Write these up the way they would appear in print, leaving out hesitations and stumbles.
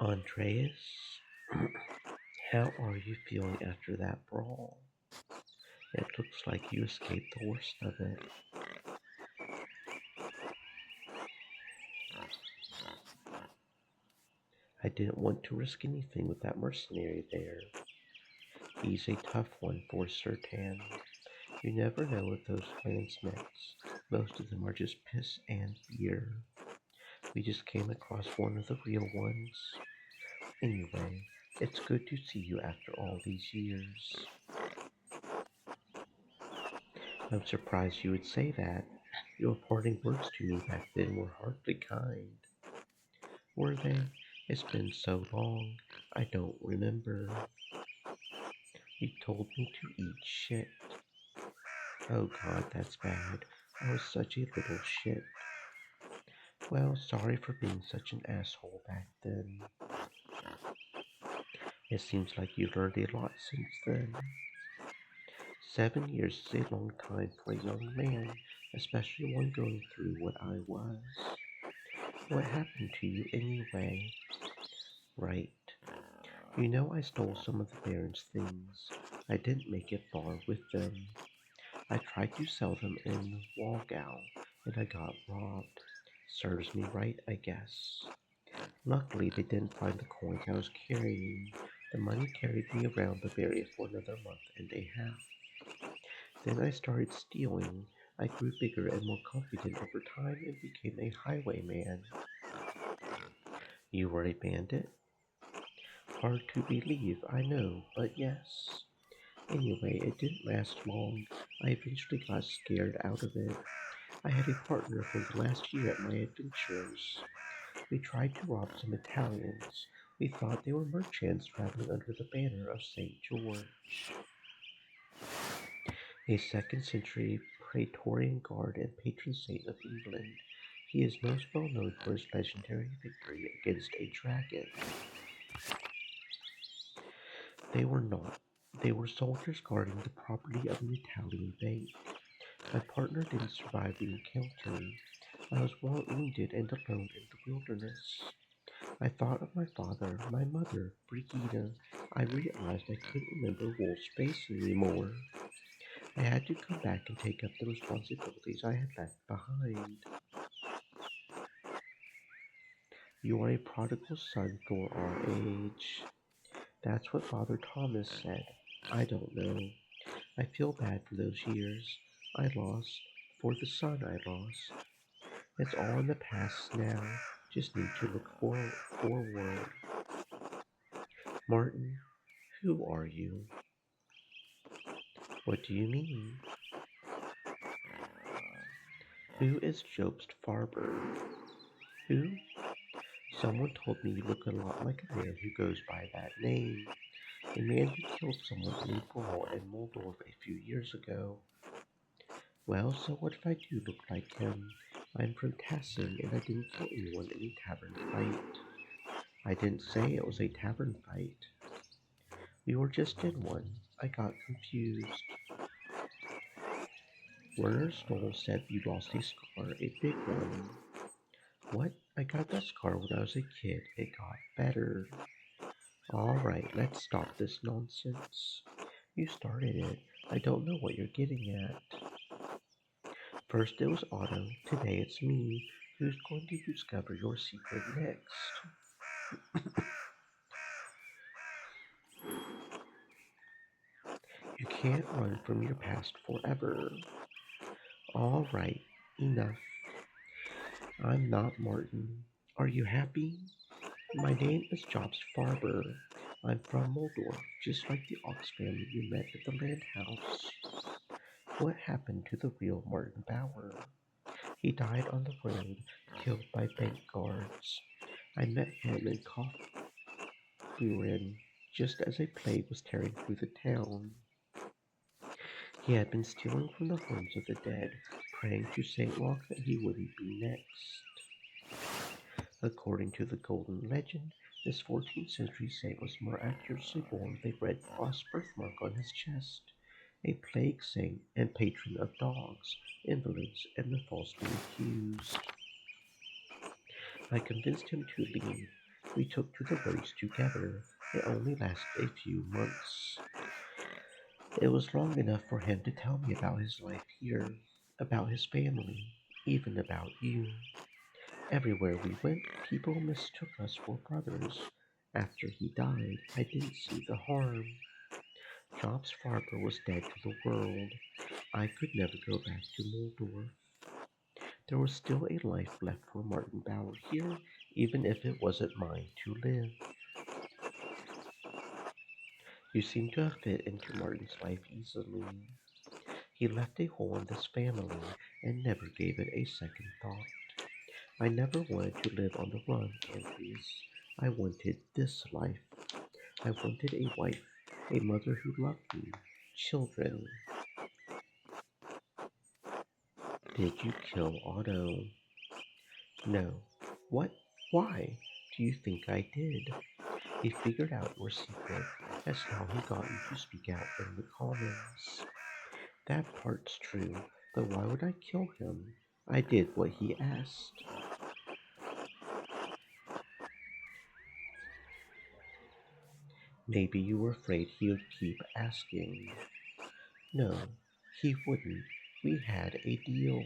Andreas, how are you feeling after that brawl? It looks like you escaped the worst of it. I didn't want to risk anything with that mercenary there. He's a tough one for certain. You never know with those clansmates. Most of them are just piss and beer. We just came across one of the real ones. Anyway, it's good to see you after all these years. I'm surprised you would say that. Your parting words to me back then were hardly kind. Were they? It's been so long, I don't remember. You told me to eat shit. Oh god, that's bad. I was such a little shit. Well, sorry for being such an asshole back then. It seems like you learned a lot since then. 7 years is a long time for a young man, especially one going through what I was. What happened to you anyway? Right. You know I stole some of the Baron's things. I didn't make it far with them. I tried to sell them in Walgau, and I got robbed. Serves me right, I guess. Luckily, they didn't find the coins I was carrying. The money carried me around the area for another month and a half. Then I started stealing. I grew bigger and more confident over time and became a highwayman. You were a bandit? Hard to believe, I know, but yes. Anyway, it didn't last long. I eventually got scared out of it. I had a partner for the last year at my adventures. We tried to rob some Italians. We thought they were merchants traveling under the banner of St. George, a 2nd century Praetorian guard and patron saint of England. He is most well known for his legendary victory against a dragon. They were not. They were soldiers guarding the property of an Italian bank. My partner didn't survive the encounter. I was wounded and alone in the wilderness. I thought of my father, my mother, Brigida. I realized I couldn't remember Wolf's face anymore. I had to come back and take up the responsibilities I had left behind. You are a prodigal son for our age. That's what Father Thomas said. I don't know. I feel bad for those years I lost, for the son I lost. It's all in the past now. Just need to look forward. Martin, who are you? What do you mean? Who is Jobst Farber? Who? Someone told me you look a lot like a man who goes by that name. A man who killed someone in a brawl in Moldorf a few years ago. Well, so what if I do look like him? I'm from Tassing and I didn't kill anyone in a tavern fight. I didn't say it was a tavern fight. We were just in one. I got confused. Werner Stoll said you lost a scar, a big one. What? I got that scar when I was a kid. It got better. Alright, let's stop this nonsense. You started it. I don't know what you're getting at. First it was Otto, today it's me. Who's going to discover your secret next? You can't run from your past forever. Alright, enough. I'm not Martin. Are you happy? My name is Jobst Farber. I'm from Moldorf, just like the Ox family you met at the land house. What happened to the real Martin Bauer? He died on the road, killed by bank guards. I met him in Kaufbeuren just as a plague was tearing through the town. He had been stealing from the homes of the dead, praying to St. Roch that he wouldn't be next. According to the Golden Legend, this 14th century saint was miraculously born with a red cross birthmark on his chest, a plague saint and patron of dogs, invalids, and the falsely accused. I convinced him to leave. We took to the woods together. It only lasted a few months. It was long enough for him to tell me about his life here, about his family, even about you. Everywhere we went, people mistook us for brothers. After he died, I didn't see the harm. Jobs Farber was dead to the world. I could never go back to Muldorf. There was still a life left for Martin Bauer here, even if it wasn't mine to live. You seem to have fit into Martin's life easily. He left a hole in this family and never gave it a second thought. I never wanted to live on the run, Andreas. I wanted this life. I wanted a wife, a mother who loved me, children. Did you kill Otto? No. What? Why? Do you think I did? He figured out your secret. That's how he got you to speak out in the commons. That part's true, but why would I kill him? I did what he asked. Maybe you were afraid he would keep asking. No, he wouldn't. We had a deal.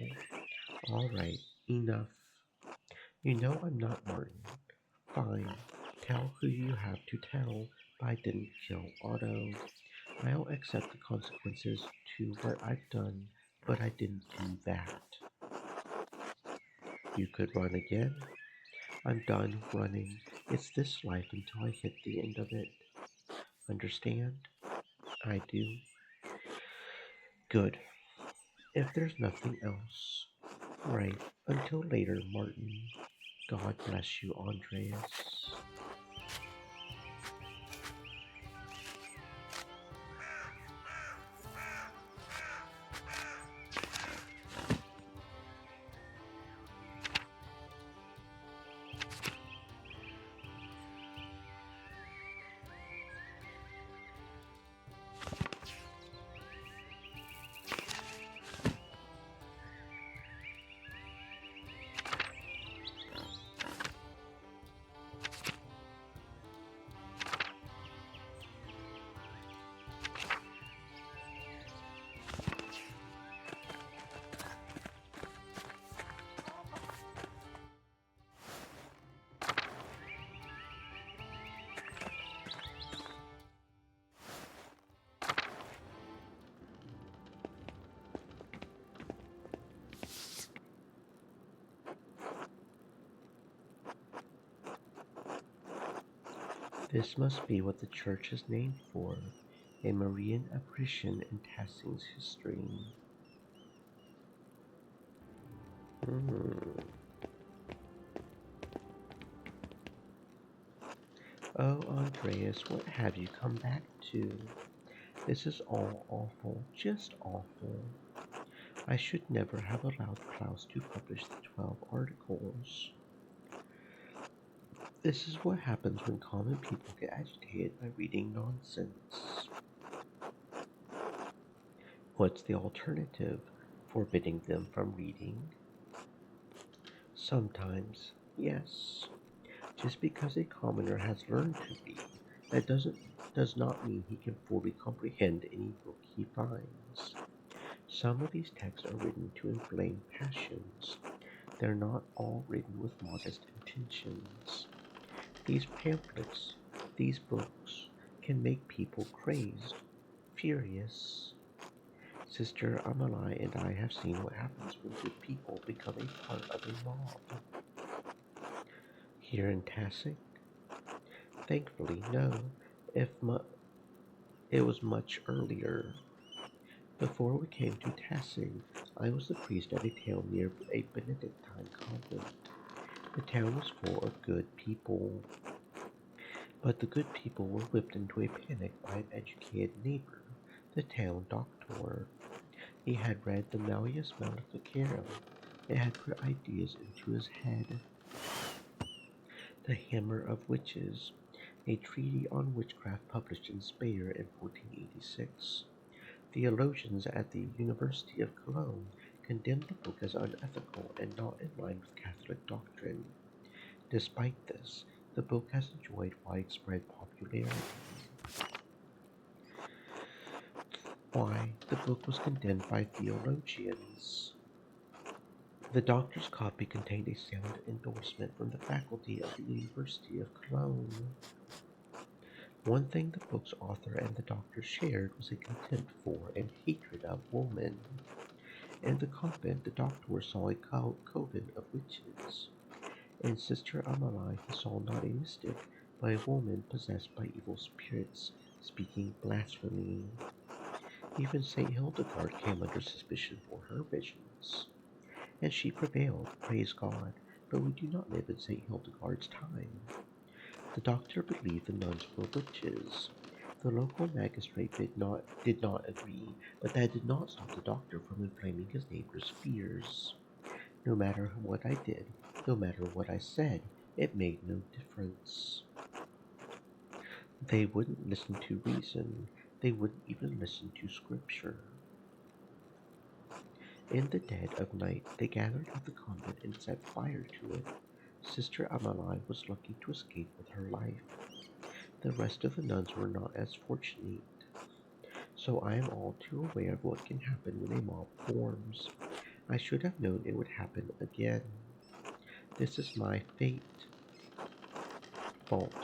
All right, enough. You know I'm not Martin. Fine. Tell who you have to tell, but I didn't kill Otto. I'll accept the consequences to what I've done, but I didn't do that. You could run again. I'm done running. It's this life until I hit the end of it. Understand? I do. Good. If there's nothing else. Right. Until later, Martin. God bless you, Andreas. This must be what the church is named for, a Marian apparition in Tassing's history. Hmm. Oh, Andreas, what have you come back to? This is all awful, just awful. I should never have allowed Klaus to publish the 12 articles. This is what happens when common people get agitated by reading nonsense. What's the alternative? Forbidding them from reading? Sometimes, yes. Just because a commoner has learned to read, that does not mean he can fully comprehend any book he finds. Some of these texts are written to inflame passions. They're not all written with modest intentions. These pamphlets, these books, can make people crazed, furious. Sister Amalai and I have seen what happens when good people become a part of a mob. Here in Tassie, thankfully, no. If mu- it was much earlier. Before we came to Tassing, I was the priest at a town near a Benedictine convent. The town was full of good people, but the good people were whipped into a panic by an educated neighbor, the town doctor. He had read the Malleus Maleficarum. It had put ideas into his head. The Hammer of Witches, a treatise on witchcraft published in Speyer in 1486. Theologians at the University of Cologne condemned the book as unethical and not in line with Catholic doctrine. Despite this, The book has enjoyed widespread popularity. Why? The book was condemned by theologians. The doctor's copy contained a sound endorsement from the faculty of the University of Cologne. One thing the book's author and the doctor shared was a contempt for and hatred of woman. In the convent, the doctor saw a coven of witches. In Sister Amelie, he saw not a mystic, but a woman possessed by evil spirits, speaking blasphemy. Even Saint Hildegard came under suspicion for her visions. And she prevailed, praise God, but we do not live in Saint Hildegard's time. The doctor believed the nuns were witches. The local magistrate did not agree, but that did not stop the doctor from inflaming his neighbor's fears. No matter what I did, no matter what I said, it made no difference. They wouldn't listen to reason. They wouldn't even listen to scripture. In the dead of night, they gathered at the convent and set fire to it. Sister Amelie was lucky to escape with her life. The rest of the nuns were not as fortunate. So I am all too aware of what can happen when a mob forms. I should have known it would happen again. This is my fault.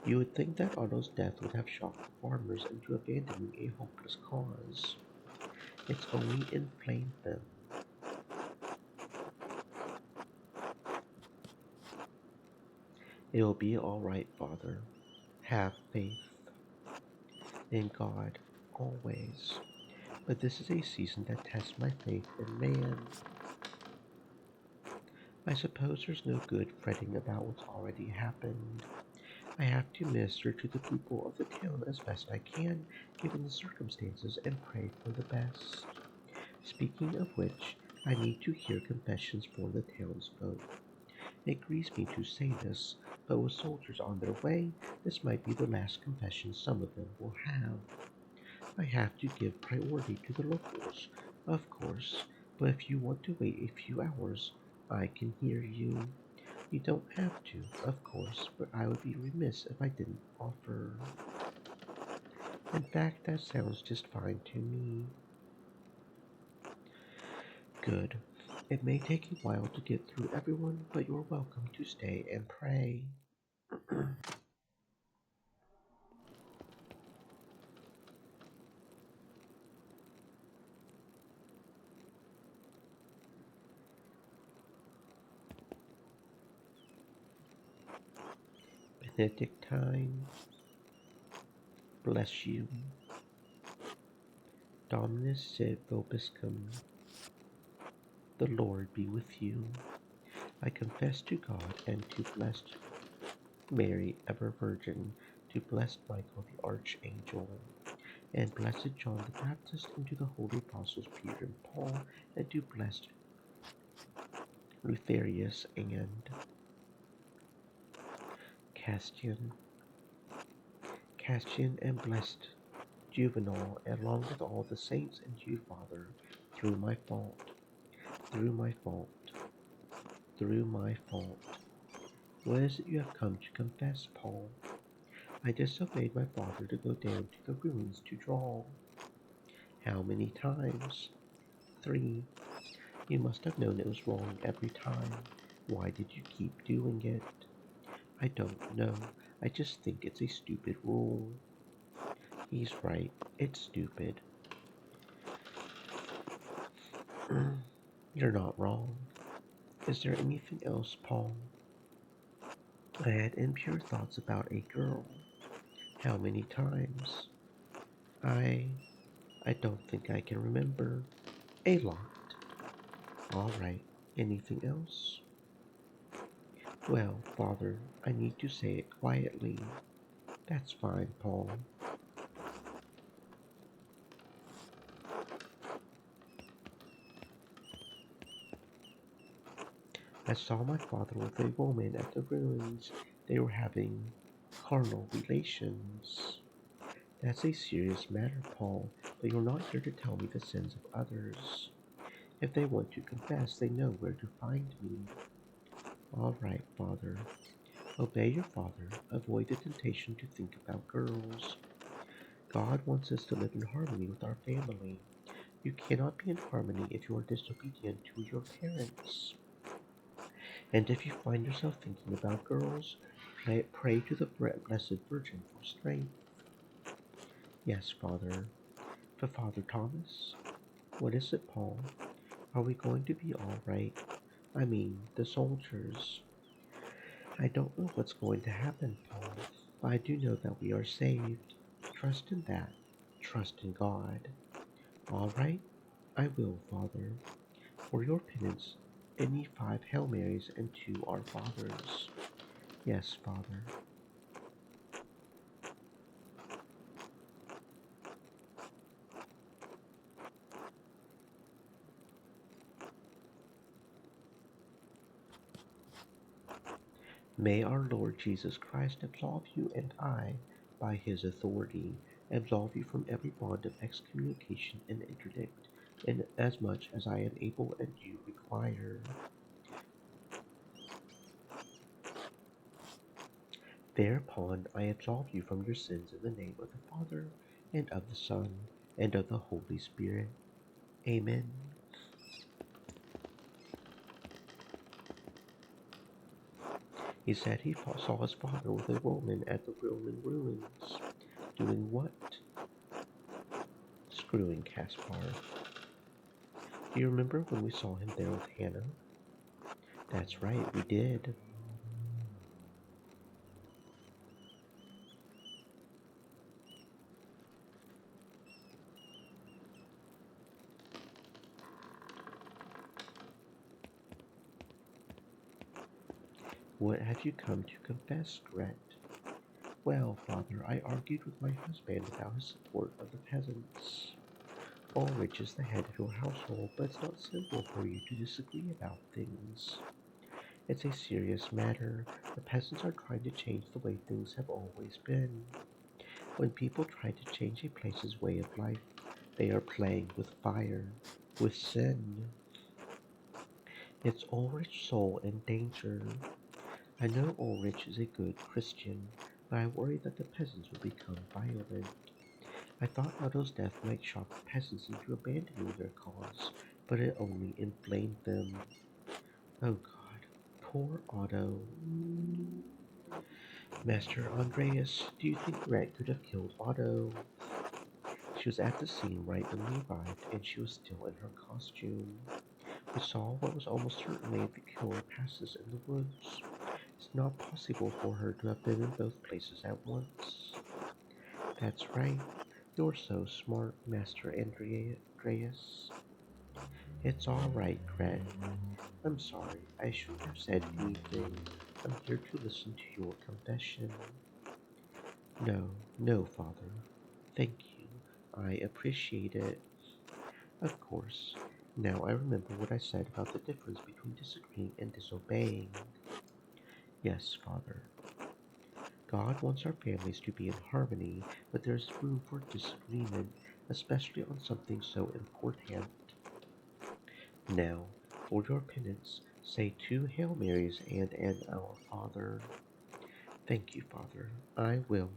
You would think that Otto's death would have shocked the farmers into abandoning a hopeless cause. It's only inflamed them. It'll be all right, Father. Have faith in God always. But this is a season that tests my faith in man. I suppose there's no good fretting about what's already happened. I have to minister to the people of the town as best I can, given the circumstances, and pray for the best. Speaking of which, I need to hear confessions for the townsfolk. It grieves me to say this, but with soldiers on their way, this might be the last confession some of them will have. I have to give priority to the locals, of course, but if you want to wait a few hours, I can hear you. You don't have to, of course, but I would be remiss if I didn't offer. In fact, that sounds just fine to me. Good. It may take a while to get through everyone, but you're welcome to stay and pray. Benedictine, bless you. Dominus sit vobiscum. The Lord be with you. I confess to God and to blessed Mary, ever Virgin, to blessed Michael the Archangel, and blessed John the Baptist, and to the holy apostles Peter and Paul, and to blessed Eutharius and Castian, and blessed Juvenal, along with all the saints and you, Father, through my fault, through my fault, through my fault. What is it you have come to confess, Paul? I disobeyed my father to go down to the ruins to draw. How many times? 3. You must have known it was wrong every time. Why did you keep doing it? I don't know. I just think it's a stupid rule. He's right. It's stupid. You're not wrong. Is there anything else, Paul? I had impure thoughts about a girl. How many times? I I don't think I can remember. A lot. All right. Anything else? Well, Father, I need to say it quietly. That's fine, Paul. I saw my father with a woman at the ruins. They were having carnal relations. That's a serious matter, Paul, but you're not here to tell me the sins of others. If they want to confess, they know where to find me. All right, Father. Obey your father. Avoid the temptation to think about girls. God wants us to live in harmony with our family. You cannot be in harmony if you are disobedient to your parents. And if you find yourself thinking about girls, pray to the Blessed Virgin for strength. Yes, Father. For Father Thomas? What is it, Paul? Are we going to be all right? I mean, the soldiers. I don't know what's going to happen, Paul, but I do know that we are saved. Trust in that. Trust in God. All right? I will, Father. For your penance, any 5 Hail Marys and 2 Our Fathers. Yes, Father. May our Lord Jesus Christ absolve you, and I, by his authority, absolve you from every bond of excommunication and interdict, inasmuch as I am able and you require. Thereupon I absolve you from your sins in the name of the Father, and of the Son, and of the Holy Spirit. Amen. He said he saw his father with a woman at the Roman ruins. Doing what? Screwing Caspar. Do you remember when we saw him there with Hannah? That's right, we did. What have you come to confess, Gret? Well, father, I argued with my husband about his support of the peasants. Ulrich is the head of your household, but it's not simple for you to disagree about things. It's a serious matter. The peasants are trying to change the way things have always been. When people try to change a place's way of life, they are playing with fire, with sin. It's Ulrich's soul in danger. I know Ulrich is a good Christian, but I worry that the peasants will become violent. I thought Otto's death might shock the peasants into abandoning their cause, but it only inflamed them. Oh God, poor Otto. Master Andreas, do you think Red could have killed Otto? She was at the scene right when we arrived, and she was still in her costume. We saw what was almost certainly the killer passes in the woods. It's not possible for her to have been in both places at once. That's right. You're so smart, Master Andreas. It's all right, Gret. I'm sorry. I shouldn't have said anything. I'm here to listen to your confession. No, no, Father. Thank you. I appreciate it. Of course. Now I remember what I said about the difference between disagreeing and disobeying. Yes, Father. God wants our families to be in harmony, but there's room for disagreement, especially on something so important. Now, for your penance, say 2 Hail Marys and an Our Father. Thank you, Father. I will.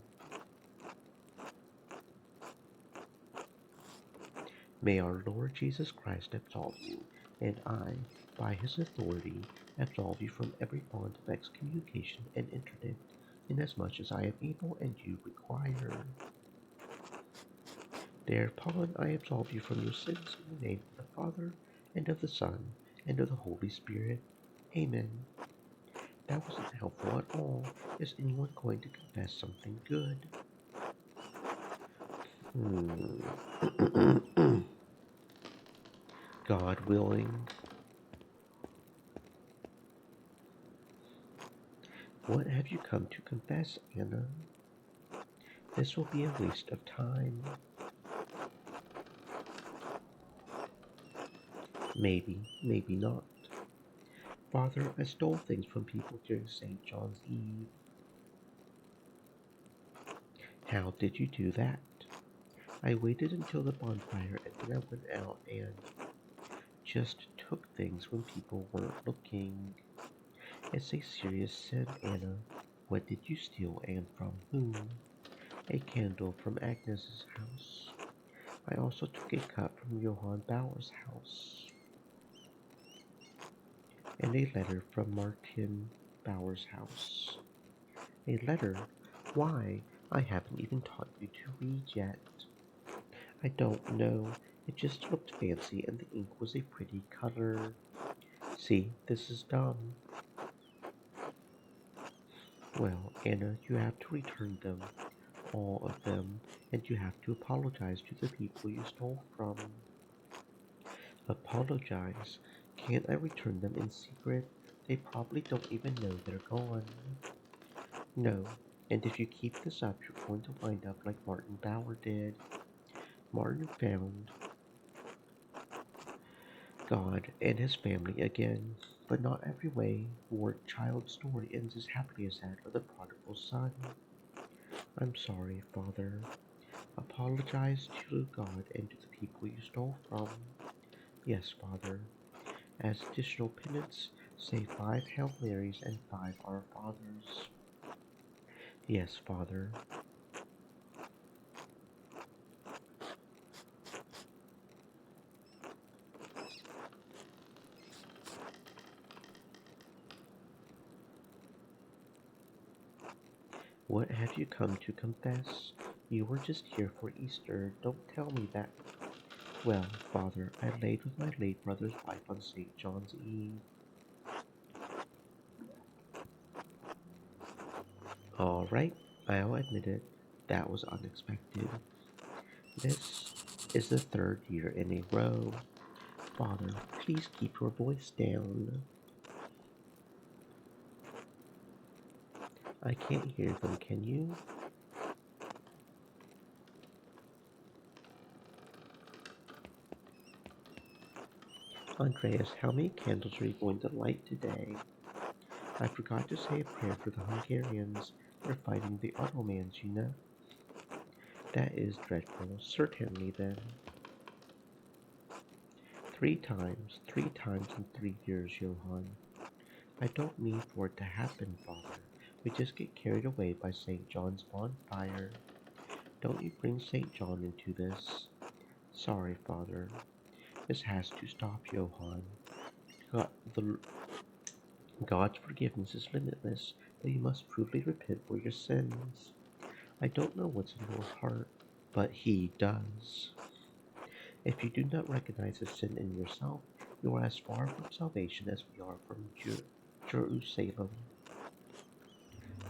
May our Lord Jesus Christ absolve you, and I, by his authority, absolve you from every bond of excommunication and interdict, inasmuch as I am able and you require. Thereupon I absolve you from your sins in the name of the Father, and of the Son, and of the Holy Spirit. Amen. That wasn't helpful at all. Is anyone going to confess something good? God willing. What have you come to confess, Anna? This will be a waste of time. Maybe, maybe not. Father, I stole things from people during St. John's Eve. How did you do that? I waited until the bonfire and then I went out and... just took things when people weren't looking. It's a serious sin, Anna. What did you steal and from whom? A candle from Agnes's house. I also took a cup from Johann Bauer's house. And a letter from Martin Bauer's house. A letter? Why, I haven't even taught you to read yet. I don't know. It just looked fancy and the ink was a pretty color. See, this is dumb. Well, Anna, you have to return them, all of them, and you have to apologize to the people you stole from. Apologize? Can't I return them in secret? They probably don't even know they're gone. No, and if you keep this up, you're going to wind up like Martin Bauer did. Martin found God and his family again, but not every wayward child's story ends as happily as that of the prodigal son. I'm sorry, Father. Apologize to God and to the people you stole from. Yes, Father. As additional penance, say 5 Hail Marys and 5 Our Fathers. Yes, Father. What have you come to confess? You were just here for Easter. Don't tell me that. Well, Father, I laid with my late brother's wife on St. John's Eve. All right, I'll admit it. That was unexpected. This is the 3rd year in a row. Father, please keep your voice down. I can't hear them, can you? Andreas, how many candles are you going to light today? I forgot to say a prayer for the Hungarians. They're fighting the Ottomans, you know. That is dreadful. Certainly, then. 3 times in 3 years, Johann. I don't mean for it to happen, Father. We just get carried away by St. John's bonfire. Don't you bring St. John into this. Sorry, Father. This has to stop, Johann. God, God's forgiveness is limitless, but you must truly repent for your sins. I don't know what's in your heart, but He does. If you do not recognize a sin in yourself, you are as far from salvation as we are from Jerusalem.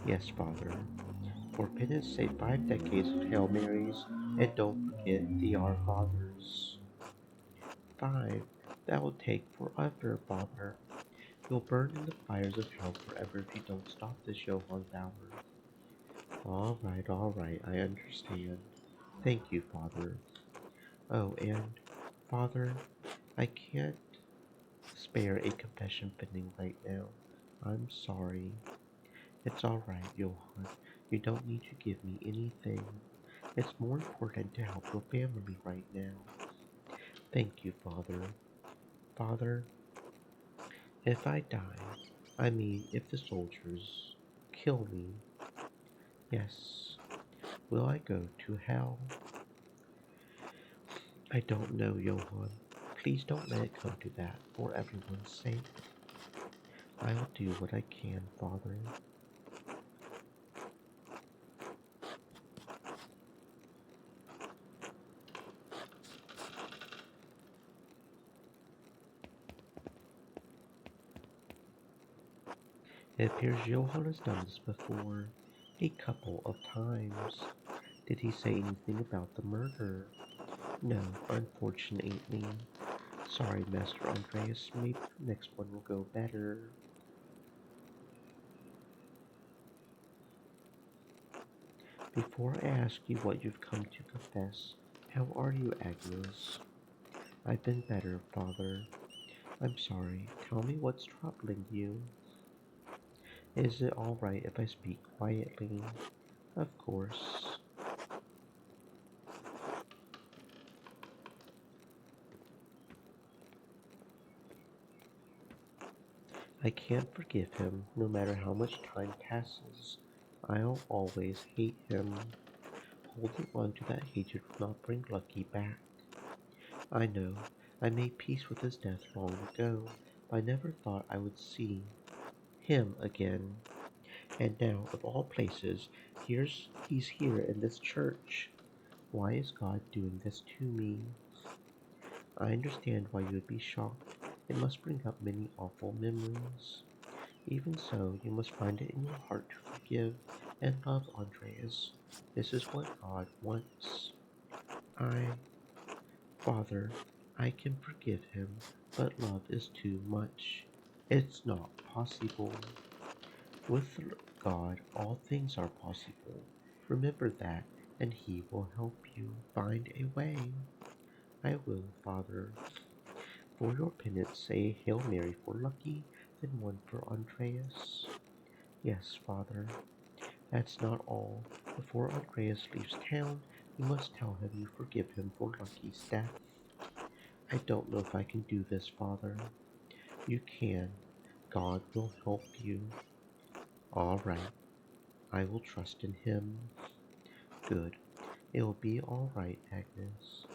Yes, Father. For penance, say 5 decades of Hail Marys, and don't forget the Our Fathers. 5. That will take forever, Father. You'll burn in the fires of hell forever if you don't stop this, Johann Bauer. All right, I understand. Thank you, Father. Oh, and, Father, I can't spare a confession pending right now. I'm sorry. It's alright, Johann. You don't need to give me anything. It's more important to help your family right now. Thank you, Father. Father, if I die, I mean if the soldiers kill me, yes, will I go to hell? I don't know, Johann. Please don't let it come to that, for everyone's sake. I'll do what I can, Father. It appears Johann has done this before, a couple of times. Did he say anything about the murder? No, unfortunately. Sorry, Master Andreas, maybe the next one will go better. Before I ask you what you've come to confess, how are you, Agnes? I've been better, Father. I'm sorry. Tell me what's troubling you. Is it all right if I speak quietly? Of course. I can't forgive him, no matter how much time passes. I'll always hate him. Holding on to that hatred will not bring Lucky back. I know I made peace with his death long ago, but I never thought I would see him again. And now, of all places, he's here in this church. Why is God doing this to me? I understand why you would be shocked. It must bring up many awful memories. Even so, you must find it in your heart to forgive and love Andreas. This is what God wants. I, Father, I can forgive him, but love is too much. It's not possible. With God, all things are possible. Remember that, and He will help you find a way. I will, Father. For your penance, say a Hail Mary for Lucky, then one for Andreas. Yes, Father. That's not all. Before Andreas leaves town, you must tell him you forgive him for Lucky's death. I don't know if I can do this, Father. You can. God will help you. All right. I will trust in him. Good. It'll be all right, Agnes.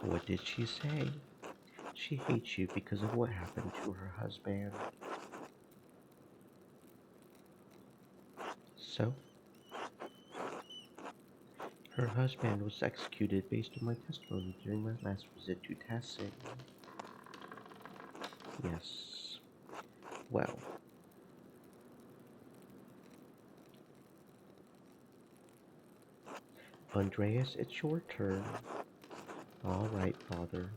What did she say? She hates you because of what happened to her husband. So, her husband was executed based on my testimony during my last visit to Tassing. Yes. Well, Andreas, it's your turn. All right, Father.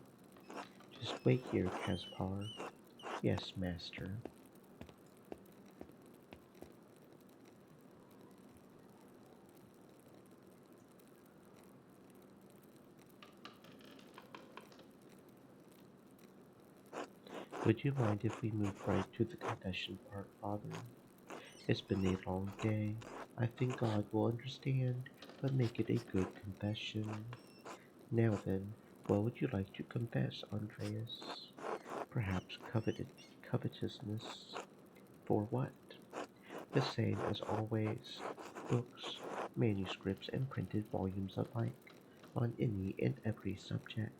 Just wait here, Caspar. Yes, Master. Would you mind if we move right to the confession part, Father? It's been a long day. I think God will understand, but make it a good confession. Now then, what would you like to confess, Andreas? Perhaps covetousness. For what? The same as always. Books, manuscripts, and printed volumes alike, on any and every subject.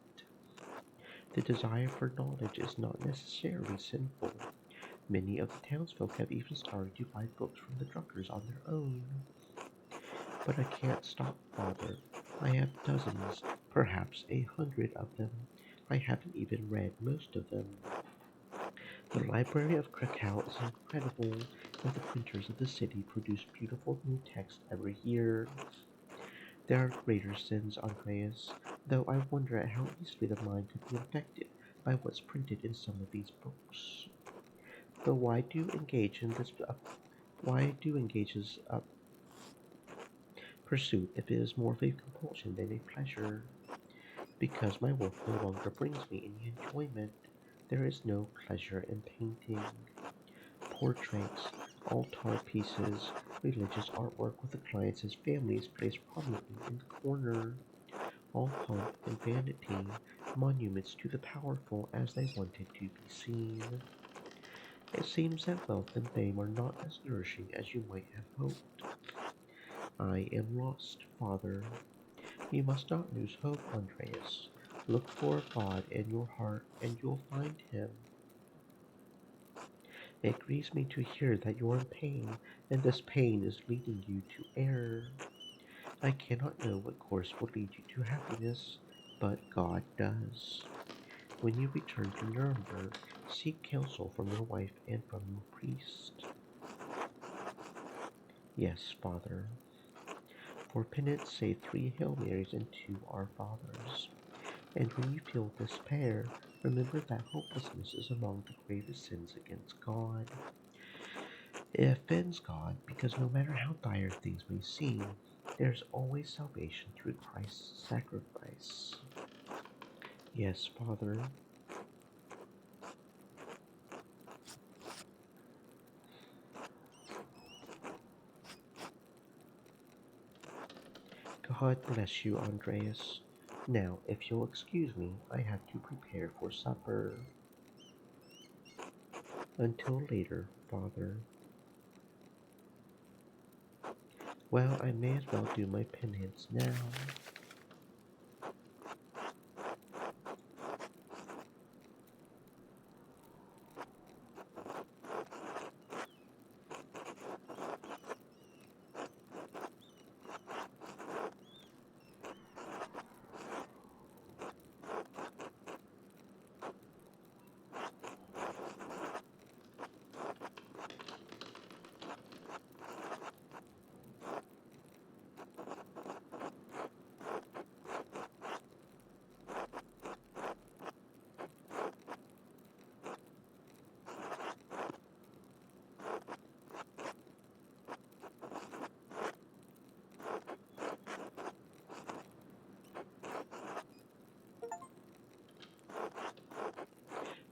The desire for knowledge is not necessarily sinful. Many of the townsfolk have even started to buy books from the drunkers on their own. But I can't stop, Father. I have dozens, perhaps 100 of them. I haven't even read most of them. The Library of Krakow is incredible, and the printers of the city produce beautiful new text every year. There are greater sins, Andreas, though I wonder at how easily the mind could be infected by what's printed in some of these books. But why do engage this pursuit if it is more of a compulsion than a pleasure? Because my work no longer brings me any enjoyment. There is no pleasure in painting. Portraits, altar pieces, religious artwork with the clients as families placed prominently in the corner, all pomp and vanity, monuments to the powerful as they wanted to be seen. It seems that wealth and fame are not as nourishing as you might have hoped. I am lost, Father. You must not lose hope, Andreas. Look for God in your heart, and you'll find him. It grieves me to hear that you are in pain, and this pain is leading you to error. I cannot know what course will lead you to happiness, but God does. When you return to Nuremberg, seek counsel from your wife and from your priest. Yes, Father. For penance, say 3 Hail Marys and 2 Our Fathers. And when you feel despair, remember that hopelessness is among the gravest sins against God. It offends God because no matter how dire things may seem, there is always salvation through Christ's sacrifice. Yes, Father. God bless you, Andreas. Now, if you'll excuse me, I have to prepare for supper. Until later, Father. Well, I may as well do my penance now.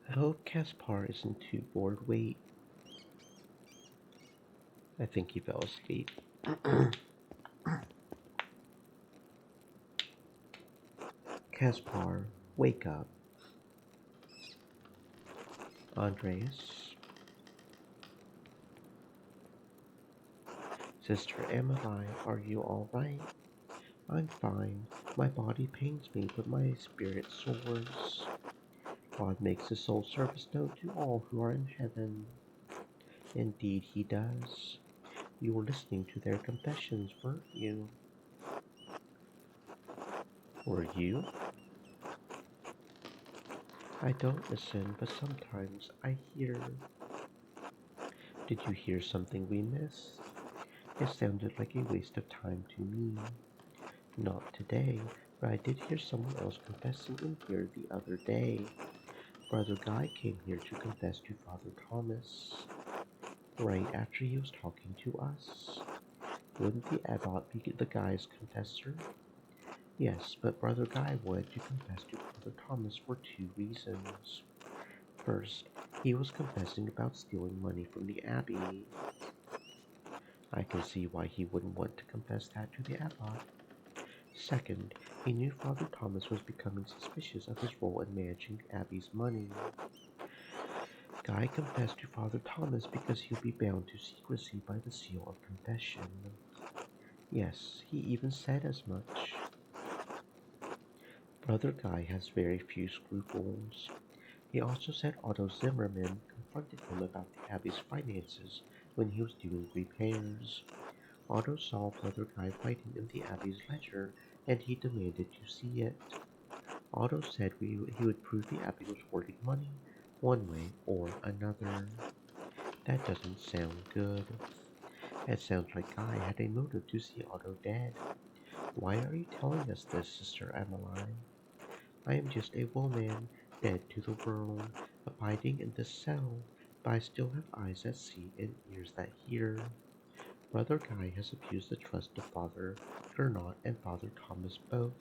I hope Caspar isn't too bored. Wait, I think he fell asleep. Caspar, wake up. Andreas, Sister Emily, are you all right? I'm fine. My body pains me, but my spirit soars. God makes a soul service known to all who are in heaven. Indeed, he does. You were listening to their confessions, weren't you? Were you? I don't listen, but sometimes I hear. Did you hear something we missed? It sounded like a waste of time to me. Not today, but I did hear someone else confessing in here the other day. Brother Guy came here to confess to Father Thomas. Right after he was talking to us. Wouldn't the abbot be the guy's confessor? Yes, but Brother Guy wanted to confess to Father Thomas for two reasons. First, he was confessing about stealing money from the abbey. I can see why he wouldn't want to confess that to the abbot. Second, he knew Father Thomas was becoming suspicious of his role in managing the abbey's money. Guy confessed to Father Thomas because he'll be bound to secrecy by the seal of confession. Yes, he even said as much. Brother Guy has very few scruples. He also said Otto Zimmerman confronted him about the abbey's finances when he was doing repairs. Otto saw Brother Guy writing in the abbey's ledger, and he demanded to see it. Otto said he would prove the abbey was hoarding money one way or another. That doesn't sound good. It sounds like Guy had a motive to see Otto dead. Why are you telling us this, Sister Emmeline? I am just a woman, dead to the world, abiding in this cell, but I still have eyes that see and ears that hear. Brother Guy has abused the trust of Father Gernot and Father Thomas both,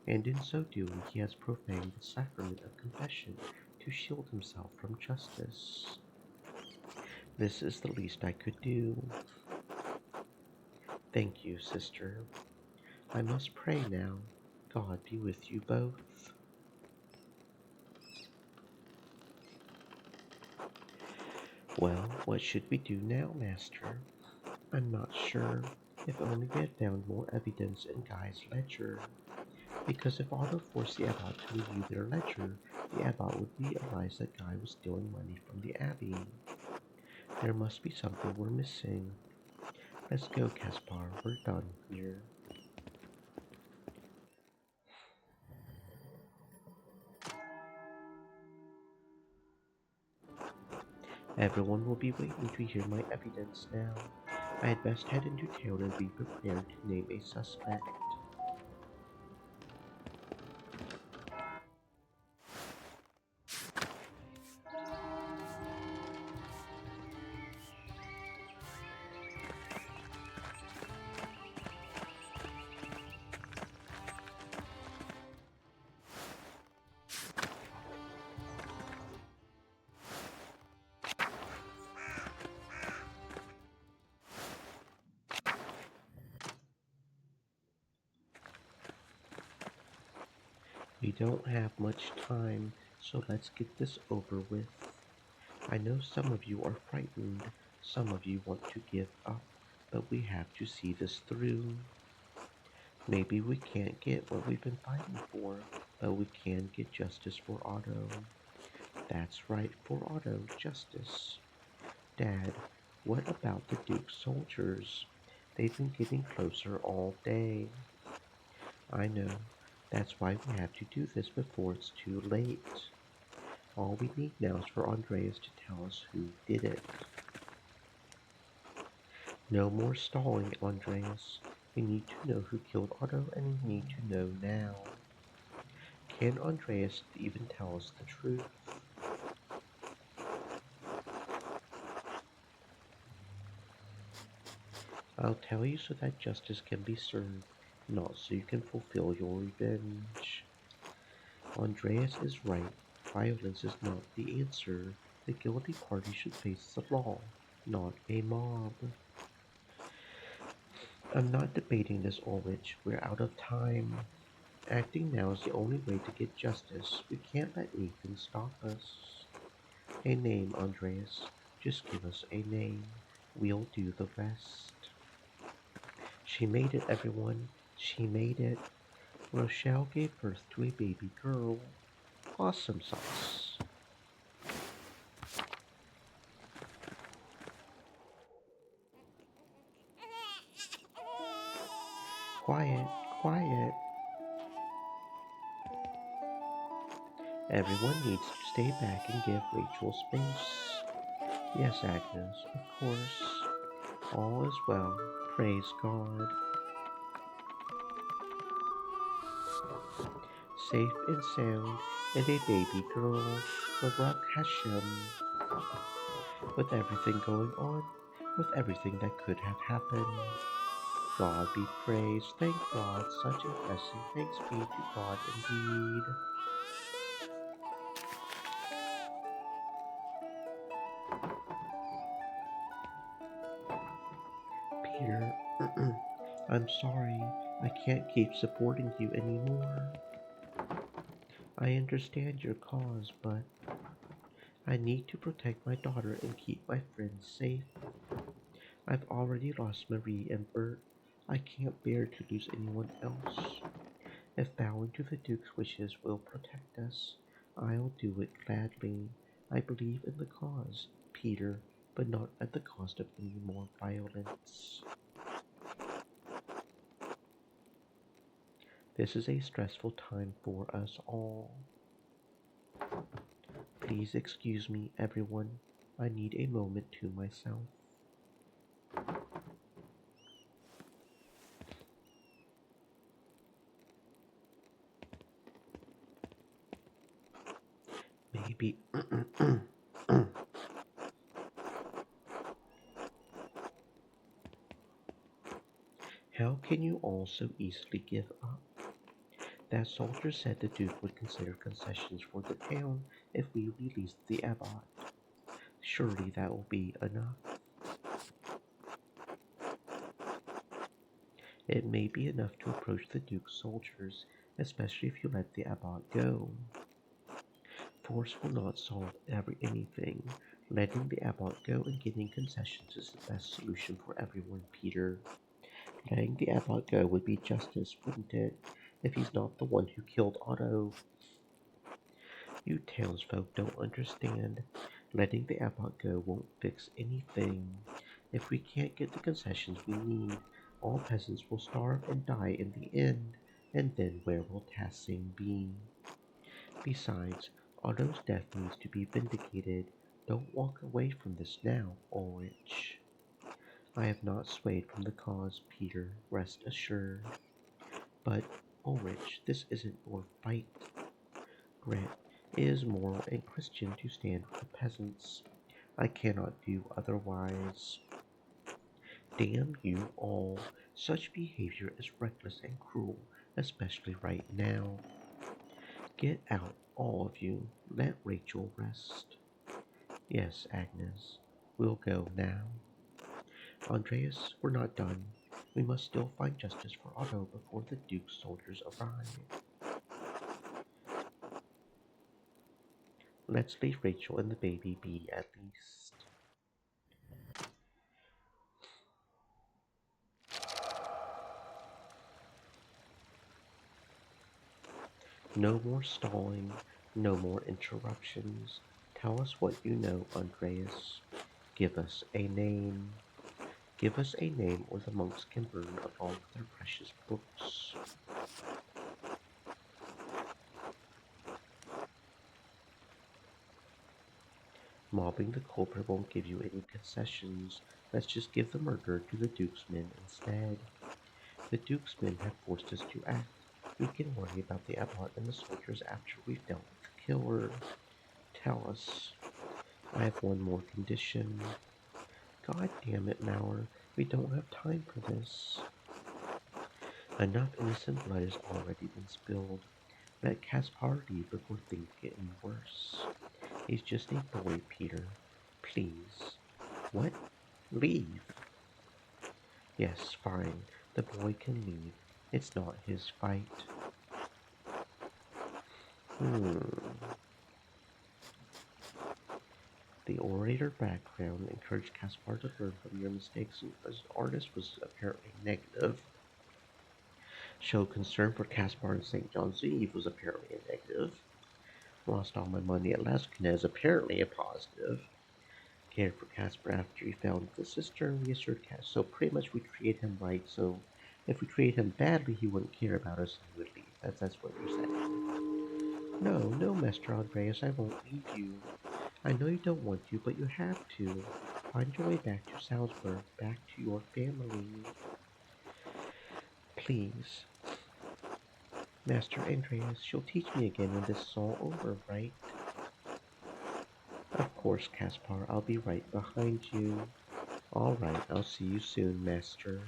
and in so doing he has profaned the sacrament of confession to shield himself from justice. This is the least I could do. Thank you, sister. I must pray now. God be with you both. Well, what should we do now, Master? I'm not sure. If only we had found more evidence in Guy's ledger. Because if Otto forced the abbot to review their ledger, the abbot would realize that Guy was stealing money from the abbey. There must be something we're missing. Let's go, Caspar. We're done here. Everyone will be waiting to hear my evidence now. I had best head into town and be prepared to name a suspect. We don't have much time, so let's get this over with. I know some of you are frightened, some of you want to give up, but we have to see this through. Maybe we can't get what we've been fighting for, but we can get justice for Otto. That's right, for Otto, justice. Dad, what about the Duke's soldiers? They've been getting closer all day. I know. That's why we have to do this before it's too late. All we need now is for Andreas to tell us who did it. No more stalling, Andreas. We need to know who killed Otto, and we need to know now. Can Andreas even tell us the truth? I'll tell you so that justice can be served, not so you can fulfill your revenge. Andreas is right. Violence is not the answer. The guilty party should face the law, not a mob. I'm not debating this, Ulrich. We're out of time. Acting now is the only way to get justice. We can't let anything stop us. A name, Andreas. Just give us a name. We'll do the rest. She made it, everyone. She made it. Rochelle gave birth to a baby girl. Awesome sauce. Quiet, quiet. Everyone needs to stay back and give Rachel space. Yes, Agnes, of course. All is well. Praise God. Safe and sound, and a baby girl. Baruch Hashem. With everything going on, with everything that could have happened. God be praised. Thank God. Such a blessing. Thanks be to God indeed. Peter, I'm sorry. I can't keep supporting you anymore. I understand your cause, but I need to protect my daughter and keep my friends safe. I've already lost Marie and Bert. I can't bear to lose anyone else. If bowing to the Duke's wishes will protect us, I'll do it gladly. I believe in the cause, Peter, but not at the cost of any more violence. This is a stressful time for us all. Please excuse me, everyone. I need a moment to myself. Maybe. How can you all so easily give up? That soldier said the Duke would consider concessions for the town if we released the abbot. Surely that will be enough. It may be enough to approach the Duke's soldiers, especially if you let the abbot go. Force will not solve anything. Letting the abbot go and getting concessions is the best solution for everyone, Peter. Letting the abbot go would be justice, wouldn't it? If he's not the one who killed Otto. You townsfolk don't understand. Letting the abbot go won't fix anything. If we can't get the concessions we need, all peasants will starve and die in the end, and then where will Tassing be? Besides, Otto's death needs to be vindicated. Don't walk away from this now, Ulrich. I have not swayed from the cause, Peter, rest assured. But, Ulrich, this isn't your fight. Grit, it is moral and Christian to stand with the peasants. I cannot do otherwise. Damn you all. Such behavior is reckless and cruel, especially right now. Get out, all of you. Let Rachel rest. Yes, Agnes. We'll go now. Andreas, we're not done. We must still find justice for Otto before the Duke's soldiers arrive. Let's leave Rachel and the baby be at least. No more stalling, no more interruptions. Tell us what you know, Andreas. Give us a name. Give us a name, or the monks can burn along with their precious books. Mobbing the culprit won't give you any concessions. Let's just give the murder to the Duke's men instead. The Duke's men have forced us to act. We can worry about the abbot and the soldiers after we've dealt with the killer. Tell us. I have one more condition. God damn it, Mauer. We don't have time for this. Enough innocent blood has already been spilled. Let Caspar leave before things get any worse. He's just a boy, Peter. Please. What? Leave? Yes, fine. The boy can leave. It's not his fight. The orator background encouraged Caspar to learn from your mistakes, and as an artist was apparently negative. Show concern for Caspar and St. John's Eve was apparently a negative. Lost all my money at Lascana is apparently a positive. Cared for Caspar after he found the cistern, reassured Caspar. So pretty much we treated him right, so if we treated him badly, he wouldn't care about us and he would leave. That's what you're saying. No, no, Master Andreas, I won't leave you. I know you don't want to, but you have to. Find your way back to Salzburg, back to your family. Please. Master Andreas, you'll teach me again when this is all over, right? Of course, Caspar, I'll be right behind you. Alright, I'll see you soon, Master.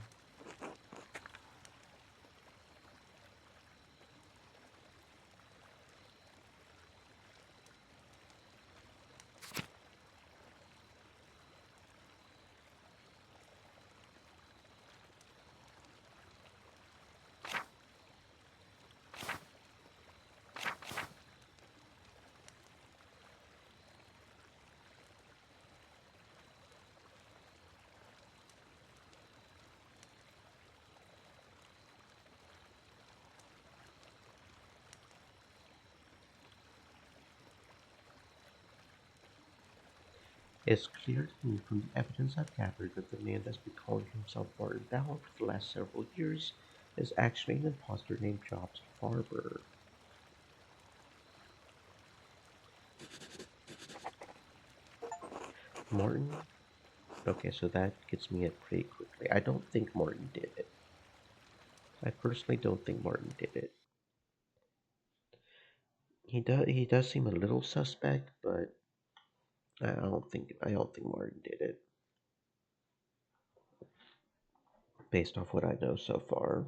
It's clear to me from the evidence I've gathered that the man that's been calling himself Martin Bauer for the last several years is actually an imposter named Jobs Farber. Martin? Okay, so that gets me it pretty quickly. I don't think Martin did it. I personally don't think Martin did it. He does seem a little suspect, but I don't think Martin did it based off what I know so far.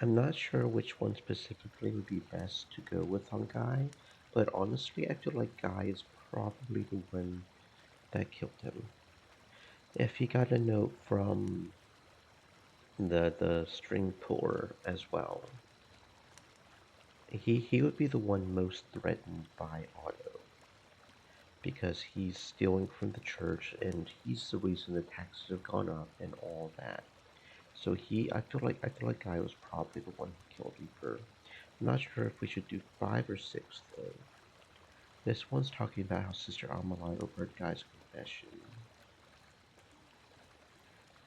I'm not sure which one specifically would be best to go with on Guy, but honestly, I feel like Guy is probably the one that killed him. If he got a note from the string puller as well, he would be the one most threatened by Otto because he's stealing from the church and he's the reason the taxes have gone up and all that. So I feel like Guy was probably the one who killed Reaper. I'm not sure if we should do 5 or 6 though. This one's talking about how Sister Amelie overheard Guy's confession.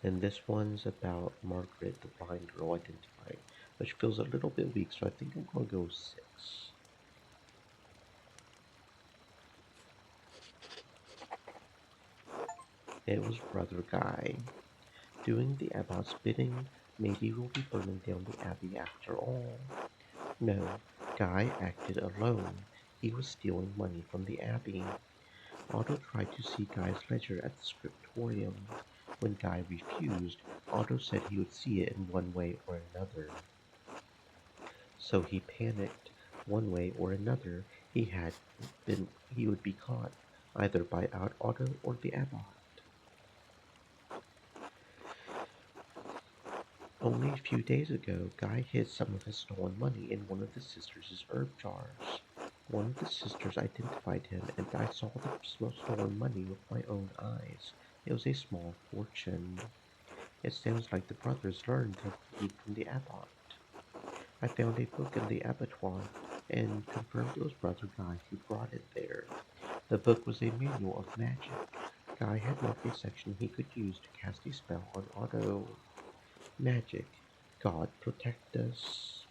And this one's about Margaret, the blind girl identified, which feels a little bit weak, so I think I'm gonna go 6. It was Brother Guy. Doing the abbot's bidding, maybe we'll be burning down the abbey after all. No, Guy acted alone. He was stealing money from the abbey. Otto tried to see Guy's ledger at the scriptorium. When Guy refused, Otto said he would see it in one way or another. So he panicked. One way or another, he would be caught, either by Otto or the abbot. Only a few days ago, Guy hid some of his stolen money in one of the sisters' herb jars. One of the sisters identified him, and I saw the stolen money with my own eyes. It was a small fortune. It sounds like the brothers learned their technique from the abbot. I found a book in the abattoir and confirmed it was Brother Guy who brought it there. The book was a manual of magic. Guy had marked a section he could use to cast a spell on Otto. Magic. God protect us.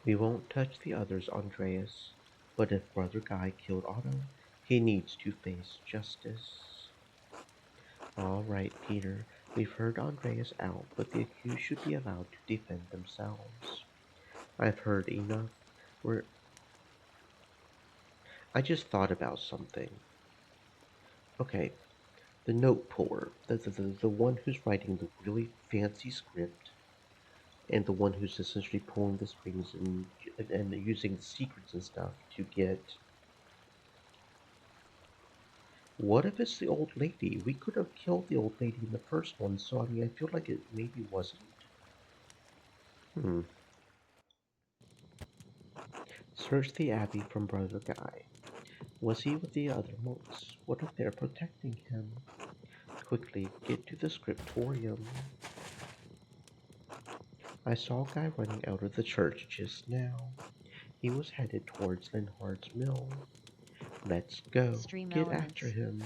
We won't touch the others, Andreas. But if Brother Guy killed Otto, he needs to face justice. All right, Peter. We've heard Andreas out, but the accused should be allowed to defend themselves. I've heard enough. We're I just thought about something. Okay, the note puller, the one who's writing the really fancy script, and the one who's essentially pulling the strings and using the secrets and stuff to get. What if it's the old lady? We could have killed the old lady in the first one, so I mean, I feel like it maybe wasn't. Hmm. Search the abbey from Brother Guy. Was he with the other monks? What if they're protecting him? Quickly, get to the scriptorium. I saw a guy running out of the church just now. He was headed towards Linhardt's mill. Let's go. Stream Get after Elements him.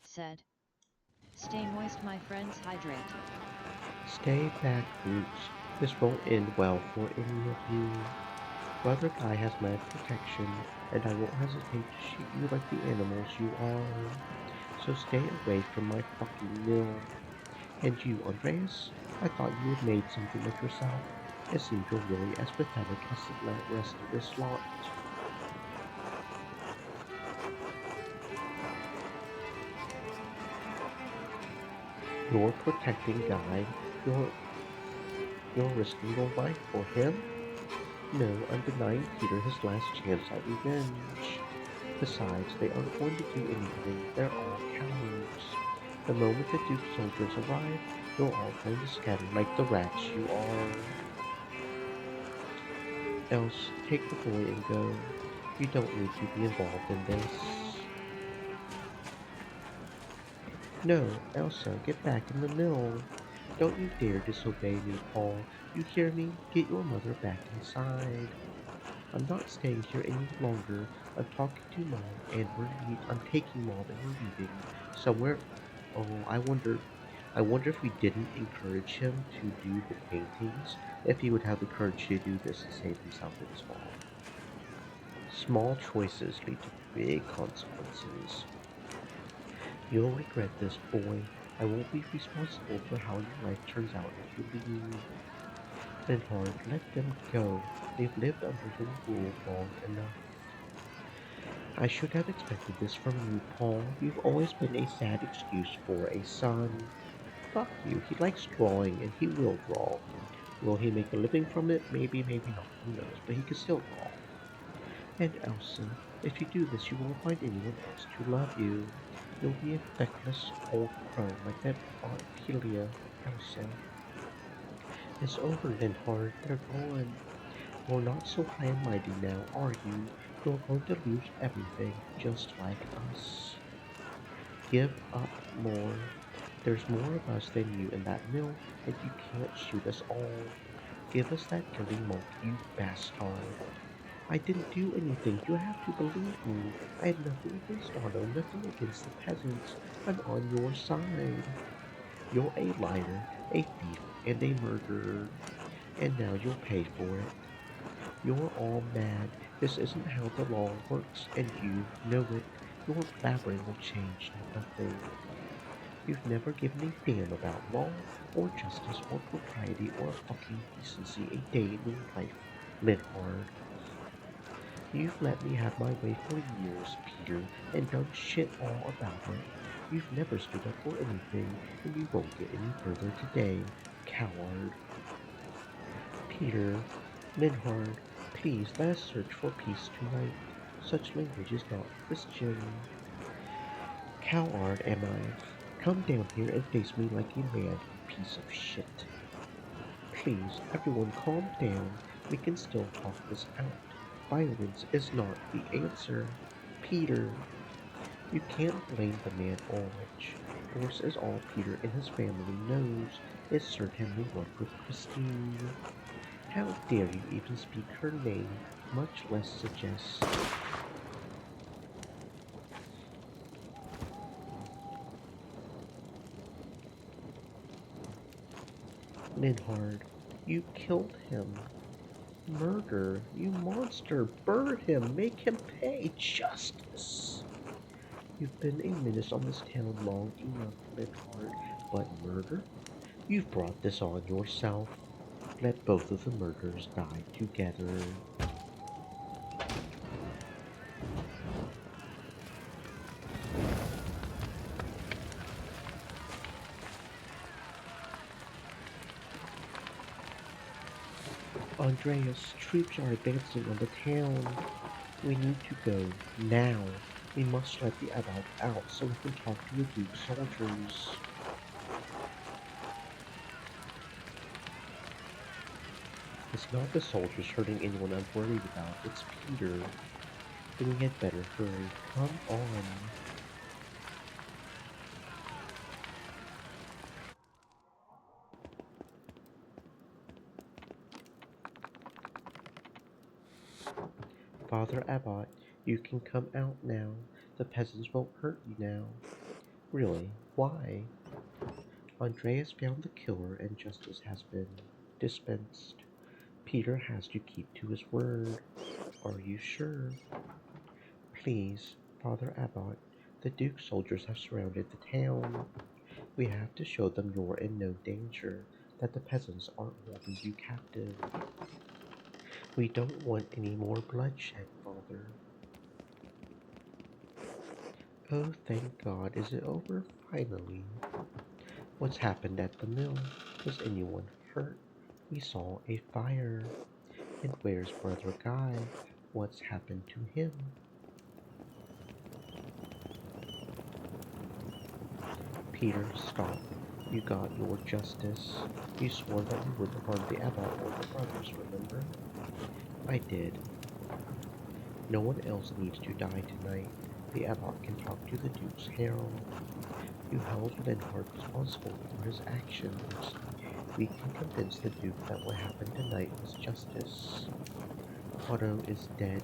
said, "Stay moist, my friends, hydrate." Stay back, brutes. This won't end well for any of you. Brother Guy has my protection, and I won't hesitate to shoot you like the animals you are. So stay away from my fucking mill. And you, Andreas? I thought you had made something of yourself. It seems you're really as pathetic as the rest of this lot. You're protecting Guy. You're you're risking your life for him? No, I'm denying Peter his last chance at revenge. Besides, they aren't going to do anything. They're all cowards. The moment the Duke's soldiers arrive, you're all going to scatter like the rats you are. Else, take the boy and go. You don't need to be involved in this. No, Elsa, get back in the mill. Don't you dare disobey me, Paul. You hear me? Get your mother back inside. I'm not staying here any longer. I'm talking to Mom, and I'm taking Mom, and we're leaving somewhere. Oh, I wonder if we didn't encourage him to do the paintings, if he would have the courage to do this and save himself and his mom. Small choices lead to big consequences. You'll regret this, boy. I won't be responsible for how your life turns out if you leave. Linhard, let them go. They've lived under your rule long enough. I should have expected this from you, Paul. You've always been a sad excuse for a son. Fuck you. He likes drawing, and he will draw. Will he make a living from it? Maybe, maybe not. Who knows? But he can still draw. And Elsa, if you do this, you won't find anyone else to love you. You'll be a feckless old crone like that Aunt Pelia. Elsa. It's over, Linhard. They're gone. You're not so high and mighty now, are you? You're going to lose everything, just like us. Give up more. There's more of us than you in that mill, and you can't shoot us all. Give us that killing monk, you bastard. I didn't do anything. You have to believe me. I had nothing against Otto, nothing against the peasants. I'm on your side. You're a liar, a thief, and a murderer. And now you'll pay for it. You're all mad. This isn't how the law works, and you know it. Your blabbering will change nothing. You've never given a damn about law, or justice, or propriety, or fucking decency a day in your life, Linhard. You've let me have my way for years, Peter, and done shit all about it. You've never stood up for anything, and you won't get any further today, coward. Peter, Linhard, please let us search for peace tonight. Such language is not Christian. Coward am I? Come down here and face me like a man, you piece of shit. Please, everyone calm down. We can still talk this out. Violence is not the answer. Peter, you can't blame the man Ulrich. Force is all Peter and his family knows. It certainly worked with Christine. How dare you even speak her name, much less suggest. Linhard, you killed him. Murder, you monster, burn him, make him pay justice. You've been a menace on this town long enough, Linhard, but murder? You've brought this on yourself. Let both of the murderers die together. Andreas, troops are advancing on the town. We need to go now. We must let the abbot out so he can talk to the Duke's soldiers. It's not the soldiers hurting anyone I'm worried about. It's Peter. Then we had better hurry. Come on. Father Abbot, you can come out now. The peasants won't hurt you now. Really? Why? Andreas found the killer and justice has been dispensed. Peter has to keep to his word. Are you sure? Please, Father Abbot, the Duke's soldiers have surrounded the town. We have to show them you're in no danger, that the peasants aren't holding you captive. We don't want any more bloodshed, Father. Oh, thank God, is it over finally? What's happened at the mill? Was anyone hurt? We saw a fire. And where's Brother Guy? What's happened to him? Peter, stop. You got your justice. You swore that you wouldn't harm the abbot or the brothers, remember? I did. No one else needs to die tonight. The abbot can talk to the Duke's herald. You held Linhart responsible for his actions. We can convince the Duke that what happened tonight was justice. Otto is dead.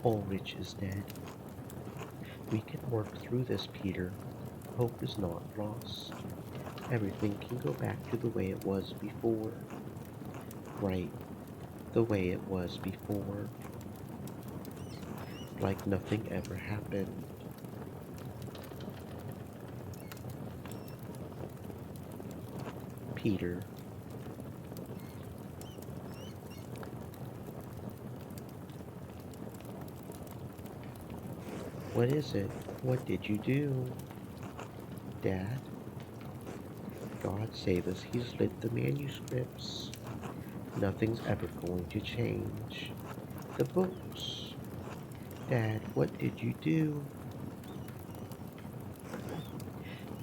Ulrich is dead. We can work through this, Peter. Hope is not lost. Everything can go back to the way it was before. Right, the way it was before. Like nothing ever happened. Peter. What is it? What did you do? Dad? God save us, he's lit the manuscripts. Nothing's ever going to change. The books. Dad, what did you do?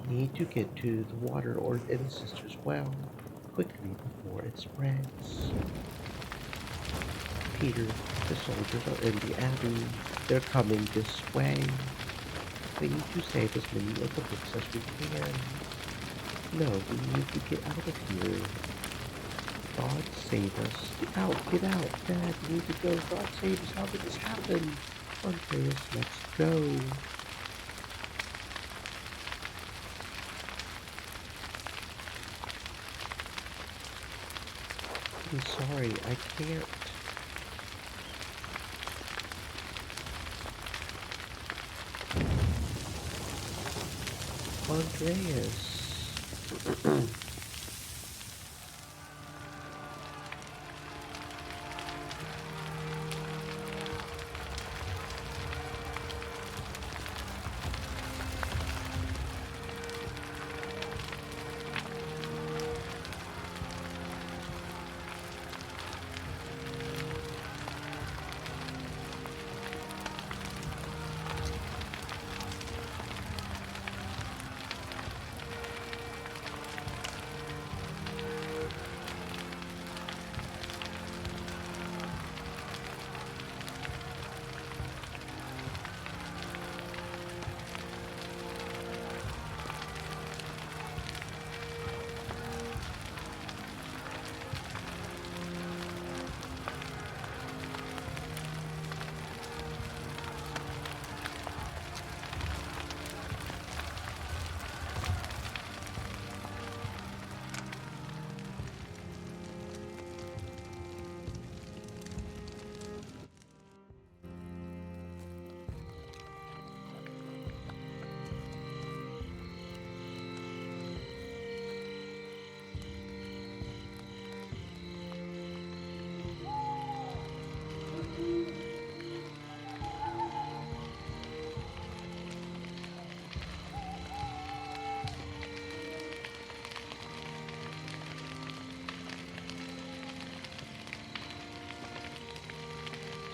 Need to get to the water or in the sister's well, quickly before it spreads. Peter, the soldiers are in the abbey. They're coming this way. We need to save as many of the books as we can. No, we need to get out of here. God save us. Get out, get out. Dad, we need to go. God save us. How did this happen? Andreas, let's go. I'm sorry, I can't. Andreas.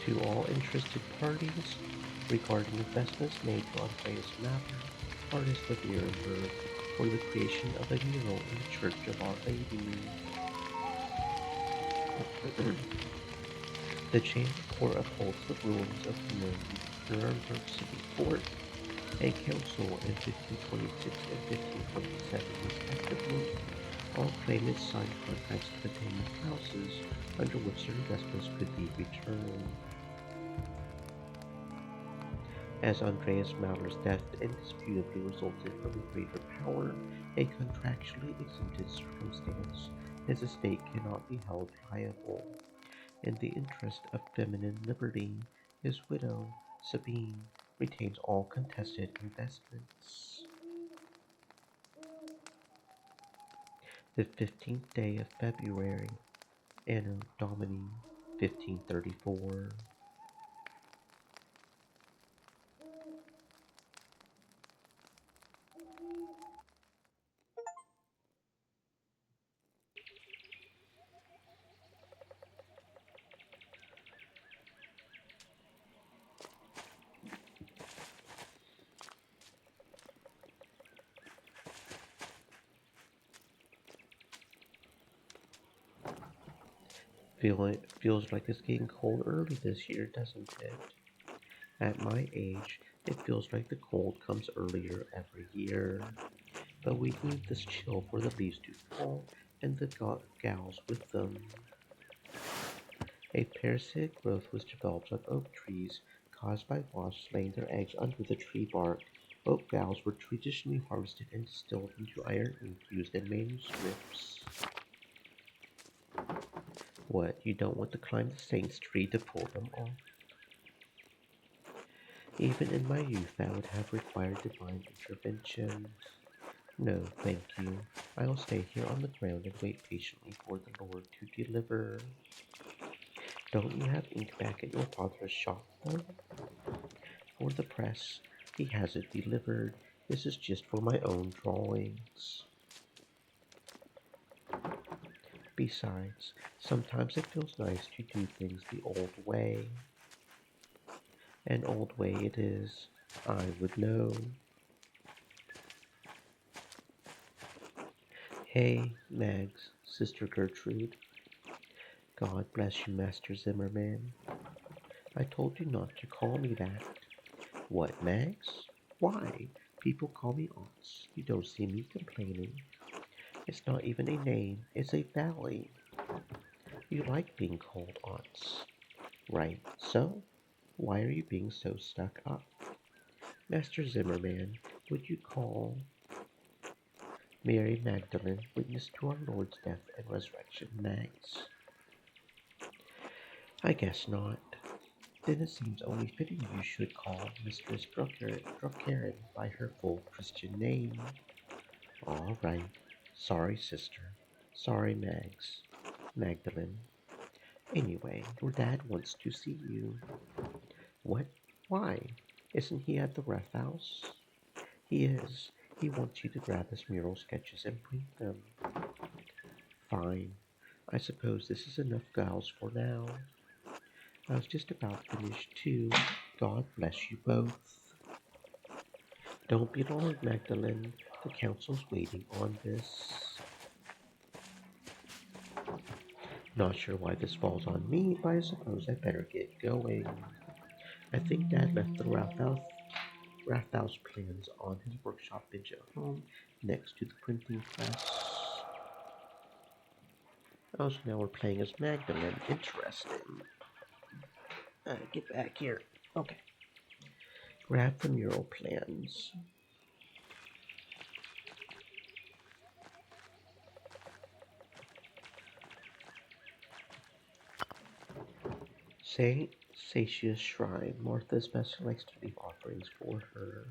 To all interested parties regarding investments made to Andreas Mather, artist of Nuremberg, for the creation of a mural in the Church of Our Lady. The Chamber Court upholds the rulings of the Nuremberg City Court and Council in 1526 and 1527 respectively. All claimants signed contracts to contain houses under which their investments could be returned. As Andreas Mather's death indisputably resulted from a greater power, a contractually exempted circumstance, his estate cannot be held liable. In the interest of feminine liberty, his widow, Sabine, retains all contested investments. The 15th day of February, Anno Domini 1534. Feels like it's getting cold early this year, doesn't it? At my age, it feels like the cold comes earlier every year. But we need this chill for the leaves to fall and the gals with them. A parasitic growth was developed on oak trees, caused by wasps laying their eggs under the tree bark. Oak gals were traditionally harvested and distilled into iron ink used in manuscripts. What, you don't want to climb the saint's tree to pull them off? Even in my youth that would have required divine intervention. No, thank you. I'll stay here on the ground and wait patiently for the Lord to deliver. Don't you have ink back at your father's shop, though? For the press, he has it delivered. This is just for my own drawings. Besides, sometimes it feels nice to do things the old way. An old way it is, I would know. Hey, Mags, Sister Gertrude. God bless you, Master Zimmerman. I told you not to call me that. What, Mags? Why? People call me Aunts. You don't see me complaining. It's not even a name, it's a valley. You like being called Aunts. Right, so? Why are you being so stuck up? Master Zimmerman, would you call Mary Magdalene, witness to our Lord's death and resurrection, Mags? I guess not. Then it seems only fitting you should call Mistress Druckaren by her full Christian name. All right. Sorry, sister. Sorry, Mags. Magdalene. Anyway, your dad wants to see you. What? Why? Isn't he at the ref house? He is. He wants you to grab his mural sketches and print them. Fine. I suppose this is enough gals for now. I was just about finished too. God bless you both. Don't be alarmed, Magdalene. The council's waiting on this. Not sure why this falls on me, but I suppose I better get going. I think Dad left the Rathaus plans on his workshop bench at home, next to the printing press. Oh, so now we're playing as Magdalene. Interesting. Get back here. Okay. Grab the mural plans. Saint Satia's shrine. Martha especially likes to leave offerings for her.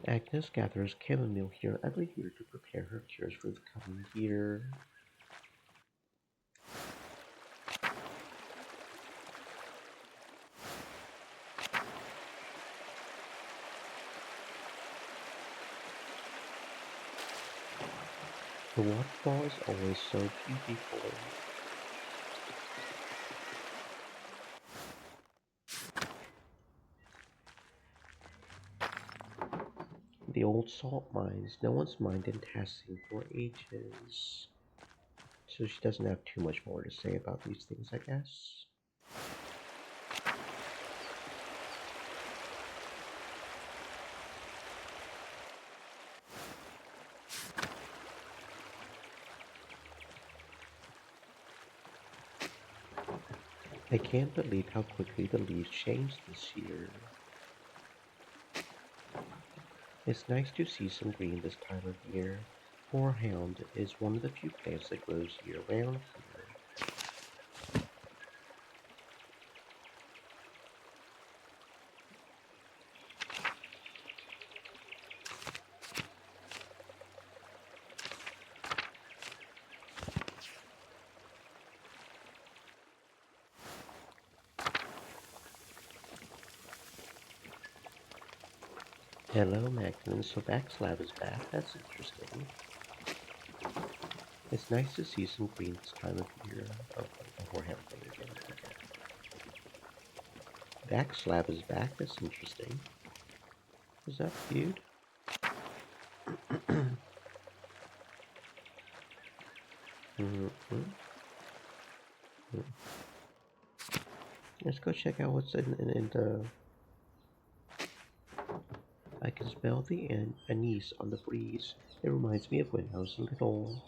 Agnes gathers chamomile here every year to prepare her cures for the coming year. The waterfall is always so beautiful. The old salt mines, no one's mined in testing for ages. So she doesn't have too much more to say about these things, I guess. I can't believe how quickly the leaves changed this year. It's nice to see some green this time of year. Horehound is one of the few plants that grows year round here. Hello, Magdalene. So Backslab is back. That's interesting. It's nice to see some green this time of year. Oh, the Horehound thing again. Okay. Backslab is back. That's interesting. Is that feud? Mm-hmm. Let's go check out what's in the. I can smell the anise on the breeze. It reminds me of when I was little.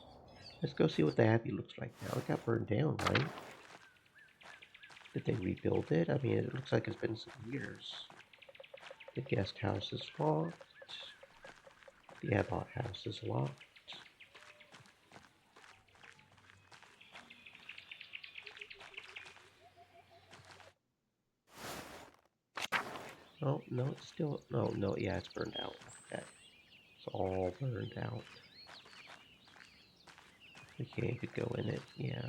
Let's go see what the Abbey looks like now. It got burned down, right? Did they rebuild it? I mean, it looks like it's been some years. The guest house is locked. The Abbot house is locked. Oh, no, it's still. No, no, yeah, it's burned out. Okay. It's all burned out. We can't even go in it. Yeah.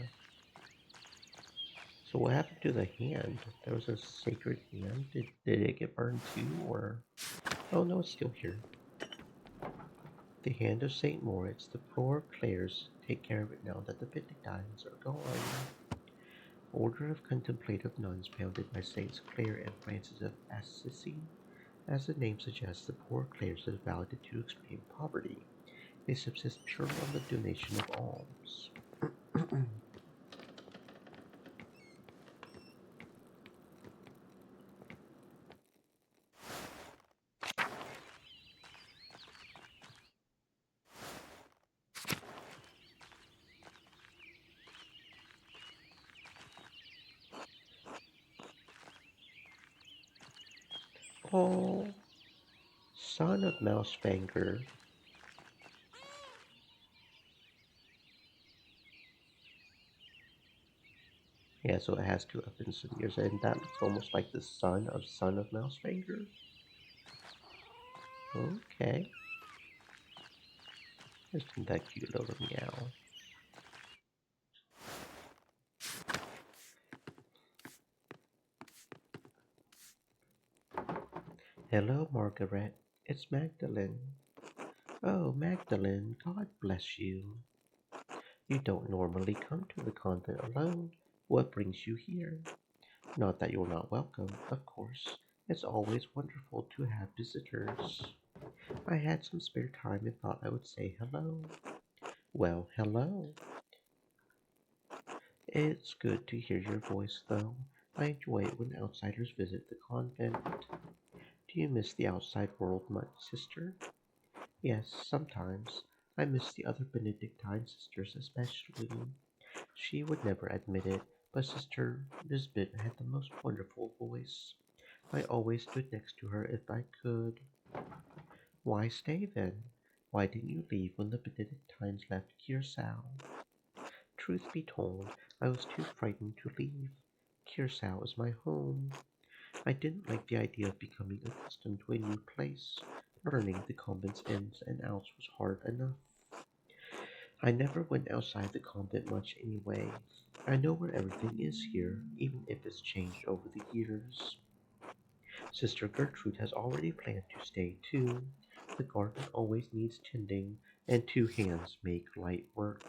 So what happened to the hand? There was a sacred hand. Did it get burned too, or? Oh no, it's still here. The hand of Saint Moritz. The poor Clares take care of it now that the Benedictines are gone. Order of contemplative nuns founded by Saints Clare and Francis of Assisi. As the name suggests, the poor Clares are vowed to extreme poverty. They subsist purely on the donation of alms. Oh, son of Mousefanger. Yeah, so it has to have been some years, and that looks almost like the son of Mousefanger. Okay. Isn't that cute little meow? Hello, Margaret. It's Magdalene. Oh, Magdalene, God bless you. You don't normally come to the convent alone. What brings you here? Not that you're not welcome, of course. It's always wonderful to have visitors. I had some spare time and thought I would say hello. Well, hello. It's good to hear your voice, though. I enjoy it when outsiders visit the convent. Do you miss the outside world much, sister? Yes, sometimes. I miss the other Benedictine sisters especially. She would never admit it, but Sister Lisbeth had the most wonderful voice. I always stood next to her if I could. Why stay then? Why didn't you leave when the Benedictines left Curacao? Truth be told, I was too frightened to leave. Curacao is my home. I didn't like the idea of becoming accustomed to a new place. Learning the convent's ins and outs was hard enough. I never went outside the convent much anyway. I know where everything is here, even if it's changed over the years. Sister Gertrude has already planned to stay too. The garden always needs tending, and two hands make light work.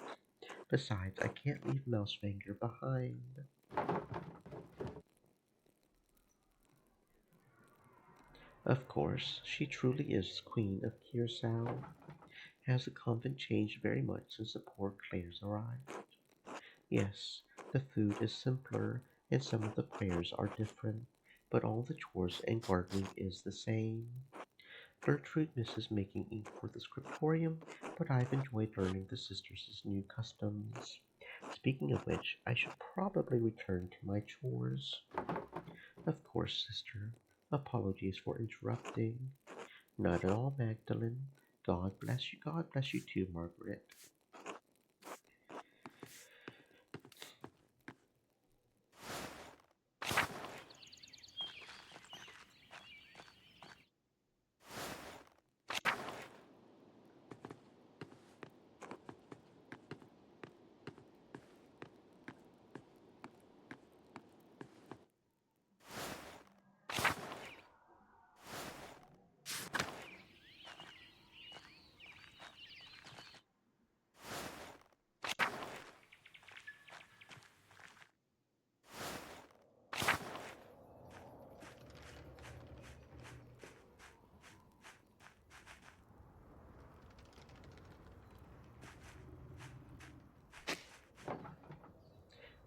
Besides, I can't leave Mousefinger behind. Of course, she truly is Queen of Curacao. Has the convent changed very much since the poor Clares arrived? Yes, the food is simpler and some of the prayers are different, but all the chores and gardening is the same. Gertrude misses making ink for the scriptorium, but I've enjoyed learning the sisters' new customs. Speaking of which, I should probably return to my chores. Of course, sister. Apologies for interrupting. Not at all, Magdalene. God bless you. God bless you too, Margaret.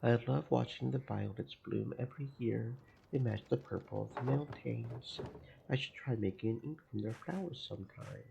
I love watching the violets bloom every year. They match the purple of the mountains. I should try making an ink from their flowers sometime.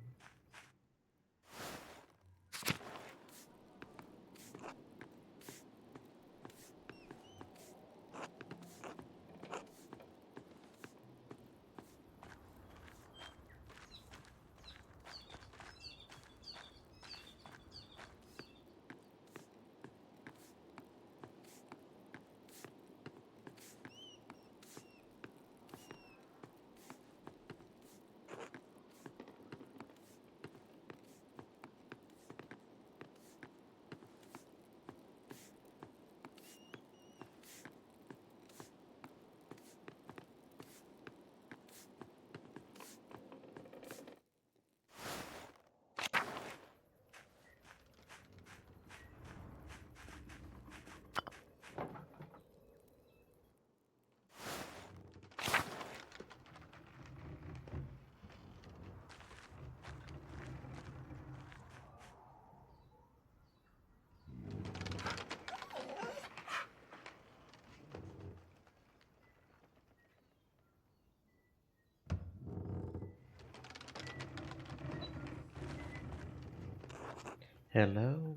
Hello,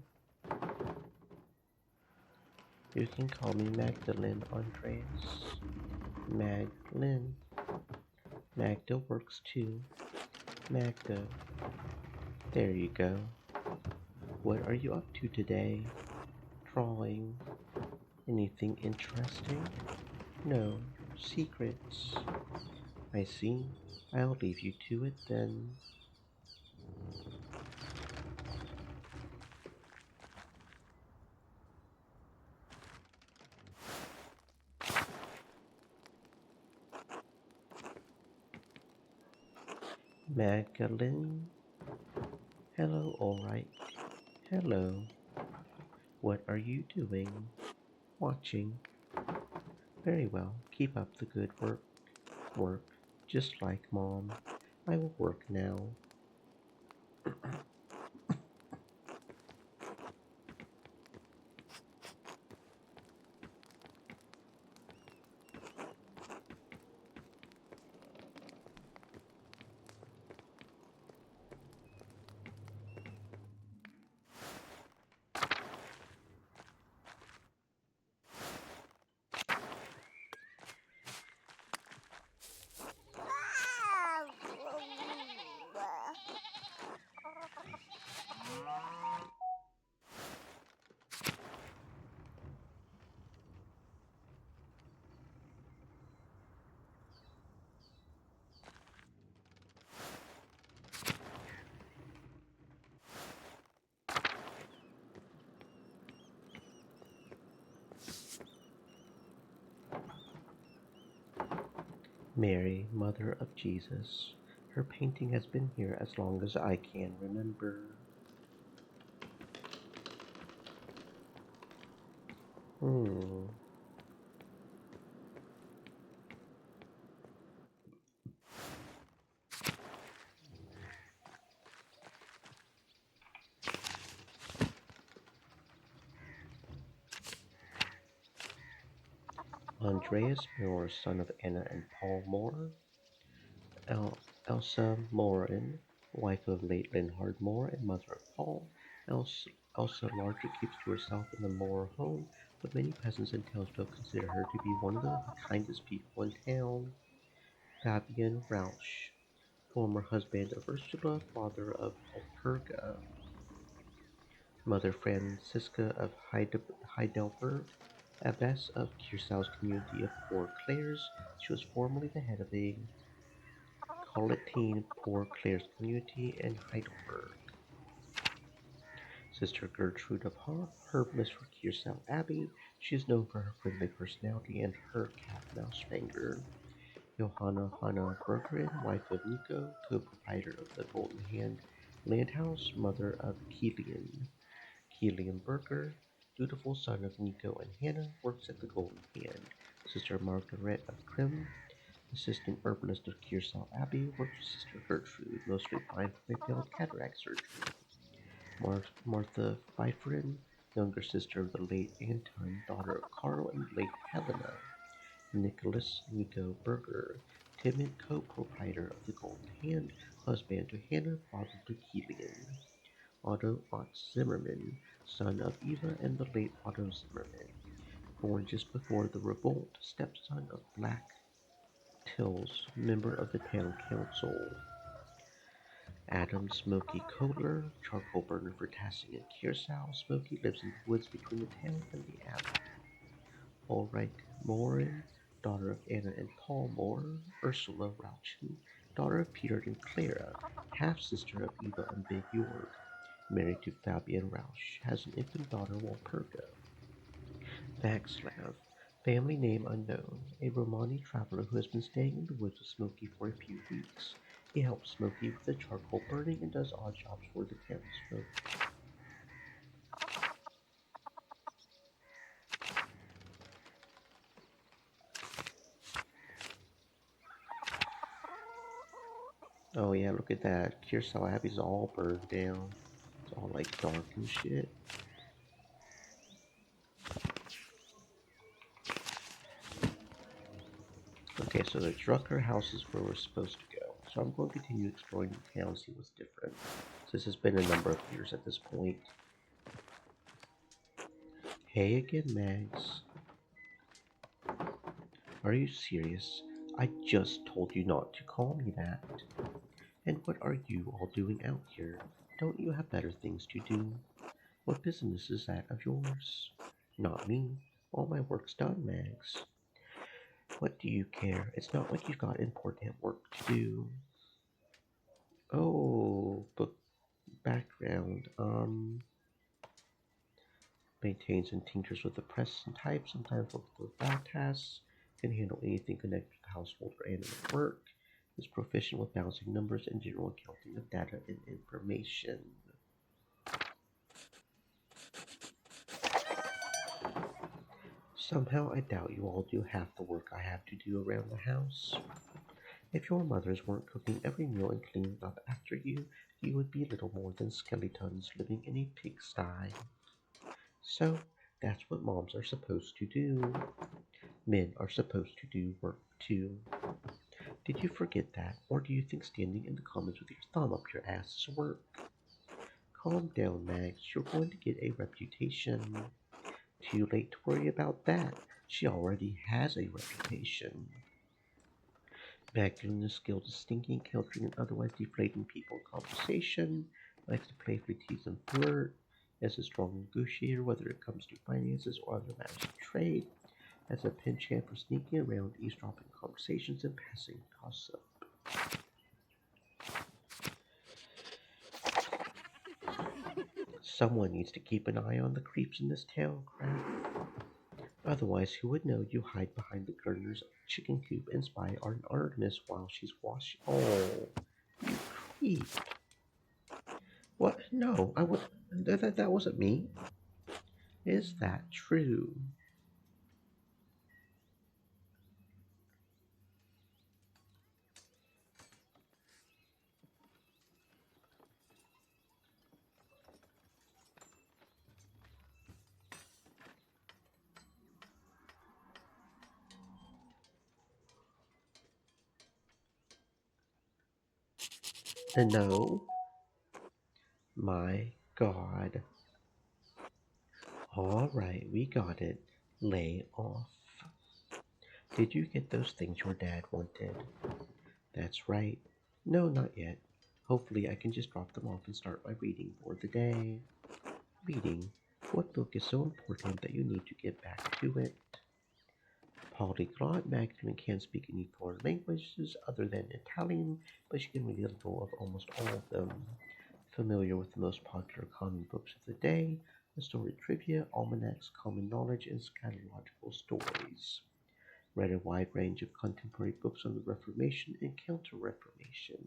you can call me Magdalene Andreas. Magdalene. Magda works too. Magda. There you go. What are you up to today? Drawing. Anything interesting? No. Secrets. I see. I'll leave you to it then. Magdalene. Hello, alright. Hello. What are you doing? Watching. Very well. Keep up the good work. Work. Just like Mom. I will work now. Mary, Mother of Jesus. Her painting has been here as long as I can remember. Hmm. Andreas Moore, son of Anna and Paul Moore. El- Elsa Morin, wife of late Leonhard Moore and mother of Paul. Elsa largely keeps to herself in the Moore home, but many peasants and townspeople consider her to be one of the kindest people in town. Fabian Rausch, former husband of Ursula, father of Walpurga. Mother Francisca of Heidelberg, abbess of Kiersau's community of Poor Clares. She was formerly the head of a Colettine Poor Clares community in Heidelberg. Sister Gertrude of Hoff, herbalist for Kiersau Abbey. She is known for her friendly personality and her cat-mouse finger. Johanna Hanna Bergerin, wife of Nico, co-proprietor of the Golden Hand Landhouse, mother of Kilian. Kilian Berger, dutiful son of Nico and Hannah, works at the Golden Hand. Sister Margaret of Krim, assistant herbalist of Kiersau Abbey, works with Sister Gertrude, mostly fine from a failed cataract surgery. Martha Pfeifferin, younger sister of the late Anton, daughter of Carl and late Helena. Nicholas Nico Berger, timid co-proprietor of the Golden Hand, husband to Hannah, father to Kilian. Otto Otz Zimmermann, son of Eva and the late Otto Zimmermann, born just before the revolt, stepson of Black Tills, member of the town council. Adam Smoky Kohler, charcoal burner for Tassing and Kiersau. Smoky lives in the woods between the town and the abbey. Ulrike Morin, daughter of Anna and Paul Moore. Ursula Rauchen, daughter of Peter and Clara, half-sister of Eva and Big Jorg, married to Fabian Rausch, has an infant daughter Walpurga. Vagslav, family name unknown, a Romani traveler who has been staying in the woods with Smoky for a few weeks. He helps Smoky with the charcoal burning and does odd jobs for the townsfolk. Oh yeah, look at that. Kiersau Abbey's all burned down. It's all like dark and shit. Okay, so the Drucker house is where we're supposed to go. So I'm going to continue exploring the town, see what's different. This has been a number of years at this point. Hey again, Mags. Are you serious? I just told you not to call me that. And what are you all doing out here? Don't you have better things to do? What business is that of yours? Not me. All my work's done, Mags. What do you care? It's not like you've got important work to do. Oh, book background. Maintains and tinkers with the press and type, sometimes works with file tasks, can handle anything connected to household or animate work, is proficient with balancing numbers and general accounting of data and information. Somehow I doubt you all do half the work I have to do around the house. If your mothers weren't cooking every meal and cleaning up after you, you would be little more than skeletons living in a pigsty. So, that's what moms are supposed to do. Men are supposed to do work too. Did you forget that, or do you think standing in the comments with your thumb up your ass is work? Calm down, Max. You're going to get a reputation. Too late to worry about that. She already has a reputation. Magdalene is skilled at stinking, countering, and otherwise deflating people in conversation, likes to playfully tease and flirt, is a strong negotiator whether it comes to finances or other matters of trade, has a penchant for sneaking around, eavesdropping conversations, and passing gossip. Someone needs to keep an eye on the creeps in this town, crap. Otherwise, who would know you hide behind the gardener's chicken coop and spy on Artemis while she's washing? Oh, you creep. What? No, I would. That wasn't me. Is that true? No, my God. All right, we got it. Lay off. Did you get those things your dad wanted? That's right. No, not yet. Hopefully, I can just drop them off and start my reading for the day. Reading. What book is so important that you need to get back to it? Polyglot Magdalene can't speak any foreign languages other than Italian, but she can read a little of almost all of them. Familiar with the most popular common books of the day, the story trivia, almanacs, common knowledge, and scatological stories. Read a wide range of contemporary books on the Reformation and Counter-Reformation.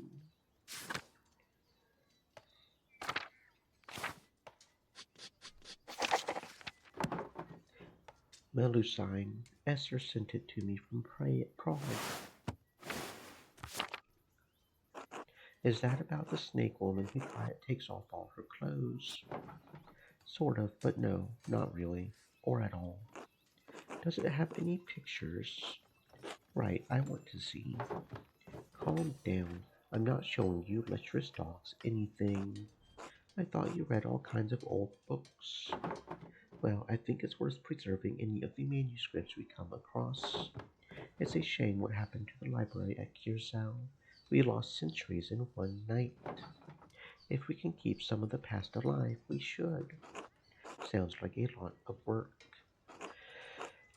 Melusine. Esther sent it to me from Prague. Is that about the snake woman who takes off all her clothes? Sort of, but no, not really. Or at all. Does it have any pictures? Right, I want to see. Calm down. I'm not showing you lecherous dogs anything. I thought you read all kinds of old books. Well, I think it's worth preserving any of the manuscripts we come across. It's a shame what happened to the library at Curacao. We lost centuries in one night. If we can keep some of the past alive, we should. Sounds like a lot of work.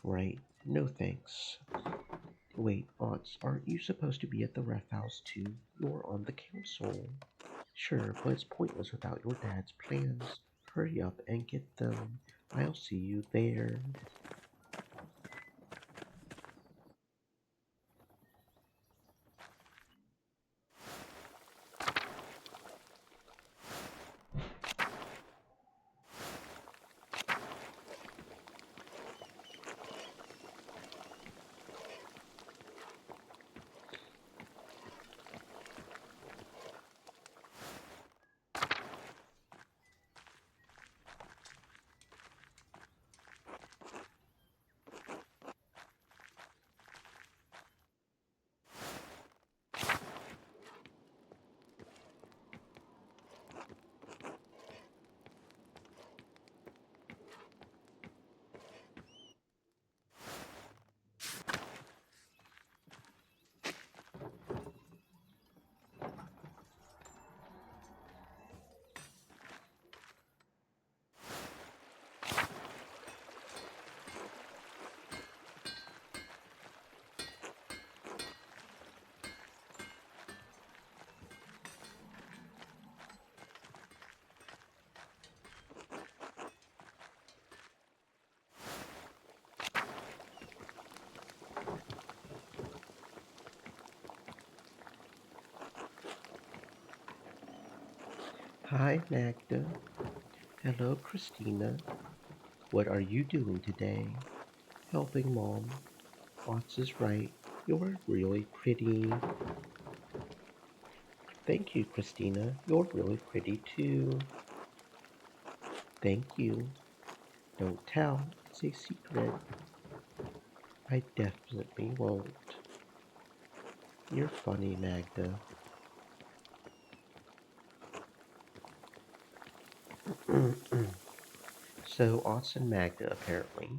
Right, no thanks. Wait, Otts, aren't you supposed to be at the ref house too? You're on the council. Sure, but it's pointless without your dad's plans. Hurry up and get them. I'll see you there. Hi, Magda. Hello, Christina. What are you doing today? Helping Mom. Watts is right. You're really pretty. Thank you, Christina. You're really pretty too. Thank you. Don't tell. It's a secret. I definitely won't. You're funny, Magda. So, Otts and Magda, apparently.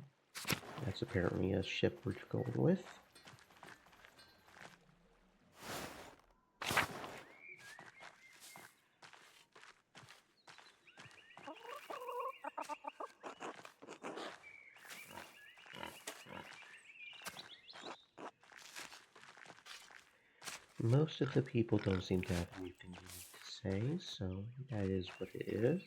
That's apparently a ship we're going with. Most of the people don't seem to have anything to say, so that is what it is.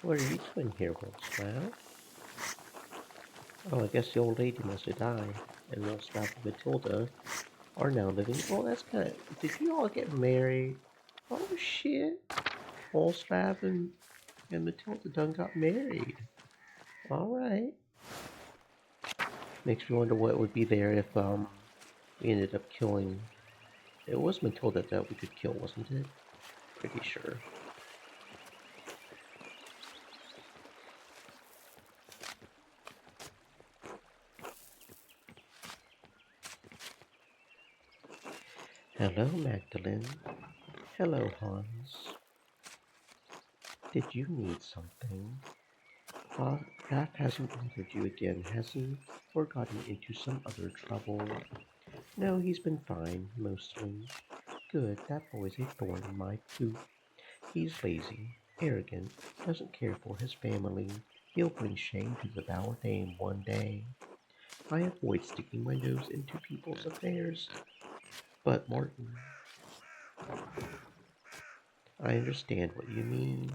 What are you doing here, Wolfscloud? Oh, I guess the old lady must have died, and Wolfscloud and Matilda are now living. Oh, that's kind of. Did you all get married? Oh shit! Wolfscloud and Matilda done got married. All right. Makes me wonder what would be there if we ended up killing. It was Matilda that we could kill, wasn't it? Pretty sure. Hello, Magdalene. Hello, Hans. Did you need something? Kraft hasn't bothered you again, has he? Or gotten into some other trouble? No, he's been fine, mostly. Good, that boy's a thorn in my boot. He's lazy, arrogant, doesn't care for his family. He'll bring shame to the Bauer name one day. I avoid sticking my nose into people's affairs. But Martin, I understand what you mean.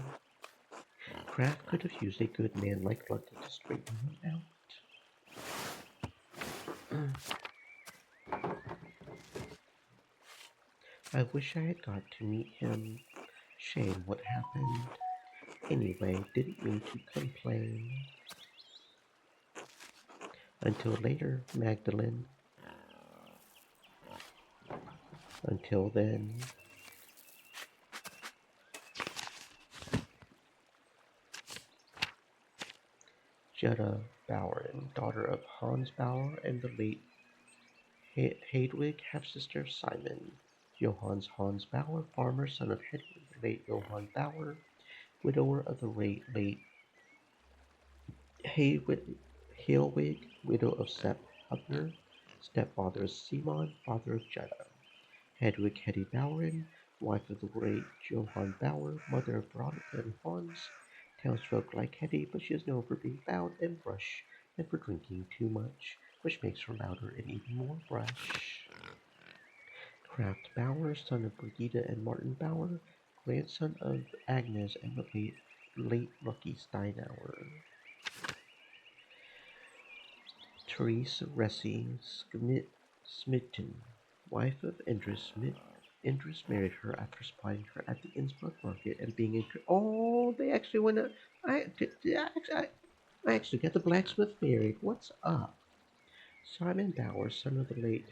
Kraft could have used a good man like Lucky to straighten him out. I wish I had got to meet him. Shame what happened. Anyway, didn't mean to complain. Until later, Magdalene. Until then. Jutta Bauern, daughter of Hans Bauer and the late Hedwig, half-sister of Simon. Johannes Hans Bauer, farmer, son of Hedwig, the late Johann Bauer, widower of the late Hedwig, widow of Sepp Hubner, stepfather of Simon, father of Jutta. Hedwig Hetty Bauern, wife of the great Johann Bauer, mother of Veronica and Hans. Townsfolk like Hetty, but she is known for being loud and brush and for drinking too much, which makes her louder and even more brush. Kraft Bauer, son of Brigida and Martin Bauer, grandson of Agnes and the late Lucky Steinauer. Therese Resi Smitten, wife of Indris Smith. Indris married her after spotting her at the Innsbruck market and being in. Oh, they actually went. I actually got the blacksmith married. What's up? Simon Bauer, son of the late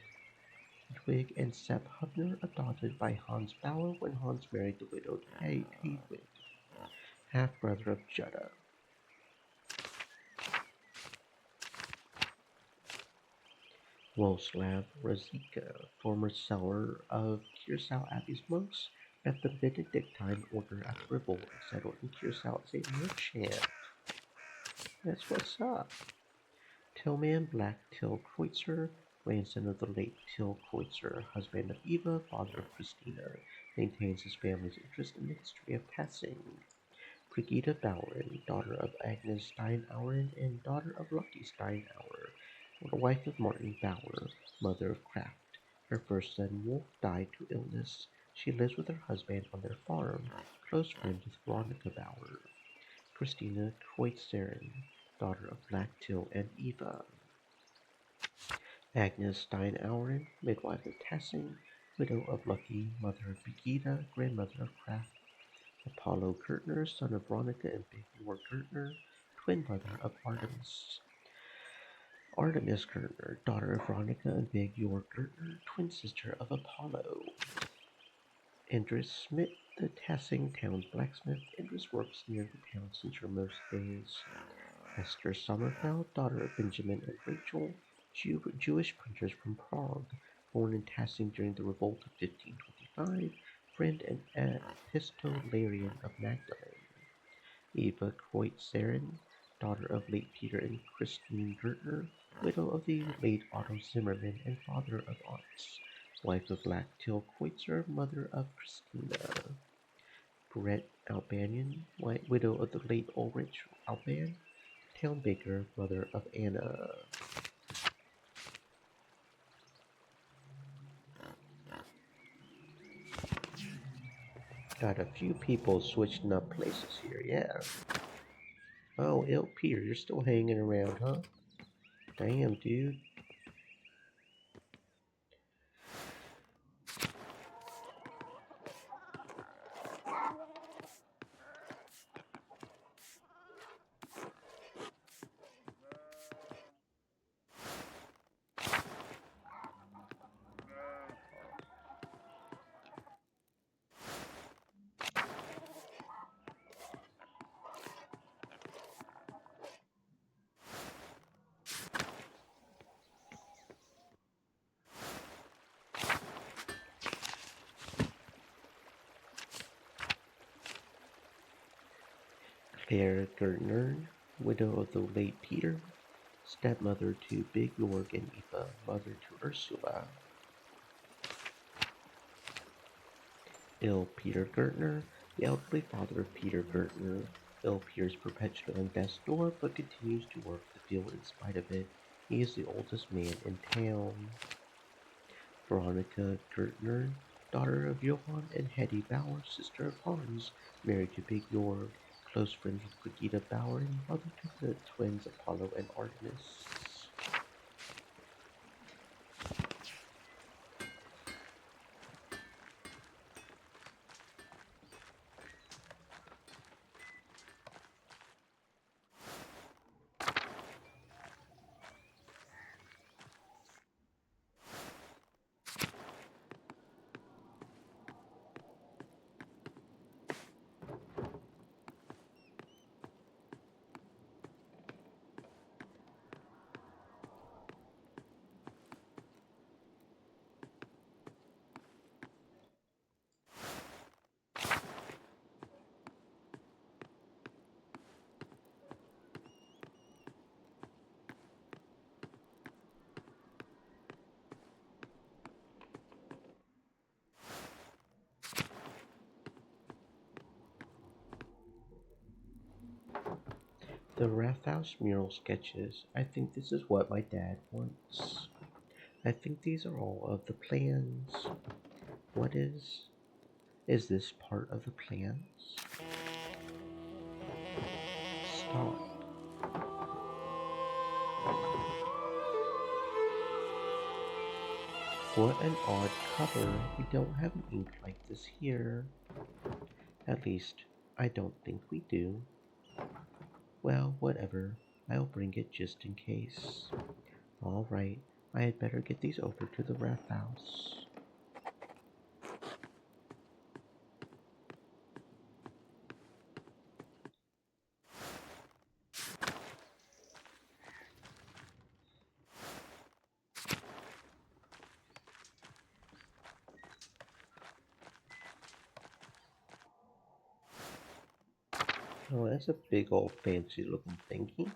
Hedwig and Sepp Hubner, adopted by Hans Bauer when Hans married the widowed Hedwig, half brother of Jutta. Włoslav Ruzicka, former cellar of Curacao Abbey's monks, left the Benedictine order after revolt and settled in Curacao as a merchant. That's what's up. Tillman Black Till Kreutzer, grandson of the late Till Kreutzer, husband of Eva, father of Christina, maintains his family's interest in the history of Passing. Brigida Bauern, daughter of Agnes Steinauer and daughter of Lucky Steinauer, the wife of Martin Bauer, mother of Kraft. Her first son Wolf died to illness. She lives with her husband on their farm, close friends with Veronica Bauer. Christina Kreutzerin, daughter of Black Till and Eva. Agnes Steinauer, midwife of Tassing, widow of Lucky, mother of Brigida, grandmother of Kraft. Apollo Gertner, son of Veronica and Big War Gertner, twin brother of Artemis. Artemis Gertner, daughter of Veronica and Big York Gertner, twin sister of Apollo. Indris Smith, the Tassing town's blacksmith. Indris works near the town since her most days. Esther Sommerfeld, daughter of Benjamin and Rachel, Jewish printers from Prague, born in Tassing during the revolt of 1525, friend and epistolarian of Magdalene. Eva Kreutzerin, daughter of late Peter and Christine Gertner, widow of the late Otto Zimmermann and father of aunts, wife of Lactil Kreutzer, mother of Christina. Brett Albanian, widow of the late Ulrich Alban, town baker, mother of Anna. Got a few people switching up places here, yeah. Oh, Peter, you're still hanging around, huh? Damn, dude. Herr Gertner, widow of the late Peter, stepmother to Big York and Eva, mother to Ursula. Ill Peter Gertner, the elderly father of Peter Gertner. Ill peers perpetually on death's door, but continues to work the field in spite of it. He is the oldest man in town. Veronica Gertner, daughter of Johann and Hetty Bauer, sister of Hans, married to Big Jorg, close friends with Brigitte Bauer, and mother to the twins Apollo and Artemis. The Rathaus mural sketches. I think this is what my dad wants. I think these are all of the plans. What is? Is this part of the plans? Stop. What an odd cover. We don't have an ink like this here. At least, I don't think we do. Well, whatever. I'll bring it just in case. All right, I had better get these over to the Rathaus. Oh, that's a big old fancy looking thingy.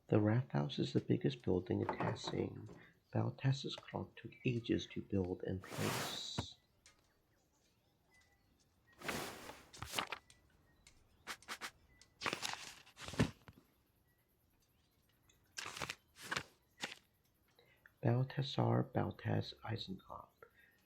The Rathaus is the biggest building in Tassing. Baltas's clock took ages to build and place. Balthasar Baltas Eisenkopf,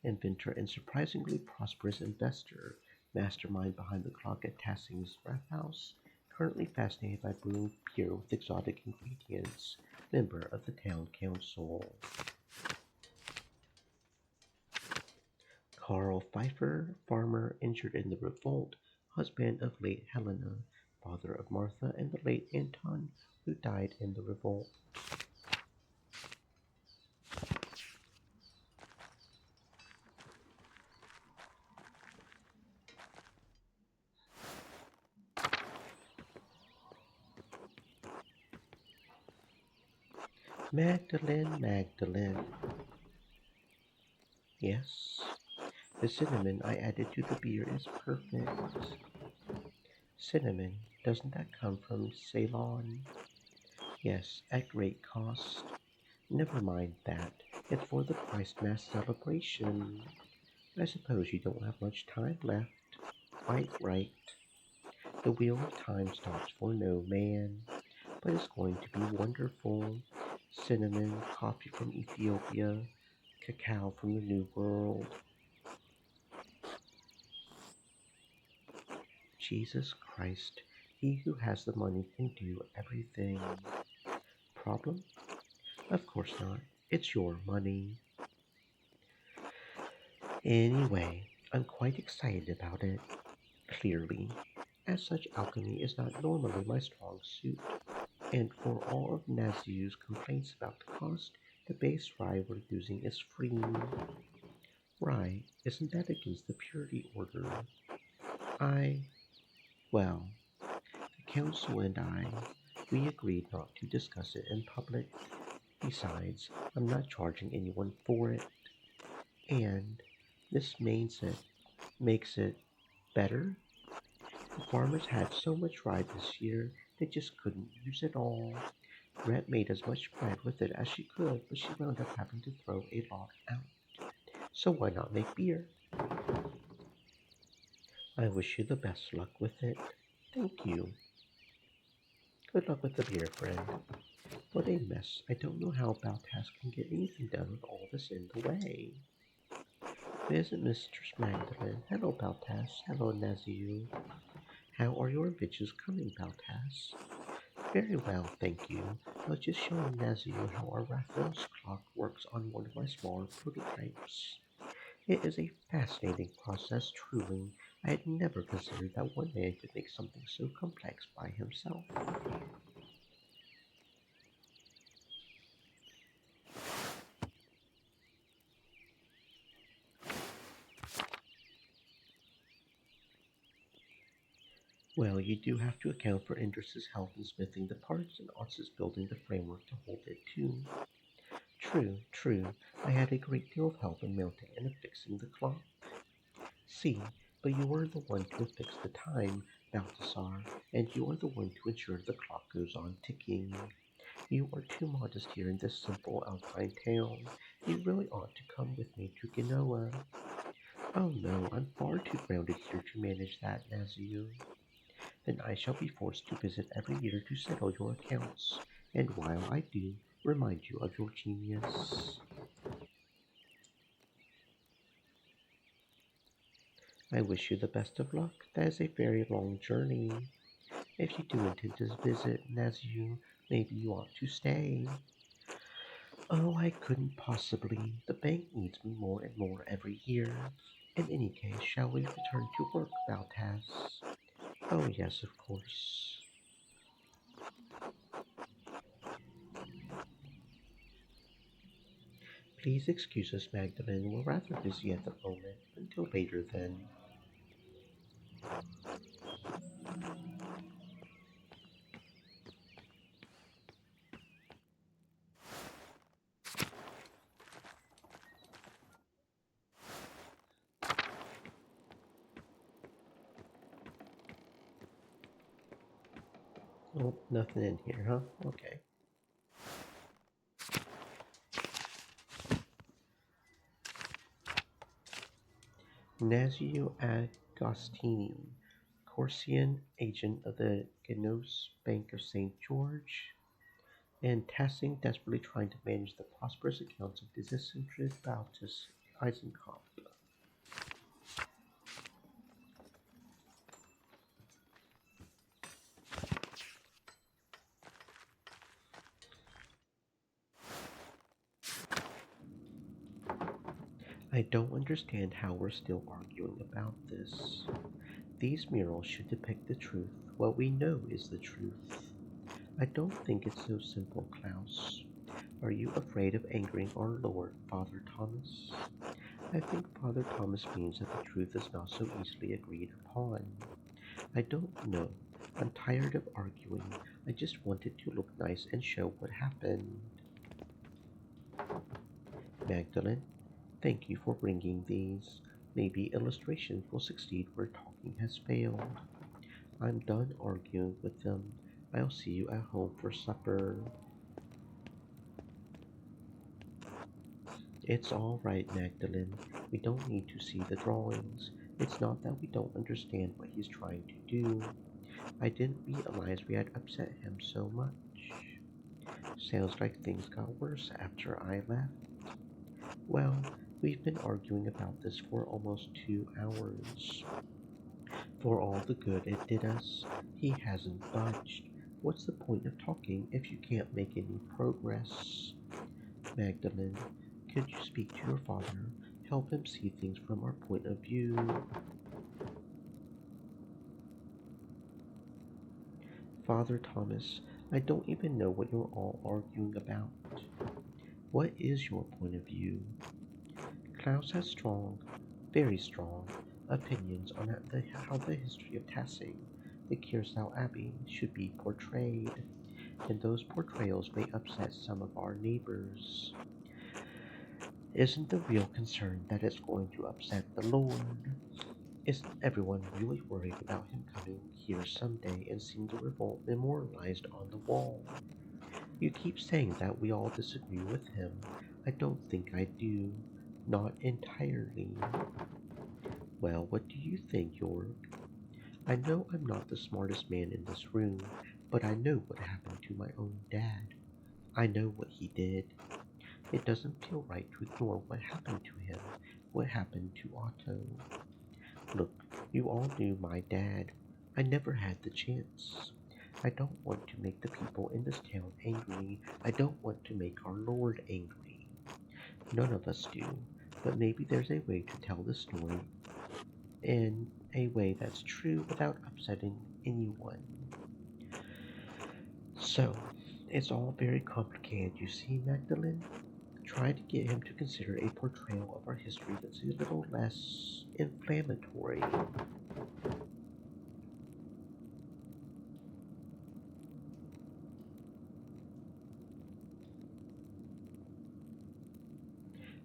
inventor and surprisingly prosperous investor, mastermind behind the clock at Tassing's Rathaus, currently fascinated by brewing beer with exotic ingredients, member of the town council. Karl Pfeiffer, farmer injured in the revolt, husband of late Helena, father of Martha and the late Anton, who died in the revolt. Magdalene, Magdalene. Yes, the cinnamon I added to the beer is perfect. Cinnamon, doesn't that come from Ceylon? Yes, at great cost. Never mind that. It's for the Christmas celebration. I suppose you don't have much time left. Quite right. The wheel of time stops for no man. But it's going to be wonderful. Cinnamon, coffee from Ethiopia, cacao from the New World. Jesus Christ, he who has the money can do everything. Problem? Of course not. It's your money. Anyway, I'm quite excited about it. Clearly, as such, alchemy is not normally my strong suit, and for all of Nazu's complaints about the cost, the base rye we're using is free. Rye, isn't that against the purity order? I, well, the council and I, we agreed not to discuss it in public. Besides, I'm not charging anyone for it. And this means that Makes it better. The farmers had so much rye this year they just couldn't use it all. Brett made as much bread with it as she could, but she wound up having to throw a lot out. So why not make beer? I wish you the best luck with it. Thank you. Good luck with the beer, friend. What a mess. I don't know how Baltas can get anything done with all this in the way. Visit Mistress Magdalene. Hello, Baltas. Hello, Naziu. How are your bitches coming, Baltas? Very well, thank you. I was just showing Naziu how our Raphael's clock works on one of my smaller prototypes. It is a fascinating process, truly. I had never considered that one man could make something so complex by himself. Well, you do have to account for Indris's help in smithing the parts and Otz's building the framework to hold it too. True, true. I had a great deal of help in mounting and affixing the clock. See, but you are the one to affix the time, Balthasar, and you are the one to ensure the clock goes on ticking. You are too modest here in this simple alpine town. You really ought to come with me to Genoa. Oh no, I'm far too grounded here to manage that, Naziu. Then I shall be forced to visit every year to settle your accounts, and while I do, remind you of your genius. I wish you the best of luck. That is a very long journey. If you do intend to visit Naziu, maybe you ought to stay. Oh, I couldn't possibly. The bank needs me more and more every year. In any case, shall we return to work, Baltas? Oh, yes, of course. Please excuse us, Magdalene. We're rather busy at the moment. Until later, then. Oh, nothing in here, huh? Okay. Nazio Agostini, Corsican agent of the Genoese Bank of St. George, and Tassing desperately trying to manage the prosperous accounts of disinterested Baltus Eisenkopf. I don't understand how we're still arguing about this. These murals should depict the truth, what we know is the truth. I don't think it's so simple, Klaus. Are you afraid of angering our Lord, Father Thomas? I think Father Thomas means that the truth is not so easily agreed upon. I don't know. I'm tired of arguing. I just wanted to look nice and show what happened. Magdalene, thank you for bringing these. Maybe illustrations will succeed where talking has failed. I'm done arguing with them. I'll see you at home for supper. It's all right, Magdalene. We don't need to see the drawings. It's not that we don't understand what he's trying to do. I didn't realize we had upset him so much. Sounds like things got worse after I left. Well, we've been arguing about this for almost 2 hours. For all the good it did us, he hasn't budged. What's the point of talking if you can't make any progress? Magdalene, could you speak to your father? Help him see things from our point of view. Father Thomas, I don't even know what you're all arguing about. What is your point of view? Klaus has strong, very strong, opinions on how the history of Tassing, the Kiersau Abbey, should be portrayed, and those portrayals may upset some of our neighbors. Isn't the real concern that it's going to upset the Lord? Isn't everyone really worried about him coming here someday and seeing the revolt memorialized on the wall? You keep saying that we all disagree with him. I don't think I do. Not entirely. Well, what do you think, York? I know I'm not the smartest man in this room, but I know what happened to my own dad. I know what he did. It doesn't feel right to ignore what happened to him, what happened to Otto. Look, you all knew my dad. I never had the chance. I don't want to make the people in this town angry. I don't want to make our Lord angry. None of us do. But maybe there's a way to tell the story in a way that's true without upsetting anyone. So, it's all very complicated, you see, Magdalene? Try to get him to consider a portrayal of our history that's a little less inflammatory.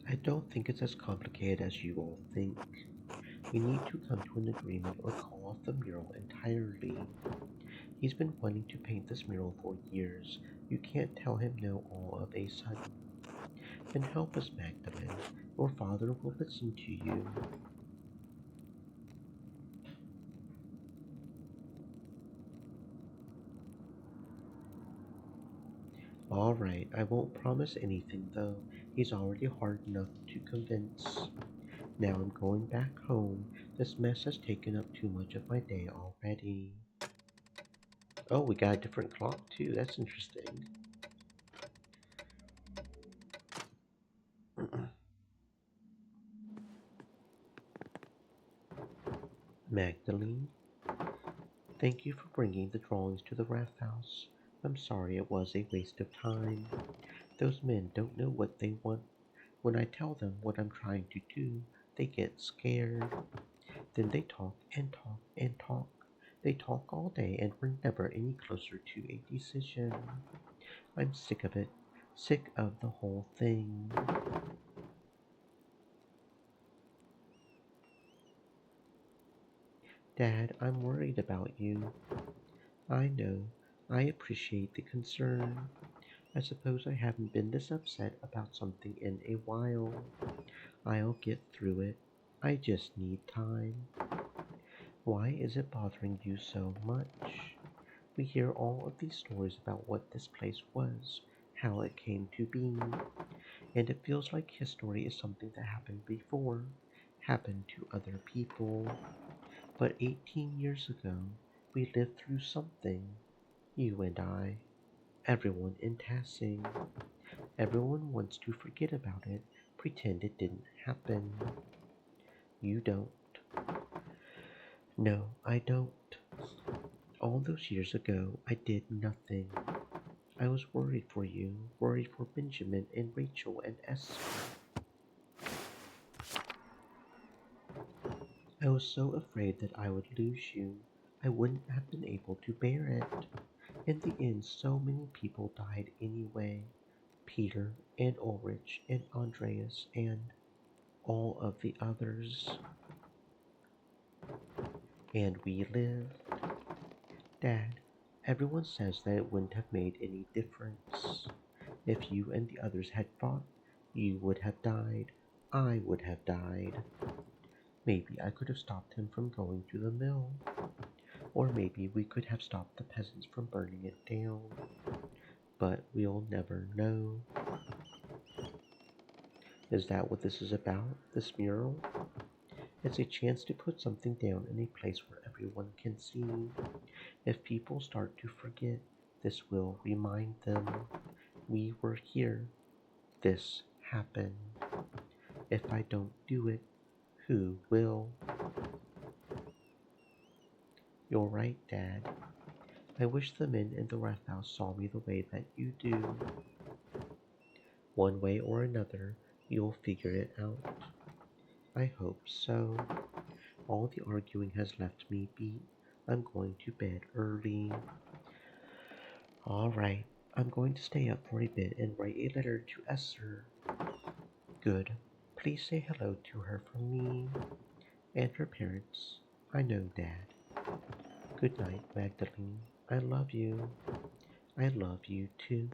I don't think it's as complicated as you all think. We need to come to an agreement or call off the mural entirely. He's been wanting to paint this mural for years. You can't tell him no all of a sudden. Then help us, Magdalene. Your father will listen to you. All right, I won't promise anything though. He's already hard enough to convince. Now I'm going back home. This mess has taken up too much of my day already. Oh, we got a different clock too. That's interesting. Magdalene, thank you for bringing the drawings to the Rath House. I'm sorry it was a waste of time. Those men don't know what they want. When I tell them what I'm trying to do, they get scared. Then they talk and talk and talk. They talk all day and we're never any closer to a decision. I'm sick of it. Sick of the whole thing. Dad, I'm worried about you. I know. I appreciate the concern. I suppose I haven't been this upset about something in a while. I'll get through it. I just need time. Why is it bothering you so much? We hear all of these stories about what this place was, how it came to be, and it feels like history is something that happened before, happened to other people. But 18 years ago, we lived through something, you and I, everyone in passing. Everyone wants to forget about it, pretend it didn't happen. You don't. No, I don't. All those years ago, I did nothing. I was worried for you, worried for Benjamin and Rachel and Esther. I was so afraid that I would lose you. I wouldn't have been able to bear it. In the end, so many people died anyway. Peter and Ulrich and Andreas and all of the others. And we lived. Dad, everyone says that it wouldn't have made any difference. If you and the others had fought, you would have died. I would have died. Maybe I could have stopped him from going to the mill. Or maybe we could have stopped the peasants from burning it down. But we'll never know. Is that what this is about, this mural? It's a chance to put something down in a place where everyone can see. If people start to forget, this will remind them. We were here. This happened. If I don't do it, who will? You're right, Dad. I wish the men in the Rath House saw me the way that you do. One way or another, you'll figure it out. I hope so. All the arguing has left me beat. I'm going to bed early. All right, I'm going to stay up for a bit and write a letter to Esther. Good. Please say hello to her for me. And her parents. I know, Dad. Good night, Magdalene. I love you. I love you too.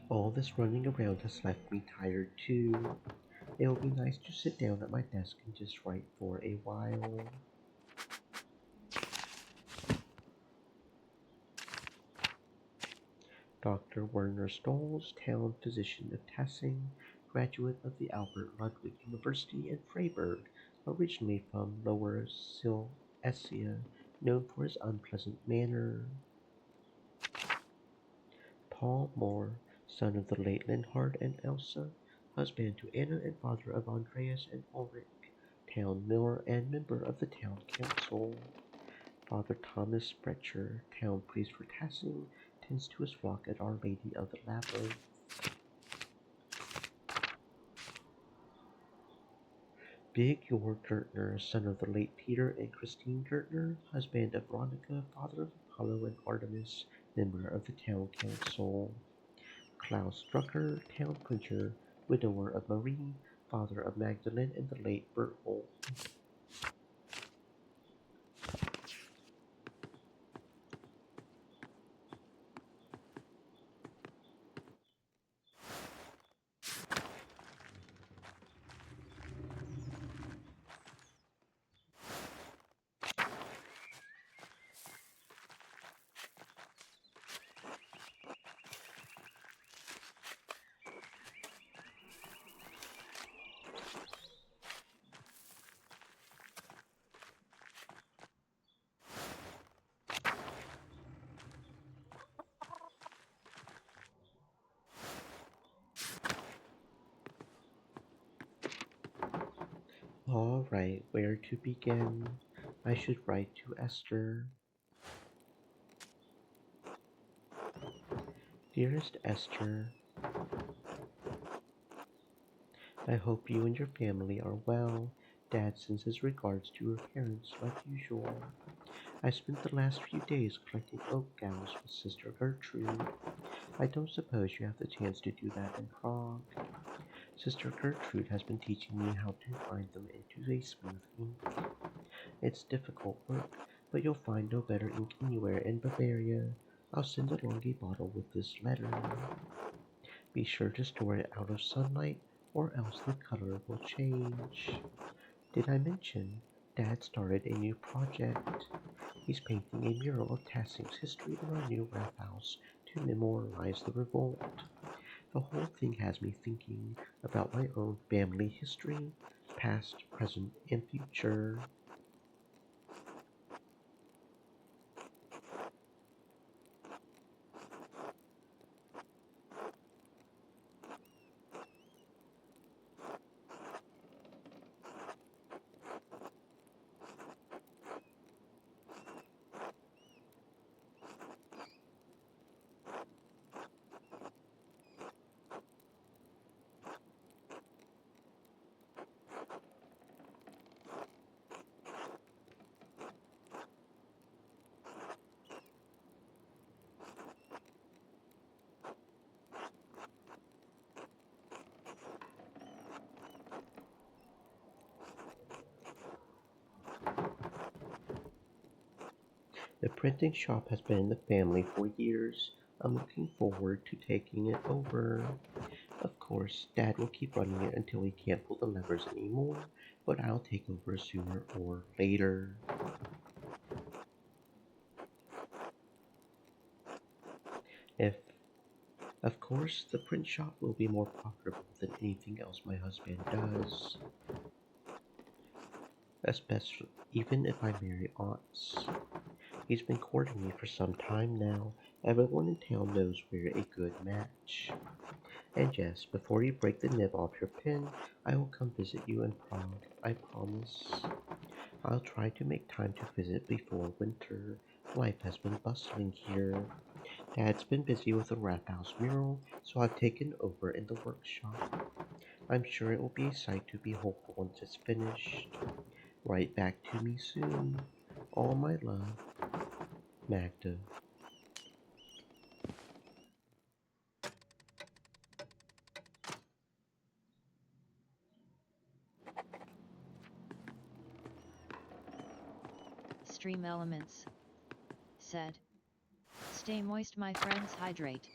All this running around has left me tired too. It will be nice to sit down at my desk and just write for a while. Dr. Werner Stolz, town physician of Tassing, graduate of the Albert Ludwig University in Freiburg, originally from Lower Silesia, known for his unpleasant manner. Paul Moore, son of the late Linhard and Elsa, husband to Anna and father of Andreas and Ulrich, town miller and member of the town council. Father Thomas Sprecher, town priest for Tassing, tends to his flock at Our Lady of the Labyrinth. Big Jörg Gertner, son of the late Peter and Christine Gertner, husband of Veronica, father of Apollo and Artemis, member of the town council. Klaus Drucker, town printer, widower of Marie, father of Magdalene and the late Berthold. All right, where to begin? I should write to Esther. Dearest Esther, I hope you and your family are well. Dad sends his regards to your parents like usual. I spent the last few days collecting oak goughs with Sister Gertrude. I don't suppose you have the chance to do that in Prague. Sister Gertrude has been teaching me how to grind them into a smooth ink. It's difficult work, but you'll find no better ink anywhere in Bavaria. I'll send along a bottle with this letter. Be sure to store it out of sunlight, or else the color will change. Did I mention Dad started a new project? He's painting a mural of Tassing's history in our new wrap house to memorialize the revolt. The whole thing has me thinking about my own family history, past, present, and future. The printing shop has been in the family for years. I'm looking forward to taking it over. Of course, Dad will keep running it until he can't pull the levers anymore, but I'll take over sooner or later. If, of course, the print shop will be more profitable than anything else my husband does, especially even if I marry Aunts. He's been courting me for some time now. Everyone in town knows we're a good match. And yes, before you break the nib off your pen, I will come visit you in Prague, I promise. I'll try to make time to visit before winter. Life has been bustling here. Dad's been busy with the wrap house mural, so I've taken over in the workshop. I'm sure it will be a sight to behold once it's finished. Write back to me soon. All my love, Magda. extreme elements. Said. Stay moist, my friends, hydrate.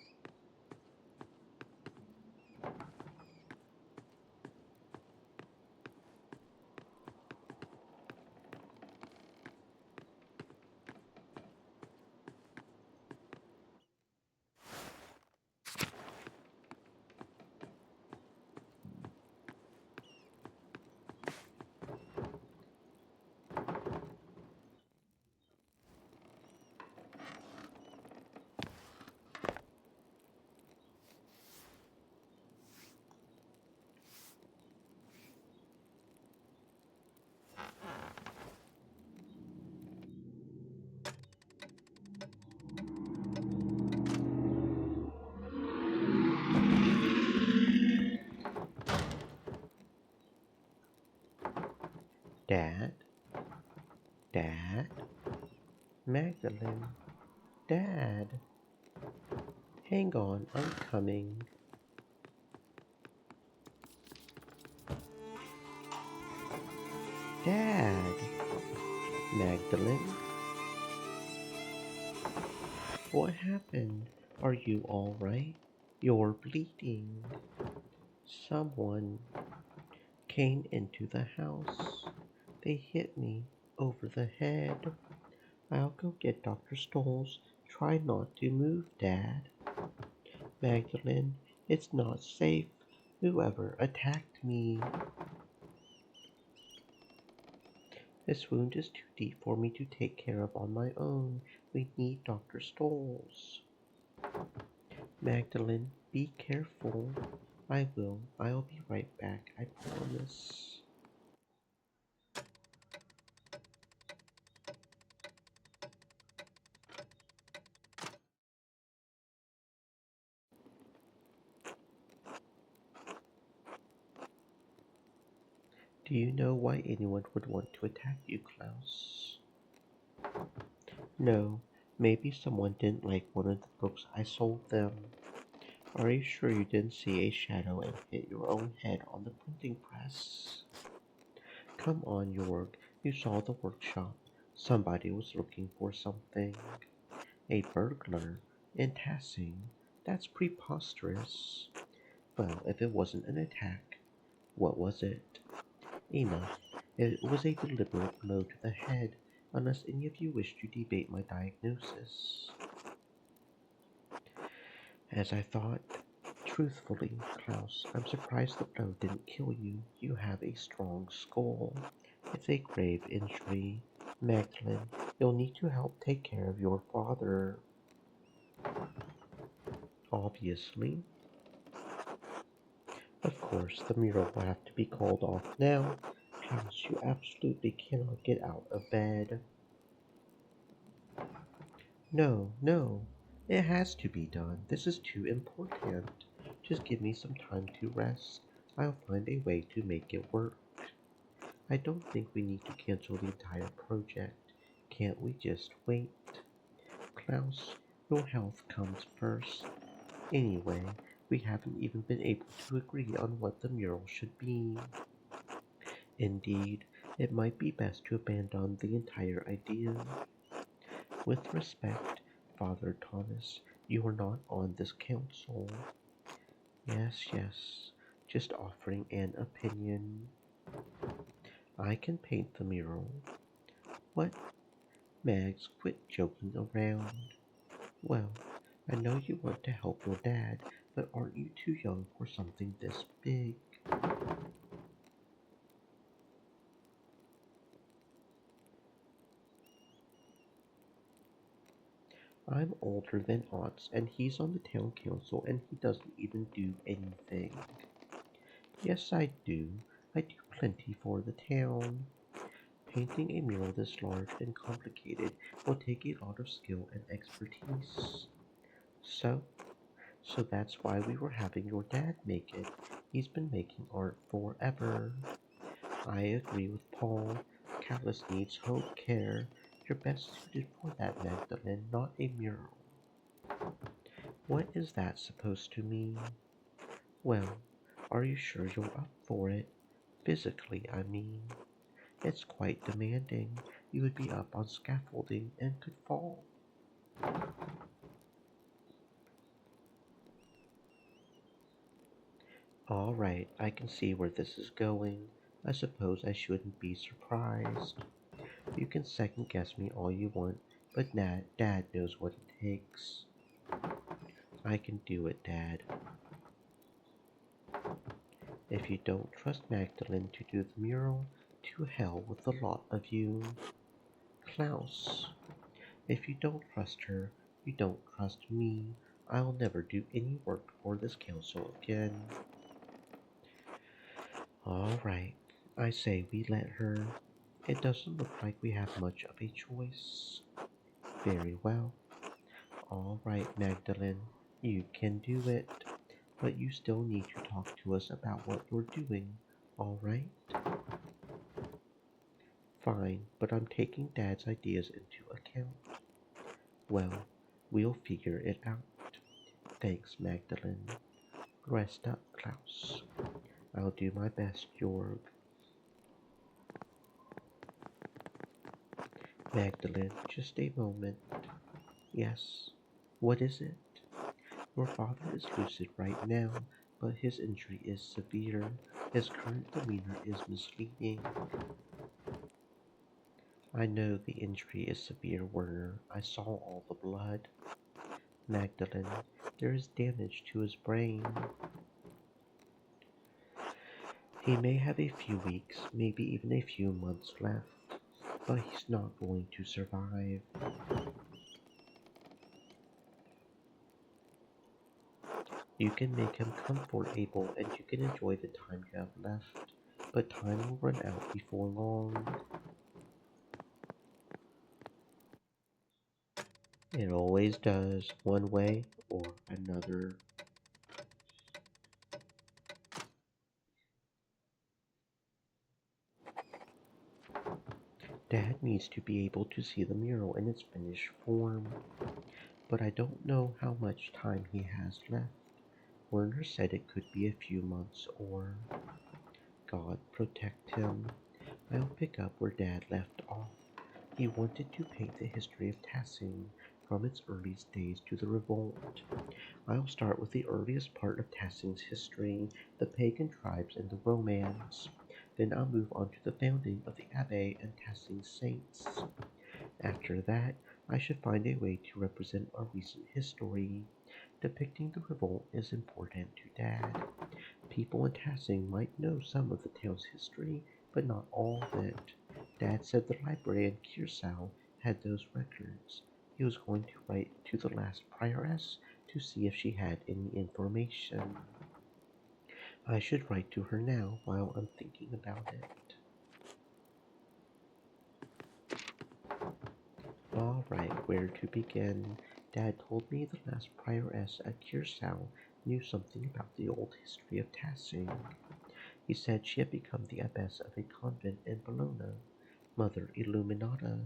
Dad? Dad? Magdalene? Dad? Hang on, I'm coming. Dad? Magdalene? What happened? Are you alright? You're bleeding. Someone came into the house. They hit me over the head. I'll go get Dr. Stoles. Try not to move, Dad. Magdalene, it's not safe. Whoever attacked me. This wound is too deep for me to take care of on my own. We need Dr. Stoles. Magdalene, be careful. I will. I'll be right back, I promise. Do you know why anyone would want to attack you, Klaus? No, maybe someone didn't like one of the books I sold them. Are you sure you didn't see a shadow and hit your own head on the printing press? Come on, Jorg, you saw the workshop. Somebody was looking for something. A burglar in Tassing? That's preposterous. Well, if it wasn't an attack, what was it? Enough. It was a deliberate blow to the head, unless any of you wish to debate my diagnosis. As I thought, truthfully, Klaus, I'm surprised the blow didn't kill you. You have a strong skull. It's a grave injury. Magdalene, you'll need to help take care of your father. Obviously. Of course, the mural will have to be called off now. Klaus, you absolutely cannot get out of bed. No, no. It has to be done. This is too important. Just give me some time to rest. I'll find a way to make it work. I don't think we need to cancel the entire project. Can't we just wait? Klaus, your health comes first. Anyway, we haven't even been able to agree on what the mural should be. Indeed, it might be best to abandon the entire idea. With respect, Father Thomas, you are not on this council. Yes, yes, just offering an opinion. I can paint the mural. What? Mags, quit joking around. Well, I know you want to help your dad, but aren't you too young for something this big? I'm older than Otts, and he's on the town council, and he doesn't even do anything. Yes, I do. I do plenty for the town. Painting a mural this large and complicated will take a lot of skill and expertise. So, so that's why we were having your dad make it. He's been making art forever. I agree with Paul. Callus needs home care. You're best suited for that, Magdalene, not a mural. What is that supposed to mean? Well, are you sure you're up for it? Physically, I mean. It's quite demanding. you would be up on scaffolding and could fall. All right, I can see where this is going. I suppose I shouldn't be surprised. You can second guess me all you want, but Dad knows what it takes. I can do it, Dad. If you don't trust Magdalene to do the mural, to hell with the lot of you. Klaus, if you don't trust her, you don't trust me. I'll never do any work for this council again. All right, I say we let her. It doesn't look like we have much of a choice. Very well. All right, Magdalene, you can do it. But you still need to talk to us about what you're doing, all right? Fine, but I'm taking Dad's ideas into account. Well, we'll figure it out. Thanks, Magdalene. Rest up, Klaus. I'll do my best, Georg. Magdalene, just a moment. Yes. What is it? Your father is lucid right now, but his injury is severe. His current demeanor is misleading. I know the injury is severe, Werner. I saw all the blood. Magdalene, there is damage to his brain. He may have a few weeks, maybe even a few months left, but he's not going to survive. You can make him comfortable and you can enjoy the time you have left, but time will run out before long. It always does, one way or another. Dad needs to be able to see the mural in its finished form, but I don't know how much time he has left. Werner said it could be a few months or God protect him. I'll pick up where Dad left off. He wanted to paint the history of Tassing from its earliest days to the revolt. I'll start with the earliest part of Tassing's history, the pagan tribes and the Romance. Then I'll move on to the founding of the Abbey and Tassing's saints. After that, I should find a way to represent our recent history. Depicting the revolt is important to Dad. People in Tassing might know some of the town's history, but not all of it. Dad said the library in Kearsau had those records. He was going to write to the last prioress to see if she had any information. I should write to her now while I'm thinking about it. Alright, where to begin? Dad told me the last prioress at Kearsau knew something about the old history of Tassing. He said she had become the abbess of a convent in Bologna, Mother Illuminata.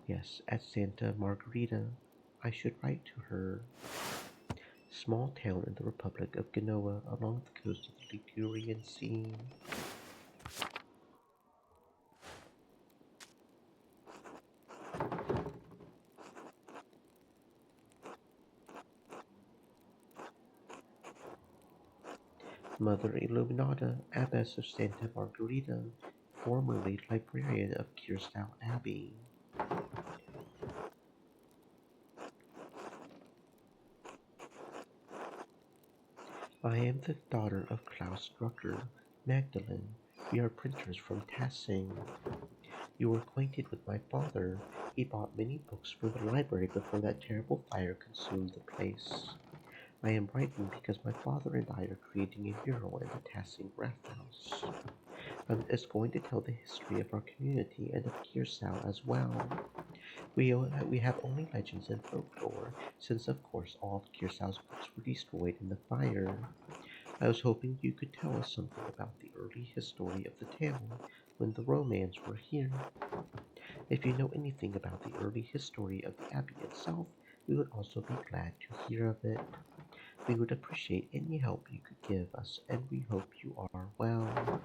Yes, at Santa Margherita. I should write to her. Small town in the Republic of Genoa along the coast of the Ligurian Sea. Mother Illuminata, abbess of Santa Margherita, formerly librarian of Kearsau Abbey. I am the daughter of Klaus Drucker, Magdalene. We are printers from Tassing. You were acquainted with my father. He bought many books for the library before that terrible fire consumed the place. I am writing because my father and I are creating a mural in the Tassing House. It's going to tell the history of our community and of Kearsau as well. We have only legends and folklore, since of course all of Kearsau's books were destroyed in the fire. I was hoping you could tell us something about the early history of the town when the Romans were here. If you know anything about the early history of the Abbey itself, we would also be glad to hear of it. We would appreciate any help you could give us, and we hope you are well.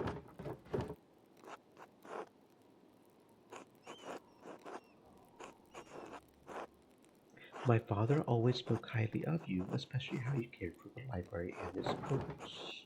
My father always spoke highly of you, especially how you cared for the library and its books.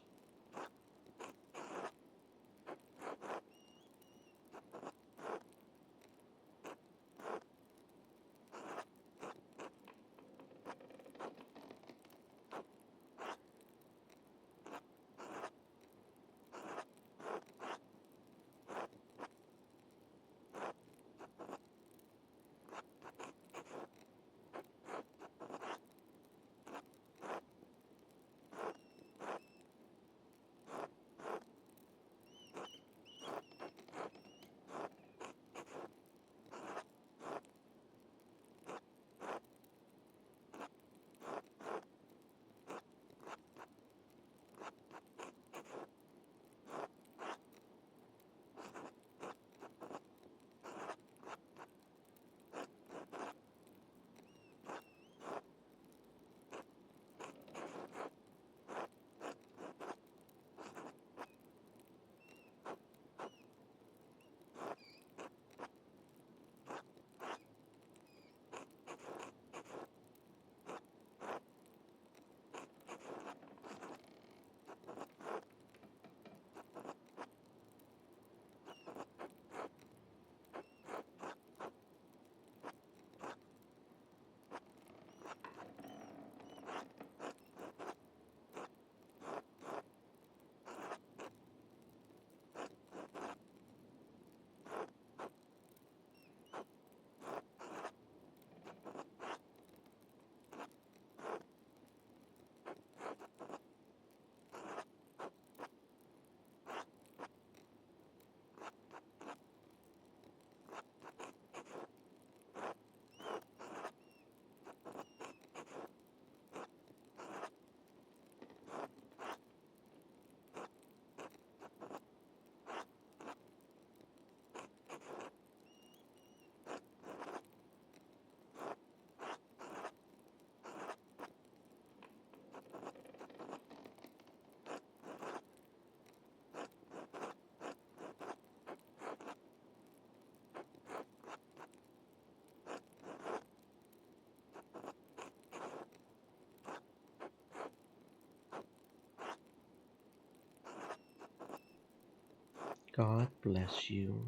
God bless you,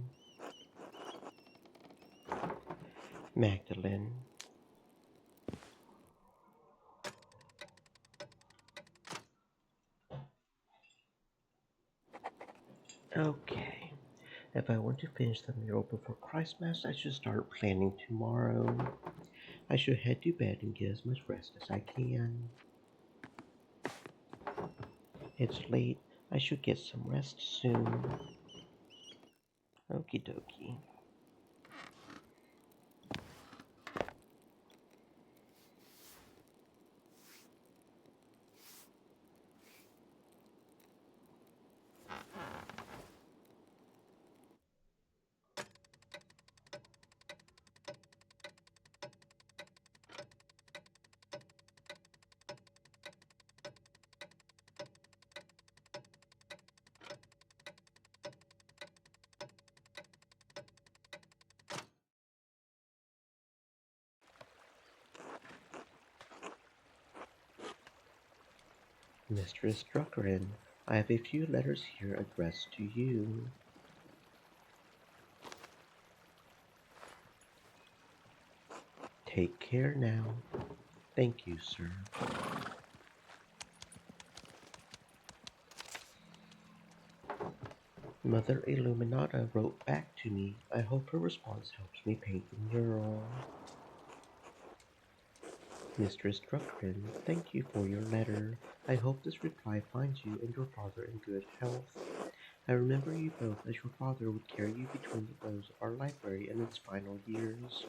Magdalene. Okay, if I want to finish the mural before Christmas, I should start planning tomorrow. I should head to bed and get as much rest as I can. It's late. I should get some rest soon. Okie dokie. Mistress Druckerin, I have a few letters here addressed to you. Take care now. Thank you, sir. Mother Illuminata wrote back to me. I hope her response helps me paint the mural. Mistress Druckman, thank you for your letter. I hope this reply finds you and your father in good health. I remember you both as your father would carry you between the rows of our library in its final years.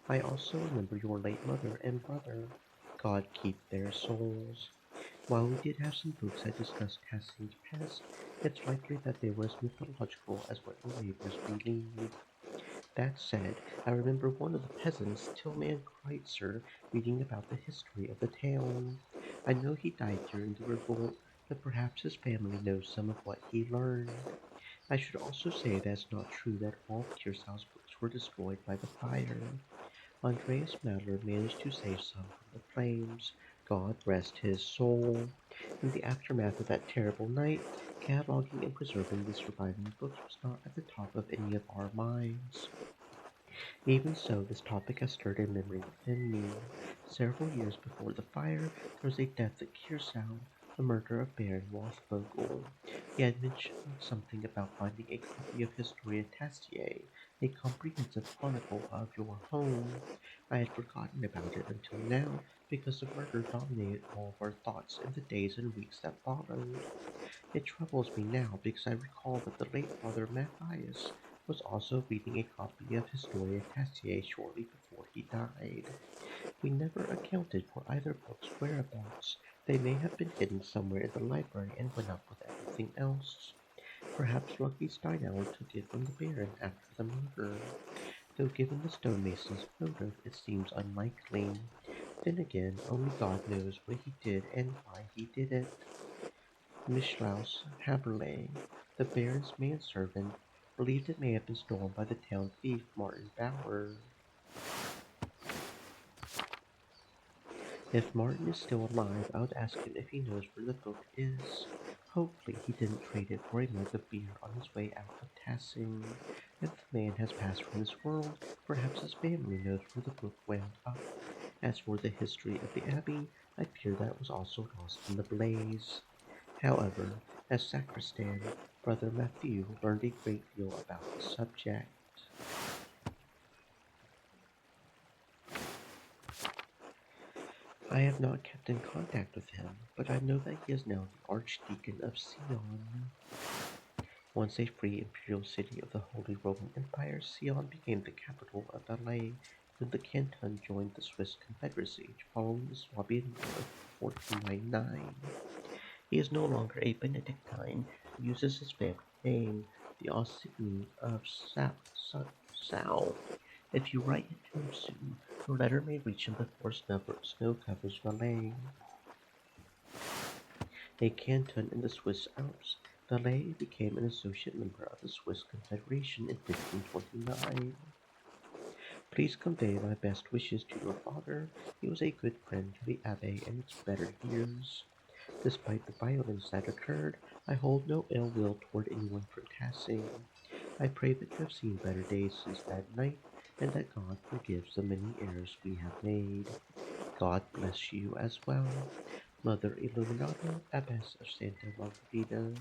I also remember your late mother and brother. God keep their souls. While we did have some books that discussed Cassie's past, it's likely that they were as mythological as what your neighbors believed. That said, I remember one of the peasants, Tillman Kreitzer, reading about the history of the town. I know he died during the revolt, but perhaps his family knows some of what he learned. I should also say that it's not true that all of Kirsau's books were destroyed by the fire. Andreas Madler managed to save some from the flames. God rest his soul. In the aftermath of that terrible night, cataloging and preserving the surviving books was not at the top of any of our minds. Even so, this topic has stirred a memory within me. Several years before the fire, there was a death at Curacao, the murder of Baron Rothvogel. He had mentioned something about finding a copy of Historia Taciae, a comprehensive chronicle of your home. I had forgotten about it until now, because the murder dominated all of our thoughts in the days and weeks that followed. It troubles me now because I recall that the late Father Matthias was also reading a copy of Historia Taciae shortly before he died. We never accounted for either book's whereabouts. They may have been hidden somewhere in the library and went up with everything else. Perhaps Lucky Steinauer took it from the Baron after the murder, though given the stonemason's motive it seems unlikely. Then again, only God knows what he did and why he did it. Mischlaus Haberle, the Baron's manservant, believed it may have been stolen by the town thief Martin Bauer. If Martin is still alive, I would ask him if he knows where the book is. Hopefully he didn't trade it for a mug of beer on his way out of Tassing. If the man has passed from this world, perhaps his family knows where the book wound up. As for the history of the Abbey, I fear that was also lost in the blaze. However, as sacristan, Brother Matthew learned a great deal about the subject. I have not kept in contact with him, but I know that he is now the Archdeacon of Sion. Once a free imperial city of the Holy Roman Empire, Sion became the capital of Valais when the canton joined the Swiss Confederacy following the Swabian War of 1499. He is no longer a Benedictine and uses his family name, the Ossigny of Sal. If you write it to him soon, your letter may reach him before snow covers Valais. A canton in the Swiss Alps, Valais became an associate member of the Swiss Confederation in 1529. Please convey my best wishes to your father. He was a good friend to the Abbe in its better years. Despite the violence that occurred, I hold no ill will toward anyone from Tassing. I pray that you have seen better days since that night, and that God forgives the many errors we have made. God bless you as well. Mother Illuminata, Abbess of Santa Margherita.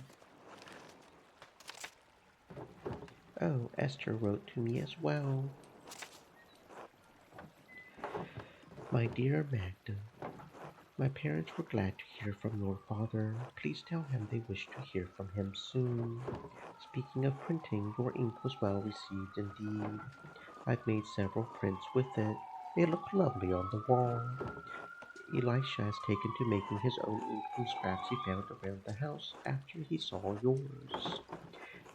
Oh, Esther wrote to me as well. My dear Magda, my parents were glad to hear from your father. Please tell him they wish to hear from him soon. Speaking of printing, your ink was well received indeed. I've made several prints with it. They look lovely on the wall. Elisha has taken to making his own ink from scraps he found around the house after he saw yours.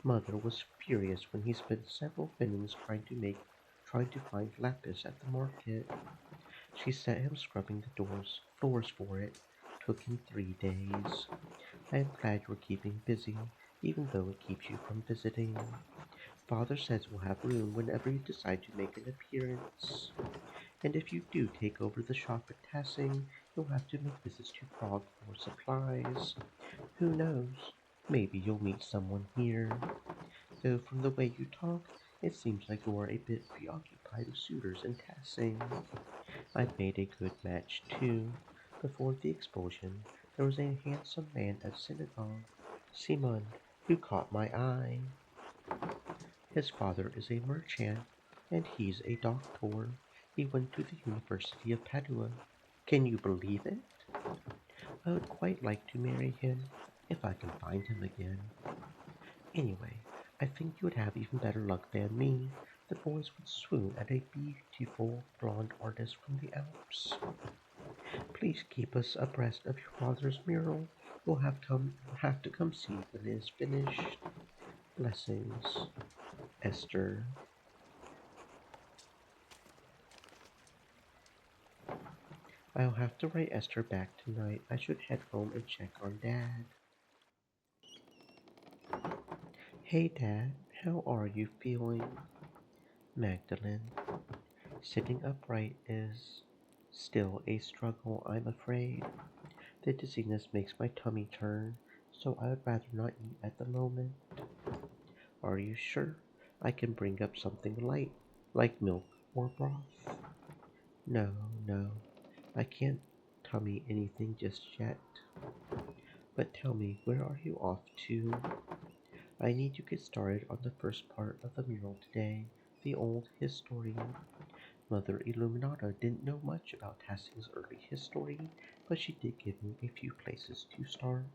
Mother was furious when he spent several pfennigs trying to find lapis at the market. She set him scrubbing the floors for it. Took him 3 days. I am glad you're keeping busy, even though it keeps you from visiting. Father says we'll have room whenever you decide to make an appearance. And if you do take over the shop at Tassing, you'll have to make visits to Prague for supplies. Who knows? Maybe you'll meet someone here. Though from the way you talk, it seems like you are a bit preoccupied with suitors in Tassing. I've made a good match, too. Before the expulsion, there was a handsome man at synagogue, Simon, who caught my eye. His father is a merchant, and he's a doctor. He went to the University of Padua. Can you believe it? I would quite like to marry him, if I can find him again. Anyway, I think you would have even better luck than me. The boys would swoon at a beautiful blonde artist from the Alps. Please keep us abreast of your father's mural. You'll have to come see when it is finished. Blessings, Esther. I'll have to write Esther back tonight. I should head home and check on Dad. Hey Dad, how are you feeling? Magdalene. Sitting upright is still a struggle, I'm afraid. The dizziness makes my tummy turn, so I would rather not eat at the moment. Are you sure? I can bring up something light, like milk or broth. No, no, I can't tummy anything just yet. But tell me, where are you off to? I need to get started on the first part of the mural today, the old history. Mother Illuminata didn't know much about Tassing's early history, but she did give me a few places to start.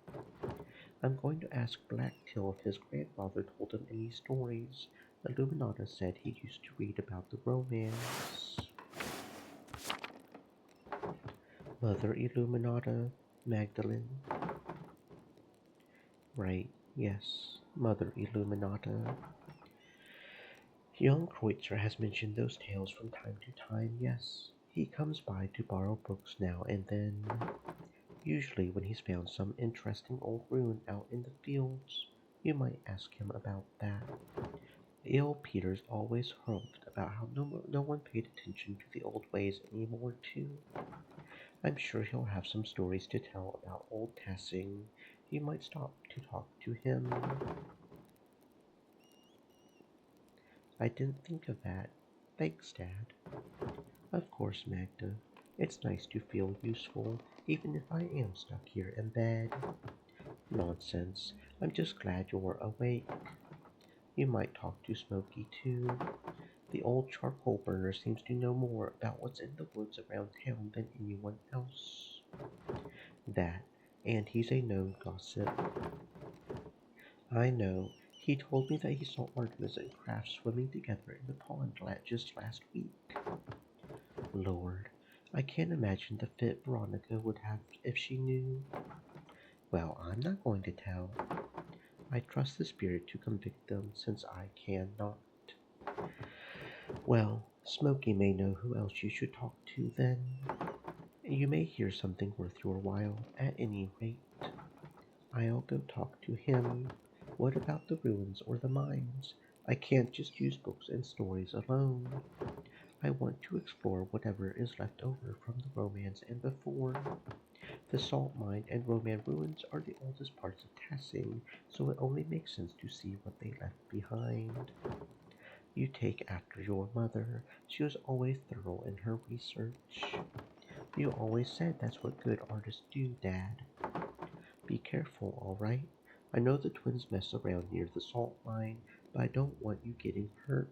I'm going to ask Blacktail if his grandfather told him any stories. Illuminata said he used to read about the romance. Mother Illuminata, Magdalene. Right, yes, Mother Illuminata. Young Kreutzer has mentioned those tales from time to time, yes. He comes by to borrow books now and then, usually when he's found some interesting old ruin out in the fields. You might ask him about that. Il Peters always harped about how no one paid attention to the old ways anymore, too. I'm sure he'll have some stories to tell about old Tassing. You might stop to talk to him. I didn't think of that. Thanks, Dad. Of course, Magda. It's nice to feel useful, even if I am stuck here in bed. Nonsense. I'm just glad you're awake. You might talk to Smokey, too. The old charcoal burner seems to know more about what's in the woods around town than anyone else. That, and he's a known gossip. I know. He told me that he saw Artemis and Kraft swimming together in the pond just last week. Lord, I can't imagine the fit Veronica would have if she knew. Well, I'm not going to tell. I trust the spirit to convict them since I cannot. Well, Smokey may know who else you should talk to then. You may hear something worth your while. At any rate, I'll go talk to him. What about the ruins or the mines? I can't just use books and stories alone. I want to explore whatever is left over from the romance and before. The salt mine and Roman ruins are the oldest parts of Tassing, so it only makes sense to see what they left behind. You take after your mother. She was always thorough in her research. You always said that's what good artists do, Dad. Be careful, all right? I know the twins mess around near the salt mine, but I don't want you getting hurt.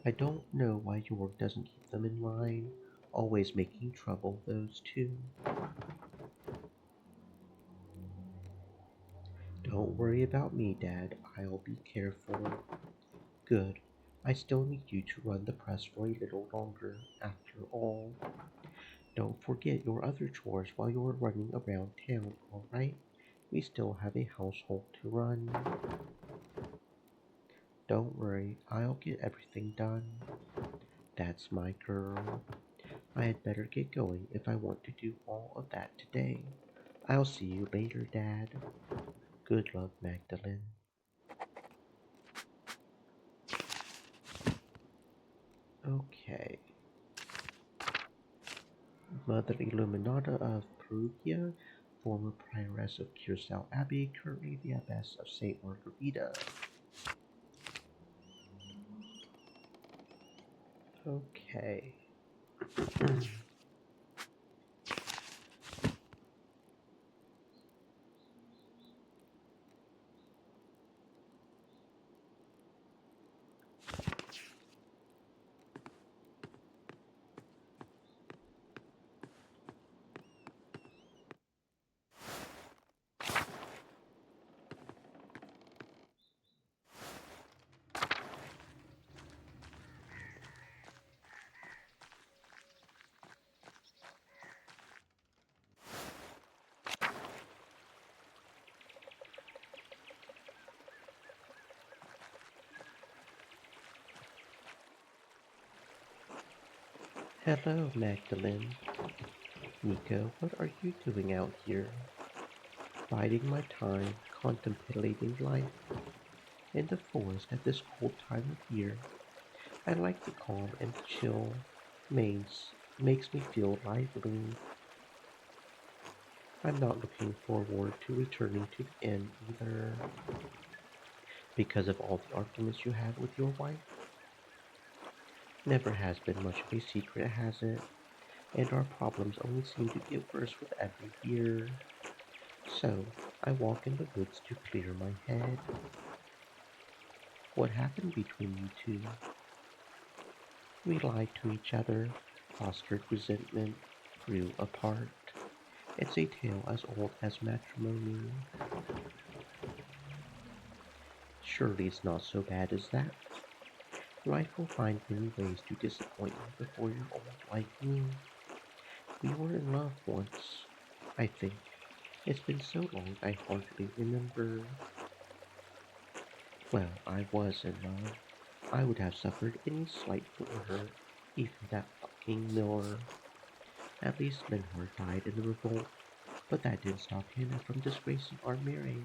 I don't know why York doesn't keep them in line. Always making trouble, those two. Don't worry about me, Dad. I'll be careful. Good. I still need you to run the press for a little longer, after all. Don't forget your other chores while you're running around town, all right? We still have a household to run. Don't worry, I'll get everything done. That's my girl. I had better get going if I want to do all of that today. I'll see you later, Dad. Good luck, Magdalene. Okay. Mother Illuminata of Perugia, former prioress of Curacao Abbey, currently the abbess of St. Margarita. Okay. Hello, Magdalene. Nico, what are you doing out here? Biding my time, contemplating life in the forest at this cold time of year. I like the calm and the chill. makes me feel lively. I'm not looking forward to returning to the inn either. Because of all the arguments you have with your wife, never has been much of a secret, has it? And our problems only seem to get worse with every year. So, I walk in the woods to clear my head. What happened between you two? We lied to each other, fostered resentment, grew apart. It's a tale as old as matrimony. Surely it's not so bad as that. Life will find many ways to disappoint you before you're old like me. We were in love once, I think. It's been so long I hardly remember. Well, I was in love. I would have suffered any slight for her, even that fucking Miller. At least Linhart died in the revolt, but that didn't stop Hannah from disgracing our marriage.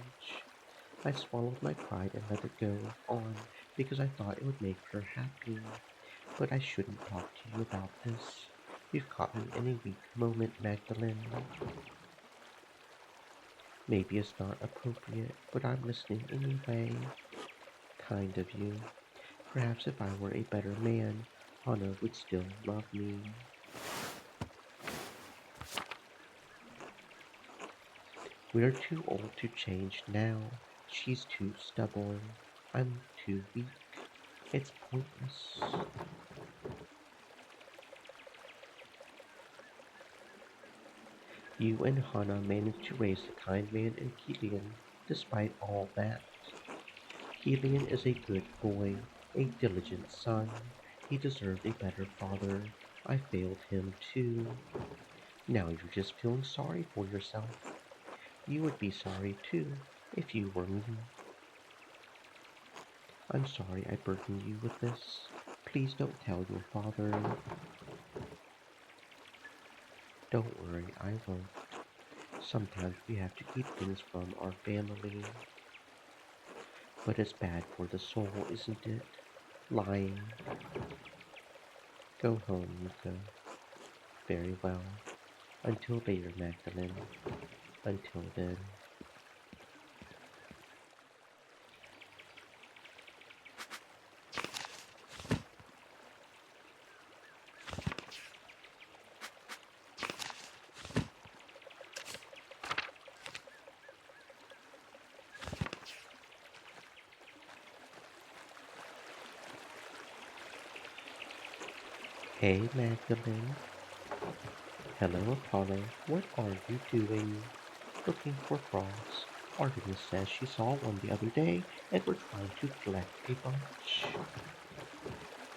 I swallowed my pride and let it go on because I thought it would make her happy. But I shouldn't talk to you about this. You've caught me in a weak moment, Magdalene. Maybe it's not appropriate, but I'm listening anyway. Kind of you. Perhaps if I were a better man, Hana would still love me. We're too old to change now. She's too stubborn. I'm too weak. It's pointless. You and Hana managed to raise a kind man in Kilian, despite all that. Kilian is a good boy, a diligent son. He deserved a better father. I failed him too. Now you're just feeling sorry for yourself. You would be sorry too if you were me. I'm sorry I burdened you with this. Please don't tell your father. Don't worry, I won't. Sometimes we have to keep things from our family. But it's bad for the soul, isn't it? Lying. Go home, Nico. Very well. Until later, Magdalene. Until then. Hey, Magdalene. Hello, Apollo. What are you doing? Looking for frogs. Artemis says she saw one the other day, and we're trying to collect a bunch.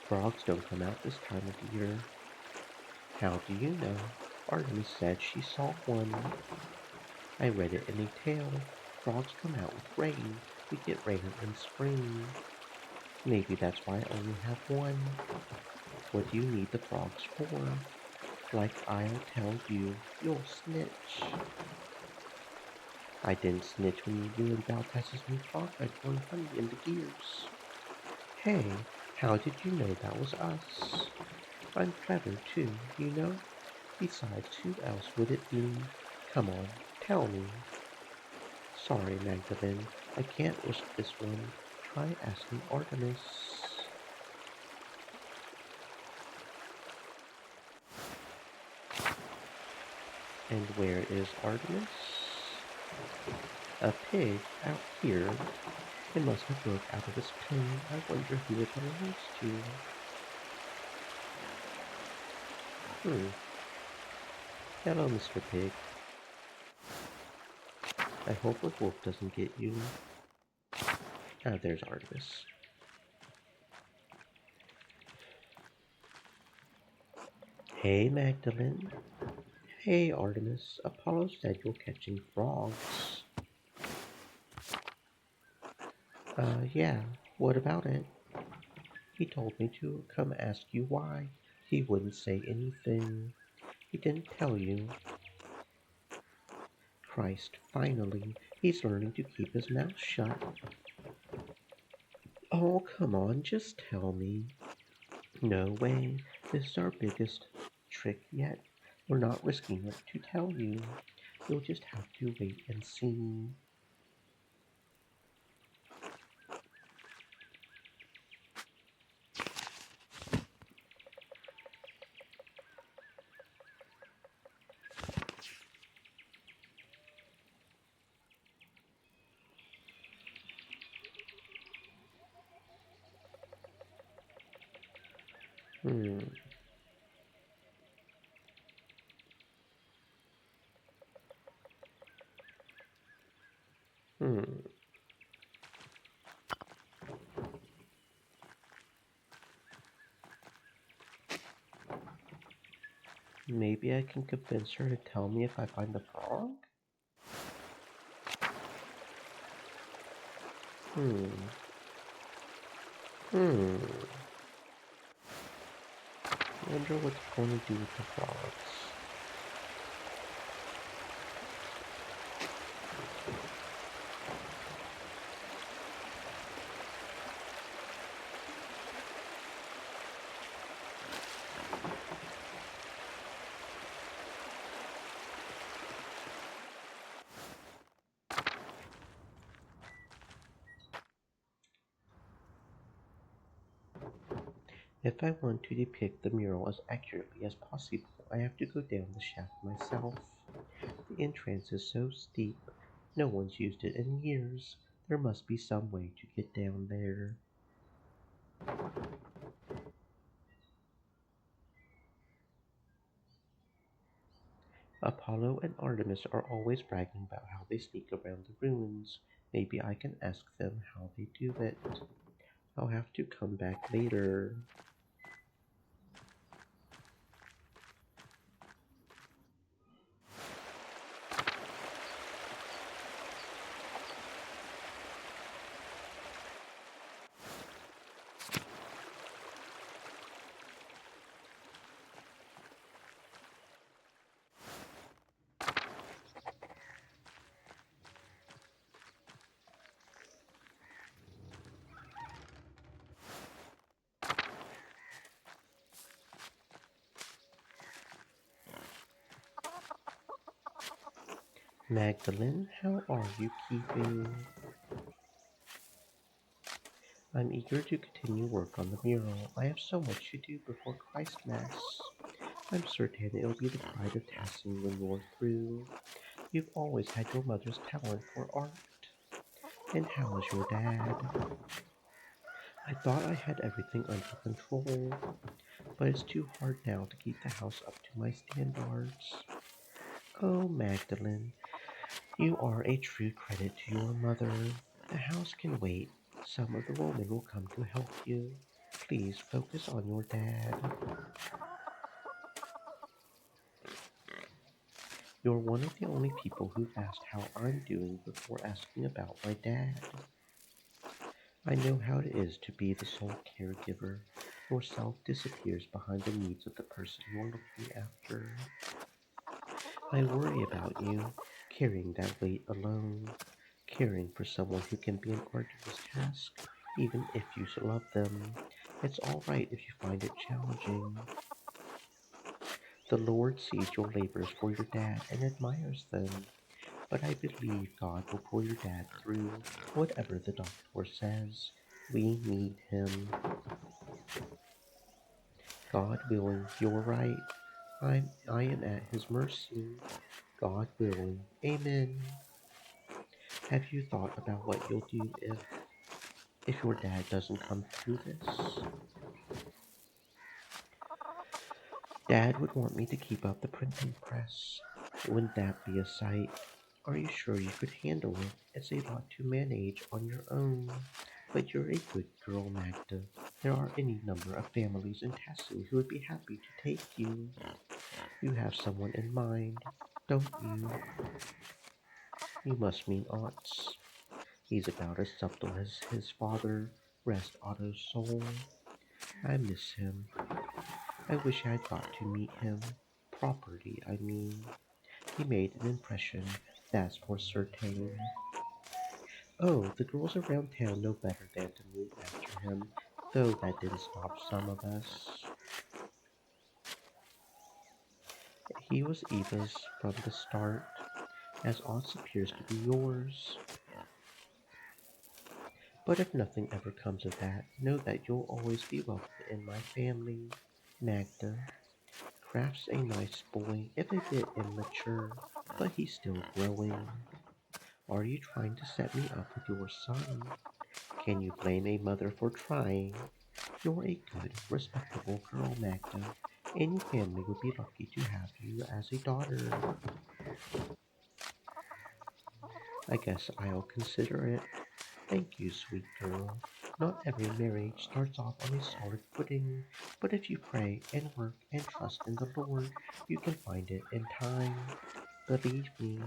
Frogs don't come out this time of year. How do you know? Artemis said she saw one. I read it in a tale. Frogs come out with rain. We get rain in spring. Maybe that's why I only have one. What do you need the frogs for? Like I'll tell you, you'll snitch. I didn't snitch when you ruined Baltas's new frog by pouring honey in the gears. Hey, how did you know that was us? I'm clever too, you know? Besides, who else would it be? Come on, tell me. Sorry, Magdalene, I can't risk this one. Try asking Artemis. And where is Artemis? A pig out here. It must have broke out of its pen. I wonder who it belongs to. Hello, Mr. Pig. I hope a wolf doesn't get you. Ah, there's Artemis. Hey, Magdalene. Hey, Artemis. Apollo said you're catching frogs. Yeah. What about it? He told me to come ask you why. He wouldn't say anything. He didn't tell you. Christ, finally, he's learning to keep his mouth shut. Oh, come on, just tell me. No way. This is our biggest trick yet. We're not risking it to tell you. You'll just have to wait and see. Hmm, hmm. Maybe I can convince her to tell me if I find the frog? Hmm, hmm. Wonder what's going to do with the frogs. If I want to depict the mural as accurately as possible, I have to go down the shaft myself. The entrance is so steep, no one's used it in years. There must be some way to get down there. Apollo and Artemis are always bragging about how they sneak around the ruins. Maybe I can ask them how they do it. I'll have to come back later. Magdalene, how are you keeping? I'm eager to continue work on the mural. I have so much to do before Christmas. I'm certain it'll be the pride of Tassie when you're through. You've always had your mother's talent for art. And how is your dad? I thought I had everything under control, but it's too hard now to keep the house up to my standards. Oh, Magdalene, you are a true credit to your mother. The house can wait. Some of the women will come to help you. Please focus on your dad. You're one of the only people who've asked how I'm doing before asking about my dad. I know how it is to be the sole caregiver. Yourself disappears behind the needs of the person you're looking after. I worry about you, carrying that weight alone, caring for someone who can be an arduous task, even if you love them. It's all right if you find it challenging. The Lord sees your labors for your dad and admires them, but I believe God will pull your dad through whatever the doctor says. We need him. God willing, you're right. I am at his mercy. God willing. Amen. Have you thought about what you'll do if your dad doesn't come through this? Dad would want me to keep up the printing press. Wouldn't that be a sight? Are you sure you could handle it? It's a lot to manage on your own. But you're a good girl, Magda. There are any number of families in Tassie who would be happy to take you. You have someone in mind, don't you? You must mean Aunts. He's about as subtle as his father. Rest Otto's soul. I miss him. I wish I'd got to meet him. Properly, I mean. He made an impression, that's for certain. Oh, the girls around town know better than to move after him, though that didn't stop some of us. He was Eva's from the start, as Oz appears to be yours. But if nothing ever comes of that, know that you'll always be welcome in my family. Magda. Kraft's a nice boy, if a bit immature, but he's still growing. Are you trying to set me up with your son? Can you blame a mother for trying? You're a good, respectable girl, Magda. Any family would be lucky to have you as a daughter. I guess I'll consider it. Thank you, sweet girl. Not every marriage starts off on a solid footing, but if you pray and work and trust in the Lord, you can find it in time. Believe me.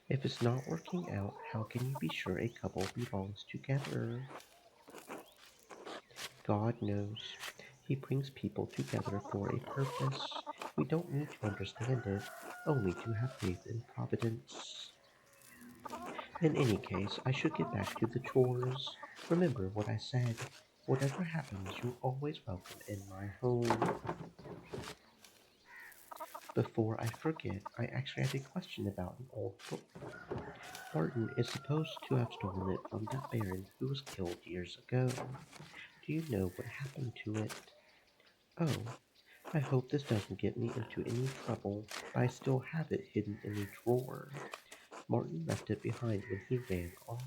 If it's not working out, how can you be sure a couple belongs together? God knows. He brings people together for a purpose. We don't need to understand it, only to have faith in Providence. In any case, I should get back to the chores. Remember what I said. Whatever happens, you're always welcome in my home. Before I forget, I actually have a question about an old book. Martin is supposed to have stolen it from that baron who was killed years ago. Do you know what happened to it? Oh, I hope this doesn't get me into any trouble, but I still have it hidden in a drawer. Martin left it behind when he ran off.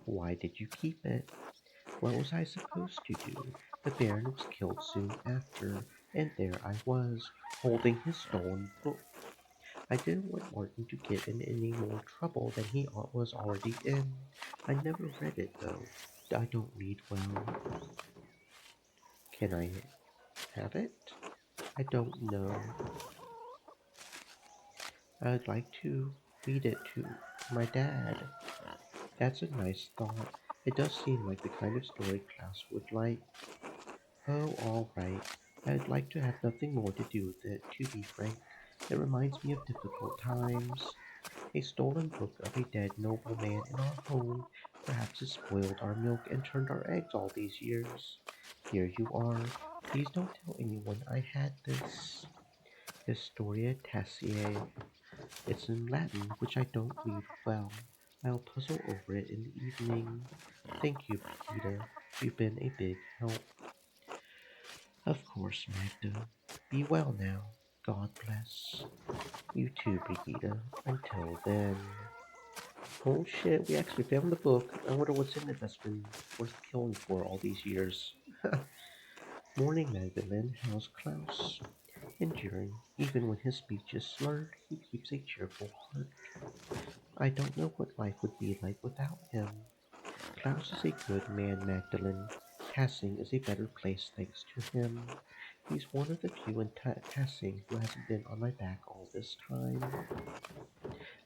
Why did you keep it? What was I supposed to do? The Baron was killed soon after, and there I was, holding his stolen book. I didn't want Martin to get in any more trouble than he was already in. I never read it, though. I don't read well. Can I have it? I don't know. I'd like to read it to my dad. That's a nice thought. It does seem like the kind of story Klaus would like. Oh, all right. I'd like to have nothing more to do with it, to be frank. It reminds me of difficult times. A stolen book of a dead nobleman in our home. Perhaps it spoiled our milk and turned our eggs all these years. Here you are. Please don't tell anyone I had this. Historia Taciae. It's in Latin, which I don't read well. I'll puzzle over it in the evening. Thank you, Brigida. You've been a big help. Of course, Magda. Be well now. God bless. You too, Brigida. Until then. Oh shit, we actually found the book. I wonder what's in it that's been worth killing for all these years. Morning, Magdalene. How's Klaus? Enduring. Even when his speech is slurred, he keeps a cheerful heart. I don't know what life would be like without him. Klaus is a good man, Magdalene. Tassing is a better place thanks to him. He's one of the few in Tassing who hasn't been on my back all this time.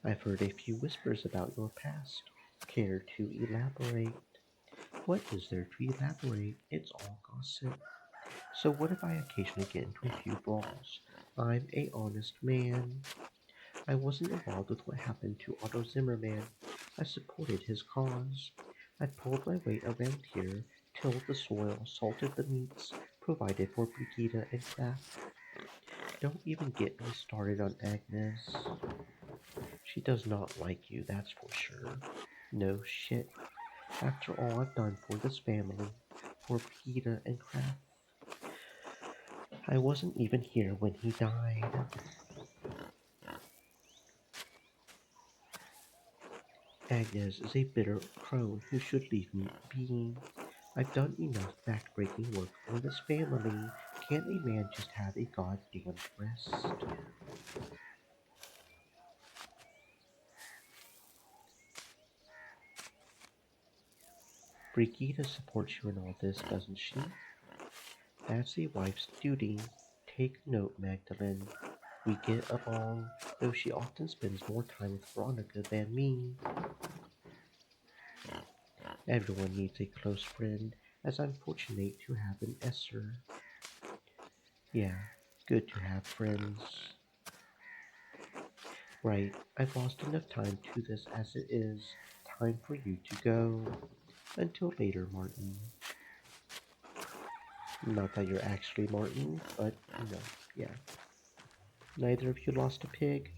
I've heard a few whispers about your past. Care to elaborate? What is there to elaborate? It's all gossip. So what if I occasionally get into a few brawls? I'm a honest man. I wasn't involved with what happened to Otto Zimmerman. I supported his cause. I pulled my weight around here, tilled the soil, salted the meats, provided for Brigida and Kraft. Don't even get me started on Agnes. She does not like you, that's for sure. No shit. After all I've done for this family, for Brigida and Kraft, I wasn't even here when he died. Agnes is a bitter crone who should leave me be. I've done enough backbreaking work for this family. Can't a man just have a goddamn rest? Brigida supports you in all this, doesn't she? That's a wife's duty. Take note, Magdalene. We get along, though she often spends more time with Veronica than me. Everyone needs a close friend, as I'm fortunate to have an Esser. Yeah, good to have friends. Right, I've lost enough time to this as it is. Time for you to go. Until later, Martin. Not that you're actually Martin, but yeah. Neither of you lost a pig?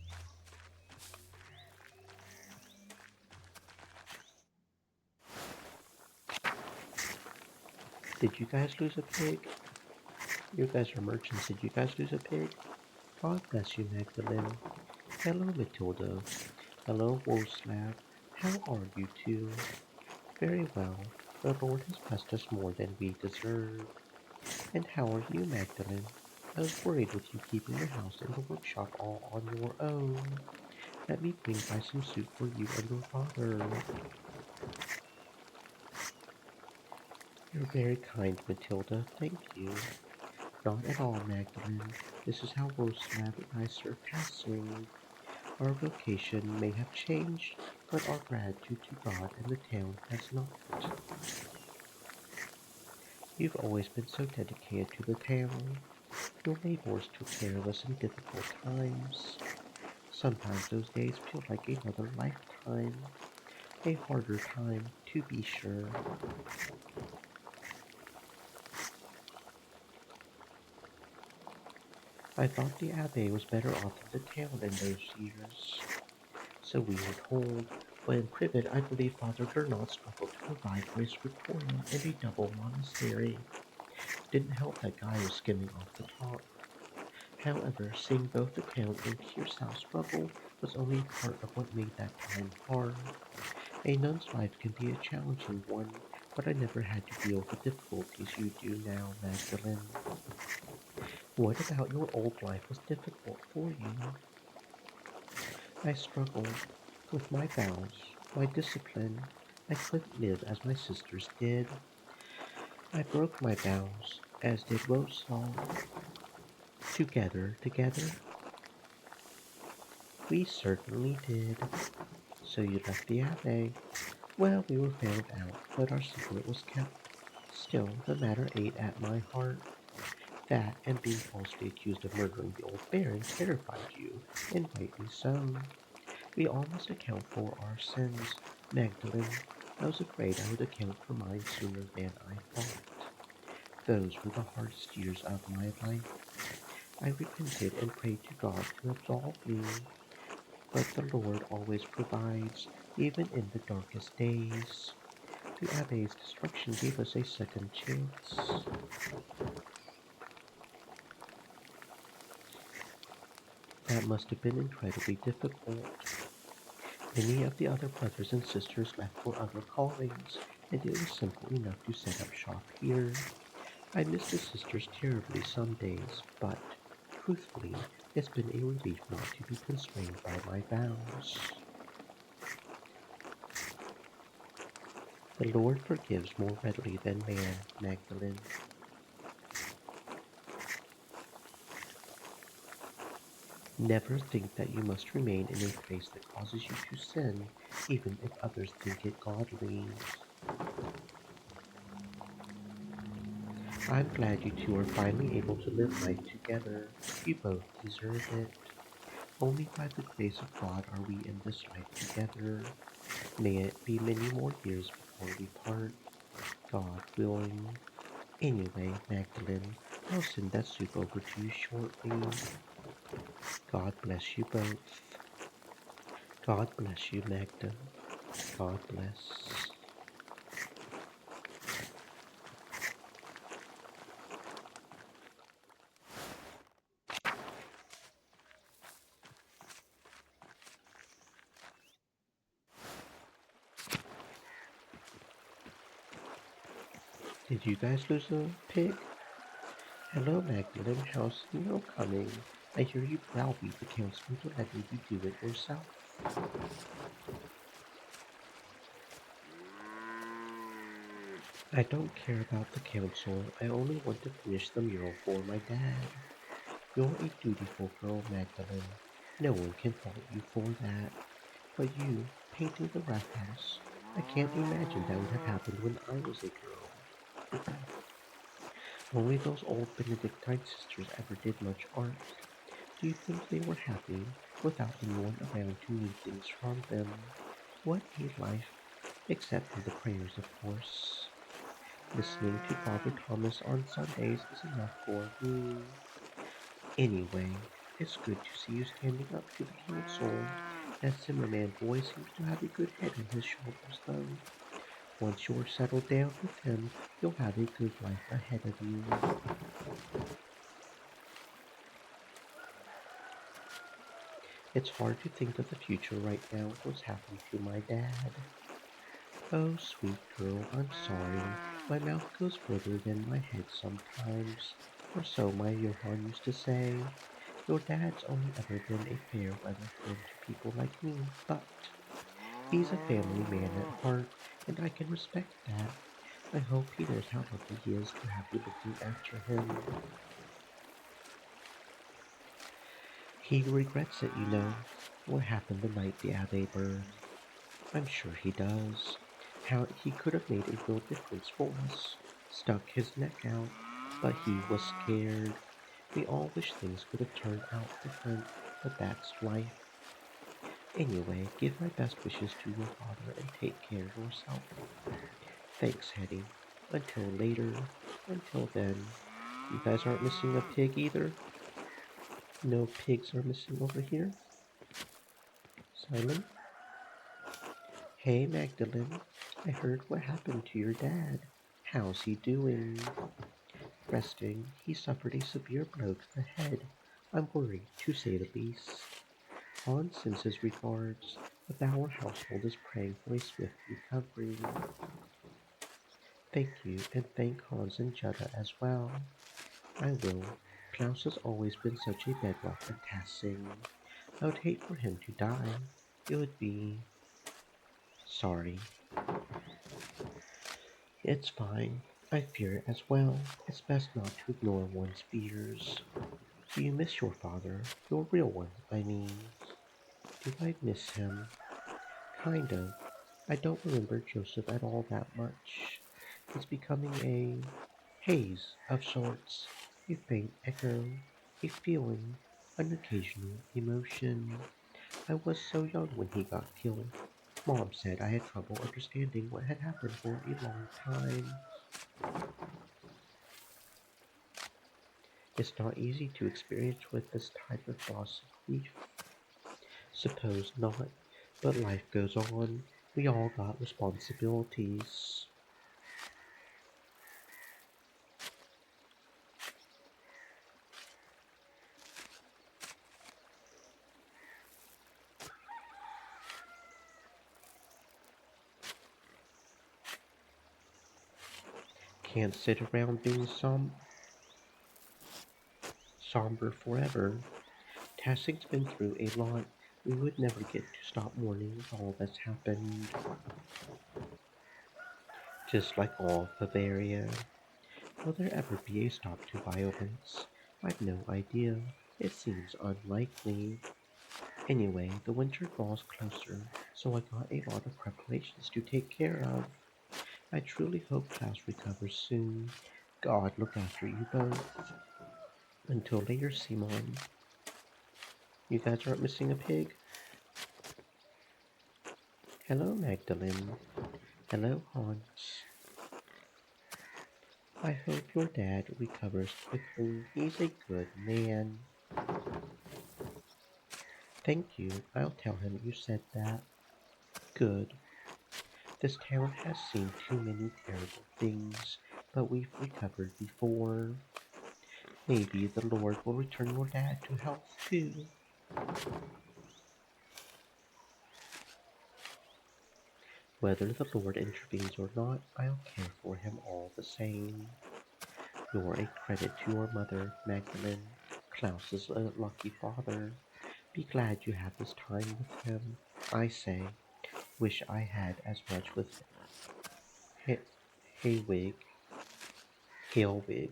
Did you guys lose a pig? You guys are merchants. Did you guys lose a pig? God bless you, Magdalene. Hello, Matilda. Hello, Woslav. How are you two? Very well. The Lord has blessed us more than we deserve. And how are you, Magdalene? I was worried with you keeping the house and the workshop all on your own. Let me bring by some soup for you and your father. You're very kind, Matilda. Thank you. Not at all, Magdalene. This is how Woslav and I serve passing. Our vocation may have changed, but our gratitude to God and the town has not. You've always been so dedicated to the town. Your neighbors took care of us in difficult times. Sometimes those days feel like another lifetime, a harder time, to be sure. I thought the Abbey was better off than the town in those years. So we were told, but in Privet I believe Father Gernot struggled to provide for his recoil and a double monastery. Didn't help that Guy was skimming off the top. However, seeing both the town and Kearshouse struggle was only part of what made that time hard. A nun's life can be a challenging one, but I never had to deal with the difficulties you do now, Magdalene. What about your old life was difficult for you? I struggled with my vows, my discipline. I couldn't live as my sisters did. I broke my vows, as did Woslaw. Together, we certainly did. So you left the Abbey. Well, we were found out, but our secret was kept. Still, the matter ate at my heart. That and being falsely accused of murdering the old Baron terrified you, and rightly so. We all must account for our sins, Magdalene. I was afraid I would account for mine sooner than I thought. Those were the hardest years of my life. I repented and prayed to God to absolve me. But the Lord always provides, even in the darkest days. The Abbey's destruction gave us a second chance. That must have been incredibly difficult. Many of the other brothers and sisters left for other callings, and it was simple enough to set up shop here. I miss the sisters terribly some days, but, truthfully, it's been a relief not to be constrained by my vows. The Lord forgives more readily than man, Magdalene. Never think that you must remain in a place that causes you to sin, even if others think it godly. I'm glad you two are finally able to live life together. You both deserve it. Only by the grace of God are we in this life together. May it be many more years before we part, God willing. Anyway, Magdalene, I'll send that soup over to you shortly. God bless you both. God bless you, Magda. God bless. Did you guys lose a pig? Hello, Magdalene. How's the meal coming? I hear you browbeat the council into letting you do it yourself. I don't care about the council. I only want to finish the mural for my dad. You're a dutiful girl, Magdalene. No one can fault you for that. But you, painting the rough house, I can't imagine that would have happened when I was a girl. Only those old Benedictine sisters ever did much art. Do you think they were happy without anyone around to need things from them? What a life, except for the prayers, of course. Listening to Father Thomas on Sundays is enough for me. Anyway, it's good to see you standing up to the council. That Zimmerman boy seems to have a good head on his shoulders, though. Once you're settled down with him, you'll have a good life ahead of you. It's hard to think of the future right now with what's happened to my dad. Oh, sweet girl, I'm sorry. My mouth goes further than my head sometimes. Or so my Johann used to say. Your dad's only ever been a fair weather friend to people like me, but he's a family man at heart, and I can respect that. I hope he knows how lucky he is to have you looking after him. He regrets it, what happened the night the Abbey burned. I'm sure he does. How he could have made a real difference for us. Stuck his neck out, but he was scared. We all wish things could have turned out different, but that's life. Anyway, give my best wishes to your father and take care of yourself. Thanks, Hetty. Until later. Until then. You guys aren't missing a pig either? No pigs are missing over here? Simon? Hey, Magdalene. I heard what happened to your dad. How's he doing? Resting. He suffered a severe blow to the head. I'm worried, to say the least. Hans sends his regards. The Bauer household is praying for a swift recovery. Thank you, and thank Hans and Jutta as well. I will. Klaus has always been such a bedrock at Tassing. I would hate for him to die. It would be... Sorry. It's fine. I fear it as well. It's best not to ignore one's fears. Do you miss your father? Your real one, I mean. Do I miss him? Kind of. I don't remember Joseph at all that much. It's becoming a haze of sorts, a faint echo, a feeling, an occasional emotion. I was so young when he got killed. Mom said I had trouble understanding what had happened for a long time. It's not easy to experience with this type of loss and grief. Suppose not, but life goes on. We all got responsibilities. Can't sit around being somber forever. Tassing's been through a lot. We would never get to stop mourning with all that's happened. Just like all of Bavaria. Will there ever be a stop to violence? I've no idea. It seems unlikely. Anyway, the winter draws closer, so I got a lot of preparations to take care of. I truly hope Klaus recovers soon. God look after you both. Until later, Simon. You guys aren't missing a pig? Hello, Magdalene. Hello, Hans. I hope your dad recovers quickly. He's a good man. Thank you. I'll tell him you said that. Good. This town has seen too many terrible things, but we've recovered before. Maybe the Lord will return your dad to health too. Whether the Lord intervenes or not, I'll care for him all the same. You're a credit to your mother, Magdalene. Klaus is a lucky father. Be glad you have this time with him. I say, wish I had as much with Hay- Haywig. Hailwig.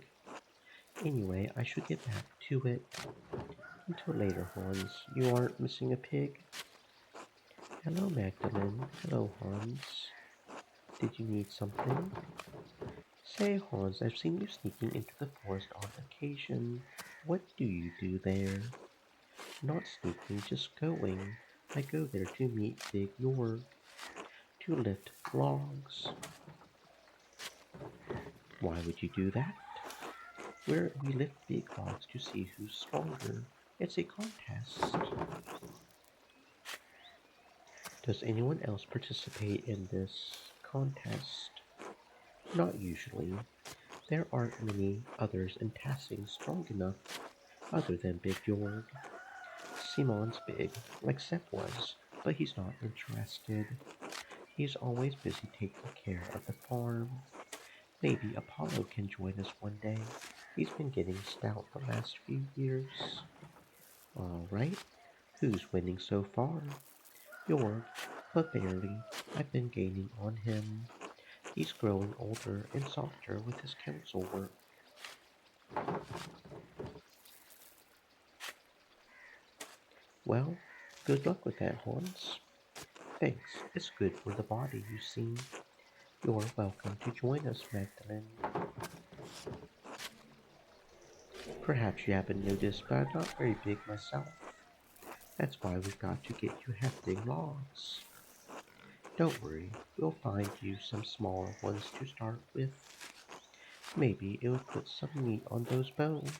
Anyway, I should get back to it. Until later, Hans. You aren't missing a pig? Hello, Magdalene. Hello, Hans. Did you need something? Say, Hans, I've seen you sneaking into the forest on occasion. What do you do there? Not sneaking, just going. I go there to meet Big Jorg, to lift logs. Why would you do that? Where we lift big logs to see who's stronger. It's a contest. Does anyone else participate in this contest? Not usually. There aren't many others in Tassing strong enough other than Big Jorg. Simon's big, like Seth was, but he's not interested. He's always busy taking care of the farm. Maybe Apollo can join us one day. He's been getting stout the last few years. All right, who's winning so far? Jorg, but barely. I've been gaining on him. He's growing older and softer with his council work. Well, good luck with that, Hans. Thanks, it's good for the body, you see. You're welcome to join us, Magdalene. Perhaps you haven't noticed, but I'm not very big myself. That's why we've got to get you hefting logs. Don't worry, we'll find you some smaller ones to start with. Maybe it would put some meat on those bones.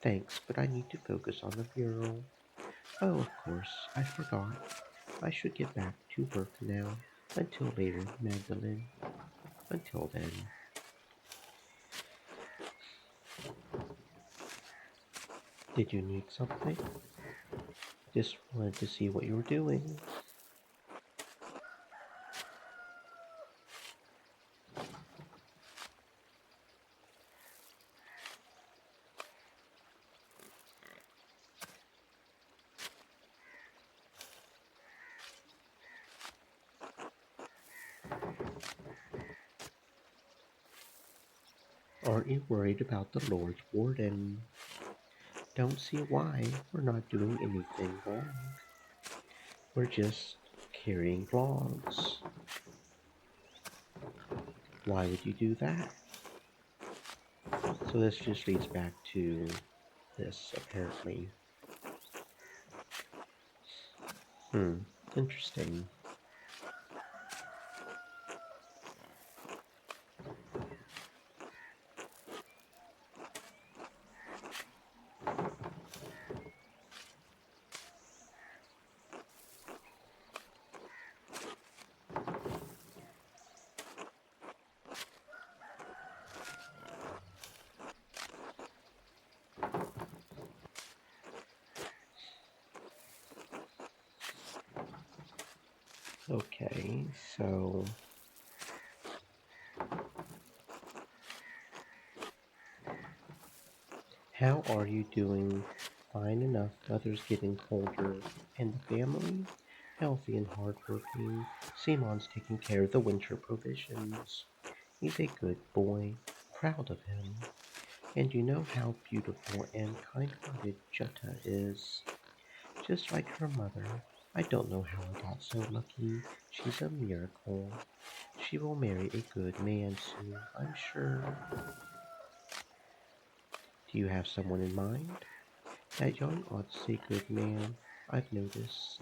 Thanks, but I need to focus on the mural. Oh, of course, I forgot. I should get back to work now. Until later, Magdalene. Until then. Did you need something? Just wanted to see what you were doing. Aren't you worried about the Lord's Warden? Don't see why we're not doing anything wrong. We're just carrying logs. Why would you do that? So this just leads back to this, apparently. Interesting. Okay, so how are you doing? Fine enough. Weather's getting colder. And the family? Healthy and hardworking. Simon's taking care of the winter provisions. He's a good boy. Proud of him. And you know how beautiful and kind-hearted Jutta is. Just like her mother. I don't know how I got so lucky. She's a miracle. She will marry a good man soon, I'm sure. Do you have someone in mind? That young Odyssey good man, I've noticed.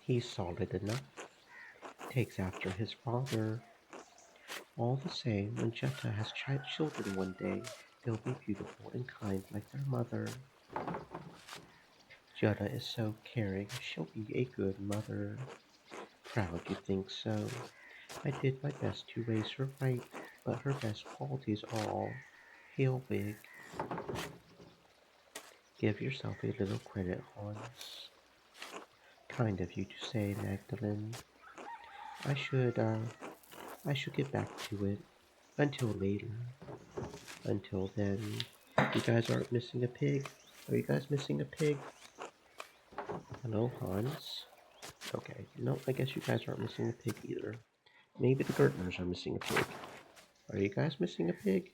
He's solid enough. Takes after his father. All the same, when Jetta has children one day, they'll be beautiful and kind like their mother. Jetta is so caring, she'll be a good mother. Proud you think so. I did my best to raise her right, but her best qualities are all hail big. Give yourself a little credit, Hans. Kind of you to say, Magdalene. I should, uh, I should get back to it. Until later. Until then, you guys aren't missing a pig. Are you guys missing a pig? Hello, Hans. Okay, no, I guess you guys aren't missing a pig either. Maybe the Gertners are missing a pig. Are you guys missing a pig?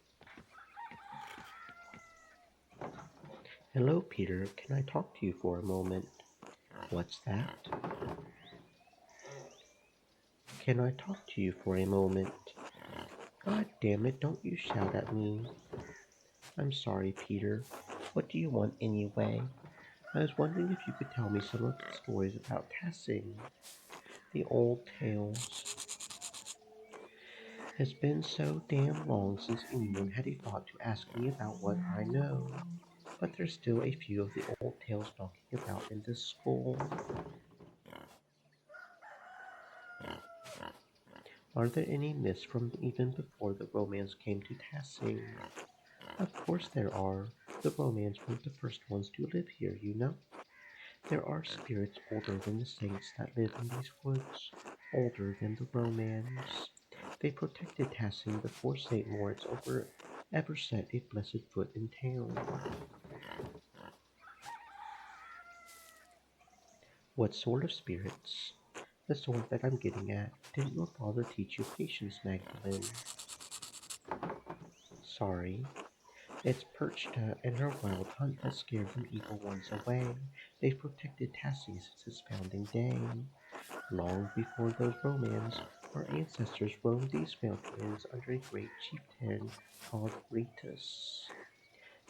Hello, Peter. Can I talk to you for a moment? What's that? Can I talk to you for a moment? God damn it, don't you shout at me. I'm sorry, Peter. What do you want anyway? I was wondering if you could tell me some of the stories about Tassing. The old tales. It's been so damn long since anyone had a thought to ask me about what I know. But there's still a few of the old tales knocking about in this school. Are there any myths from even before the romance came to Tassing? Of course there are. The romance weren't the first ones to live here, you know. There are spirits older than the saints that live in these woods, older than the romance. They protected Tassing before St. Moritz ever set a blessed foot in town. What sort of spirits? The sort that I'm getting at. Didn't your father teach you patience, Magdalene? Sorry. It's Perchta and her wild hunt that scared them evil ones away. They've protected Tassie since its founding day. Long before those Romans, our ancestors roamed these mountains under a great chieftain called Rhetus.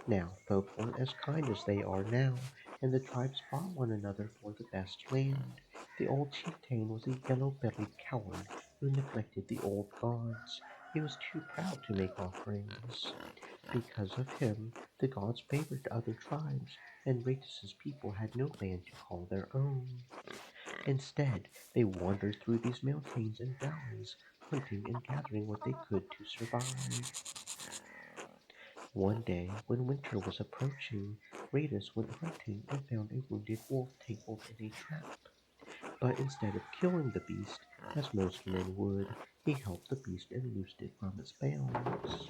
Now, folk weren't as kind as they are now, and the tribes fought one another for the best land. The old chieftain was a yellow-bellied coward who neglected the old gods. He was too proud to make offerings. Because of him, the gods favored other tribes, and Rhetus's people had no land to call their own. Instead, they wandered through these mountains and valleys, hunting and gathering what they could to survive. One day, when winter was approaching, Rhetus went hunting and found a wounded wolf tangled in a trap. But instead of killing the beast, as most men would, he helped the beast and loosed it from its bounds.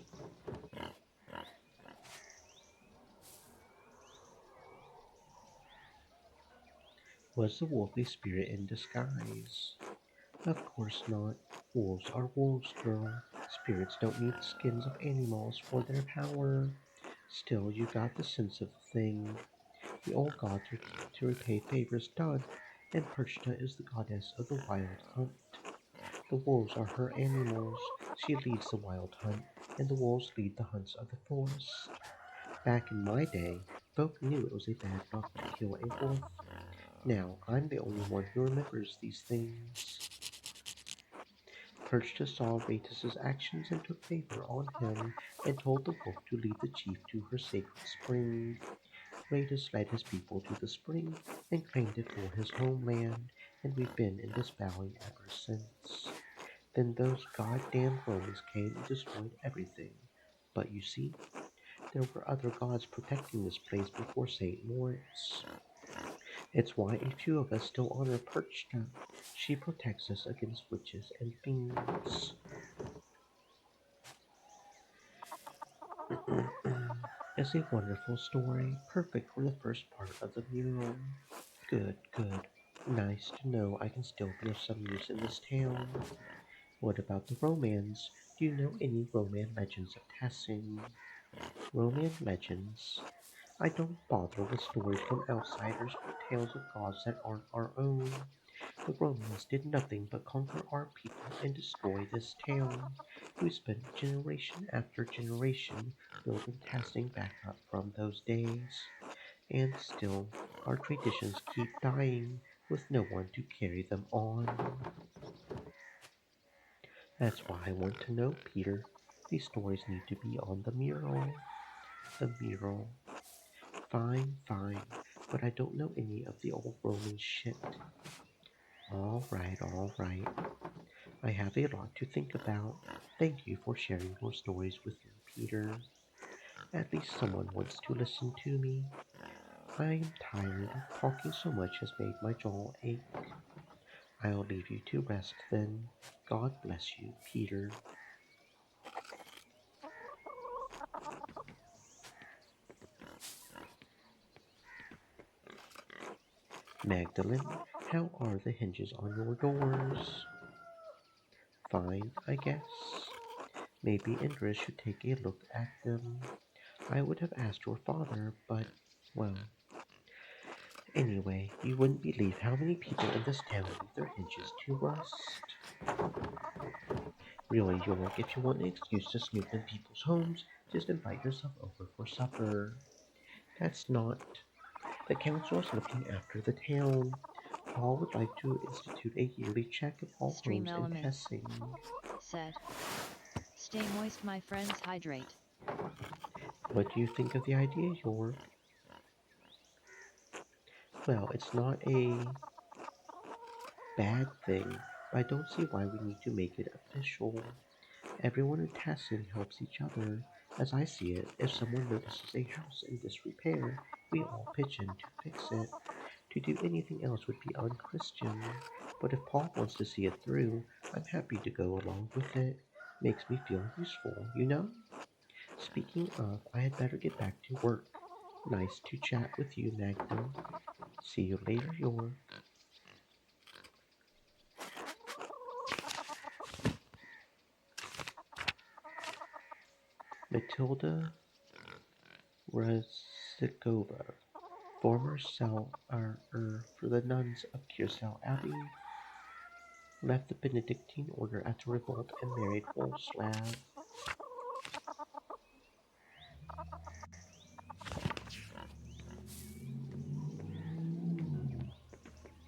Was the wolf a spirit in disguise? Of course not. Wolves are wolves, girl. Spirits don't need the skins of animals for their power. Still, you got the sense of the thing. The old gods are to repay favors done, and Perchta is the goddess of the wild hunt. The wolves are her animals. She leads the wild hunt, and the wolves lead the hunts of the forest. Back in my day, folk knew it was a bad luck to kill a wolf. Now, I'm the only one who remembers these things. Perchta saw Ratus's actions and took favor on him, and told the wolf to lead the chief to her sacred spring. Ratus led his people to the spring and claimed it for his homeland, and we've been in this valley ever since. Then those goddamn Romans came and destroyed everything. But you see, there were other gods protecting this place before St. Moritz. It's why a few of us still honor Perchta. She protects us against witches and fiends. It's a wonderful story, perfect for the first part of the mural. Good, good. Nice to know I can still be of some use in this town. What about the romance? Do you know any Roman legends of Tassin? Roman legends? I don't bother with stories from outsiders or tales of gods that aren't our own. The Romans did nothing but conquer our people and destroy this town. We spent generation after generation building Tassing back up from those days. And still, our traditions keep dying with no one to carry them on. That's why I want to know, Peter. These stories need to be on the mural. The mural. Fine, fine, but I don't know any of the old Roman shit. All right, all right. I have a lot to think about. Thank you for sharing your stories with me, Peter. At least someone wants to listen to me. I am tired. Talking so much has made my jaw ache. I'll leave you to rest then. God bless you, Peter. Magdalene, how are the hinges on your doors? Fine, I guess. Maybe Indra should take a look at them. I would have asked your father, but, well. Anyway, you wouldn't believe how many people in this town leave their hinges to rust. Really, York, if you want an excuse to snoop in people's homes, just invite yourself over for supper. That's not. The council is looking after the town. Paul would like to institute a yearly check of all Stream homes and elements, testing. said. Stay moist, my friends, hydrate. What do you think of the idea, York? Well, it's not a bad thing, but I don't see why we need to make it official. Everyone in testing helps each other. As I see it, if someone notices a house in disrepair, we all pitch in to fix it. To do anything else would be unchristian. But if Paul wants to see it through, I'm happy to go along with it. Makes me feel useful, you know? Speaking of, I had better get back to work. Nice to chat with you, Magda. See you later, Yor. Matilda Razikova, former cellar for the nuns of Kirsell Abbey, left the Benedictine order after revolt and married Wolaslav.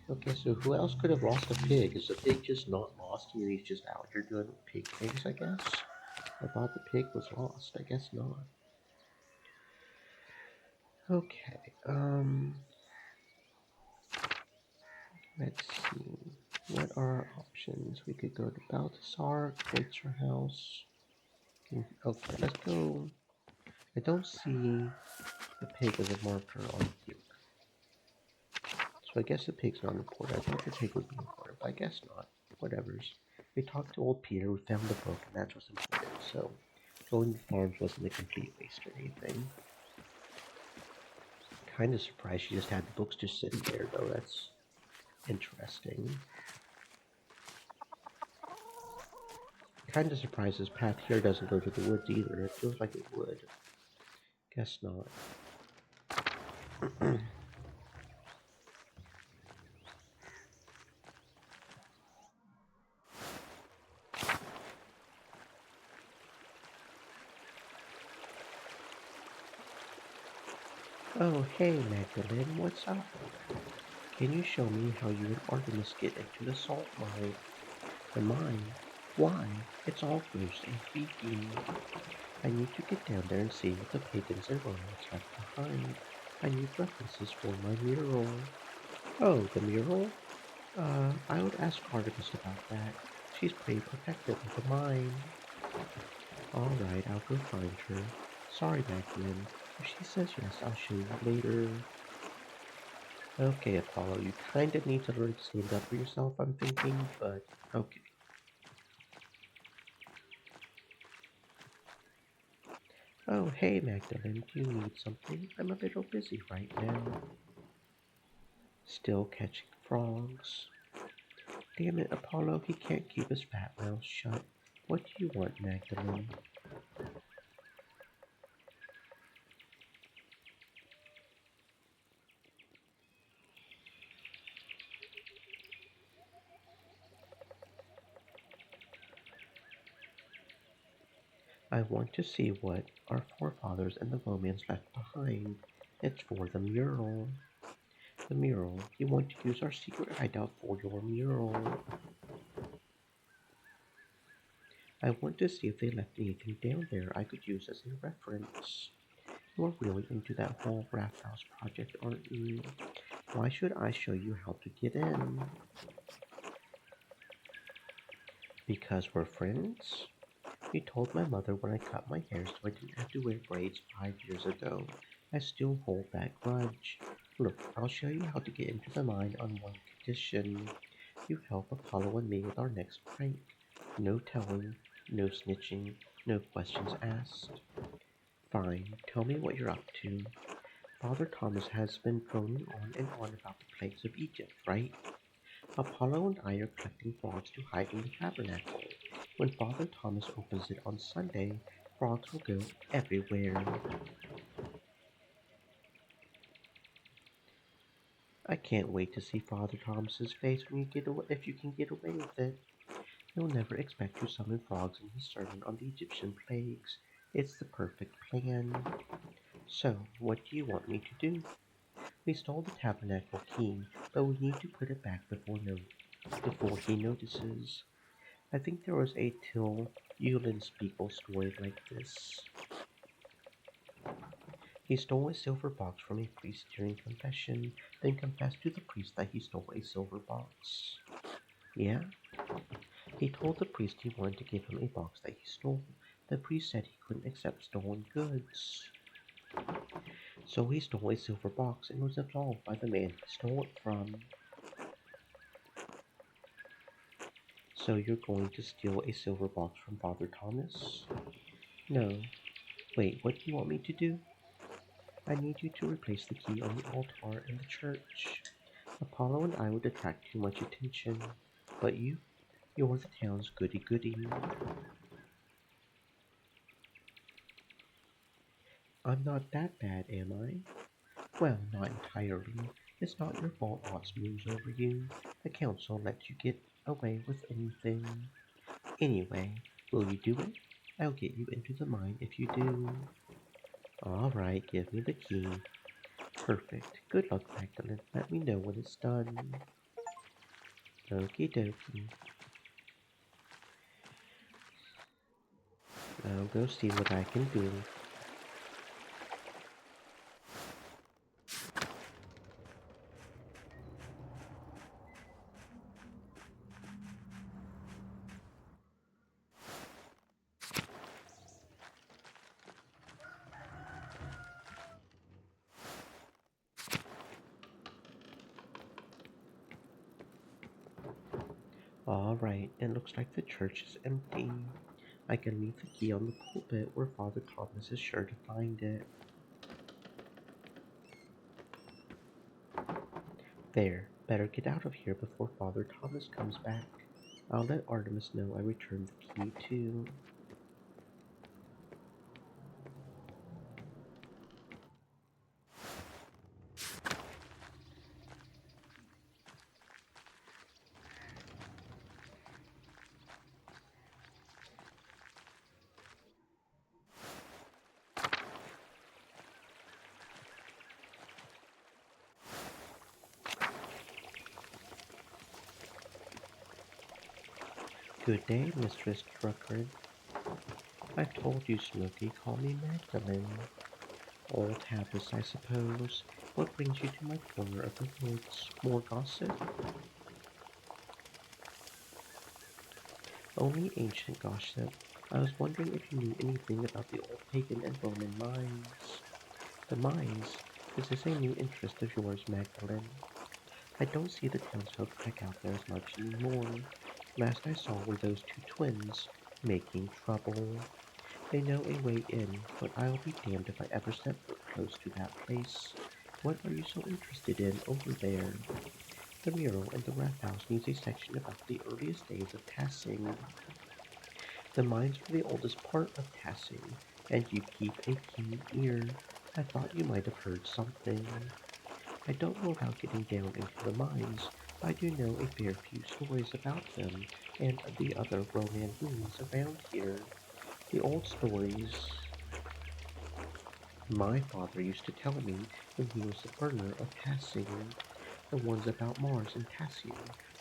Okay, so who else could have lost a pig? Is the pig just not lost and he's just out here doing pig things, I guess? I thought the pig was lost. I guess not. Okay, let's see. What are our options? We could go to Balthasar, Kreutzer House. Okay, let's go. I don't see the pig as a marker on here. So I guess the pig's not important. I thought the pig would be important, but I guess not. Whatever's. We talked to old Peter, we found the book, and that's what's important. So going to farms wasn't a complete waste or anything. Kind of surprised she just had the books just sitting there, though. That's interesting. Kind of surprised this path here doesn't go to the woods either. It feels like it would. Guess not. Oh, hey, Magdalene, what's up? Can you show me how you and Artemis get into the salt mine? The mine? Why? It's all gross and creepy. I need to get down there and see what the pagans and Romans left behind. I need references for my mural. Oh, the mural? I would ask Artemis about that. She's pretty protective of the mine. Alright, I'll go find her. Sorry, Magdalene. If she says yes, I'll show you later. Okay, Apollo, you kinda need to learn to stand up for yourself, I'm thinking, but okay. Oh, hey, Magdalene, do you need something? I'm a little busy right now. Still catching frogs. Damn it, Apollo, he can't keep his fat mouth shut. What do you want, Magdalene? I want to see what our forefathers and the Romans left behind. It's for the mural. The mural. You want to use our secret hideout for your mural. I want to see if they left anything down there I could use as a reference. You're really into that whole raft house project, aren't you? Why should I show you how to get in? Because we're friends? You told my mother when I cut my hair so I didn't have to wear braids 5 years ago. I still hold that grudge. Look, I'll show you how to get into the mine on one condition. You help Apollo and me with our next prank. No telling, no snitching, no questions asked. Fine, tell me what you're up to. Father Thomas has been droning on and on about the plagues of Egypt, right? Apollo and I are collecting frogs to hide in the tabernacle. When Father Thomas opens it on Sunday, frogs will go everywhere. I can't wait to see Father Thomas's face when you get away, if you can get away with it. He'll never expect to summon frogs in his sermon on the Egyptian plagues. It's the perfect plan. So, what do you want me to do? We stole the tabernacle key, but we need to put it back before he notices. I think there was a Till Eulenspiegel story like this. He stole a silver box from a priest during confession, then confessed to the priest that he stole a silver box. Yeah? He told the priest he wanted to give him a box that he stole. The priest said he couldn't accept stolen goods. So he stole a silver box and was absolved by the man he stole it from. So you're going to steal a silver box from Father Thomas? No. Wait, what do you want me to do? I need you to replace the key on the altar in the church. Apollo and I would attract too much attention. But you're the town's goody-goody. I'm not that bad, am I? Well, not entirely. It's not your fault Oz moves over you. The council lets you get away with anything. Anyway, will you do it? I'll get you into the mine if you do. All right, give me the key. Perfect. Good luck, Magdalene. Let me know when it's done. Okie dokie. I'll go see what I can do. All right, it looks like the church is empty. I can leave the key on the pulpit where Father Thomas is sure to find it. There, better get out of here before Father Thomas comes back. I'll let Artemis know I returned the key too. Good day, Mistress Truckard. I've told you, Smokey, call me Magdalene. Old habits, I suppose. What brings you to my corner of the woods? More gossip? Only ancient gossip. I was wondering if you knew anything about the old pagan and Roman mines. The mines? Is this a new interest of yours, Magdalene? I don't see the townsfolk trek out there as much anymore. Last I saw were those two twins, making trouble. They know a way in, but I'll be damned if I ever set foot close to that place. What are you so interested in over there? The mural in the wrap house needs a section about the earliest days of Tassing. The mines are the oldest part of Tassing, and you keep a keen ear. I thought you might have heard something. I don't know about getting down into the mines, but I do know a fair few stories about them and the other Roman ruins around here. The old stories my father used to tell me when he was the burner of Tassing. The ones about Mars and Cassio,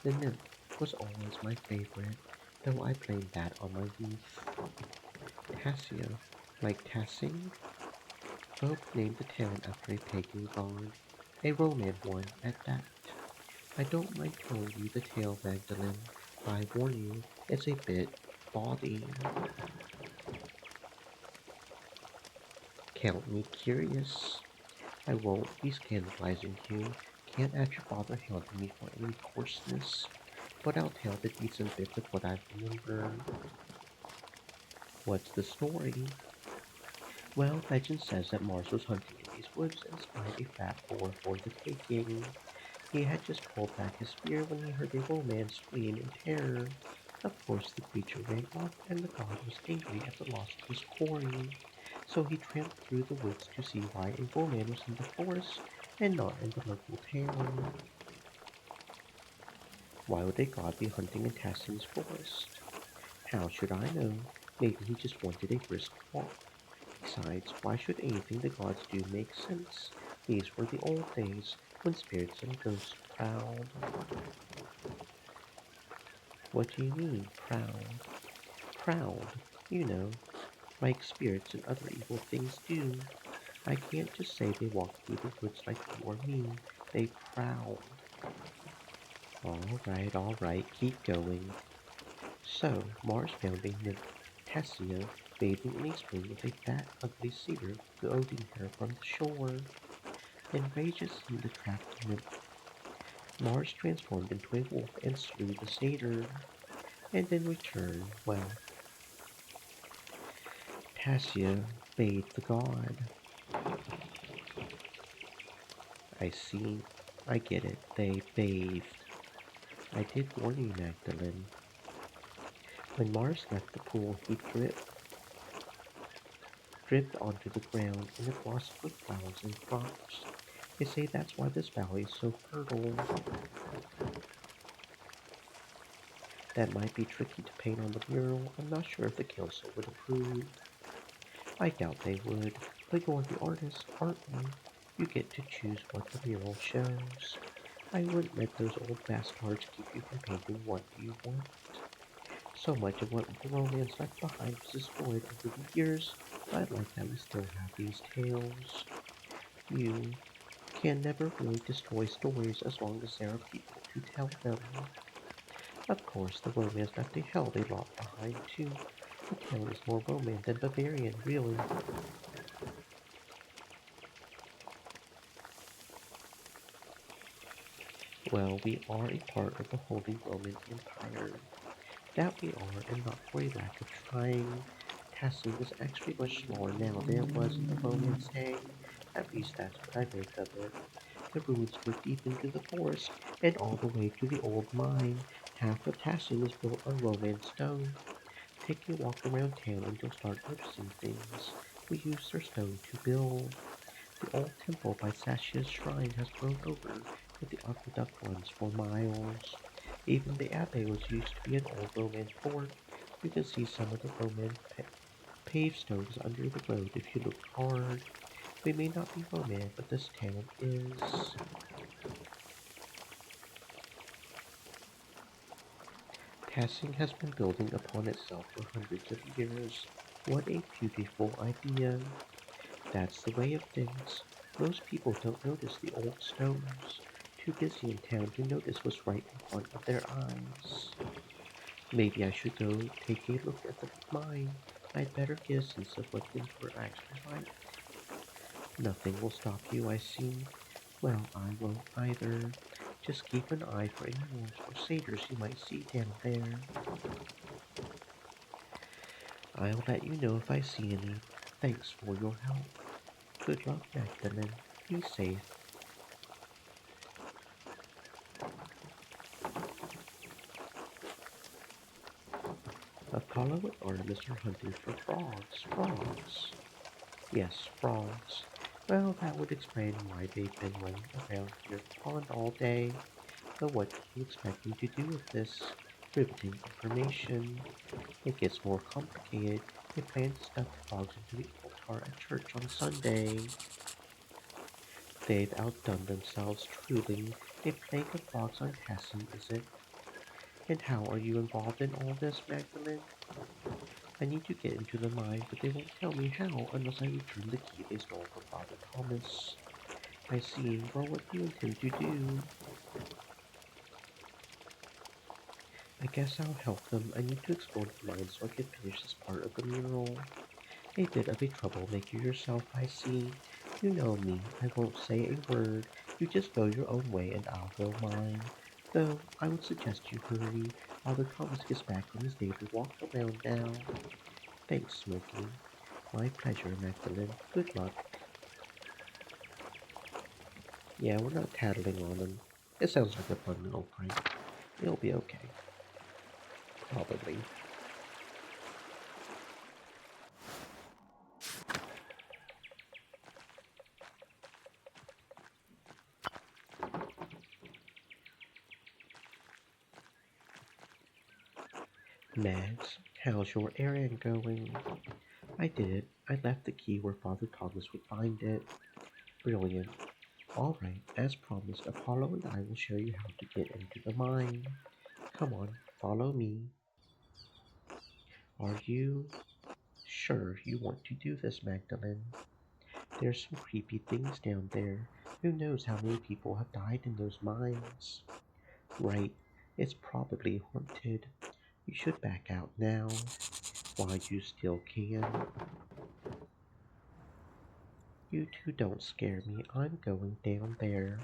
the nymph, was always my favorite, though I blamed that on my youth. Cassio, like Tassing? Folk named the town after a pagan god, a Roman one at that. I don't mind telling you the tale, Magdalene, but I warn you, it's a bit bawdy. Count me curious. I won't be scandalizing you. Can't have your father hounding me for any coarseness, but I'll tell the decent bit of what I remember. What's the story? Well, legend says that Mars was hunting in these woods and spied a fat boar for the taking. He had just pulled back his spear when he heard a Roman scream in terror. Of course, the creature ran off, and the god was angry at the loss of his quarry. So he tramped through the woods to see why a Roman was in the forest and not in the local town. Why would a god be hunting in Tassin's forest? How should I know? Maybe he just wanted a brisk walk. Besides, why should anything the gods do make sense? These were the old days when spirits and ghosts prowled. What do you mean, proud? Proud, you know, like spirits and other evil things do. I can't just say they walk through the woods like you or me. They prowled. All right, keep going. So, Mars found a nymph, Tessia, bathing in a spring with a fat, ugly satyr goading her from the shore. Enraged at seeing the trapped nymph, Mars transformed into a wolf and slew the satyr. And in return, well, Tessia bathed the god. I see. I get it. They bathed. I did warn you, Magdalene. When Mars left the pool, he dripped onto the ground, and it blossomed with flowers and crops. They say that's why this valley is so fertile. That might be tricky to paint on the mural. I'm not sure if the council would approve. I doubt they would, but you're the artist, aren't you? You get to choose what the mural shows. I wouldn't let those old bastards keep you from painting what you want. So much of what the romance left behind was destroyed over the years, but I like that we still have these tales. You can never really destroy stories as long as there are people to tell them. Of course, the romance left a hell of a lot behind, too. The town is more Roman than Bavarian, really. Well, we are a part of the Holy Roman Empire. That we are, and not for a lack of trying. Tassim is actually much smaller now than it was in the Romance day. At least that's what I make of it. The ruins go deep into the forest and all the way to the old mine. Half of Tassim is built on Roman stone. Take a walk around town and you'll start noticing things. We use their stone to build. The old temple by Sashia's shrine has grown over, but the aqueduct runs for miles. Even the abbey was used to be an old Roman fort. You can see some of the Roman paved stones under the road if you look hard. We may not be Roman, but this town is. Passing has been building upon itself for hundreds of years. What a beautiful idea. That's the way of things. Most people don't notice the old stones. Too busy in town to notice what's right in front of their eyes. Maybe I should go take a look at the mine. I'd better get a sense of what things were actually like. Nothing will stop you, I see. Well, I won't either. Just keep an eye for any wolves or satyrs you might see down there. I'll let you know if I see any. Thanks for your help. Good luck, Magdalene. Be safe. Apollo and Artemis are hunting for frogs. Frogs. Yes, frogs. Well, that would explain why they've been running around near the pond all day. But what do you expect me to do with this riveting information? It gets more complicated. They plan to stuff the frogs into the altar at church on Sunday. They've outdone themselves truly. A plague of frogs on Tassim, is it? And how are you involved in all this, Magdalene? I need to get into the mine, but they won't tell me how unless I return the key they stole from Father Thomas. I see. Well, what do you intend to do? I guess I'll help them. I need to explore the mine so I can finish this part of the mural. A bit of a troublemaker yourself, I see. You know me. I won't say a word. You just go your own way and I'll go mine. Though, I would suggest you hurry. Father Thomas gets back from his daily walk around now. Thanks, Smokey. My pleasure, Magdalene. Good luck. Yeah, we're not tattling on him. It sounds like a fun little prank. It'll be okay. Probably. Mags, how's your errand going? I did it. I left the key where Father Thomas would find it. Brilliant. Alright, as promised, Apollo and I will show you how to get into the mine. Come on, follow me. Are you sure you want to do this, Magdalene? There's some creepy things down there. Who knows how many people have died in those mines? Right, it's probably haunted. You should back out now while you still can. You two don't scare me. I'm going down there.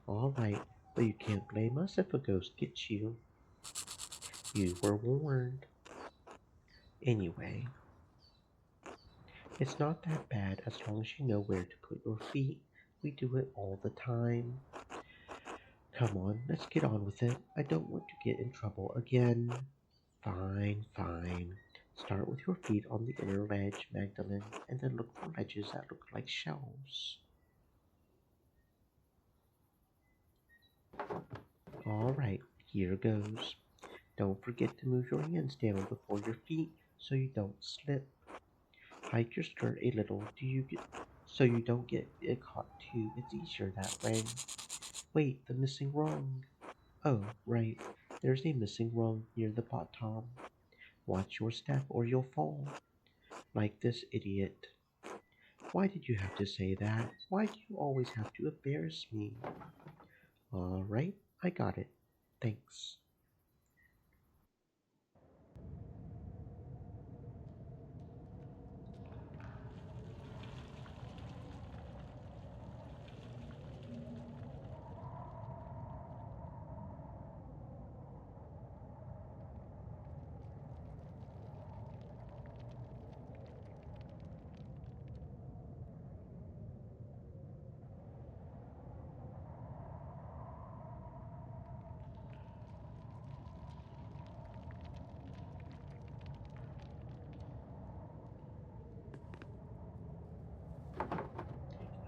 All right, but you can't blame us if a ghost gets you. You were warned. Anyway, it's not that bad as long as you know where to put your feet. We do it all the time. Come on, let's get on with it. I don't want to get in trouble again. Fine, fine. Start with your feet on the inner ledge, Magdalene, and then look for ledges that look like shelves. All right, here goes. Don't forget to move your hands down before your feet so you don't slip. Hike your skirt a little so you don't get it caught too. It's easier that way. Wait, the missing rung. Oh, right. There's a missing rung near the bottom. Watch your step or you'll fall. Like this idiot. Why did you have to say that? Why do you always have to embarrass me? All right, I got it. Thanks.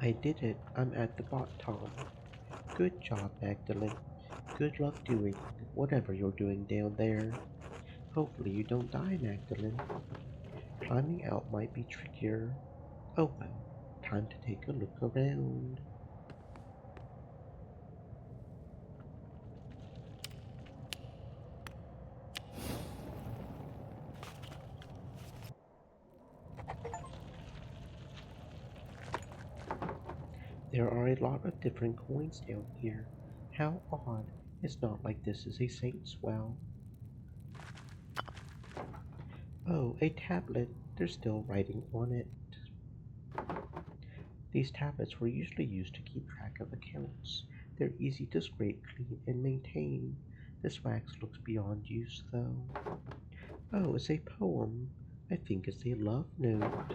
I did it. I'm at the bottom. Good job, Magdalene. Good luck doing whatever you're doing down there. Hopefully you don't die, Magdalene. Climbing out might be trickier. Oh well, time to take a look around. There are a lot of different coins down here. How odd. It's not like this is a saint's well. Oh, a tablet. There's still writing on it. These tablets were usually used to keep track of accounts. They're easy to scrape clean and maintain. This wax looks beyond use, though. Oh, it's a poem. I think it's a love note.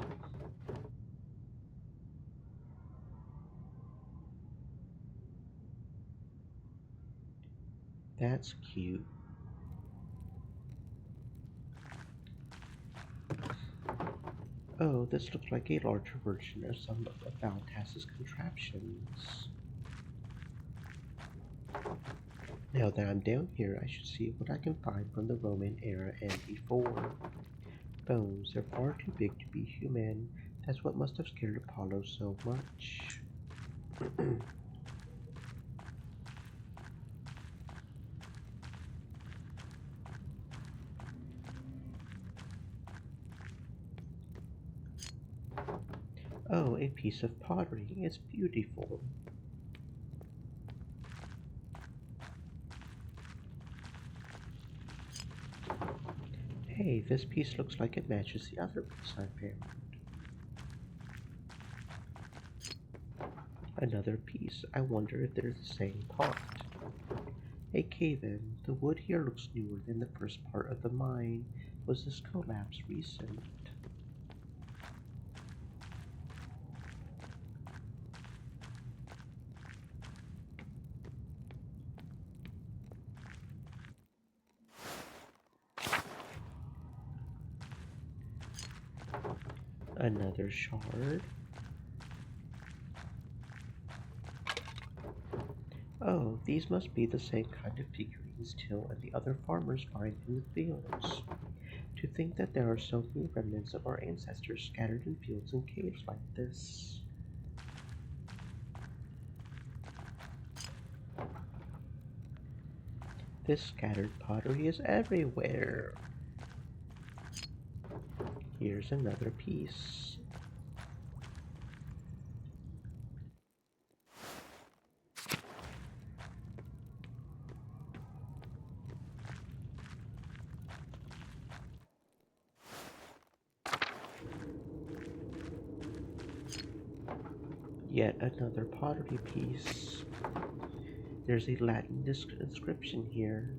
That's cute. Oh, this looks like a larger version of some of Baltas's contraptions. Now that I'm down here, I should see what I can find from the Roman era and before. Bones, they're far too big to be human. That's what must have scared Apollo so much. Oh, a piece of pottery. It's beautiful. Hey, this piece looks like it matches the other piece I found. Another piece. I wonder if they're the same pot. A cave-in. The wood here looks newer than the first part of the mine. Was this collapse recent? Another shard. Oh, these must be the same kind of figurines Till and the other farmers find in the fields. To think that there are so many remnants of our ancestors scattered in fields and caves like this. This scattered pottery is everywhere. Here's another piece. Yet another pottery piece. There's a Latin inscription here.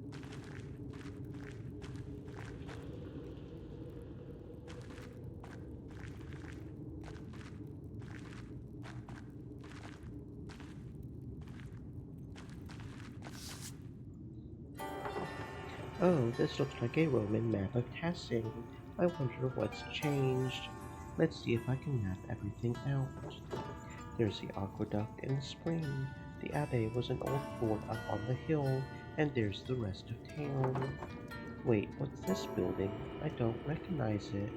Oh, this looks like a Roman map of Tassing. I wonder what's changed. Let's see if I can map everything out. There's the aqueduct and the spring. The Abbey was an old fort up on the hill, and there's the rest of town. Wait, what's this building? I don't recognize it.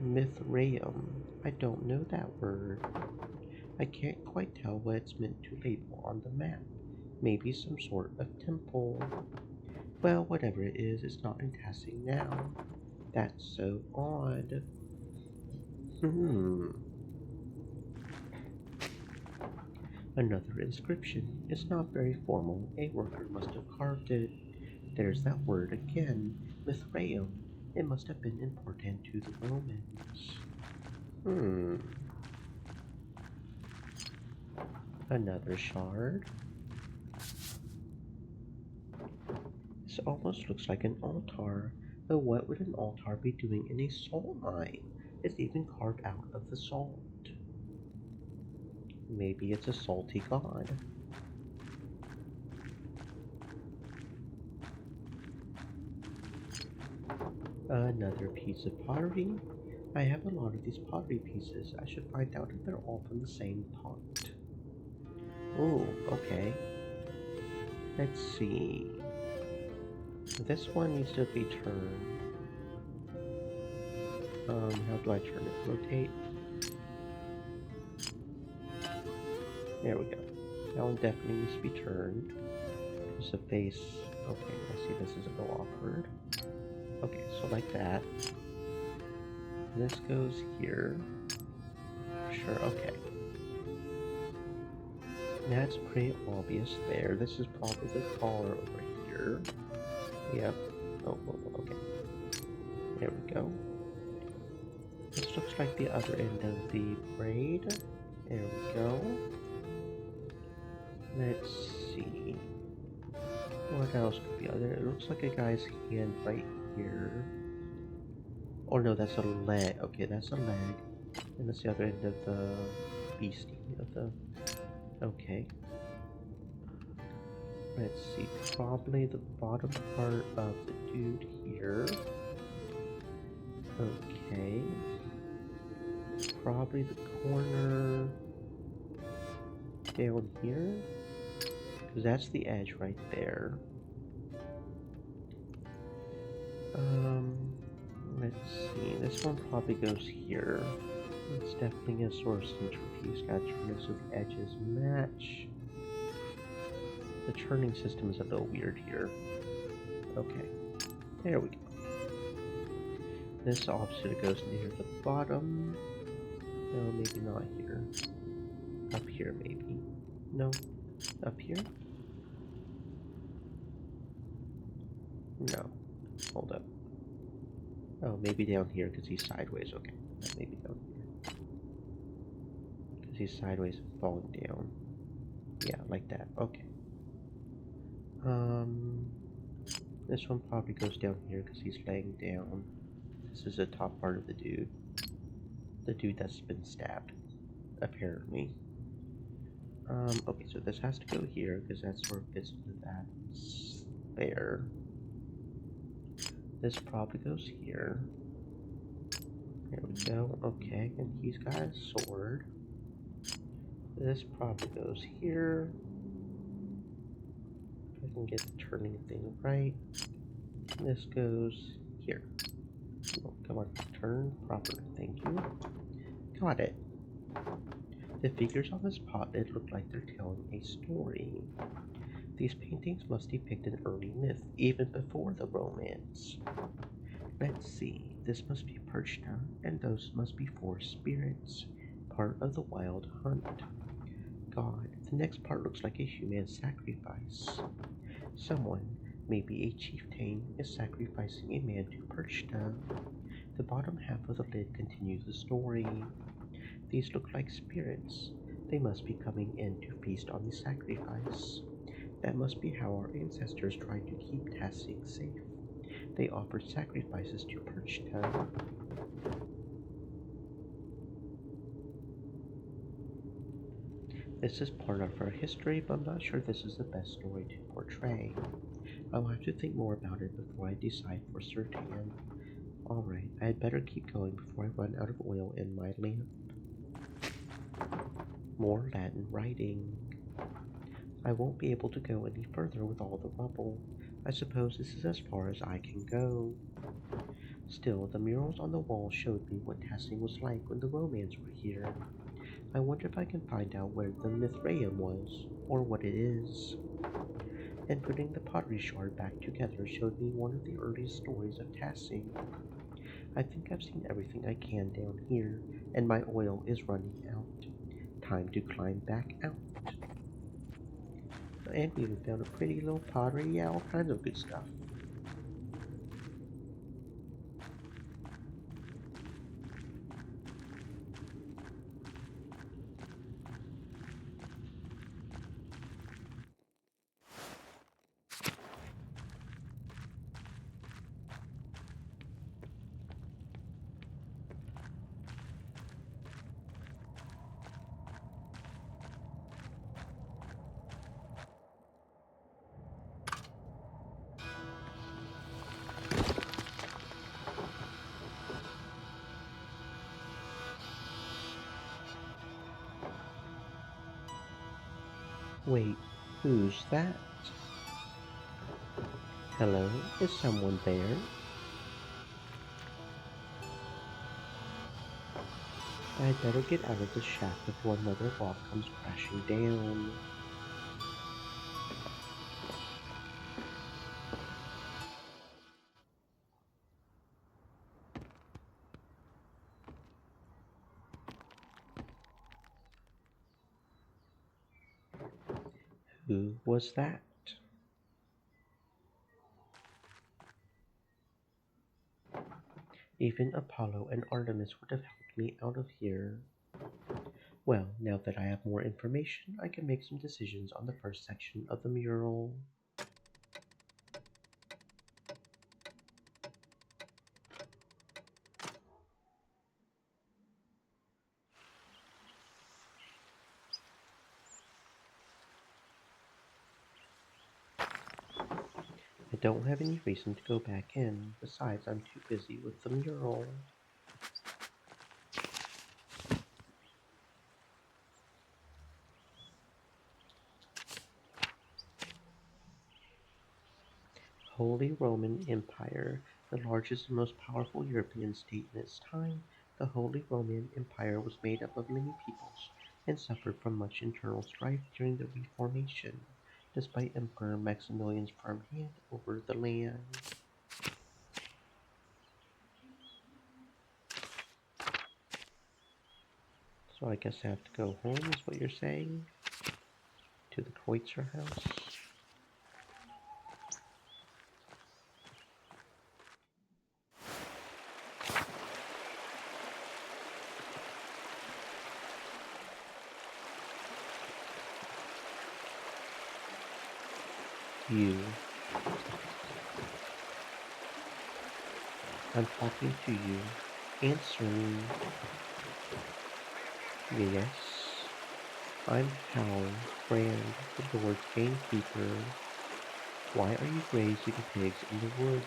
Mithraeum. I don't know that word. I can't quite tell what it's meant to label on the map. Maybe some sort of temple. Well, whatever it is, it's not in Tassing now. That's so odd. Another inscription. It's not very formal. A worker must have carved it. There's that word again. Mithraeum. It must have been important to the Romans. Another shard. This almost looks like an altar. But what would an altar be doing in a salt mine? It's even carved out of the salt. Maybe it's a salty god. Another piece of pottery. I have a lot of these pottery pieces. I should find out if they're all from the same pot. Oh, okay. Let's see. This one needs to be turned. How do I turn it? Rotate. There we go. That one definitely needs to be turned. There's a face. Okay, I see this is a little awkward. Okay, so like that. This goes here. Sure, okay. That's pretty obvious there. This is probably the collar over here. Yep. Oh, okay. There we go. This looks like the other end of the braid. There we go. Let's see. What else could be on there? It looks like a guy's hand right here. Oh no, that's a leg. Okay, that's a leg. And that's the other end of the beastie of the... Okay. Let's see. Probably the bottom part of the dude here. Okay. Probably the corner down here. Because that's the edge right there. Let's see. This one probably goes here. It's definitely a sort of centerpiece. Gotta turn it so the edges match. The turning system is a little weird here. Okay. There we go. This obviously goes near the bottom. No, maybe not here. Up here, maybe. No. Up here? No. Hold up. Oh, maybe down here because he's sideways. Okay. Maybe down here. Because he's sideways and falling down. Yeah, like that. Okay. This one probably goes down here because he's laying down. This is the top part of the dude. The dude that's been stabbed, apparently. Okay, so this has to go here because that sort of fits into that there. This probably goes here. There we go. Okay, and he's got a sword. This probably goes here. If I can get the turning thing right. This goes here. Oh, come on, turn properly. Thank you. Got it. The figures on this pot, it look like they're telling a story. These paintings must depict an early myth, even before the romance. Let's see, this must be Perchta, and those must be forest spirits, part of the wild hunt. God, the next part looks like a human sacrifice. Someone, maybe a chieftain, is sacrificing a man to Perchta. The bottom half of the lid continues the story. These look like spirits. They must be coming in to feast on the sacrifice. That must be how our ancestors tried to keep Tasig safe. They offered sacrifices to Perchta. This is part of our history, but I'm not sure this is the best story to portray. I'll have to think more about it before I decide for certain. Alright, I had better keep going before I run out of oil in my lamp. More Latin writing. I won't be able to go any further with all the rubble. I suppose this is as far as I can go. Still, the murals on the wall showed me what Tassing was like when the Romans were here. I wonder if I can find out where the Mithraeum was, or what it is. And putting the pottery shard back together showed me one of the earliest stories of Tassing. I think I've seen everything I can down here, and my oil is running out. Time to climb back out. And we even found a pretty little pottery, yeah, all kinds of good stuff. Wait, who's that? Hello, is someone there? I'd better get out of this shack before another log comes crashing down. Who was that? Even Apollo and Artemis would have helped me out of here. Well, now that I have more information, I can make some decisions on the first section of the mural. I don't have any reason to go back in, besides I'm too busy with the mural. Holy Roman Empire, the largest and most powerful European state in its time, the Holy Roman Empire was made up of many peoples and suffered from much internal strife during the Reformation, despite Emperor Maximilian's firm hand over the land. So I guess I have to go home, is what you're saying? To the Kreutzer house? You. I'm talking to you. Answer me. Yes. I'm Hal, Brand, the Lord's gamekeeper. Why are you raising pigs in the woods?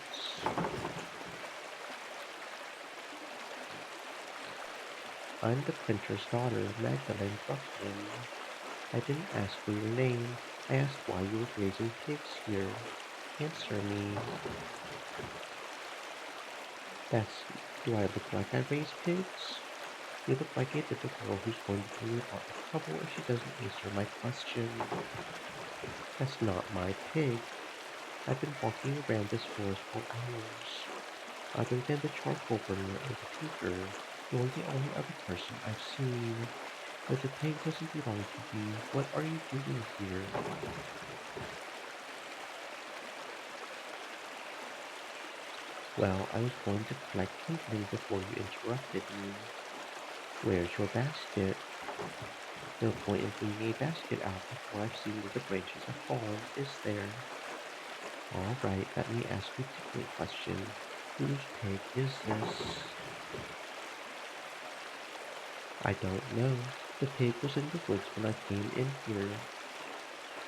I'm the printer's daughter, Magdalene Buckman. I didn't ask for your name. I asked why you were raising pigs here. Answer me. That's... Do I look like I raise pigs? You look like a little girl who's going to bring you out of trouble if she doesn't answer my question. That's not my pig. I've been walking around this forest for hours. Other than the charcoal burner and the tinker, you're the only other person I've seen. But the pig doesn't belong to you. What are you doing here? Well, I was going to collect kindling before you interrupted me. Where's your basket? No point in bringing a basket out before I've seen where the branches have fallen, is there? All right, let me ask you a different question. Whose pig is this? I don't know. The pig was in the woods when I came in here.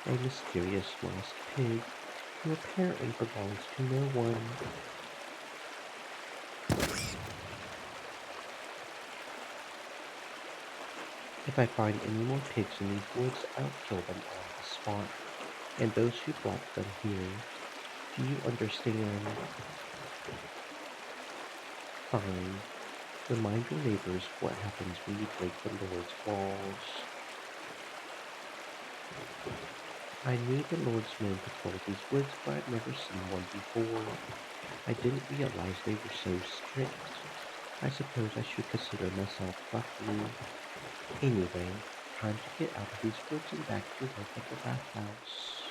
A mysterious lost pig who apparently belongs to no one. If I find any more pigs in these woods, I'll kill them on the spot. And those who brought them here. Do you understand? Fine. Remind your neighbors what happens when you break the Lord's laws. I knew the Lord's men patrol these woods, but I'd never seen one before. I didn't realize they were so strict. I suppose I should consider myself lucky. Anyway, time to get out of these woods and back to work at the bathhouse.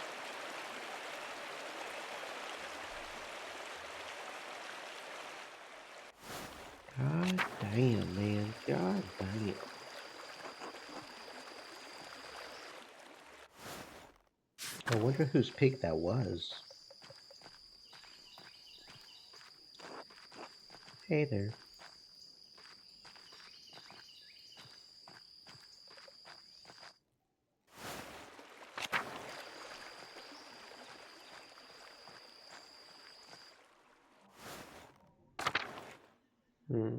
God damn, man. God damn. I wonder whose pig that was. Hey there. Hmm.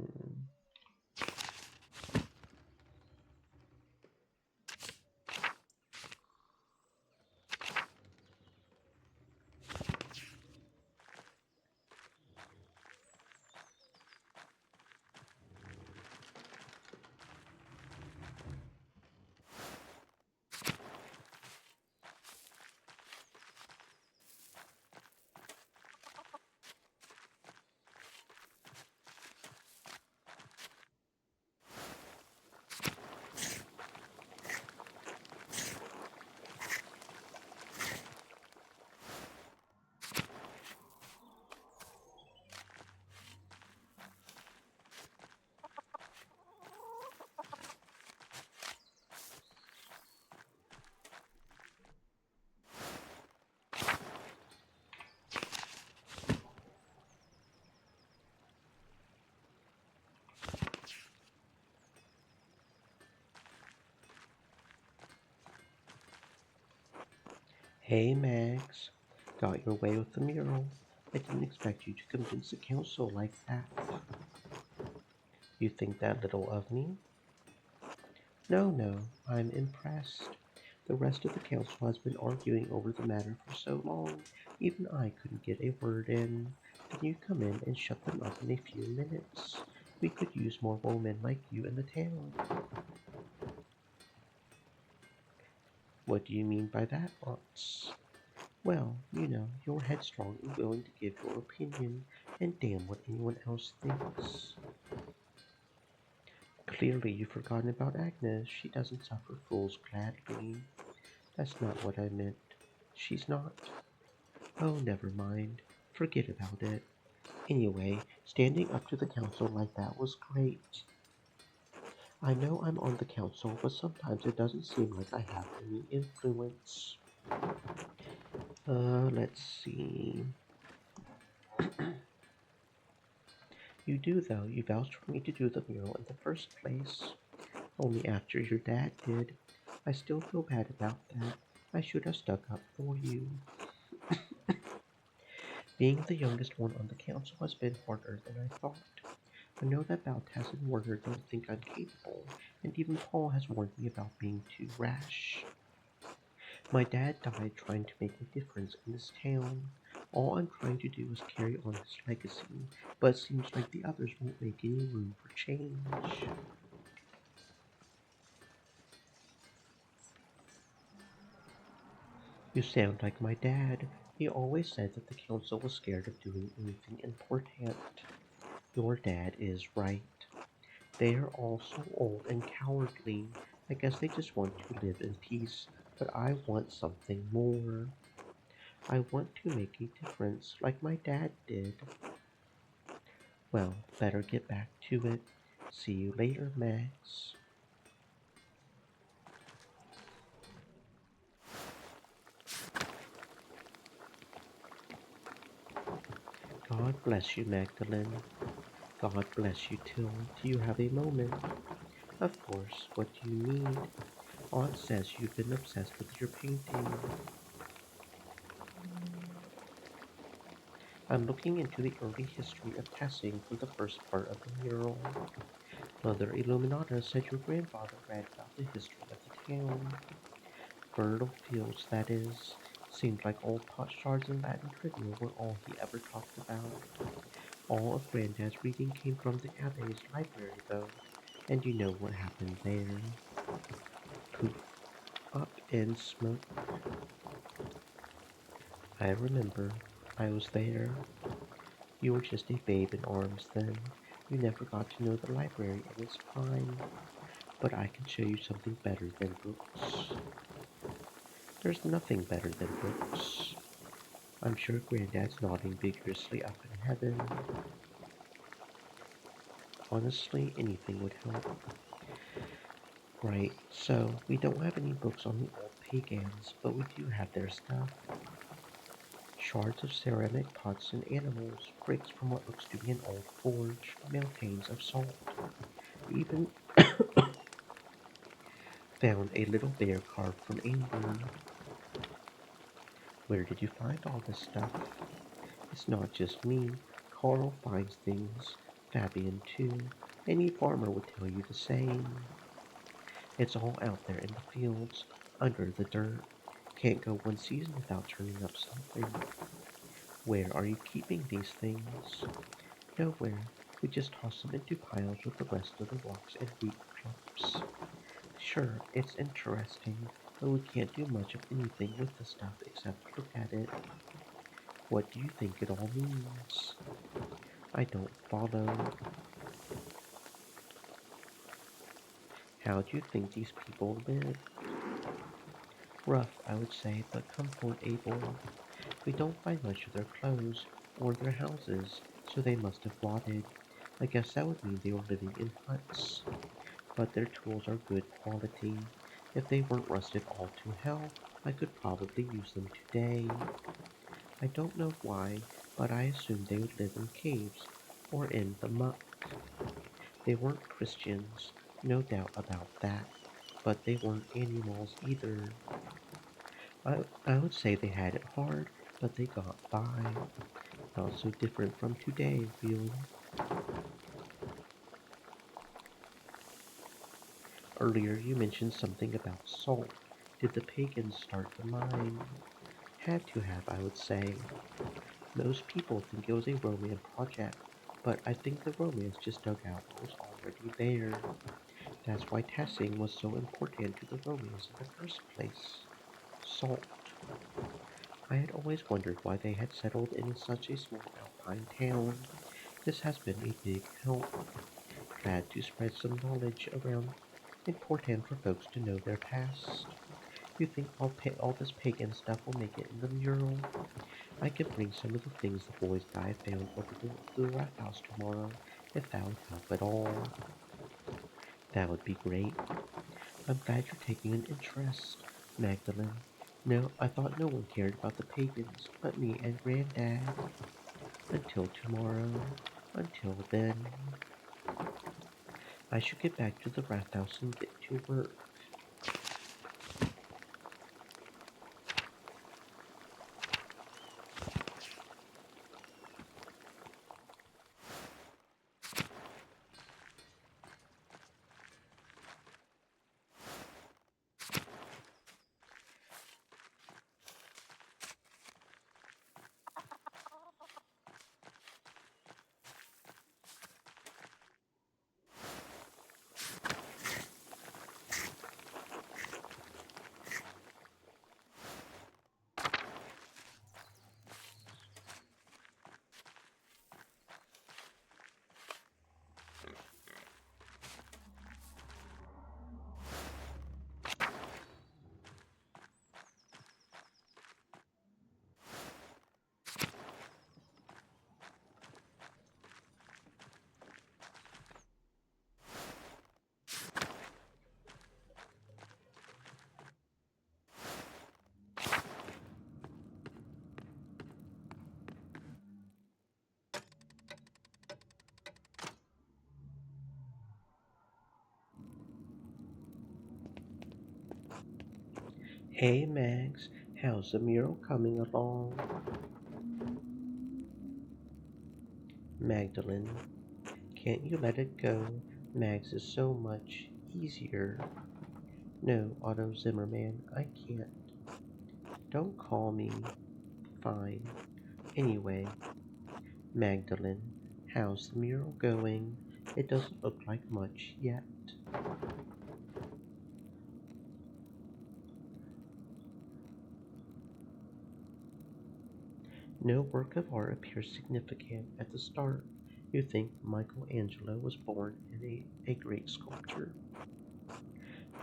Hey, Max. Got your way with the mural. I didn't expect you to convince the council like that. You think that little of me? No, no, I'm impressed. The rest of the council has been arguing over the matter for so long, even I couldn't get a word in. Then you come in and shut them up in a few minutes. We could use more women like you in the town. What do you mean by that, Lance? Well, you're headstrong and willing to give your opinion, and damn what anyone else thinks. Clearly you've forgotten about Agnes. She doesn't suffer fools gladly. That's not what I meant. She's not. Oh, never mind. Forget about it. Anyway, standing up to the council like that was great. I know I'm on the council, but sometimes it doesn't seem like I have any influence. Let's see. You do, though. You vouched for me to do the mural in the first place. Only after your dad did. I still feel bad about that. I should have stuck up for you. Being the youngest one on the council has been harder than I thought. I know that Baltas and Werner don't think I'm capable, and even Paul has warned me about being too rash. My dad died trying to make a difference in this town. All I'm trying to do is carry on his legacy, but it seems like the others won't make any room for change. You sound like my dad. He always said that the council was scared of doing anything important. Your dad is right. They are all so old and cowardly. I guess they just want to live in peace, but I want something more. I want to make a difference like my dad did. Well, better get back to it. See you later, Max. God bless you, Magdalene. God bless you, Till. Do you have a moment? Of course. What do you need? Aunt says you've been obsessed with your painting. I'm looking into the early history of Tessing for the first part of the mural. Mother Illuminata said your grandfather read about the history of the town. Fertile fields, that is. Seemed like old potsherds and Latin trivia were all he ever talked about. All of Granddad's reading came from the Abbe's library, though, and you know what happened there. Poof, up in smoke. I remember. I was there. You were just a babe in arms then. You never got to know the library in its prime. But I can show you something better than books. There's nothing better than books. I'm sure Granddad's nodding vigorously up in heaven. Honestly, anything would help. Right, so we don't have any books on the old pagans, but we do have their stuff. Shards of ceramic pots and animals, bricks from what looks to be an old forge, mountains of salt. We even found a little bear carved from amber. Where did you find all this stuff? It's not just me. Carl finds things. Fabian too. Any farmer would tell you the same. It's all out there in the fields, under the dirt. Can't go one season without turning up something. Where are you keeping these things? Nowhere. We just toss them into piles with the rest of the rocks and wheat clumps. Sure, it's interesting, but we can't do much of anything with the stuff except look at it. What do you think it all means? I don't follow. How do you think these people lived? Rough, I would say, but comfortable. We don't find much of their clothes or their houses, so they must have rotted. I guess that would mean they were living in huts. But their tools are good quality. If they weren't rusted all to hell, I could probably use them today. I don't know why, but I assumed they would live in caves or in the muck. They weren't Christians, no doubt about that, but they weren't animals either. I would say they had it hard, but they got by. Not so different from today, really. Earlier you mentioned something about salt. Did the pagans start the mine? Had to have, I would say. Most people think it was a Roman project, but I think the Romans just dug out what was already there. That's why Tessing was so important to the Romans in the first place. Salt. I had always wondered why they had settled in such a small alpine town. This has been a big help. Glad to spread some knowledge around. Important for folks to know their past. You think all this pagan stuff will make it in the mural? I can bring some of the things the boys and I found over to the Rat House tomorrow, if that would help at all. That would be great. I'm glad you're taking an interest, Magdalene. No, I thought no one cared about the pagans but me and Granddad. Until tomorrow. Until then. I should get back to the Rat House and get to work. Hey Max, how's the mural coming along? Magdalene, can't you let it go? Max is so much easier. No, Otto Zimmerman, I can't. Don't call me. Fine. Anyway, Magdalene, how's the mural going? It doesn't look like much yet. No work of art appears significant at the start. You think Michelangelo was born in a great sculptor.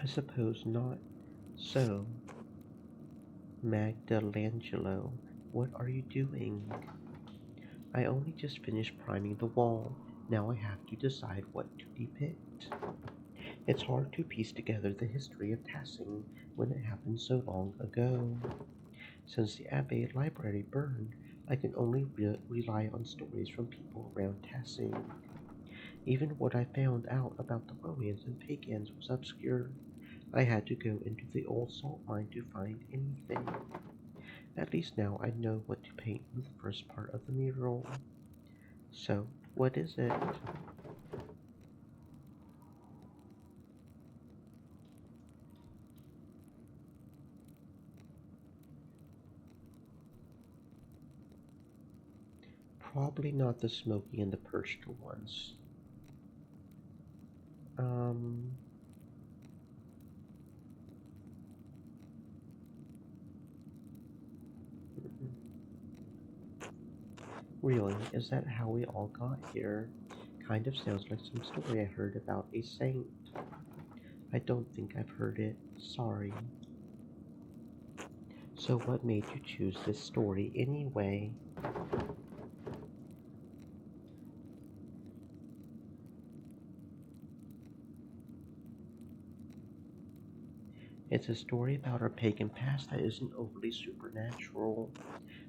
I suppose not. So, Magdalangelo, what are you doing? I only just finished priming the wall. Now I have to decide what to depict. It's hard to piece together the history of Tassing when it happened so long ago. Since the Abbey library burned, I can only rely on stories from people around Tassing. Even what I found out about the Romans and pagans was obscure. I had to go into the old salt mine to find anything. At least now I know what to paint in the first part of the mural. So, what is it? Probably not the smoky and the perched ones. Um, really, is that how we all got here? Kind of sounds like some story I heard about a saint. I don't think I've heard it. Sorry. So, what made you choose this story anyway? It's a story about our pagan past that isn't overly supernatural.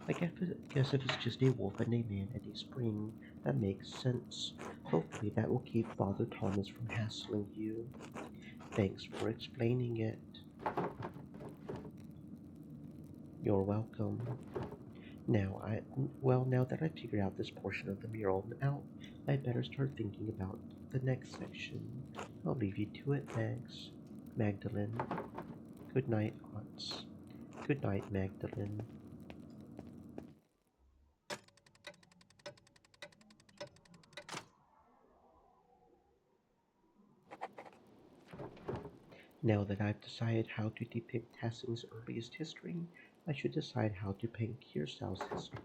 I guess if it's just a wolf and a man at a spring, that makes sense. Hopefully, that will keep Father Thomas from hassling you. Thanks for explaining it. You're welcome. Now, now that I've figured out this portion of the mural out, I'd better start thinking about the next section. I'll leave you to it, Max. Magdalene. Good night, aunts. Good night, Magdalene. Now that I've decided how to depict Tassing's earliest history, I should decide how to paint Kiersau's history.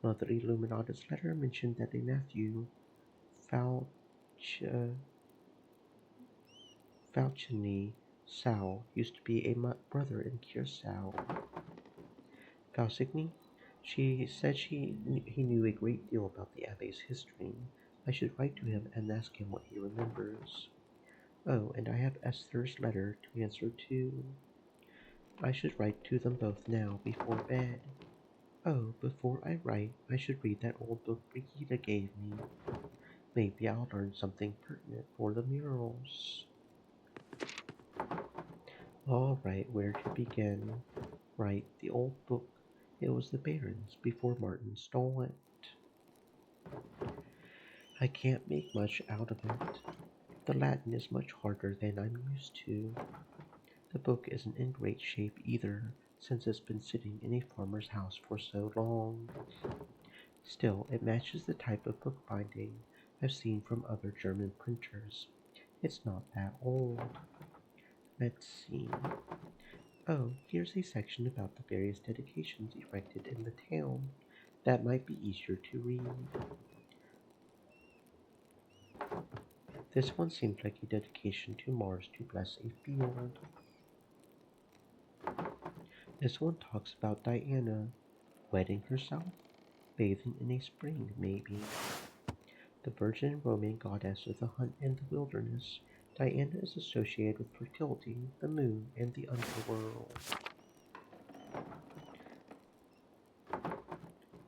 Mother Illuminatus' letter mentioned that a Matthew Falch, Falchini Sao used to be a brother in Kiersau. Falsigny? She said he knew a great deal about the Abbe's history. I should write to him and ask him what he remembers. Oh, and I have Esther's letter to answer too. I should write to them both now before bed. Oh, before I write, I should read that old book Brigida gave me. Maybe I'll learn something pertinent for the murals. All right, where to begin? Right, the old book. It was the Baron's before Martin stole it. I can't make much out of it. The Latin is much harder than I'm used to. The book isn't in great shape either, since it's been sitting in a farmer's house for so long. Still, it matches the type of bookbinding I've seen from other German printers. It's not that old. Let's see. Oh, here's a section about the various dedications erected in the town. That might be easier to read. This one seems like a dedication to Mars to bless a field. This one talks about Diana wetting herself, bathing in a spring, maybe. The virgin Roman goddess of the hunt and the wilderness, Diana is associated with fertility, the moon, and the underworld.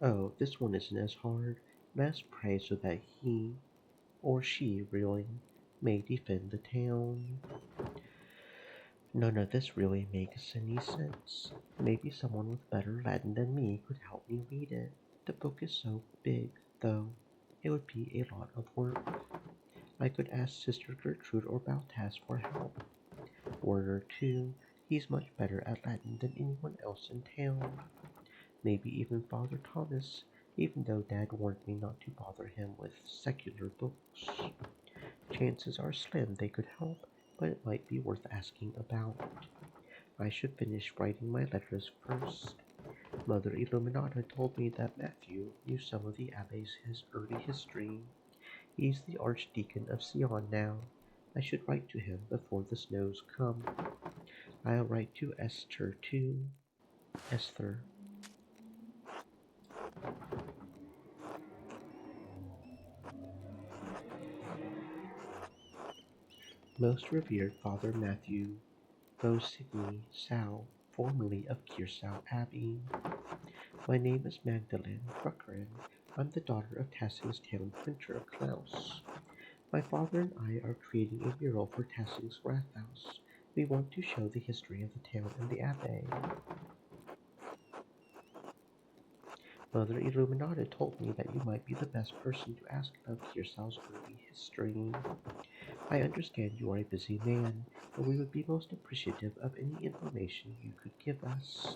Oh, this one isn't as hard. Let's pray so that he, or she really, may defend the town. None of this really makes any sense. Maybe someone with better Latin than me could help me read it. The book is so big, though. It would be a lot of work. I could ask Sister Gertrude or Baltas for help. Werner, too. He's much better at Latin than anyone else in town. Maybe even Father Thomas, even though Dad warned me not to bother him with secular books. Chances are slim they could help, but it might be worth asking about. I should finish writing my letters first. Mother Illuminata told me that Matthew knew some of the Abbe's his early history. He's the Archdeacon of Sion now. I should write to him before the snows come. I'll write to Esther too. Esther. Most revered Father Matthew Beausigny Sal, formerly of Kearsau Abbey. My name is Magdalene Bruckeren. I'm the daughter of Tassing's town printer, Klaus. My father and I are creating a mural for Tassing's Rathaus. We want to show the history of the town and the Abbey. Mother Illuminata told me that you might be the best person to ask about Kearsau's early history. I understand you are a busy man, but we would be most appreciative of any information you could give us.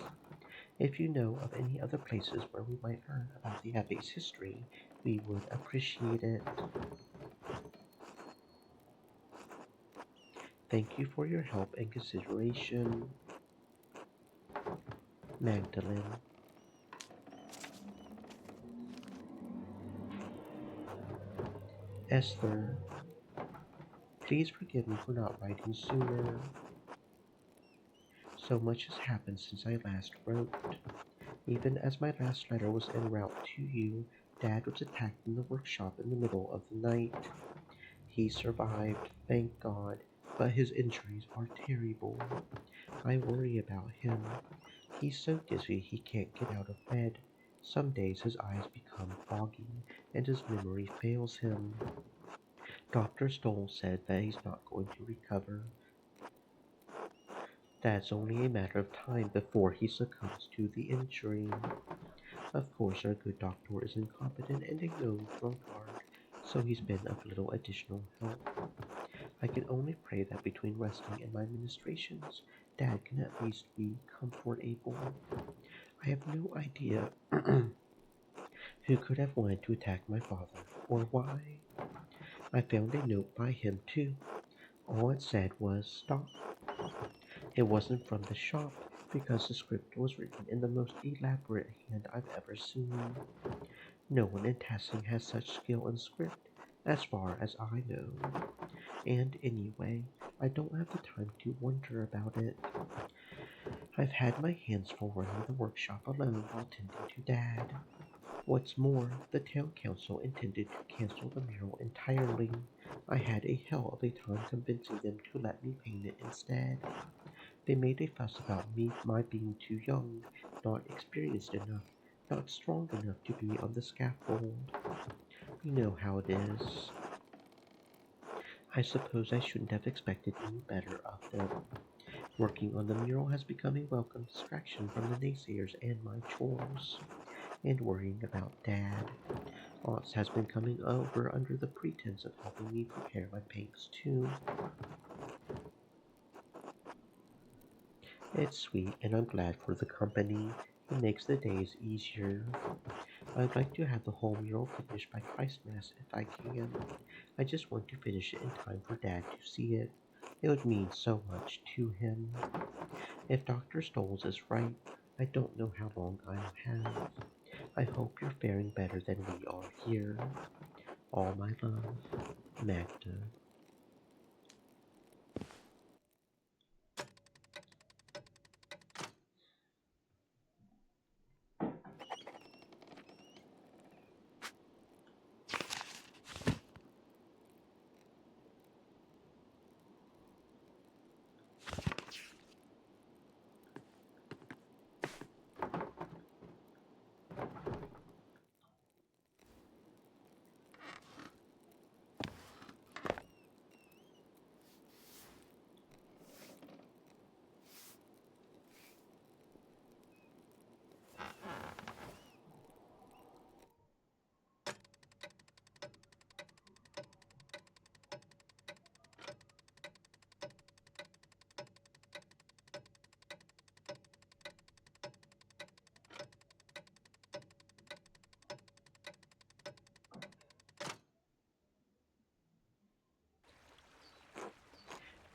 If you know of any other places where we might learn about the Abbey's history, we would appreciate it. Thank you for your help and consideration, Magdalene. Esther, please forgive me for not writing sooner. So much has happened since I last wrote. Even as my last letter was en route to you, Dad was attacked in the workshop in the middle of the night. He survived, thank God, but his injuries are terrible. I worry about him. He's so dizzy he can't get out of bed. Some days his eyes become foggy and his memory fails him. Dr. Stoll said that he's not going to recover. That's only a matter of time before he succumbs to the injury. Of course, our good doctor is incompetent and a known drunkard, so he's been of little additional help. I can only pray that between resting and my ministrations, Dad can at least be comfortable. I have no idea who could have wanted to attack my father, or why. I found a note by him too. All it said was stop. It wasn't from the shop, because the script was written in the most elaborate hand I've ever seen. No one in Tassing has such skill in script, as far as I know. And anyway, I don't have the time to wonder about it. I've had my hands full running the workshop alone while tending to Dad. What's more, the town council intended to cancel the mural entirely. I had a hell of a time convincing them to let me paint it instead. They made a fuss about my being too young, not experienced enough, not strong enough to be on the scaffold. You know how it is. I suppose I shouldn't have expected any better of them. Working on the mural has become a welcome distraction from the naysayers and my chores, and worrying about Dad. Oz has been coming over under the pretense of helping me prepare my paints too. It's sweet and I'm glad for the company. It makes the days easier. I'd like to have the whole mural finished by Christmas if I can. I just want to finish it in time for Dad to see it. It would mean so much to him. If Dr. Stolz is right, I don't know how long I'll have. I hope you're faring better than we are here. All my love, Magda.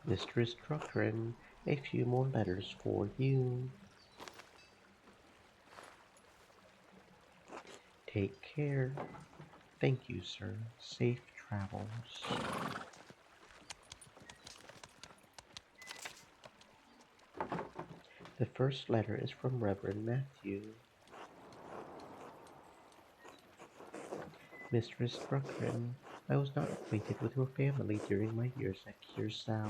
Mistress Druckren, a few more letters for you. Take care. Thank you, sir. Safe travels. The first letter is from Reverend Matthew. Mistress Druckren, I was not acquainted with your family during my years at Kiersau.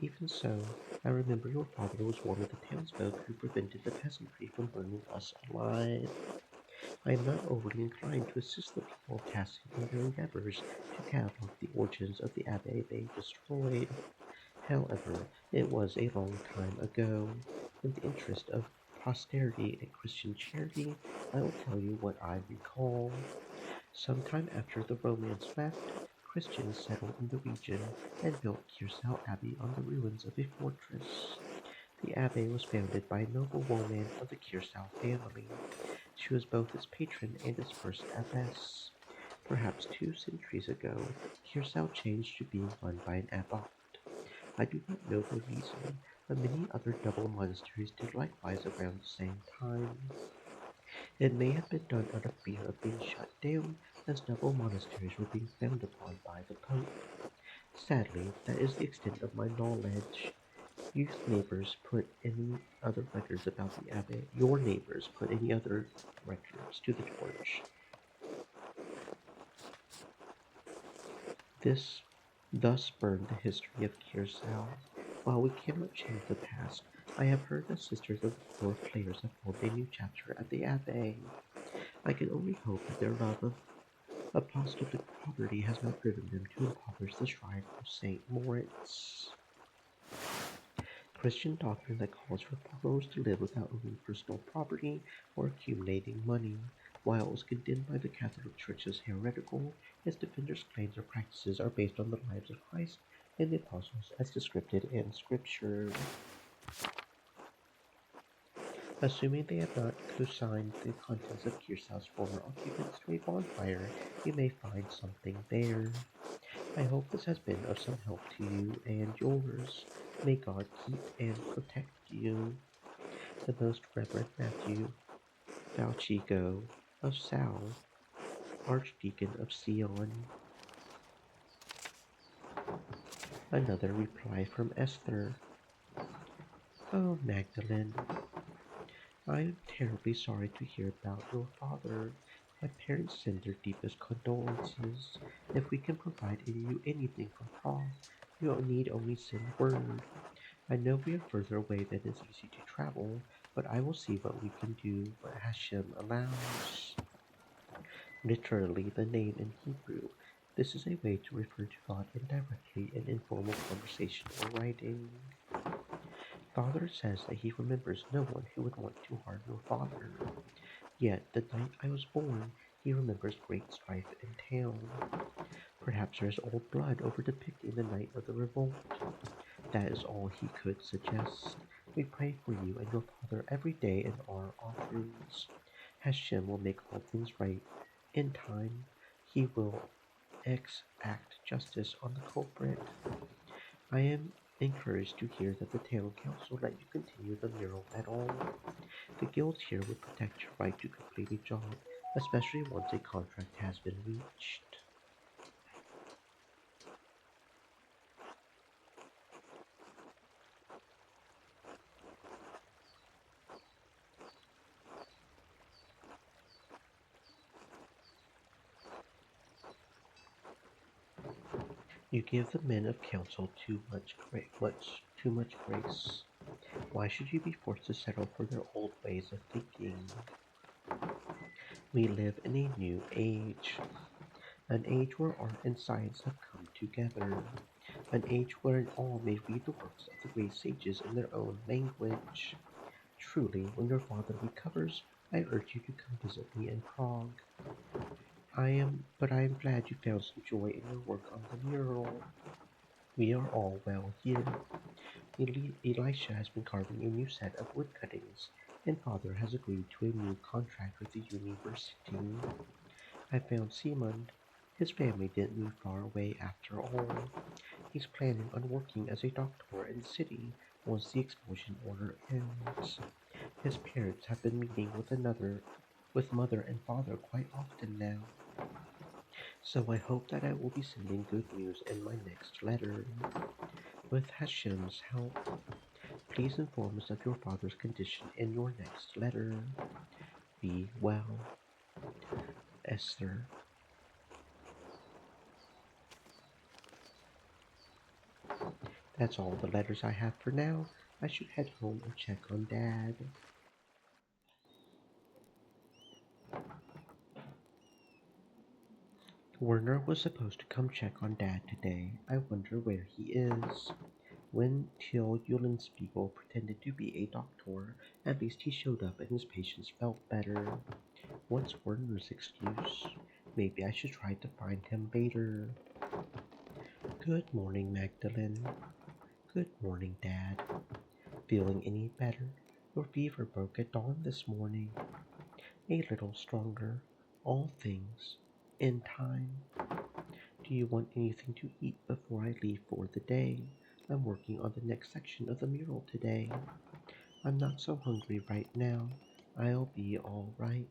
Even so, I remember your father was one of the townsfolk who prevented the peasantry from burning us alive. I am not overly inclined to assist the people of Tassin in their endeavors to catalog the origins of the abbey they destroyed. However, it was a long time ago. In the interest of posterity and Christian charity, I will tell you what I recall. Sometime after the Romans left, Christians settled in the region and built Kiersau Abbey on the ruins of a fortress. The abbey was founded by a noble woman of the Kiersau family. She was both its patron and its first abbess. Perhaps 2 centuries ago, Kiersau changed to being run by an abbot. I do not know the reason, but many other double monasteries did likewise around the same time. It may have been done out of fear of being shut down, as double monasteries were being frowned upon by the Pope. Sadly, that is the extent of my knowledge. Youth neighbors put any other records about the abbey. Your neighbors put any other records to the torch. This thus burned the history of Kiersau. While we cannot change the past, I have heard that Sisters of the Poor of Players have formed a new chapter at the abbey. I can only hope that their love of apostolic poverty has not driven them to impoverish the shrine of Saint Moritz. Christian doctrine that calls for followers to live without owning personal property or accumulating money. While it was condemned by the Catholic Church as heretical, its defenders' claims or practices are based on the lives of Christ and the apostles as described in Scripture. Assuming they have not consigned the contents of Kiersau's former occupants to a bonfire, you may find something there. I hope this has been of some help to you and yours. May God keep and protect you. The Most Reverend Matthew Valchico of Sal, Archdeacon of Sion. Another reply from Esther. Oh, Magdalene, I am terribly sorry to hear about your father. My parents send their deepest condolences. If we can provide you anything from Prague, you need only send word. I know we are further away than is easy to travel, but I will see what we can do, what Hashem allows. Literally, the name in Hebrew. This is a way to refer to God indirectly in informal conversation or writing. Father says that he remembers no one who would want to harm your father. Yet, the night I was born, he remembers great strife in town. Perhaps there is old blood over depicting the night of the revolt. That is all he could suggest. We pray for you and your father every day in our offerings. Hashem will make all things right. In time, he will exact justice on the culprit. I am encouraged to hear that the town council let you continue the mural at all. The guilds here would protect your right to complete a job, especially once a contract has been reached. You give the men of council too much grace. Why should you be forced to settle for their old ways of thinking? We live in a new age, an age where art and science have come together, an age wherein all may read the works of the great sages in their own language. Truly, when your father recovers, I urge you to come visit me in Prague. But I am glad you found some joy in your work on the mural. We are all well here. Elisha has been carving a new set of wood cuttings, and father has agreed to a new contract with the university. I found Simon. His family didn't move far away after all. He's planning on working as a doctor in the city once the expulsion order ends. His parents have been meeting with mother and father quite often now. So I hope that I will be sending good news in my next letter. With Hashem's help, please inform us of your father's condition in your next letter. Be well, Esther. That's all the letters I have for now. I should head home and check on Dad. Werner was supposed to come check on Dad today. I wonder where he is. When Till Eulenspiegel pretended to be a doctor, at least he showed up and his patients felt better. What's Werner's excuse? Maybe I should try to find him later. Good morning, Magdalene. Good morning, Dad. Feeling any better? Your fever broke at dawn this morning. A little stronger. All things in time. Do you want anything to eat before I leave for the day? I'm working on the next section of the mural today. I'm not so hungry right now. I'll be all right.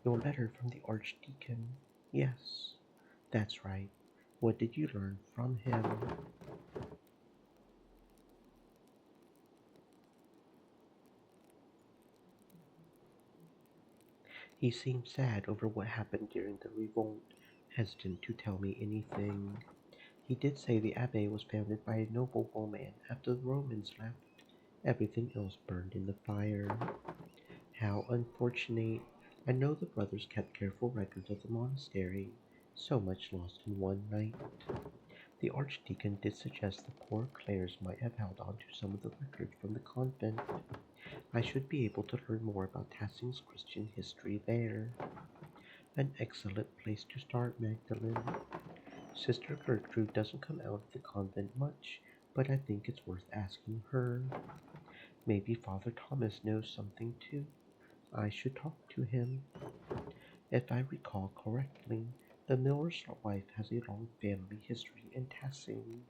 Your letter from the Archdeacon. Yes, that's right. What did you learn from him? He seemed sad over what happened during the revolt, hesitant to tell me anything. He did say the abbey was founded by a noble woman after the Romans left. Everything else burned in the fire. How unfortunate. I know the brothers kept careful records of the monastery. So much lost in one night. The Archdeacon did suggest the poor Clares might have held on to some of the records from the convent. I should be able to learn more about Tassing's Christian history there. An excellent place to start, Magdalene. Sister Gertrude doesn't come out of the convent much, but I think it's worth asking her. Maybe Father Thomas knows something too. I should talk to him. If I recall correctly, the miller's wife has a long family history in Tassing.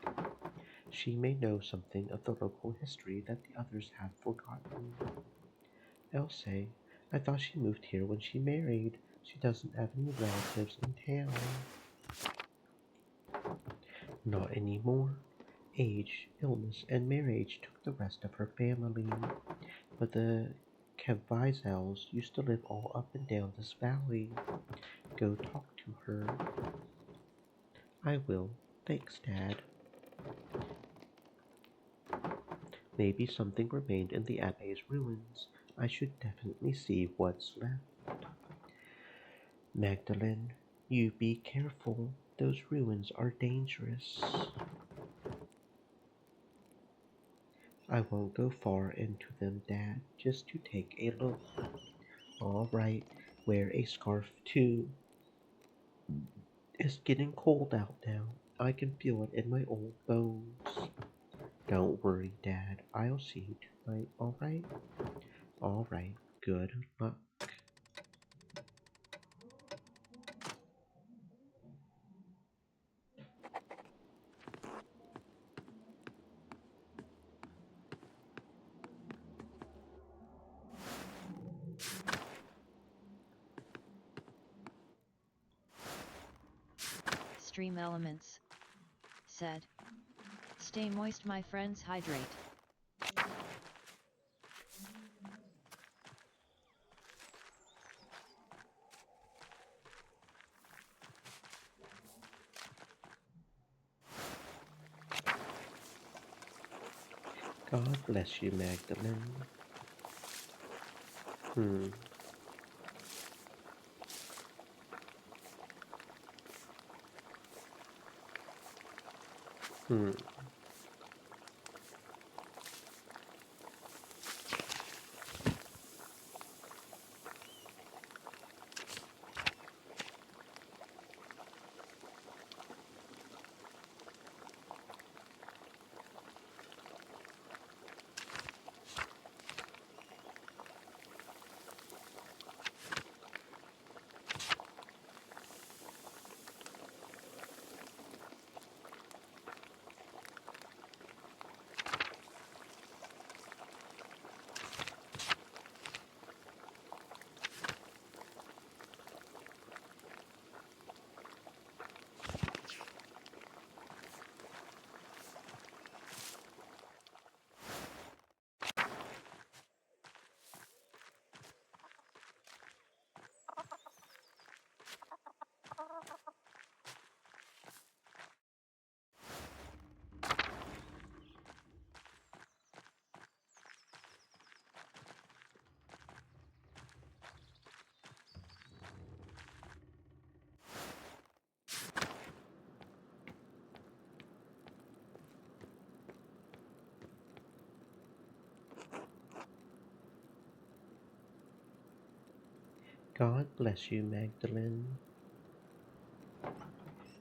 She may know something of the local history that the others have forgotten. Else, I thought she moved here when she married. She doesn't have any relatives in town. Not anymore. Age, illness, and marriage took the rest of her family. But the Kevizels used to live all up and down this valley. Go talk to her. I will. Thanks, Dad. Maybe something remained in the Abbey's ruins. I should definitely see what's left. Magdalene, you be careful. Those ruins are dangerous. I won't go far into them, Dad, just to take a look. All right, wear a scarf too. It's getting cold out now. I can feel it in my old bones. Don't worry, Dad. I'll see you tonight, all right? All right. Good luck. Stream elements. Said. Stay moist, my friends, hydrate. God bless you, Magdalene. Hmm. Hmm. God bless you, Magdalene.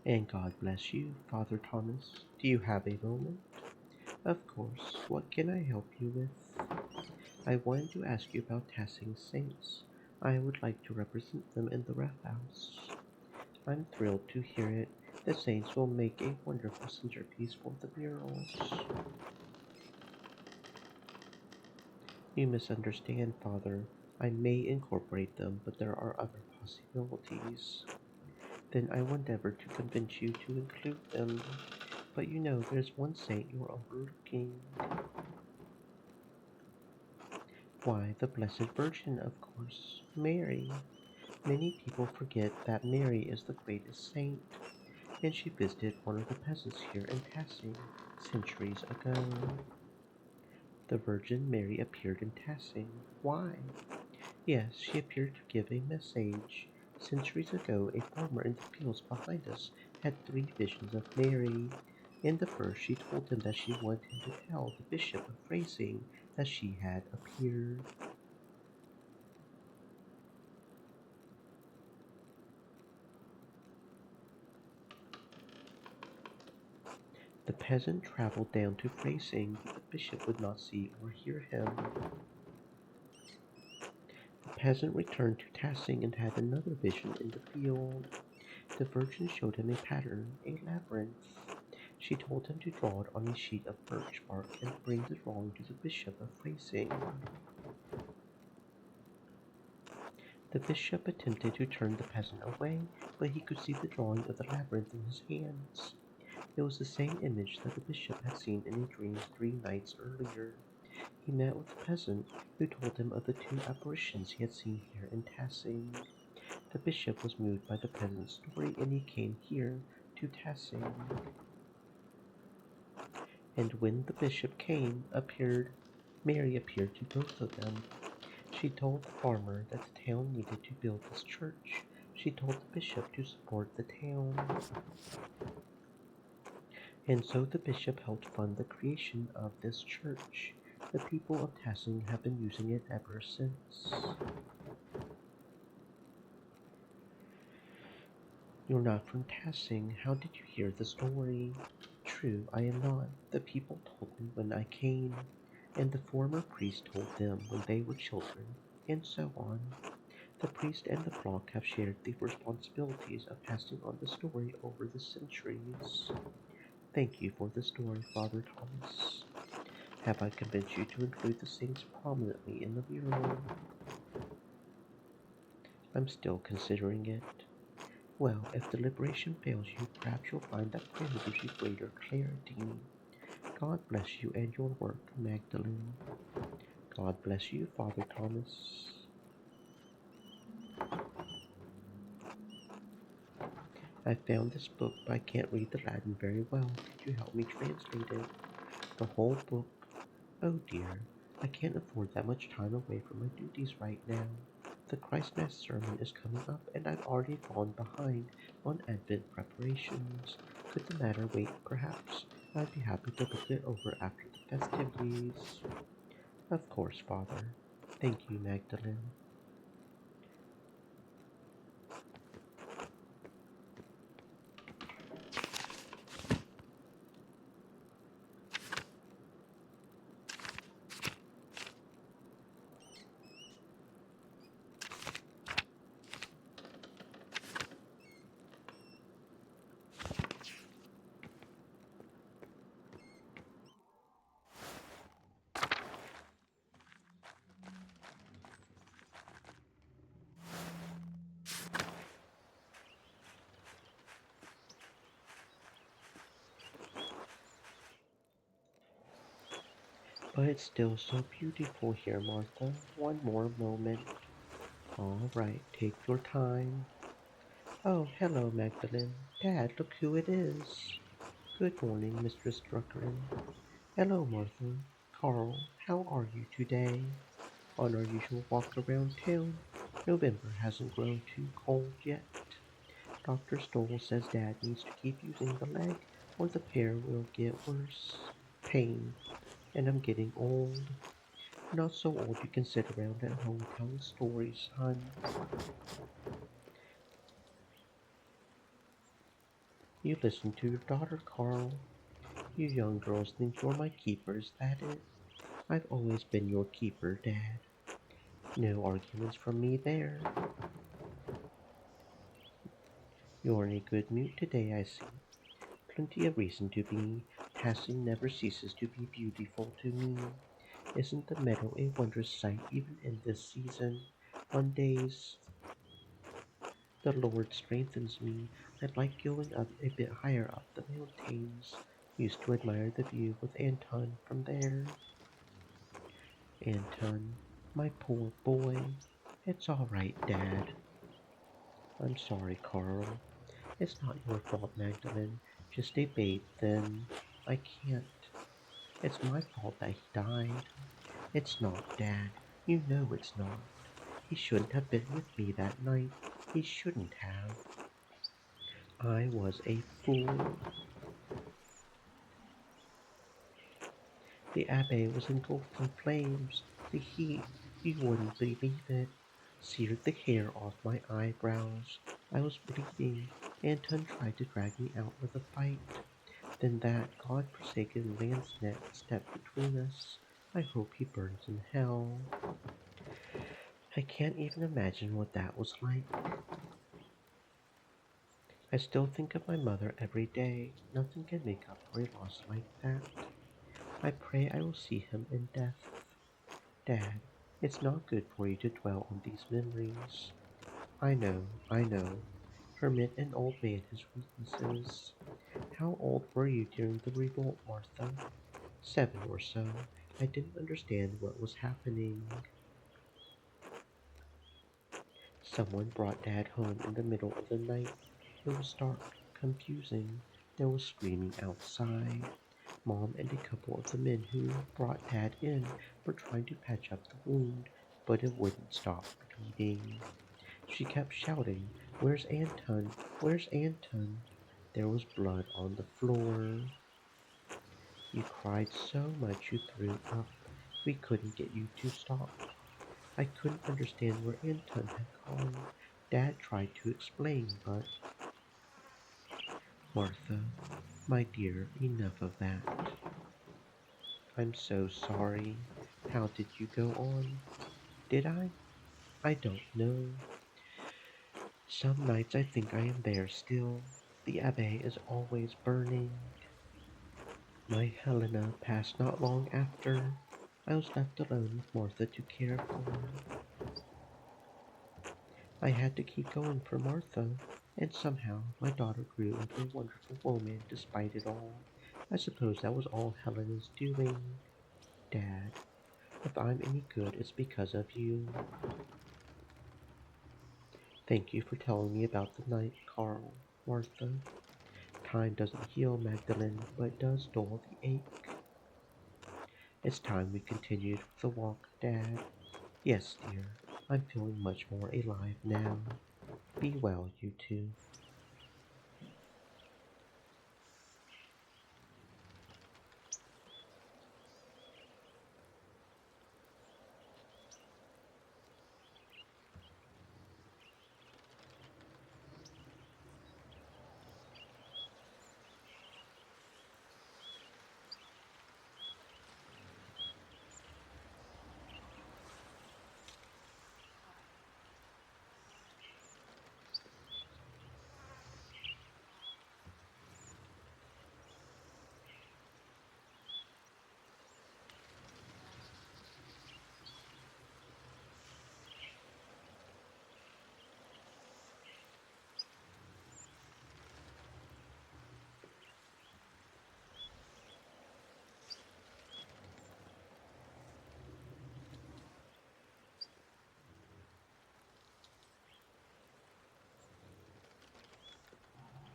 And God bless you, Father Thomas. Do you have a moment? Of course. What can I help you with? I wanted to ask you about Tassing Saints. I would like to represent them in the Ref House. I'm thrilled to hear it. The Saints will make a wonderful centerpiece for the murals. You misunderstand, Father. I may incorporate them, but there are other possibilities. Then I will endeavor to convince you to include them. But you know, there's one saint you're overlooking. Why, the Blessed Virgin, of course, Mary. Many people forget that Mary is the greatest saint, and she visited one of the peasants here in Tassing centuries ago. The Virgin Mary appeared in Tassing. Why? Yes, she appeared to give a message. Centuries ago, a farmer in the fields behind us had 3 visions of Mary. In the first, she told him that she wanted him to tell the Bishop of Racing that she had appeared. The peasant traveled down to Racing, but the bishop would not see or hear him. The peasant returned to Tassing and had another vision in the field. The Virgin showed him a pattern, a labyrinth. She told him to draw it on a sheet of birch bark and bring the drawing to the Bishop of Racing. The bishop attempted to turn the peasant away, but he could see the drawing of the labyrinth in his hands. It was the same image that the bishop had seen in a dream 3 nights earlier. He met with the peasant, who told him of the 2 apparitions he had seen here in Tassing. The bishop was moved by the peasant's story, and he came here to Tassing. And when the bishop Mary appeared to both of them. She told the farmer that the town needed to build this church. She told the bishop to support the town. And so the bishop helped fund the creation of this church. The people of Tassing have been using it ever since. You're not from Tassing. How did you hear the story? True, I am not. The people told me when I came, and the former priest told them when they were children, and so on. The priest and the flock have shared the responsibilities of passing on the story over the centuries. Thank you for the story, Father Thomas. Have I convinced you to include the saints prominently in the mural? I'm still considering it. Well, if deliberation fails you, perhaps you'll find that prayer gives you greater clarity. God bless you and your work, Magdalene. God bless you, Father Thomas. I found this book, but I can't read the Latin very well. Could you help me translate it? The whole book? Oh dear, I can't afford that much time away from my duties right now. The Christmas sermon is coming up, and I've already fallen behind on Advent preparations. Could the matter wait, perhaps? I'd be happy to look it over after the festivities. Of course, Father. Thank you, Magdalene. But it's still so beautiful here, Martha. One more moment. All right, take your time. Oh, hello, Magdalene. Dad, look who it is. Good morning, Mistress Druckeren. Hello, Martha. Carl, how are you today? On our usual walk around town, November hasn't grown too cold yet. Dr. Stoll says Dad needs to keep using the leg or the pair will get worse. Pain. And I'm getting old. You're not so old you can sit around at home telling stories, hun. You listen to your daughter, Carl. You young girls think you're my keeper, is that it? I've always been your keeper, Dad. No arguments from me there. You're in a good mood today, I see. Plenty of reason to be. Passing never ceases to be beautiful to me. Isn't the meadow a wondrous sight even in this season? On days the Lord strengthens me. I like going up a bit higher up the mountains. Used to admire the view with Anton from there. Anton, my poor boy. It's all right, Dad. I'm sorry, Carl. It's not your fault, Magdalene. Just a babe, then. I can't. It's my fault that he died. It's not, Dad. You know it's not. He shouldn't have been with me that night. He shouldn't have. I was a fool. The Abbe was engulfed in flames. The heat, you wouldn't believe it, seared the hair off my eyebrows. I was bleeding. Anton tried to drag me out of the fight. Then that God-forsaken landsnet stepped between us. I hope he burns in hell. I can't even imagine what that was like. I still think of my mother every day. Nothing can make up for a loss like that. I pray I will see him in death. Dad, it's not good for you to dwell on these memories. I know. Permit an old man his weaknesses. How old were you during the revolt, Martha? 7 or so. I didn't understand what was happening. Someone brought Dad home in the middle of the night. It was dark, confusing. There was screaming outside. Mom and a couple of the men who brought Dad in were trying to patch up the wound, but it wouldn't stop bleeding. She kept shouting, "Where's Anton? Where's Anton?" There was blood on the floor. You cried so much you threw up. We couldn't get you to stop. I couldn't understand where Anton had gone. Dad tried to explain, but Martha, my dear, enough of that. I'm so sorry. How did you go on? Did I? I don't know. Some nights I think I am there still. The Abbe is always burning. My Helena passed not long after. I was left alone with Martha to care for. I had to keep going for Martha, and somehow my daughter grew into a wonderful woman despite it all. I suppose that was all Helena's doing. Dad, if I'm any good, it's because of you. Thank you for telling me about the night, Carl. Martha, time doesn't heal, Magdalene, but does dull the ache. It's time we continued with the walk, Dad. Yes, dear, I'm feeling much more alive now. Be well, you two.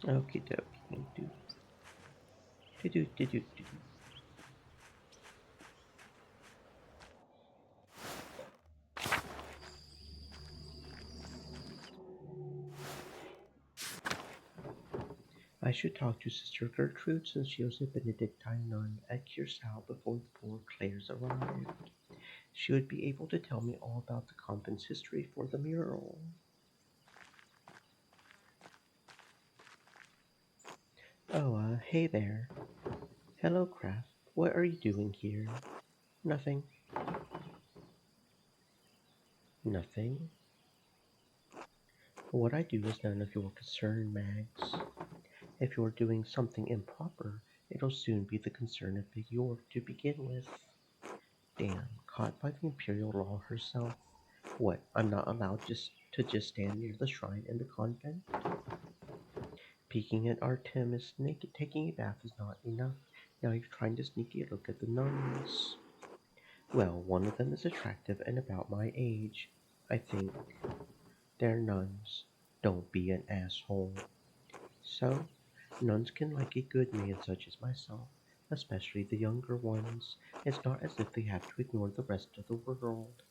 Okie dokie. Do. I should talk to Sister Gertrude since she was a Benedictine nun at Curacao before the poor Clares arrived. She would be able to tell me all about the convent's history for the mural. Oh, hey there. Hello, Kraft. What are you doing here? Nothing. Nothing? What I do is none of your concern, Mags. If you're doing something improper, it'll soon be the concern of Big York to begin with. Damn, caught by the Imperial Law herself. What, I'm not allowed just stand near the shrine in the convent? Peeking at Artemis naked taking a bath is not enough. Now you're trying to sneak a look at the nuns. Well, one of them is attractive and about my age, I think. They're nuns. Don't be an asshole. So, nuns can like a good man such as myself, especially the younger ones. It's not as if they have to ignore the rest of the world.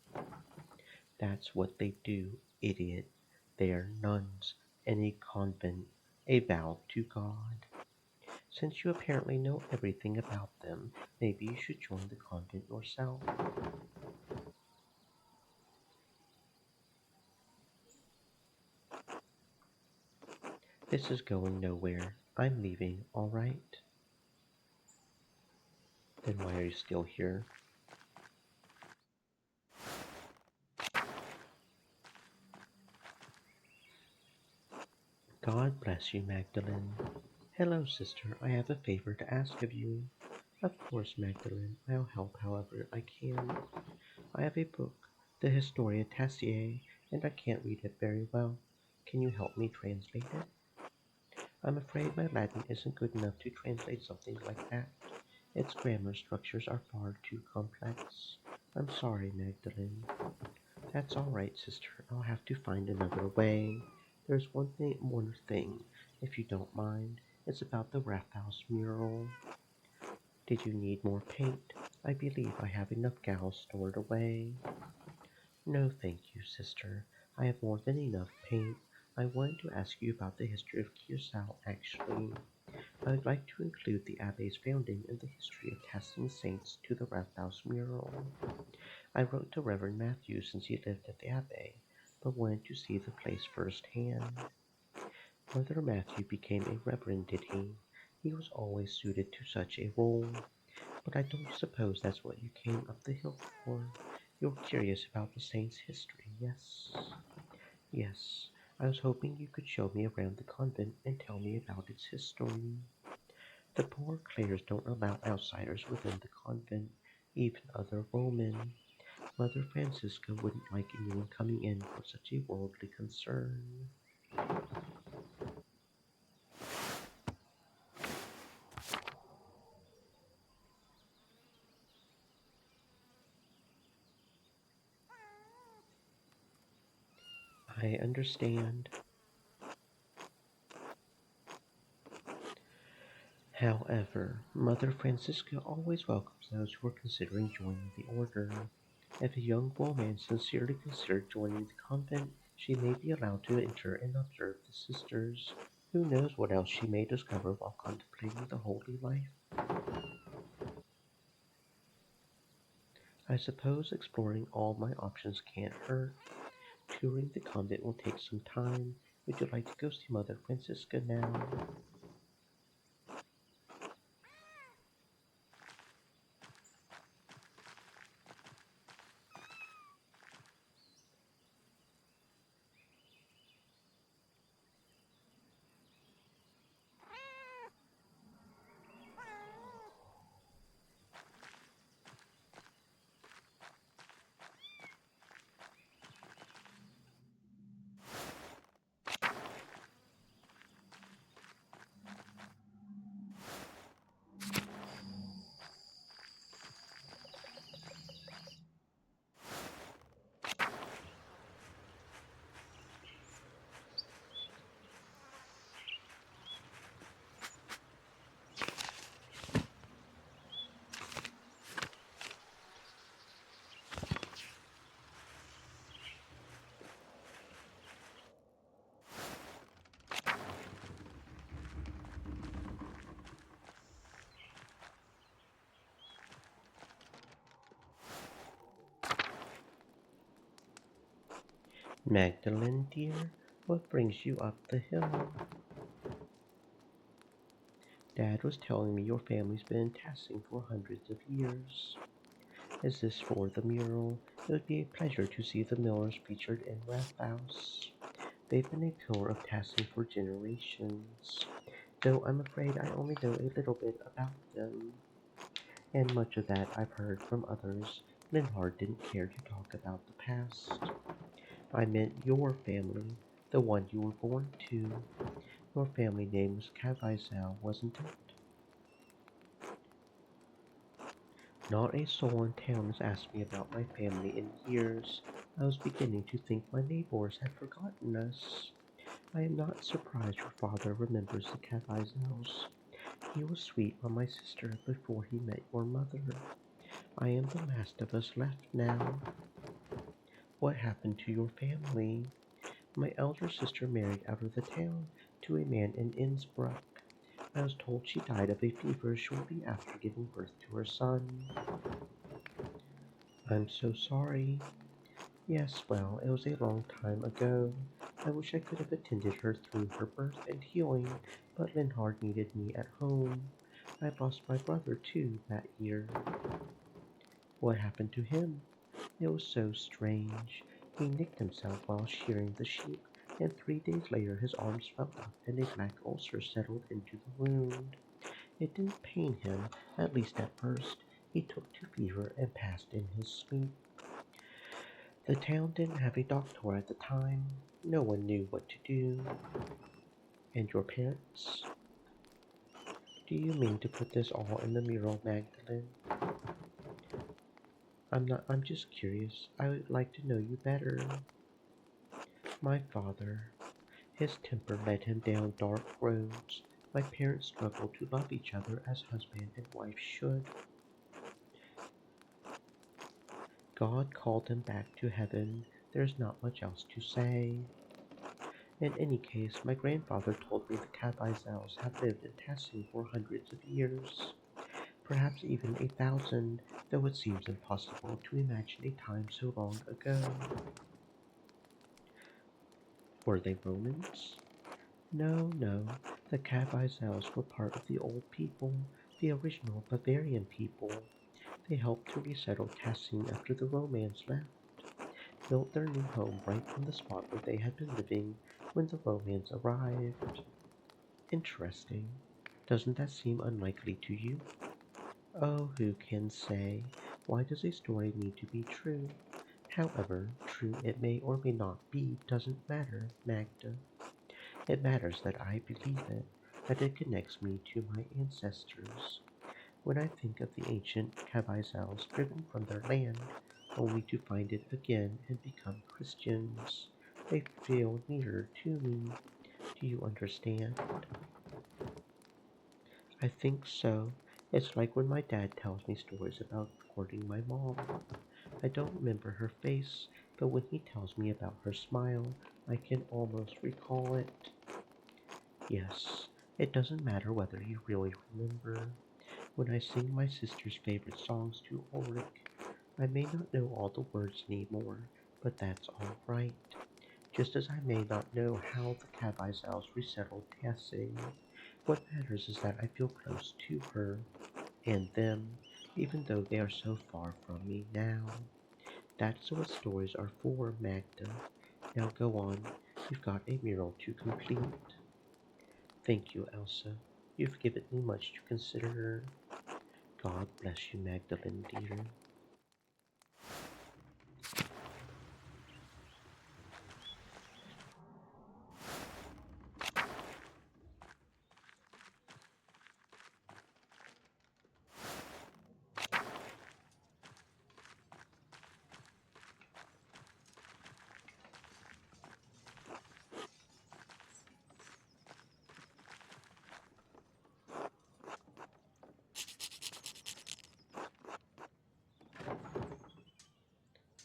That's what they do, idiot. They are nuns in a convent, a vow to God. Since you apparently know everything about them, maybe you should join the convent yourself. This is going nowhere. I'm leaving, alright? Then why are you still here? God bless you, Magdalene. Hello, sister. I have a favor to ask of you. Of course, Magdalene. I'll help however I can. I have a book, the Historia Taciae, and I can't read it very well. Can you help me translate it? I'm afraid my Latin isn't good enough to translate something like that. Its grammar structures are far too complex. I'm sorry, Magdalene. That's all right, sister. I'll have to find another way. There's one thing, if you don't mind. It's about the Rathaus mural. Did you need more paint? I believe I have enough gals stored away. No, thank you, sister. I have more than enough paint. I wanted to ask you about the history of Curacao, actually. I would like to include the Abbay's founding and the history of casting saints to the Rathaus mural. I wrote to Reverend Matthews since he lived at the Abbey, but wanted to see the place firsthand. Brother Matthew became a reverend, did he? He was always suited to such a role. But I don't suppose that's what you came up the hill for. You're curious about the saint's history, yes? Yes. I was hoping you could show me around the convent and tell me about its history. The poor Clares don't allow outsiders within the convent, even other Roman. Mother Francisca wouldn't like anyone coming in for such a worldly concern. I understand. However, Mother Francisca always welcomes those who are considering joining the order. If a young woman sincerely considered joining the convent, she may be allowed to enter and observe the sisters. Who knows what else she may discover while contemplating the holy life? I suppose exploring all my options can't hurt. Touring the convent will take some time. Would you like to go see Mother Francisca now? Magdalene, dear, what brings you up the hill? Dad was telling me your family's been in Tassing for hundreds of years. Is this for the mural? It would be a pleasure to see the Millers featured in Rathhouse. They've been a pillar of Tassing for generations, though I'm afraid I only know a little bit about them. And much of that I've heard from others. Linhard didn't care to talk about the past. I meant your family, the one you were born to. Your family name was Cavaisel, wasn't it? Not a soul in town has asked me about my family in years. I was beginning to think my neighbors had forgotten us. I am not surprised your father remembers the Cavaisels. He was sweet on my sister before he met your mother. I am the last of us left now. What happened to your family? My elder sister married out of the town to a man in Innsbruck. I was told she died of a fever shortly after giving birth to her son. I'm so sorry. Yes, well, it was a long time ago. I wish I could have attended her through her birth and healing, but Linhard needed me at home. I lost my brother, too, that year. What happened to him? It was so strange. He nicked himself while shearing the sheep, and 3 days later his arm swelled up and a black ulcer settled into the wound. It didn't pain him, at least at first. He took to fever and passed in his sleep. The town didn't have a doctor at the time. No one knew what to do. And your parents? Do you mean to put this all in the mural, Magdalene? I'm just curious. I would like to know you better. My father. His temper led him down dark roads. My parents struggled to love each other as husband and wife should. God called him back to heaven. There's not much else to say. In any case, my grandfather told me the Cavaisels have lived in Tassie for hundreds of years, perhaps even 1,000, though it seems impossible to imagine a time so long ago. Were they Romans? No, no, the Cavaisels were part of the old people, the original Bavarian people. They helped to resettle Tassin after the Romans left, built their new home right on the spot where they had been living when the Romans arrived. Interesting. Doesn't that seem unlikely to you? Oh, who can say? Why does a story need to be true? However true it may or may not be doesn't matter, Magda. It matters that I believe it, that it connects me to my ancestors. When I think of the ancient Cavaisels driven from their land, only to find it again and become Christians, they feel nearer to me. Do you understand? I think so. It's like when my dad tells me stories about courting my mom. I don't remember her face, but when he tells me about her smile, I can almost recall it. Yes, it doesn't matter whether you really remember. When I sing my sister's favorite songs to Ulrich, I may not know all the words anymore, but that's all right. Just as I may not know how the Cavaisels resettled Tassing. What matters is that I feel close to her and them, even though they are so far from me now. That's what stories are for, Magda. Now go on. You've got a mural to complete. Thank you, Elsa. You've given me much to consider. God bless you, Magdalene dear.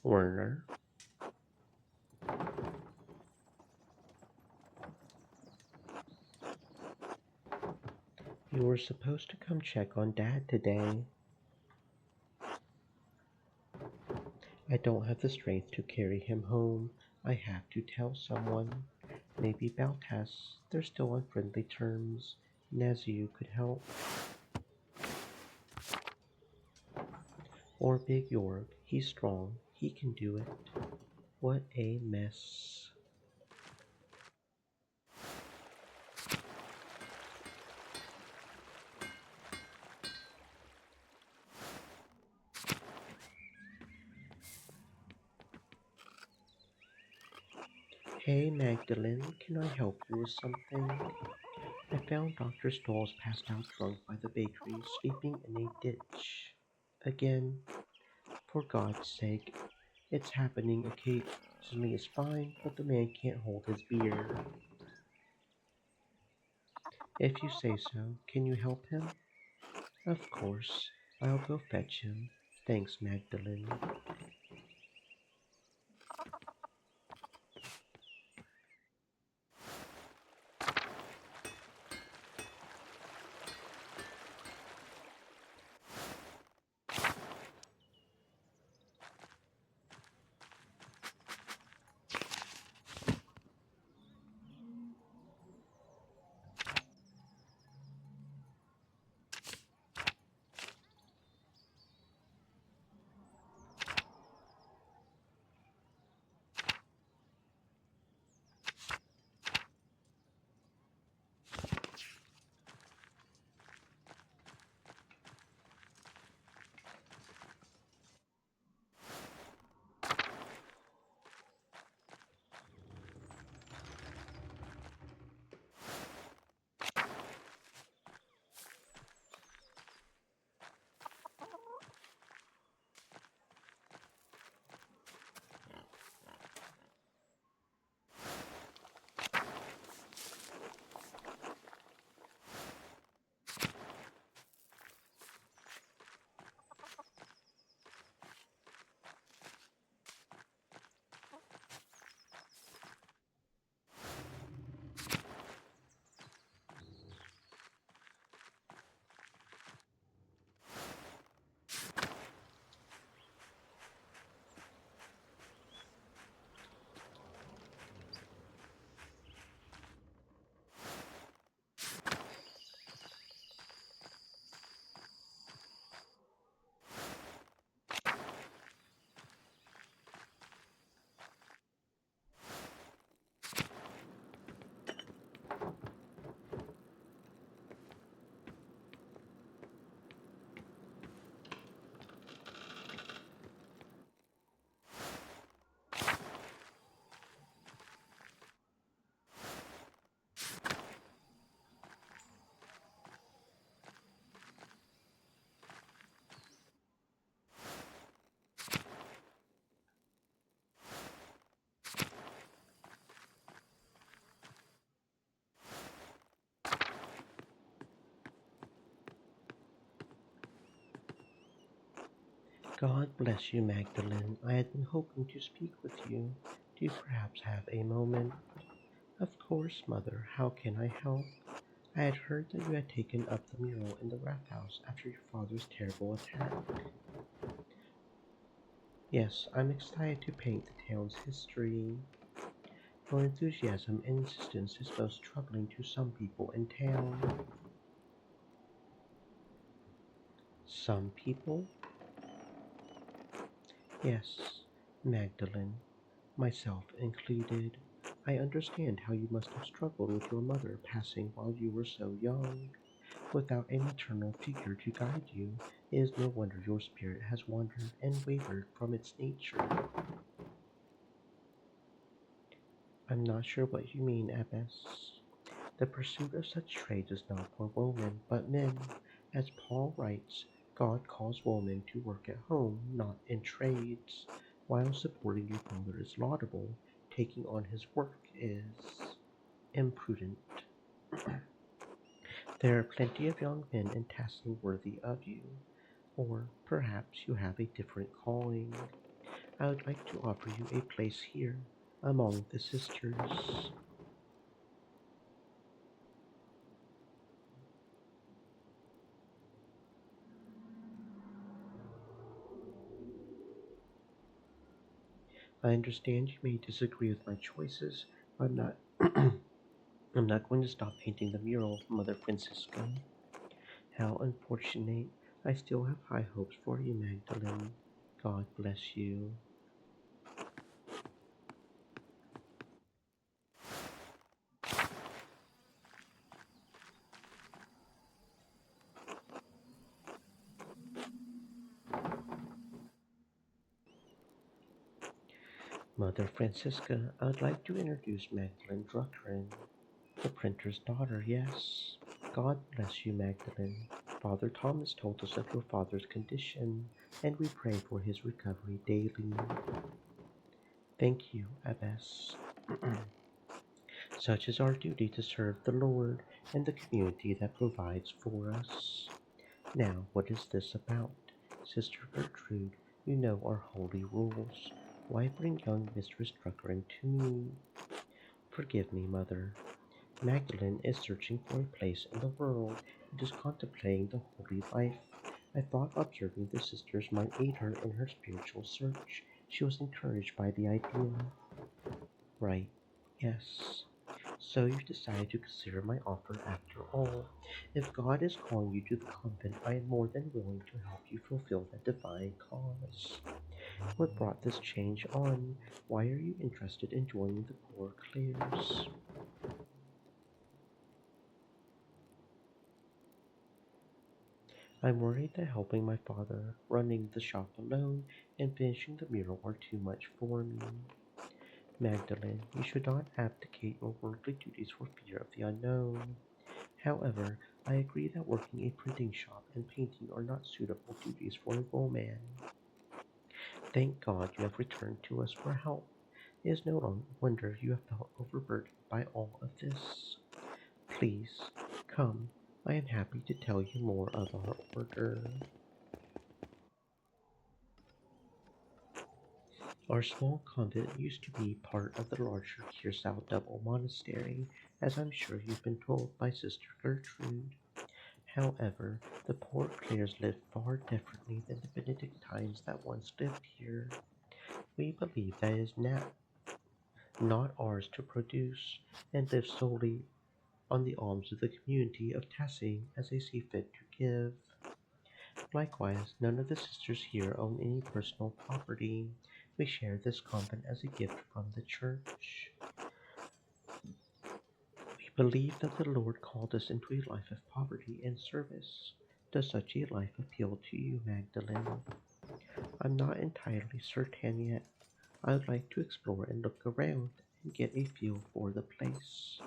Werner, you were supposed to come check on Dad today. I don't have the strength to carry him home. I have to tell someone. Maybe Baltas. They're still on friendly terms. Nezu could help. Or Big York. He's strong. He can do it. What a mess. Hey Magdalene, can I help you with something? I found Dr. Stalls passed out drunk by the bakery, sleeping in a ditch. Again, for God's sake, it's happening occasionally is fine, but the man can't hold his beer. If you say so, can you help him? Of course, I'll go fetch him. Thanks, Magdalene. God bless you, Magdalene. I had been hoping to speak with you. Do you perhaps have a moment? Of course, Mother. How can I help? I had heard that you had taken up the mural in the wrap house after your father's terrible attack. Yes, I'm excited to paint the town's history. Your enthusiasm and insistence is most troubling to some people in town. Some people? Yes, Magdalene, myself included. I understand how you must have struggled with your mother passing while you were so young. Without a maternal figure to guide you, it is no wonder your spirit has wandered and wavered from its nature. I'm not sure what you mean, Abbess. The pursuit of such trades is not for women, but men. As Paul writes, God calls women to work at home, not in trades. While supporting your father is laudable, taking on his work is imprudent. There are plenty of young men in Tassie worthy of you, or perhaps you have a different calling. I would like to offer you a place here among the sisters. I understand you may disagree with my choices, but I'm not I'm not going to stop painting the mural, Mother Francisca. How unfortunate. I still have high hopes for you, Magdalene. God bless you. Mother Francisca, I'd like to introduce Magdalene Druckern, the printer's daughter, yes. God bless you, Magdalene. Father Thomas told us of your father's condition, and we pray for his recovery daily. Thank you, Abbess. Such is our duty to serve the Lord and the community that provides for us. Now, what is this about? Sister Gertrude, you know our holy rules. Why bring young Mistress Druckern to me? Forgive me, Mother. Magdalene is searching for a place in the world and is contemplating the holy life. I thought observing the sisters might aid her in her spiritual search. She was encouraged by the idea. Right. Yes. So you decided to consider my offer after all. If God is calling you to the convent, I am more than willing to help you fulfill that divine cause. What brought this change on? Why are you interested in joining the Poor Clares? I'm worried that helping my father, running the shop alone, and finishing the mural are too much for me. Magdalene, you should not abdicate your worldly duties for fear of the unknown. However, I agree that working a printing shop and painting are not suitable duties for a woman. Thank God you have returned to us for help. It is no wonder you have felt overburdened by all of this. Please, come. I am happy to tell you more of our order. Our small convent used to be part of the larger Kiersau Double Monastery, as I'm sure you've been told by Sister Gertrude. However, the poor Clares lived far differently than the Benedictines that once lived here. We believe that it is not ours to produce, and live solely on the alms of the community of Tassing as they see fit to give. Likewise, none of the sisters here own any personal property. We share this convent as a gift from the church. We believe that the Lord called us into a life of poverty and service. Does such a life appeal to you, Magdalene? I'm not entirely certain yet. I would like to explore and look around and get a feel for the place.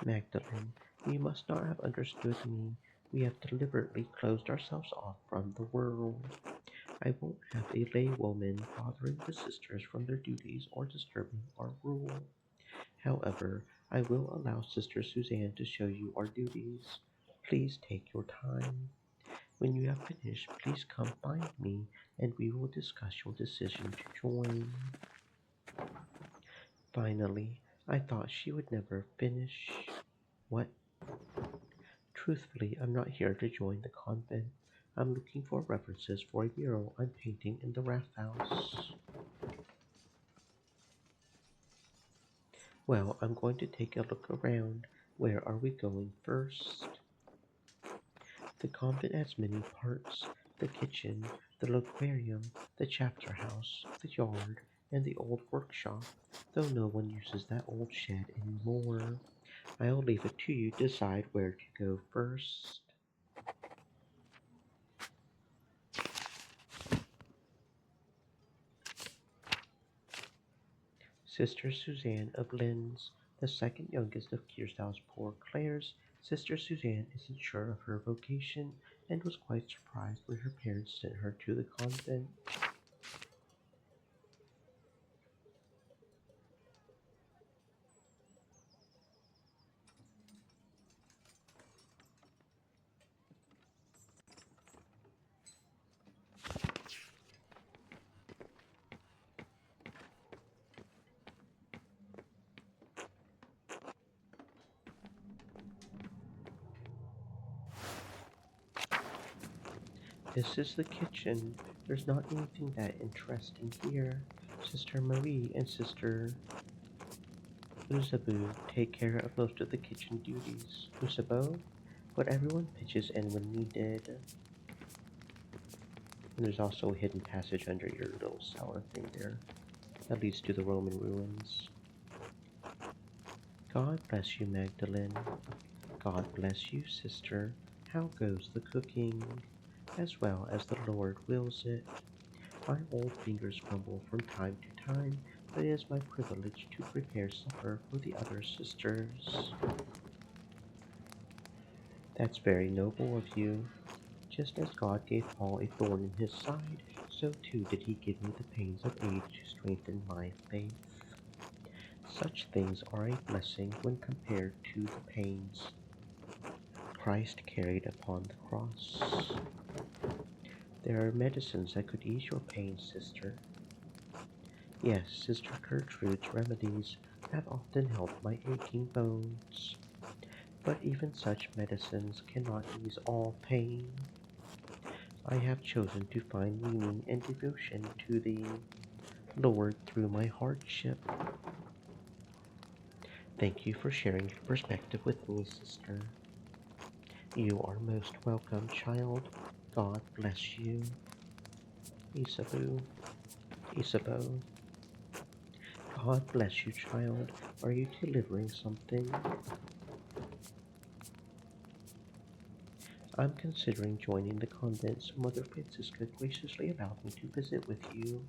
Magdalene, you must not have understood me. We have deliberately closed ourselves off from the world. I won't have a laywoman bothering the sisters from their duties or disturbing our rule. However, I will allow Sister Suzanne to show you our duties. Please take your time. When you have finished, please come find me and we will discuss your decision to join. Finally, I thought she would never finish. What? Truthfully, I'm not here to join the convent. I'm looking for references for a mural I'm painting in the Raff House. Well, I'm going to take a look around. Where are we going first? The convent has many parts: the kitchen, the loquarium, the chapter house, the yard, and the old workshop, though no one uses that old shed anymore. I'll leave it to you to decide where to go first. Sister Suzanne of Linz, the second youngest of Kiersau's Poor Clares. Sister Suzanne isn't sure of her vocation and was quite surprised when her parents sent her to the convent. This is the kitchen. There's not anything that interesting here. Sister Marie and Sister Usabu take care of most of the kitchen duties. Usabo, but everyone pitches in when needed. And there's also a hidden passage under your little cellar thing there that leads to the Roman ruins. God bless you, Magdalene. God bless you, sister. How goes the cooking? As well as the Lord wills it. My old fingers grumble from time to time, but it is my privilege to prepare supper for the other sisters. That's very noble of you. Just as God gave Paul a thorn in his side, so too did he give me the pains of age to strengthen my faith. Such things are a blessing when compared to the pains Christ carried upon the cross. There are medicines that could ease your pain, sister. Yes, Sister Gertrude's remedies have often helped my aching bones. But even such medicines cannot ease all pain. I have chosen to find meaning and devotion to the Lord through my hardship. Thank you for sharing your perspective with me, sister. You are most welcome, child. God bless you. Isabu, Isabeau. God bless you, child. Are you delivering something? I'm considering joining the convent, so Mother Francisca graciously allowed me to visit with you.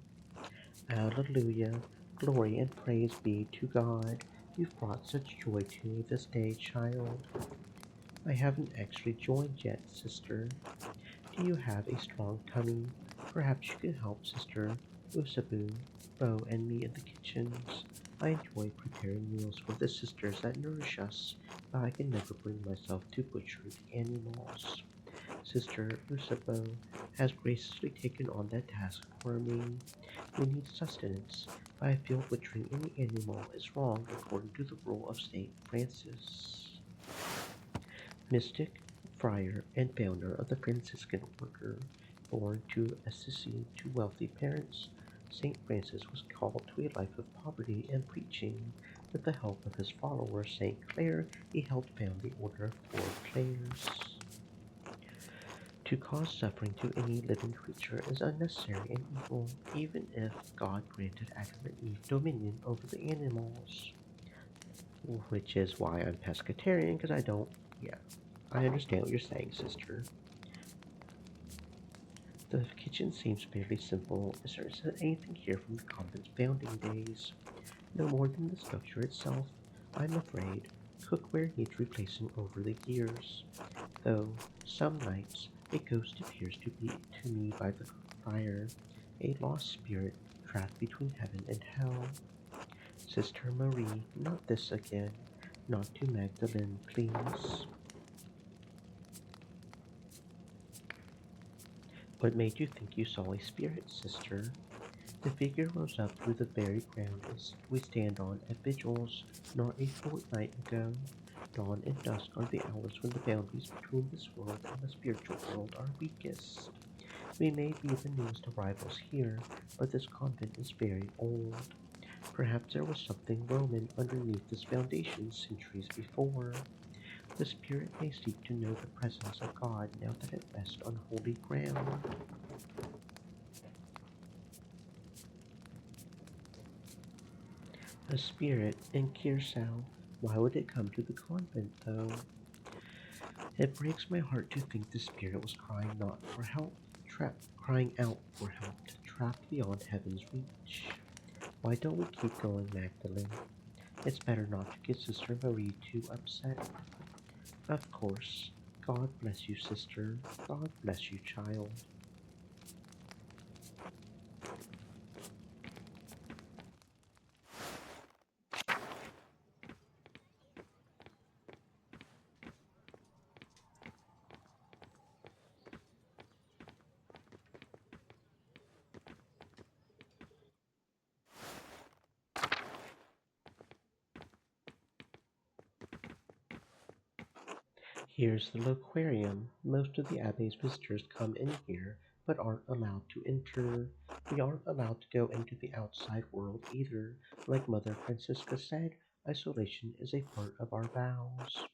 Alleluia! Glory and praise be to God. You've brought such joy to me this day, child. I haven't actually joined yet, sister. Do you have a strong tummy? Perhaps you can help Sister Usabu, Bo, and me in the kitchens. I enjoy preparing meals for the sisters that nourish us, but I can never bring myself to butcher the animals. Sister Usabo has graciously taken on that task for me. We need sustenance, but I feel butchering any animal is wrong according to the rule of Saint Francis. Mystic, friar, and founder of the Franciscan order, born to Assisi to wealthy parents, Saint Francis was called to a life of poverty and preaching. With the help of his follower Saint Clare, he helped found the Order of Poor Clares. To cause suffering to any living creature is unnecessary and evil, even if God granted Adam and Eve dominion over the animals. Which is why I'm pescatarian, because I don't. Yeah, I understand what you're saying, sister. The kitchen seems fairly simple. Is there anything here from the convent's founding days? No more than the structure itself, I'm afraid. Cookware needs replacing over the years, though some nights a ghost appears to me by the fire, a lost spirit trapped between heaven and hell. Sister Marie, not this again. Not to Magdalene, please. What made you think you saw a spirit, sister? The figure rose up through the very ground we stand on at vigils not a fortnight ago. Dawn and dusk are the hours when the boundaries between this world and the spiritual world are weakest. We may be the newest arrivals here, but this convent is very old. Perhaps there was something Roman underneath this foundation centuries before. The spirit may seek to know the presence of God now that it rests on holy ground. A spirit in Kiersau. Why would it come to the convent, though? It breaks my heart to think the spirit was crying not for help, crying out for help, trapped beyond heaven's reach. Why don't we keep going, Magdalene? It's better not to get Sister Marie too upset. Of course. God bless you, sister. God bless you, child. Here's the loquarium. Most of the Abbey's visitors come in here but aren't allowed to enter. We aren't allowed to go into the outside world either. Like Mother Francisca said, isolation is a part of our vows.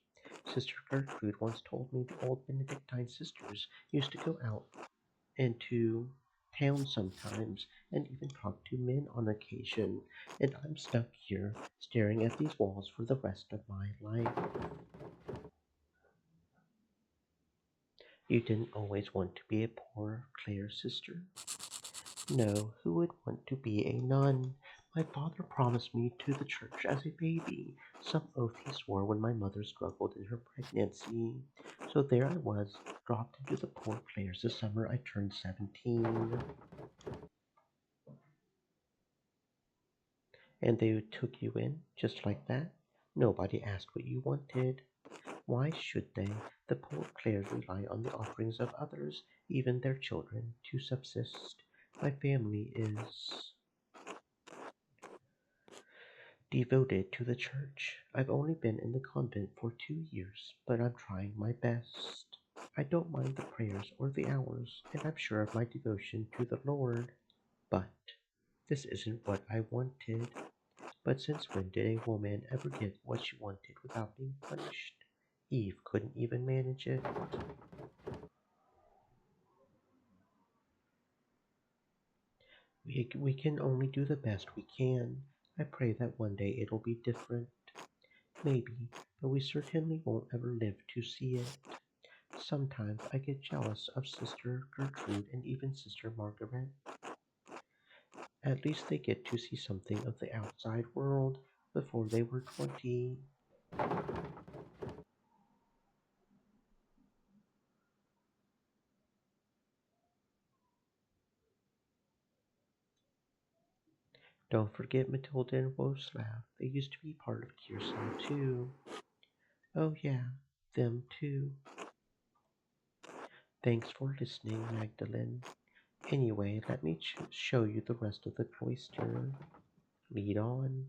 Sister Gertrude once told me the old Benedictine sisters used to go out into town sometimes and even talk to men on occasion, and I'm stuck here staring at these walls for the rest of my life. You didn't always want to be a poor Clare sister? No, who would want to be a nun? My father promised me to the church as a baby, some oath he swore when my mother struggled in her pregnancy. So there I was, dropped into the poor Clares the summer I turned 17. And they took you in, just like that? Nobody asked what you wanted. Why should they? The poor Clares rely on the offerings of others, even their children, to subsist. My family is devoted to the church. I've only been in the convent for 2 years, but I'm trying my best. I don't mind the prayers or the hours, and I'm sure of my devotion to the Lord. But this isn't what I wanted. But since when did a woman ever get what she wanted without being punished? Eve couldn't even manage it. We can only do the best we can. I pray that one day it'll be different. Maybe, but we certainly won't ever live to see it. Sometimes I get jealous of Sister Gertrude and even Sister Margaret. At least they get to see something of the outside world before they were 20. Don't forget Matilda and Woslav. They used to be part of Kearsarge too. Oh yeah, them too. Thanks for listening, Magdalene. Anyway, let me show you the rest of the cloister. Lead on.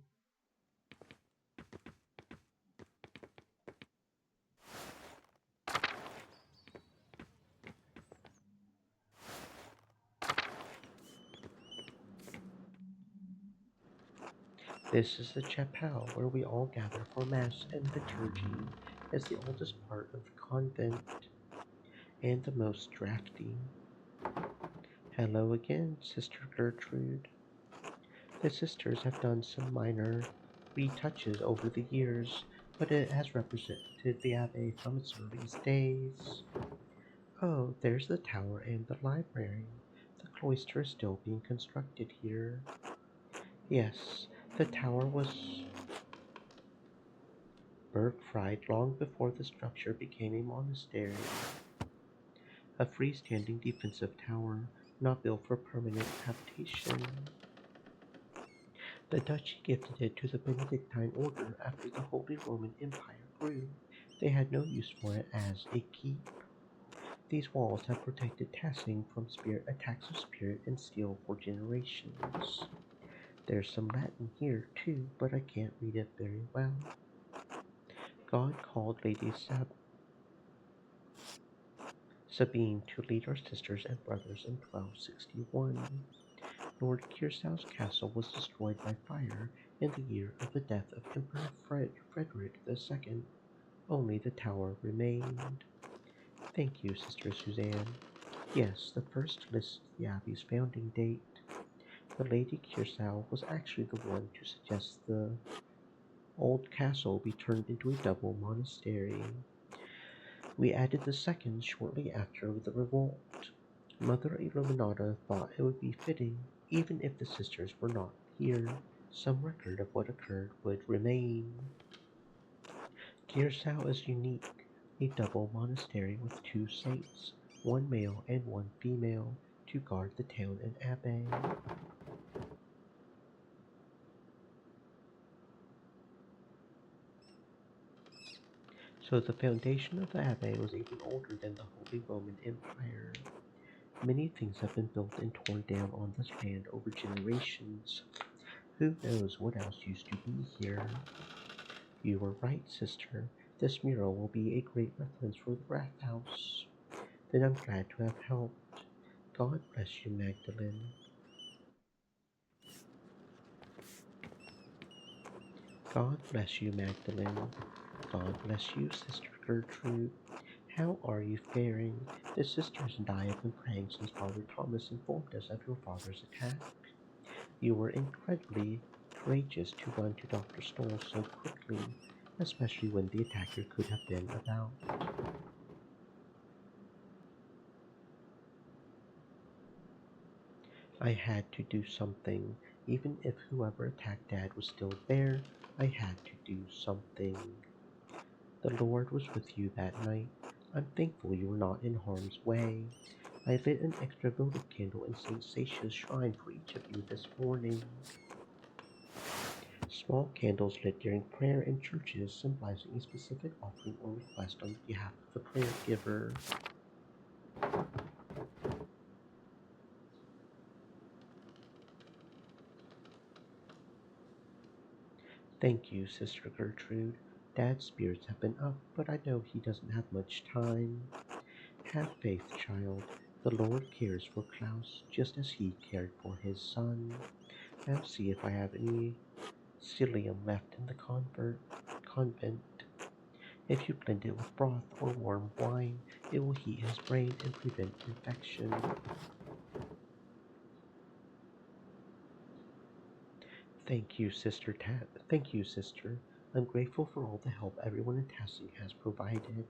This is the chapel where we all gather for Mass and liturgy. It's the oldest part of the convent and the most drafty. Hello again, Sister Gertrude. The sisters have done some minor retouches over the years, but it has represented the Abbey from its earliest days. Oh, there's the tower and the library. The cloister is still being constructed here. Yes, the tower was Bergfried long before the structure became a monastery, a freestanding defensive tower not built for permanent habitation. The Duchy gifted it to the Benedictine order after the Holy Roman Empire grew. They had no use for it as a keep. These walls have protected Tassing from spirit attacks of spirit and steel for generations. There's some Latin here too, but I can't read it very well. God called Lady Sabine to lead our sisters and brothers in 1261. Lord Kearsau's castle was destroyed by fire in the year of the death of Emperor Frederick II. Only the tower remained. Thank you, Sister Suzanne. Yes, the first lists the Abbey's founding date. The Lady Kearsau was actually the one to suggest the old castle be turned into a double monastery. We added the second shortly after the revolt. Mother Illuminata thought it would be fitting, even if the sisters were not here, some record of what occurred would remain. Gearsau is unique, a double monastery with two saints, one male and one female, to guard the town and abbey. So the foundation of the abbey was even older than the Holy Roman Empire. Many things have been built and torn down on this land over generations. Who knows what else used to be here? You were right, sister. This mural will be a great reference for the Rath House. Then I'm glad to have helped. God bless you, Magdalene. God bless you, Magdalene. God bless you, Sister Gertrude. How are you faring? The sisters and I have been praying since Father Thomas informed us of your father's attack. You were incredibly courageous to run to Dr. Stoll so quickly, especially when the attacker could have been about. I had to do something. Even if whoever attacked Dad was still there, I had to do something. The Lord was with you that night. I'm thankful you were not in harm's way. I lit an extra votive candle in St. Satia's shrine for each of you this morning. Small candles lit during prayer in churches symbolizing a specific offering or request on behalf of the prayer giver. Thank you, Sister Gertrude. Dad's spirits have been up, but I know he doesn't have much time. Have faith, child. The Lord cares for Klaus just as he cared for his son. I'll see if I have any psyllium left in the convent. If you blend it with broth or warm wine, it will heat his brain and prevent infection. Thank you, sister. I'm grateful for all the help everyone in Tassing has provided.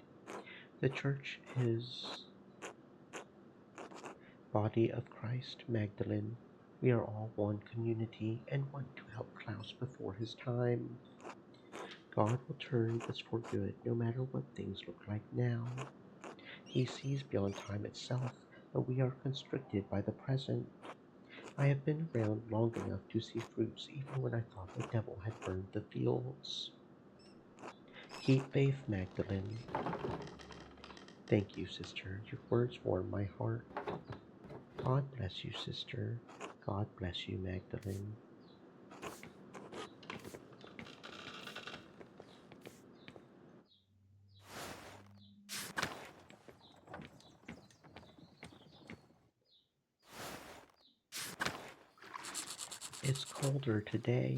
The church is body of Christ, Magdalene. We are all one community and want to help Klaus before his time. God will turn this for good no matter what things look like now. He sees beyond time itself, but we are constricted by the present. I have been around long enough to see fruits even when I thought the devil had burned the fields. Keep faith, Magdalene. Thank you, sister. Your words warm my heart. God bless you, sister. God bless you, Magdalene. It's colder today.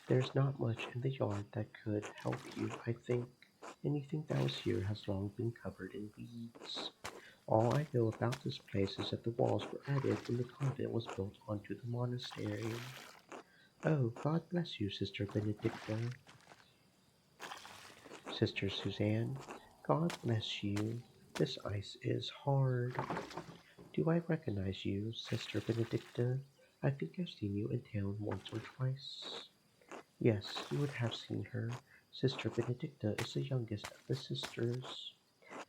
There's not much in the yard that could help you, I think. Anything that was here has long been covered in weeds. All I know about this place is that the walls were added when the convent was built onto the monastery. Oh, God bless you, Sister Benedicta. Sister Suzanne, God bless you. This ice is hard. Do I recognize you, Sister Benedicta? I think I've seen you in town once or twice. Yes, you would have seen her. Sister Benedicta is the youngest of the sisters.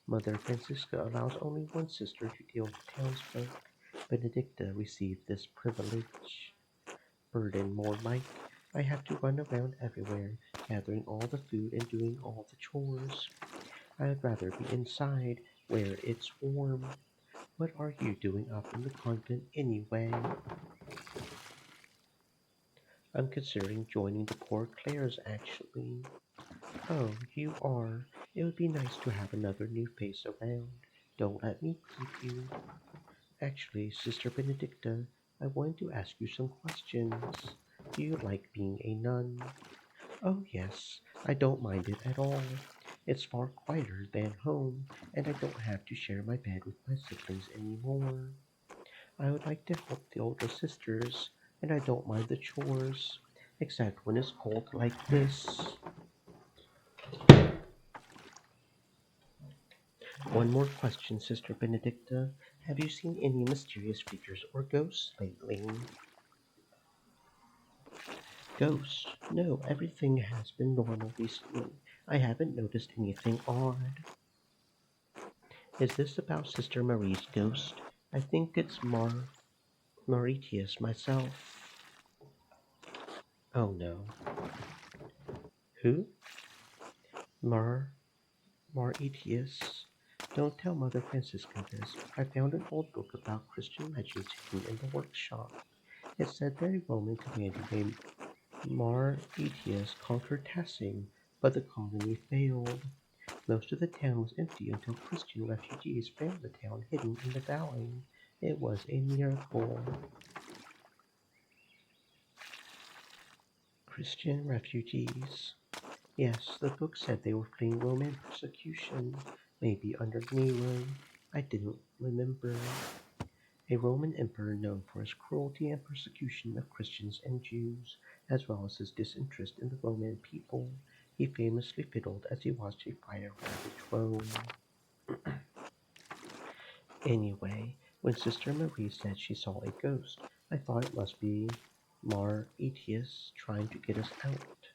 Mother Francisca allows only one sister to deal with townsfolk. Benedicta received this privilege. Burden more like I have to run around everywhere, gathering all the food and doing all the chores. I'd rather be inside, where it's warm. What are you doing up in the convent anyway? I'm considering joining the Poor Clares actually. Oh, you are. It would be nice to have another new face around. Don't let me keep you. Actually, Sister Benedicta, I wanted to ask you some questions. Do you like being a nun? Oh, yes, I don't mind it at all. It's far quieter than home, and I don't have to share my bed with my siblings anymore. I would like to help the older sisters, and I don't mind the chores, except when it's cold like this. One more question, Sister Benedicta. Have you seen any mysterious figures or ghosts lately? Ghosts? No, everything has been normal recently. I haven't noticed anything odd. Is this about Sister Marie's ghost? I think it's Mauritius myself. Oh no. Who? Mar Mauritius. Don't tell Mother Francisca this. I found an old book about Christian legends hidden in the workshop. It said that a Roman commander named Mauritius conquered Tassing, but the colony failed. Most of the town was empty until Christian refugees found the town hidden in the valley. It was a miracle. Christian refugees. Yes, the book said they were fleeing Roman persecution, maybe under Nero. I didn't remember. A Roman emperor known for his cruelty and persecution of Christians and Jews, as well as his disinterest in the Roman people. He famously fiddled as he watched a fire ravage Rome. Anyway, when Sister Marie said she saw a ghost, I thought it must be Mar Etius trying to get us out.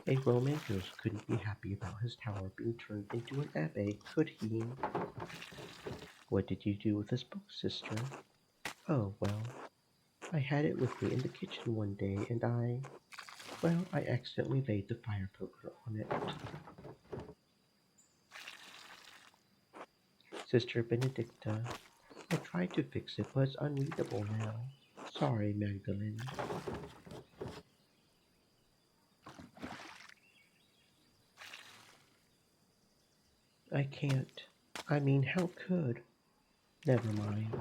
A Roman ghost couldn't be happy about his tower being turned into an abbey, could he? What did you do with this book, sister? Oh, well, I had it with me in the kitchen one day and I accidentally laid the fire poker on it. Sister Benedicta, I tried to fix it, but it's unreadable now. Sorry, Magdalene. I can't. I mean, how could? Never mind.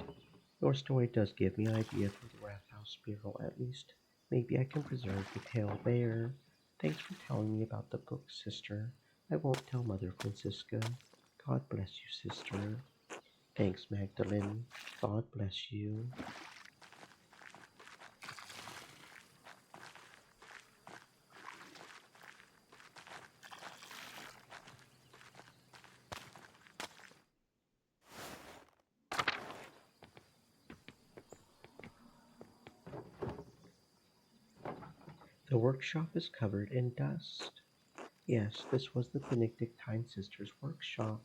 Your story does give me an idea for the Wrath House Spiral, at least. Maybe I can preserve the tale there. Thanks for telling me about the book, sister. I won't tell Mother Francisca. God bless you, sister. Thanks, Magdalene. God bless you. The workshop is covered in dust. Yes, this was the Benedictine sisters' workshop.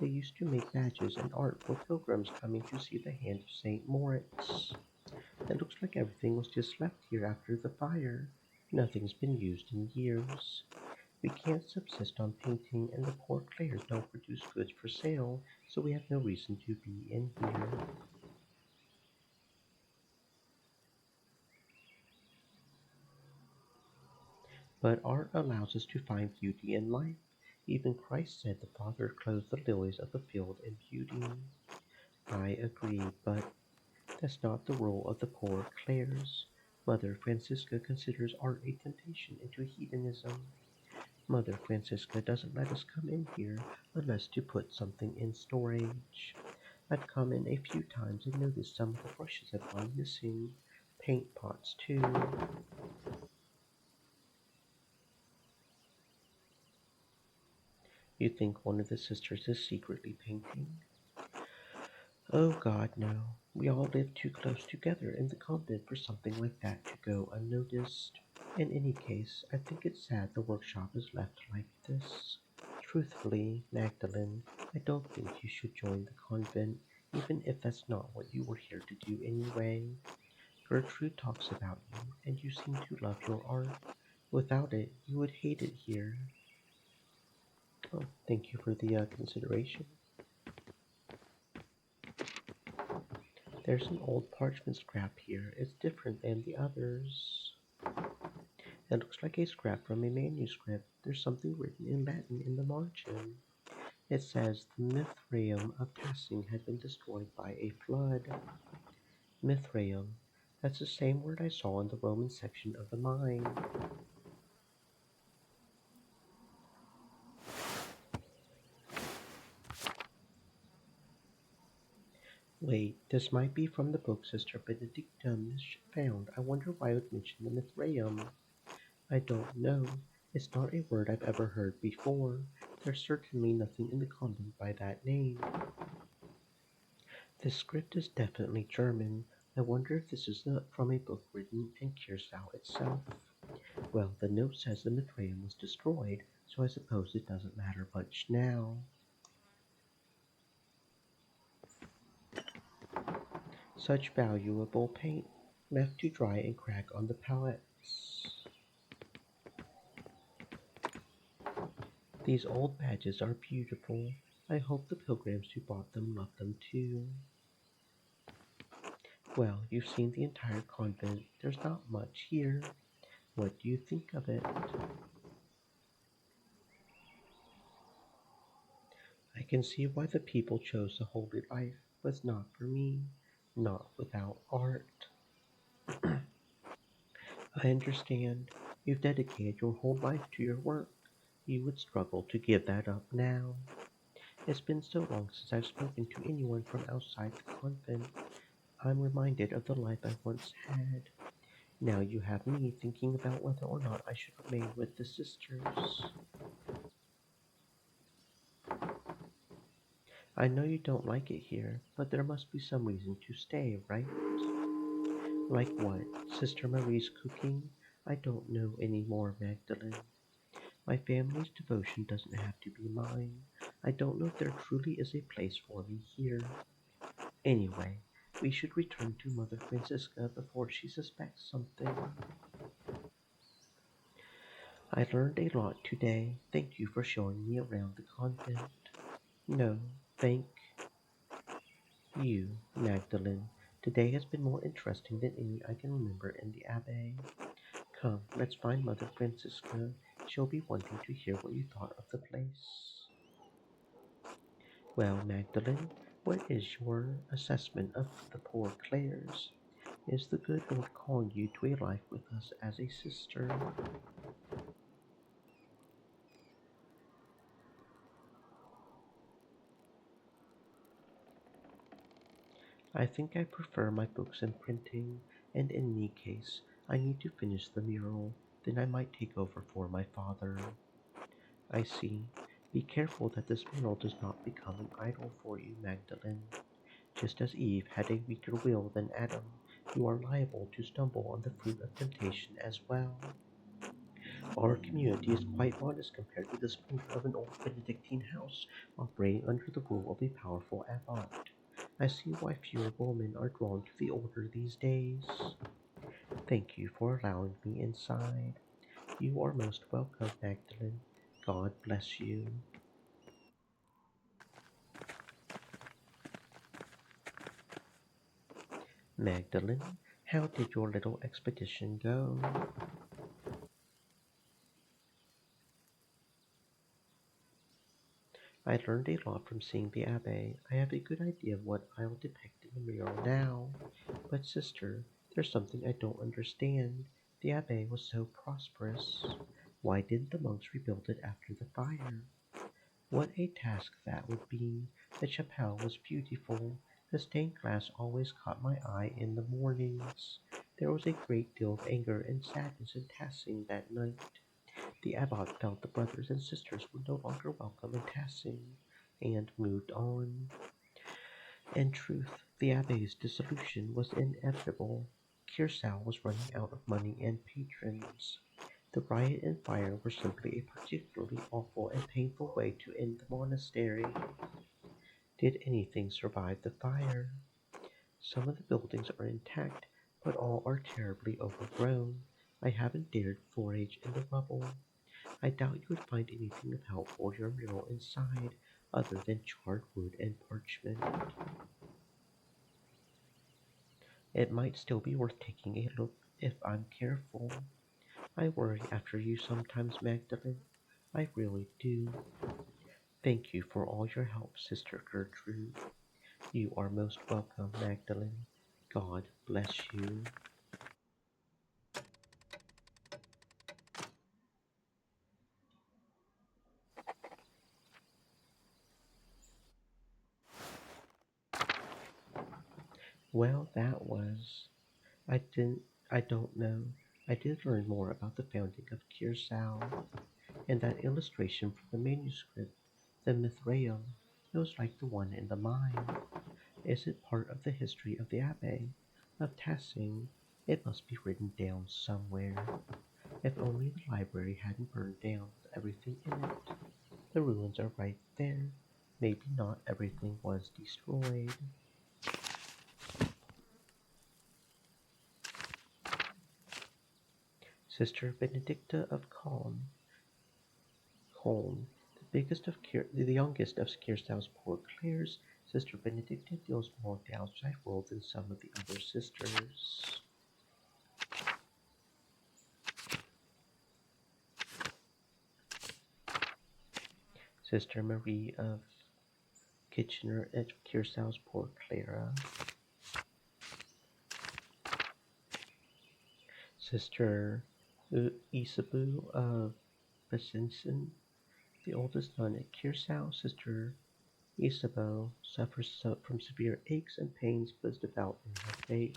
They used to make badges and art for pilgrims coming to see the hand of St. Moritz. It looks like everything was just left here after the fire. Nothing's been used in years. We can't subsist on painting, and the poor Clares don't produce goods for sale, so we have no reason to be in here. But art allows us to find beauty in life. Even Christ said the Father clothes the lilies of the field in beauty. I agree, but that's not the role of the poor Clares. Mother Francisca considers art a temptation into hedonism. Mother Francisca doesn't let us come in here unless to put something in storage. I've come in a few times and noticed some of the brushes have gone missing. Paint pots, too. You think one of the sisters is secretly painting? Oh God, no. We all live too close together in the convent for something like that to go unnoticed. In any case, I think it's sad the workshop is left like this. Truthfully, Magdalene, I don't think you should join the convent, even if that's not what you were here to do anyway. Gertrude talks about you, and you seem to love your art. Without it, you would hate it here. Oh, thank you for the consideration. There's an old parchment scrap here. It's different than the others. It looks like a scrap from a manuscript. There's something written in Latin in the margin. It says the Mithraeum of Passing had been destroyed by a flood. Mithraeum. That's the same word I saw in the Roman section of the mine. Wait, this might be from the book Sister Benedictum found. I wonder why it would mention the Mithraeum. I don't know. It's not a word I've ever heard before. There's certainly nothing in the convent by that name. This script is definitely German. I wonder if this is from a book written in Curacao itself. Well, the note says the Mithraeum was destroyed, so I suppose it doesn't matter much now. Such valuable paint, left to dry and crack on the palettes. These old badges are beautiful. I hope the pilgrims who bought them love them too. Well, you've seen the entire convent. There's not much here. What do you think of it? I can see why the people chose the holy life. was not for me, not without art. I understand you've dedicated your whole life to your work. You would struggle to give that up now. It's been so long since I've spoken to anyone from outside the convent. I'm reminded of the life I once had. Now you have me thinking about whether or not I should remain with the sisters. I know you don't like it here, but there must be some reason to stay, right? Like what? Sister Marie's cooking? I don't know any more, Magdalene. My family's devotion doesn't have to be mine. I don't know if there truly is a place for me here. Anyway, we should return to Mother Francisca before she suspects something. I learned a lot today. Thank you for showing me around the convent. No, thank you, Magdalene. Today has been more interesting than any I can remember in the Abbey. Come, let's find Mother Francisca. She'll be wanting to hear what you thought of the place. Well, Magdalene, what is your assessment of the poor Clares? Is the good Lord calling you to a life with us as a sister? I think I prefer my books and printing, and in any case, I need to finish the mural, then I might take over for my father. I see. Be careful that this mural does not become an idol for you, Magdalene. Just as Eve had a weaker will than Adam, you are liable to stumble on the fruit of temptation as well. Our community is quite modest compared to the splendor of an old Benedictine house operating under the rule of a powerful abbot. I see why fewer women are drawn to the order these days. Thank you for allowing me inside. You are most welcome, Magdalene. God bless you. Magdalene, how did your little expedition go? I learned a lot from seeing the Abbey. I have a good idea of what I'll depict in the mural now. But, sister, there's something I don't understand. The Abbey was so prosperous. Why didn't the monks rebuild it after the fire? What a task that would be! The chapel was beautiful. The stained glass always caught my eye in the mornings. There was a great deal of anger and sadness in Tassing that night. The abbot felt the brothers and sisters were no longer welcome in Tassing, and moved on. In truth, the abbey's dissolution was inevitable. Kiersau was running out of money and patrons. The riot and fire were simply a particularly awful and painful way to end the monastery. Did anything survive the fire? Some of the buildings are intact, but all are terribly overgrown. I haven't dared forage in the rubble. I doubt you would find anything of help for your mural inside other than charred wood and parchment. It might still be worth taking a look if I'm careful. I worry after you sometimes, Magdalene. I really do. Thank you for all your help, Sister Gertrude. You are most welcome, Magdalene. God bless you. Well, that was. I didn't. I don't know. I did learn more about the founding of Kiersau, and that illustration from the manuscript, the Mithraeum, feels like the one in the mine. Is it part of the history of the Abbey of Tassing? It must be written down somewhere. If only the library hadn't burned down with everything in it. The ruins are right there. Maybe not everything was destroyed. Sister Benedicta of Colne, the youngest of Kiersau's poor Clares, Sister Benedicta deals more with the outside world than some of the other sisters. Sister Marie of Kitchener at Kearsarge's Port Clara. Sister Isabeau of Besançon, the oldest nun at Kearsarge. Sister Isabeau suffers from severe aches and pains but is devout in her faith.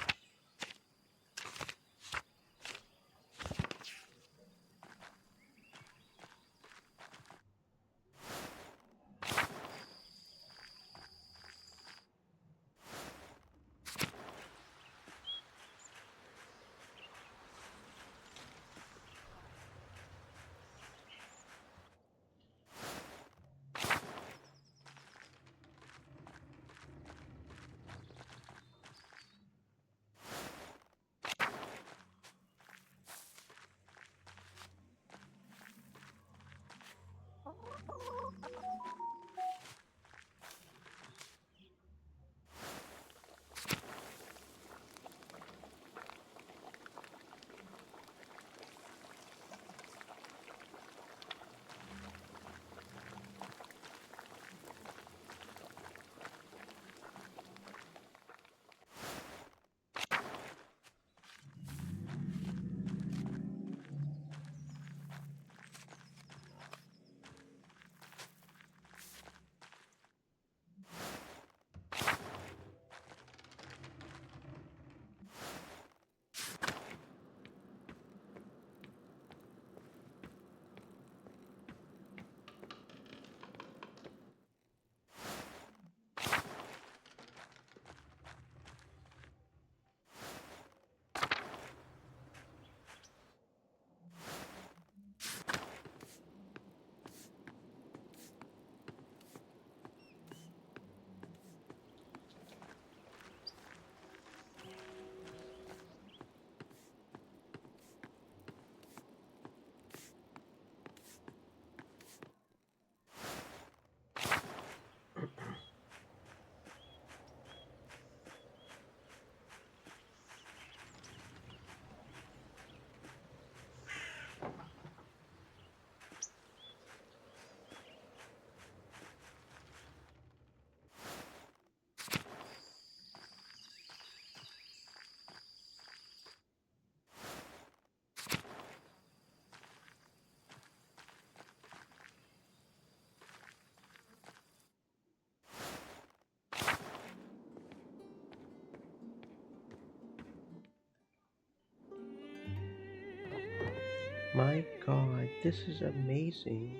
My God, this is amazing.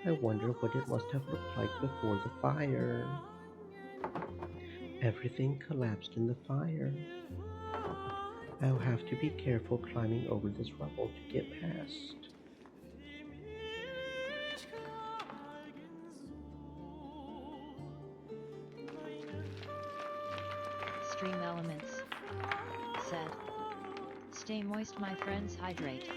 I wonder what it must have looked like before the fire. Everything collapsed in the fire. I'll have to be careful climbing over this rubble to get past. Stream elements. Said. Stay moist, my friends, hydrate.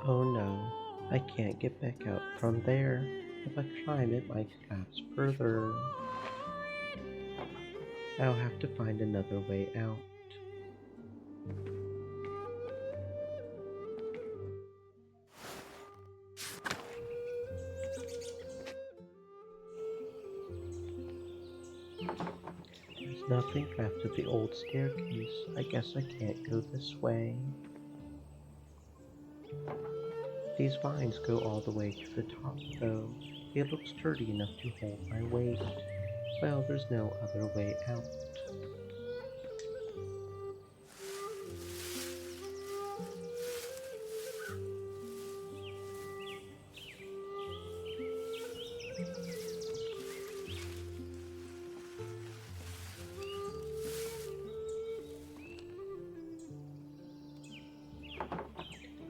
Oh no, I can't get back out from there. If I climb, it might collapse further. I'll have to find another way out. There's nothing left of the old staircase. I guess I can't go this way. These vines go all the way to the top, though. They look sturdy enough to hold my weight. Well, there's no other way out.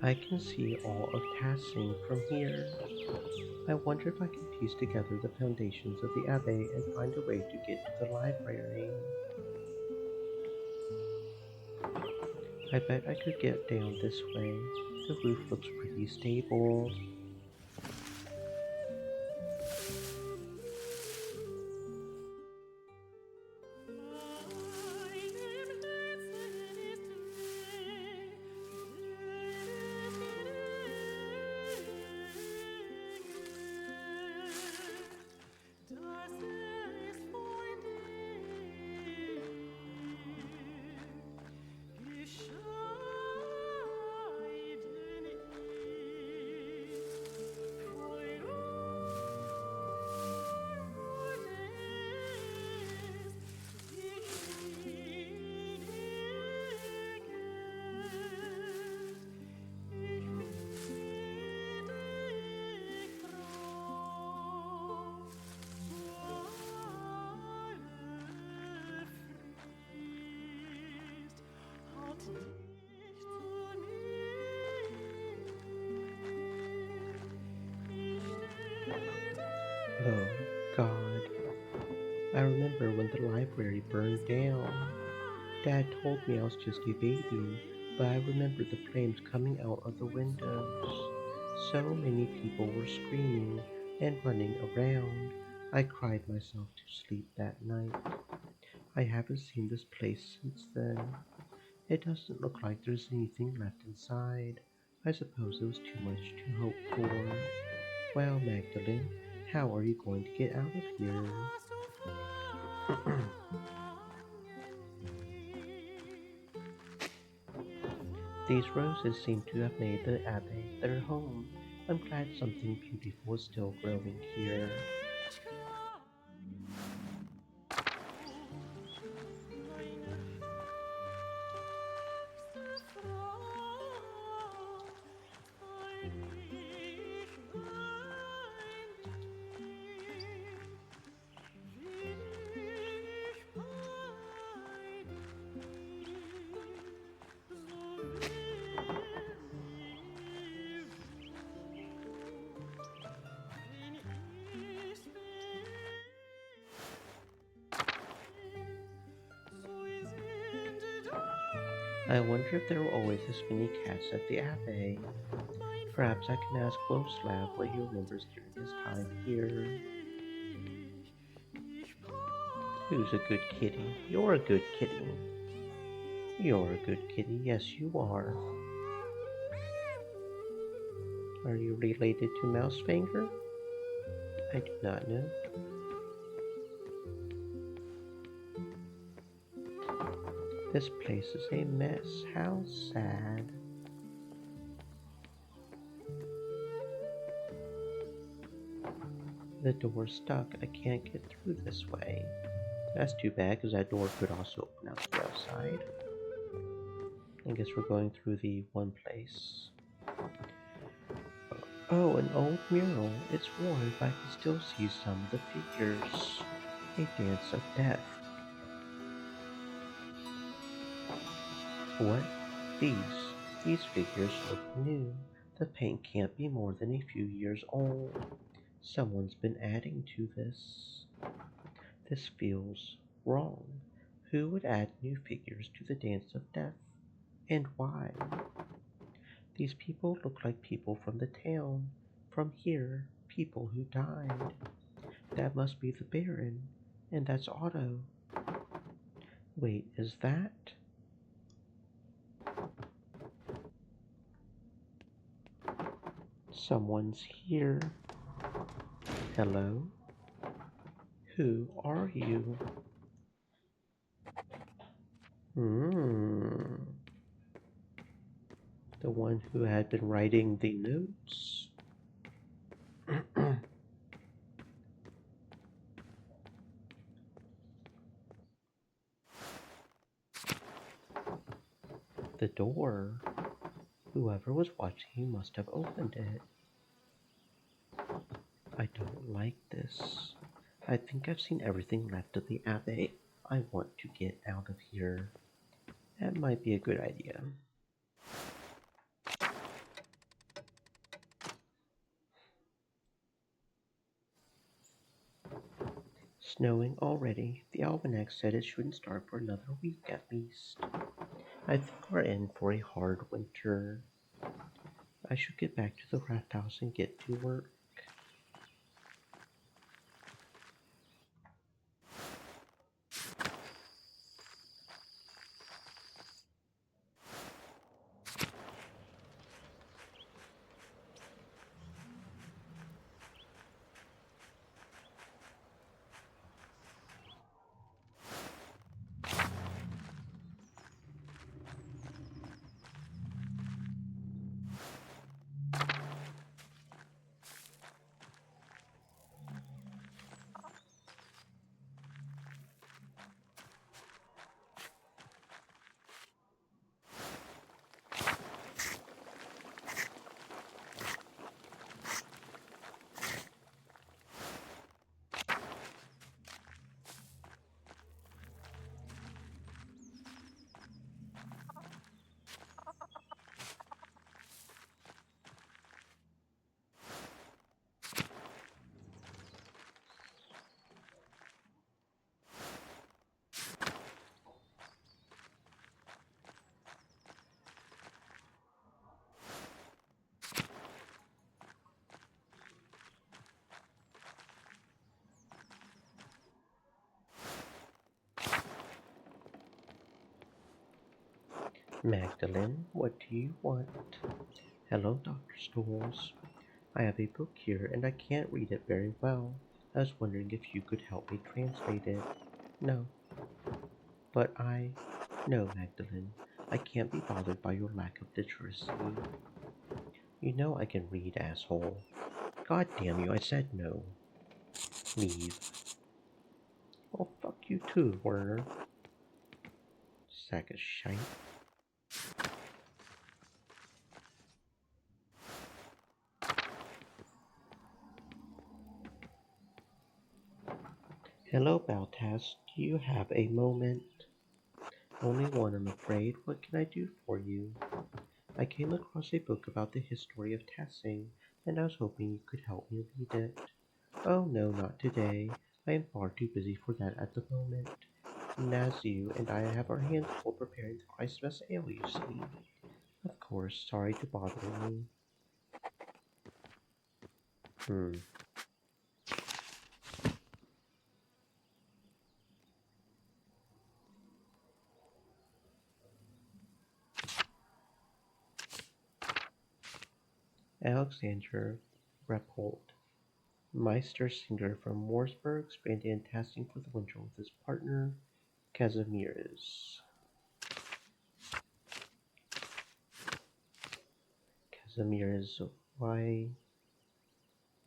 I can see all of Tassing from here. I wonder if I can piece together the foundations of the Abbey and find a way to get to the library. I bet I could get down this way. The roof looks pretty stable. Oh, God. I remember when the library burned down. Dad told me I was just a baby, but I remember the flames coming out of the windows. So many people were screaming and running around. I cried myself to sleep that night. I haven't seen this place since then. It doesn't look like there's anything left inside. I suppose it was too much to hope for. Well, Magdalene, how are you going to get out of here? These roses seem to have made the Abbey their home. I'm glad something beautiful is still growing here. I wonder if there were always this many cats at the Abbey. Perhaps I can ask Boslav what he remembers during his time here. Who's a good kitty? You're a good kitty. You're a good kitty, yes you are. Are you related to Mousefinger? I do not know. This place is a mess. How sad. The door's stuck. I can't get through this way. That's too bad, because that door could also open out the outside. I guess we're going through the one place. Oh, an old mural. It's worn, but I can still see some of the figures. A dance of death. What? These figures look new. The paint can't be more than a few years old. Someone's been adding to this. This feels wrong. Who would add new figures to the Dance of Death? And why? These people look like people from the town. From here, people who died. That must be the Baron. And that's Otto. Wait, is that? Someone's here. Hello? Who are you? Hmm. The one who had been writing the notes. The door. Whoever was watching must have opened it. I don't like this. I think I've seen everything left of the Abbey. I want to get out of here. That might be a good idea. Snowing already. The almanac said it shouldn't start for another week at least. I think we're in for a hard winter. I should get back to the raft house and get to work. Magdalene, what do you want? Hello, Dr. Stools. I have a book here and I can't read it very well. I was wondering if you could help me translate it. No, but I. No, Magdalene. I can't be bothered by your lack of literacy. You know I can read, asshole. God damn you, I said no. Leave. Oh, fuck you too, Werner. Sack of shite. Hello, Baltas. Do you have a moment? Only one, I'm afraid. What can I do for you? I came across a book about the history of Tassing, and I was hoping you could help me read it. Oh no, not today. I am far too busy for that at the moment. Nazu and I have our hands full preparing the Christmas ale, you see. Of course, sorry to bother you. Hmm. Alexander Reppold, Meister singer from Wartburg, spent in testing for the winter with his partner, Kazimierz. Kazimierz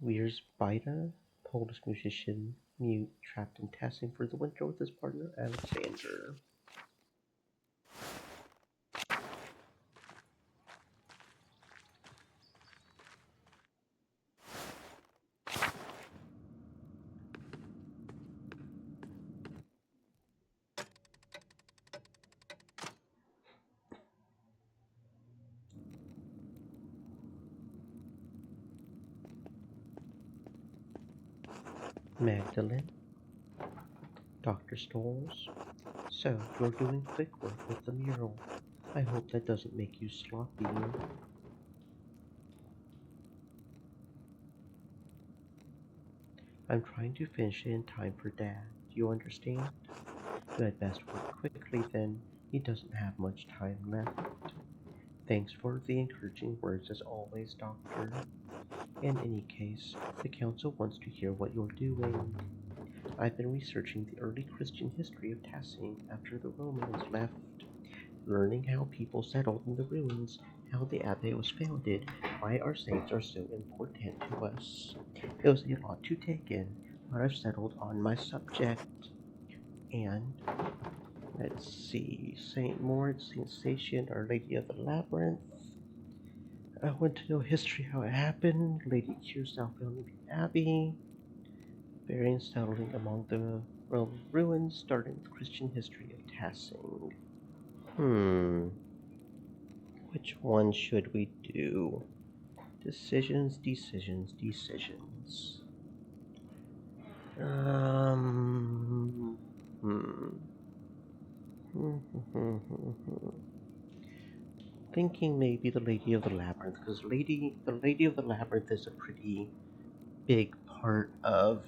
Wierzbita, Polish musician, mute, trapped in testing for the winter with his partner, Alexander. Magdalene, Dr. Stolz. So, you're doing quick work with the mural. I hope that doesn't make you sloppy. I'm trying to finish it in time for Dad. Do you understand? You had best work quickly then. He doesn't have much time left. Thanks for the encouraging words as always, Doctor. In any case, the Council wants to hear what you're doing. I've been researching the early Christian history of Tassing after the Romans left, learning how people settled in the ruins, how the abbey was founded, why our saints are so important to us. It was a lot to take in, but I've settled on my subject. And let's see, St. Moritz, St. Station, Our Lady of the Labyrinth. I want to know history, how it happened, Lady Curacao founding the Abbey, variants settling among the Roman ruins, starting with Christian history of Tassing. Which one should we do? Decisions, decisions, decisions. Um. Hmm. Thinking maybe the Lady of the Labyrinth, because the Lady of the Labyrinth is a pretty big part of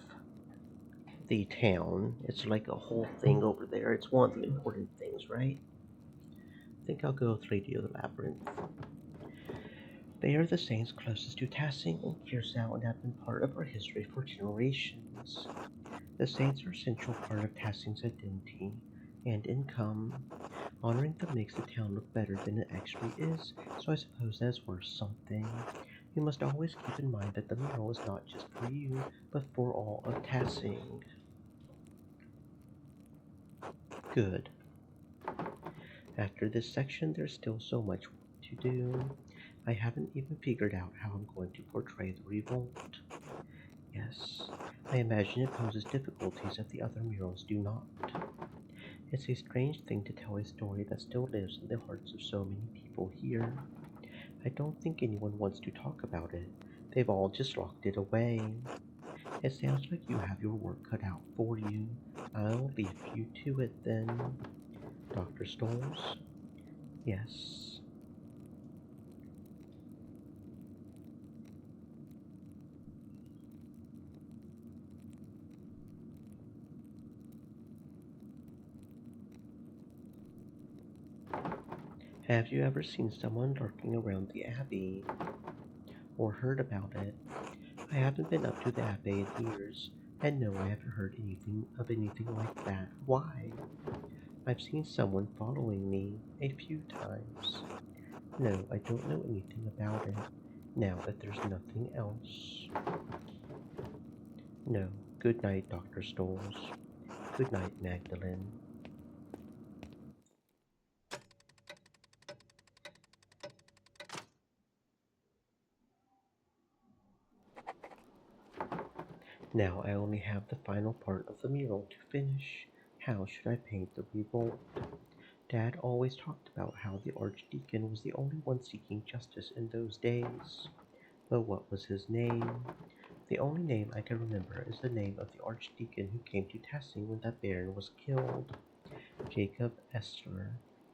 the town. It's like a whole thing over there. It's one of the important things, right? I think I'll go with Lady of the Labyrinth. They are the saints closest to Tassing and Kirsau and have been part of our history for generations. The saints are a central part of Tassing's identity and income. Honoring them makes the town look better than it actually is, so I suppose that's worth something. You must always keep in mind that the mural is not just for you, but for all of Tassing. Good. After this section, there's still so much work to do. I haven't even figured out how I'm going to portray the revolt. Yes, I imagine it poses difficulties that the other murals do not. It's a strange thing to tell a story that still lives in the hearts of so many people here. I don't think anyone wants to talk about it. They've all just locked it away. It sounds like you have your work cut out for you. I'll leave you to it then. Dr. Stoles? Yes. Have you ever seen someone lurking around the Abbey? Or heard about it? I haven't been up to the Abbey in years, and no, I haven't heard anything like that. Why? I've seen someone following me a few times. No, I don't know anything about it. Now, if there's nothing else. No. Good night, Dr. Stoles. Good night, Magdalene. Now I only have the final part of the mural to finish. How should I paint the revolt? Dad always talked about how the Archdeacon was the only one seeking justice in those days. But what was his name? The only name I can remember is the name of the Archdeacon who came to Tassing when that baron was killed. Jacob Estler.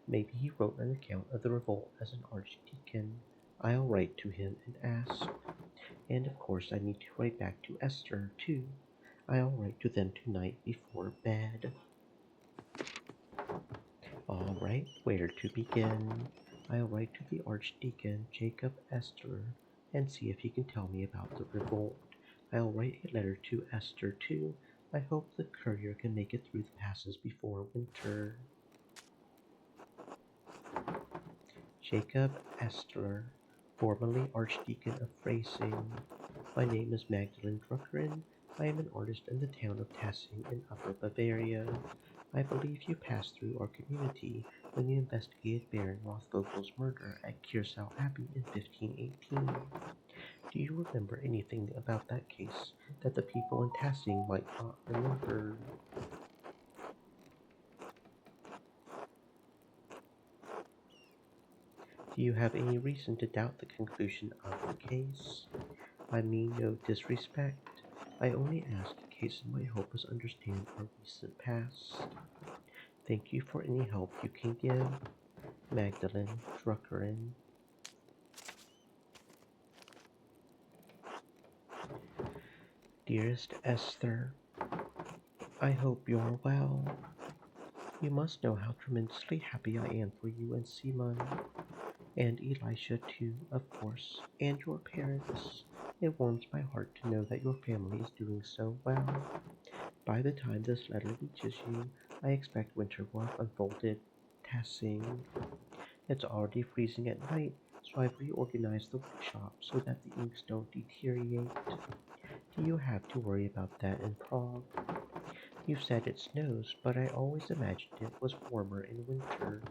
Maybe he wrote an account of the revolt as an archdeacon. I'll write to him and ask. And of course I need to write back to Esther, too. I'll write to them tonight before bed. All right, where to begin? I'll write to the Archdeacon Jacob Esther and see if he can tell me about the revolt. I'll write a letter to Esther, too. I hope the courier can make it through the passes before winter. Jacob Estler, formerly Archdeacon of Freising. My name is Magdalene Druckerin. I am an artist in the town of Tassing in Upper Bavaria. I believe you passed through our community when you investigated Baron Rothvogel's murder at Kirsau Abbey in 1518. Do you remember anything about that case that the people in Tassing might not remember? Do you have any reason to doubt the conclusion of the case? I mean no disrespect. I only ask in case it might help us understand our recent past. Thank you for any help you can give. Magdalene Druckerin. Dearest Esther, I hope you're well. You must know how tremendously happy I am for you and Simon, and Elisha too, of course, and your parents. It warms my heart to know that your family is doing so well. By the time this letter reaches you, I expect winter will have unfolded. Tassing. It's already freezing at night, so I've reorganized the workshop so that the inks don't deteriorate. Do you have to worry about that in Prague? You said it snows, but I always imagined it was warmer in winter.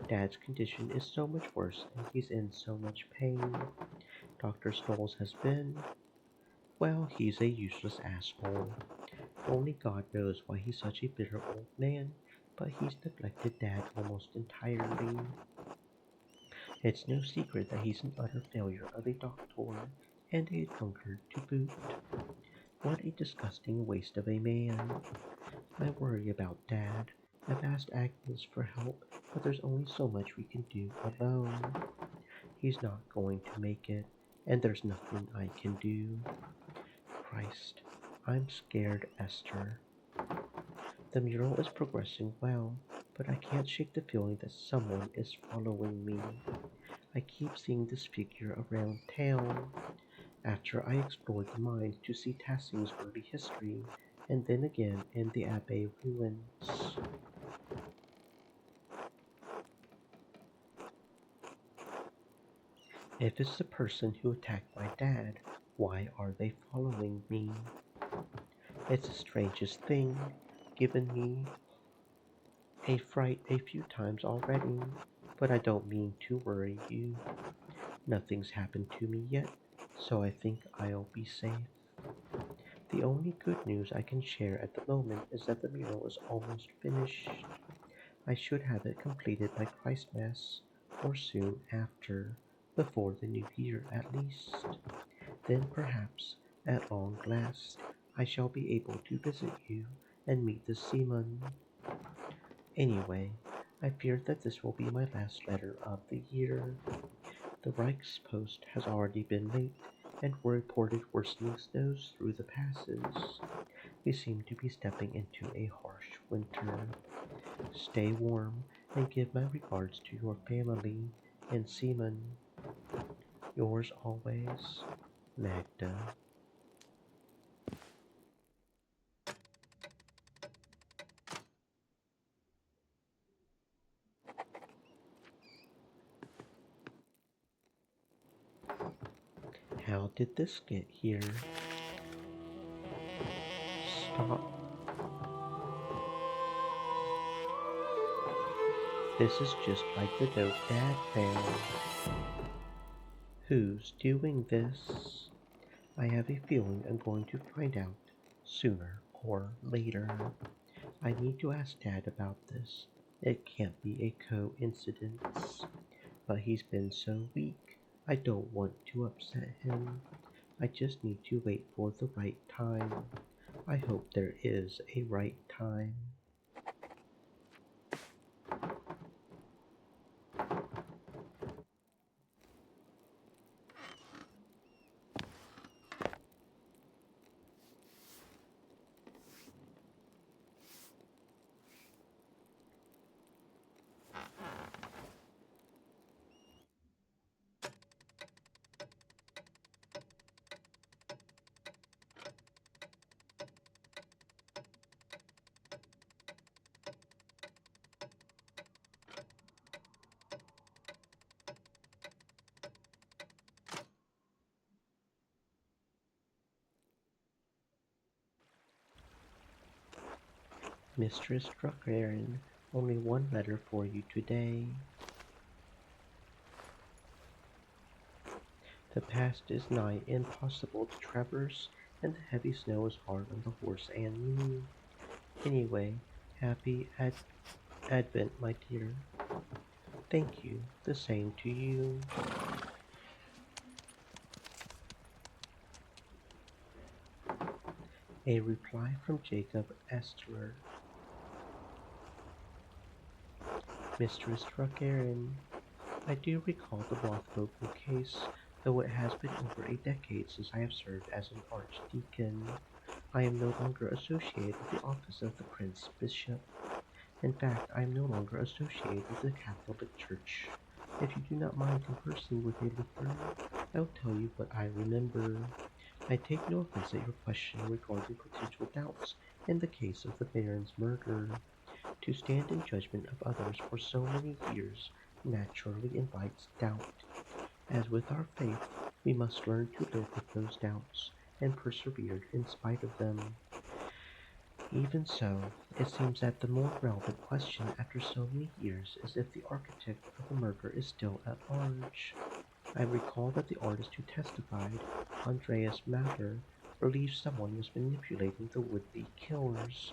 Dad's condition is so much worse, and he's in so much pain. Dr. Stoles has been, well, he's a useless asshole. Only God knows why he's such a bitter old man, but he's neglected Dad almost entirely. It's no secret that he's an utter failure of a doctor, and a drunkard to boot. What a disgusting waste of a man. I worry about Dad. I've asked Agnes for help, but there's only so much we can do alone. He's not going to make it, and there's nothing I can do. Christ, I'm scared, Esther. The mural is progressing well, but I can't shake the feeling that someone is following me. I keep seeing this figure around town. After I explored the mines to see Tassing's early history, and then again in the Abbey ruins. If it's the person who attacked my dad, why are they following me? It's the strangest thing, given me a fright a few times already, but I don't mean to worry you. Nothing's happened to me yet, so I think I'll be safe. The only good news I can share at the moment is that the mural is almost finished. I should have it completed by Christmas, or soon after, before the new year at least. Then perhaps, at long last, I shall be able to visit you and meet the seaman. Anyway, I fear that this will be my last letter of the year. The Reichspost has already been late, and we reported worsening snows through the passes. We seem to be stepping into a harsh winter. Stay warm and give my regards to your family and Seaman. Yours always, Magda. How did this get here? Stop. This is just like the note Dad found. Who's doing this? I have a feeling I'm going to find out sooner or later. I need to ask Dad about this. It can't be a coincidence. But he's been so weak, I don't want to upset him. I just need to wait for the right time. I hope there is a right time. Mistress Druckaren, only one letter for you today. The past is nigh impossible to traverse, and the heavy snow is hard on the horse and me. Anyway, happy Advent, my dear. Thank you. The same to you. A reply from Jacob Estler. Mistress Druckaren, I do recall the Rothvogel case, though it has been over a decade since I have served as an archdeacon. I am no longer associated with the office of the Prince Bishop. In fact, I am no longer associated with the Catholic Church. If you do not mind conversing with a Lutheran, I will tell you what I remember. I take no offense at your question regarding potential doubts in the case of the Baron's murder. To stand in judgment of others for so many years naturally invites doubt. As with our faith, we must learn to live with those doubts and persevere in spite of them. Even so, it seems that the more relevant question after so many years is if the architect of the murder is still at large. I recall that the artist who testified, Andreas Mather, believed someone was manipulating the would-be killers.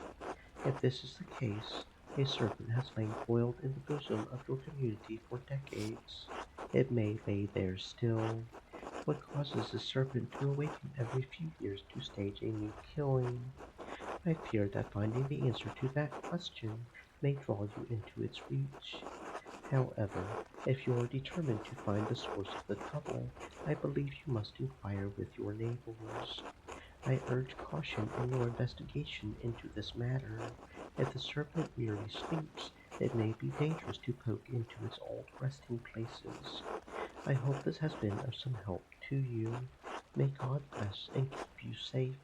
If this is the case, a serpent has lain coiled in the bosom of your community for decades. It may lay there still. What causes the serpent to awaken every few years to stage a new killing? I fear that finding the answer to that question may draw you into its reach. However, if you are determined to find the source of the trouble, I believe you must inquire with your neighbors. I urge caution in your investigation into this matter. If the serpent merely sleeps, it may be dangerous to poke into its old resting places. I hope this has been of some help to you. May God bless and keep you safe.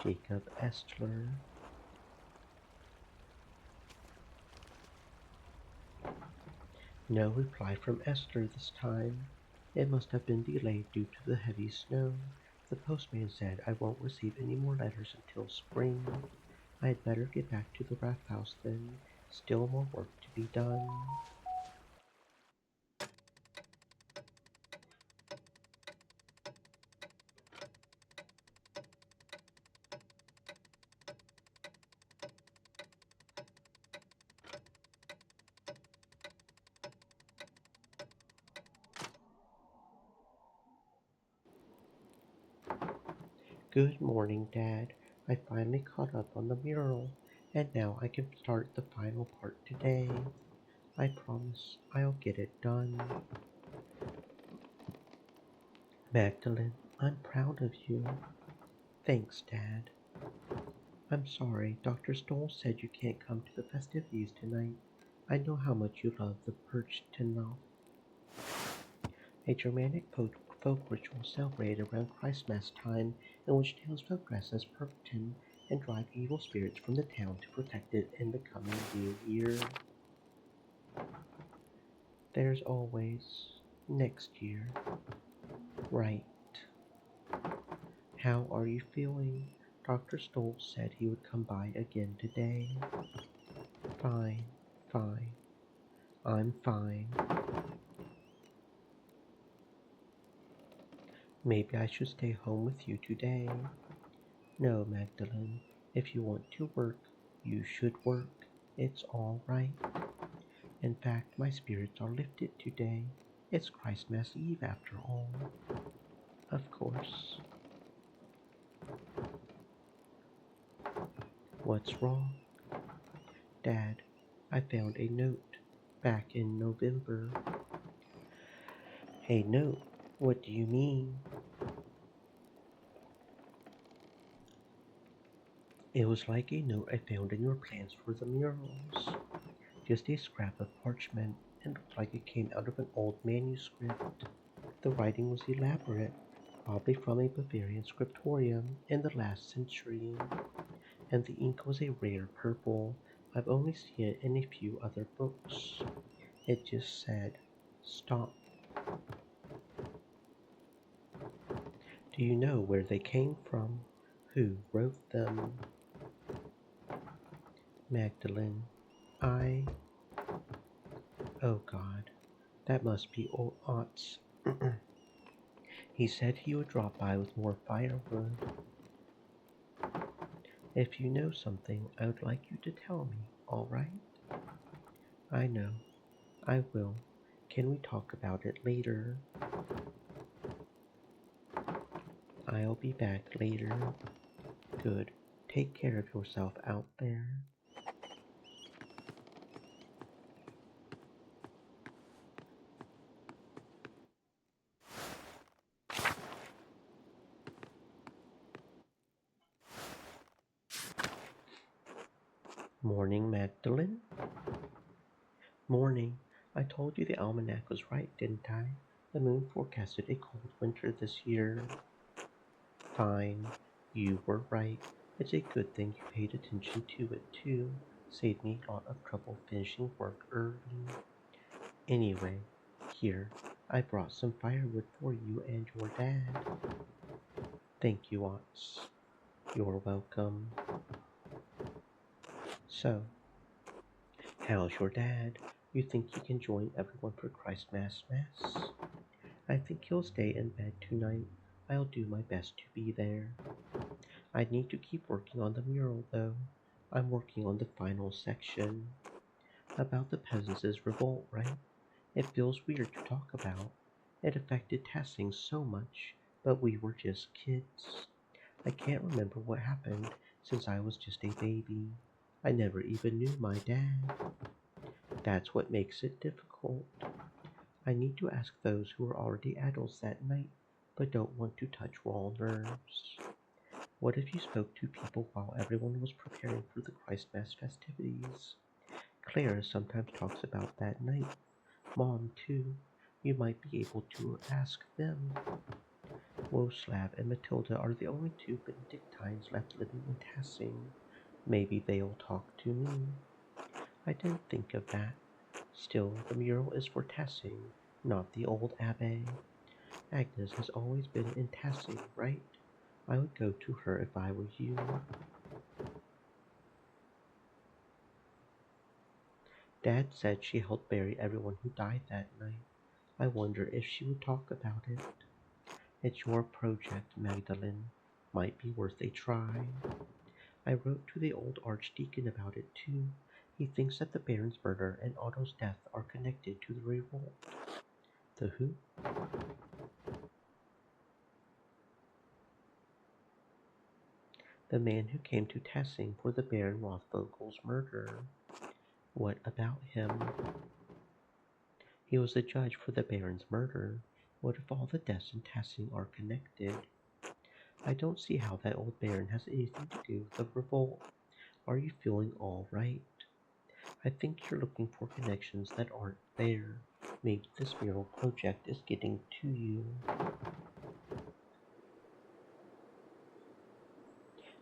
Jacob Estler. No reply from Esther this time. It must have been delayed due to the heavy snow. The postman said I won't receive any more letters until spring. I had better get back to the Raff house then. Still more work to be done. Good morning, Dad. I finally caught up on the mural, and now I can start the final part today. I promise I'll get it done. Magdalene, I'm proud of you. Thanks, Dad. I'm sorry, Dr. Stoll said you can't come to the festivities tonight. I know how much you love the Perchtenau, a Germanic folk ritual celebrated around Christmas time in which townsfolk dress as Perchten and drive evil spirits from the town to protect it in the coming new year. There's always next year. Right. How are you feeling? Dr. Stoll said he would come by again today. Fine, fine. I'm fine. Maybe I should stay home with you today. No, Magdalene. If you want to work, you should work. It's all right. In fact, my spirits are lifted today. It's Christmas Eve after all. Of course. What's wrong? Dad, I found a note back in November. A note? What do you mean? It was like a note I found in your plans for the murals. Just a scrap of parchment and looked like it came out of an old manuscript. The writing was elaborate, probably from a Bavarian scriptorium in the last century, and the ink was a rare purple. I've only seen it in a few other books. It just said, "Stop." Do you know where they came from? Who wrote them? Magdalene. I. Oh God, that must be old Ott's. He said he would drop by with more firewood. If you know something, I would like you to tell me, all right? I know. I will. Can we talk about it later? I'll be back later. Good. Take care of yourself out there. Morning, Magdalene. Morning. I told you the almanac was right, didn't I? The moon forecasted a cold winter this year. Fine. You were right. It's a good thing you paid attention to it, too. Saved me a lot of trouble finishing work early. Anyway, here, I brought some firewood for you and your dad. Thank you, Watts. You're welcome. So, how's your dad? You think he can join everyone for Christmas Mass? I think he'll stay in bed tonight. I'll do my best to be there. I need to keep working on the mural, though. I'm working on the final section. About the peasants' revolt, right? It feels weird to talk about. It affected testing so much, but we were just kids. I can't remember what happened since I was just a baby. I never even knew my dad. That's what makes it difficult. I need to ask those who are already adults that night but don't want to touch raw nerves. What if you spoke to people while everyone was preparing for the Christmas festivities? Clara sometimes talks about that night. Mom, too. You might be able to ask them. Woslav and Matilda are the only two Benedictines left living in Tassing. Maybe they'll talk to me. I didn't think of that. Still, the mural is for Tassing, not the old Abbey. Agnes has always been in Tassing, right? I would go to her if I were you. Dad said she helped bury everyone who died that night. I wonder if she would talk about it. It's your project, Magdalene. Might be worth a try. I wrote to the old archdeacon about it too. He thinks that the Baron's murder and Otto's death are connected to the revolt. The who? The man who came to Tassing for the Baron Rothvogel's murder. What about him? He was the judge for the Baron's murder. What if all the deaths in Tassing are connected? I don't see how that old Baron has anything to do with the revolt. Are you feeling all right? I think you're looking for connections that aren't there. Maybe this mural project is getting to you.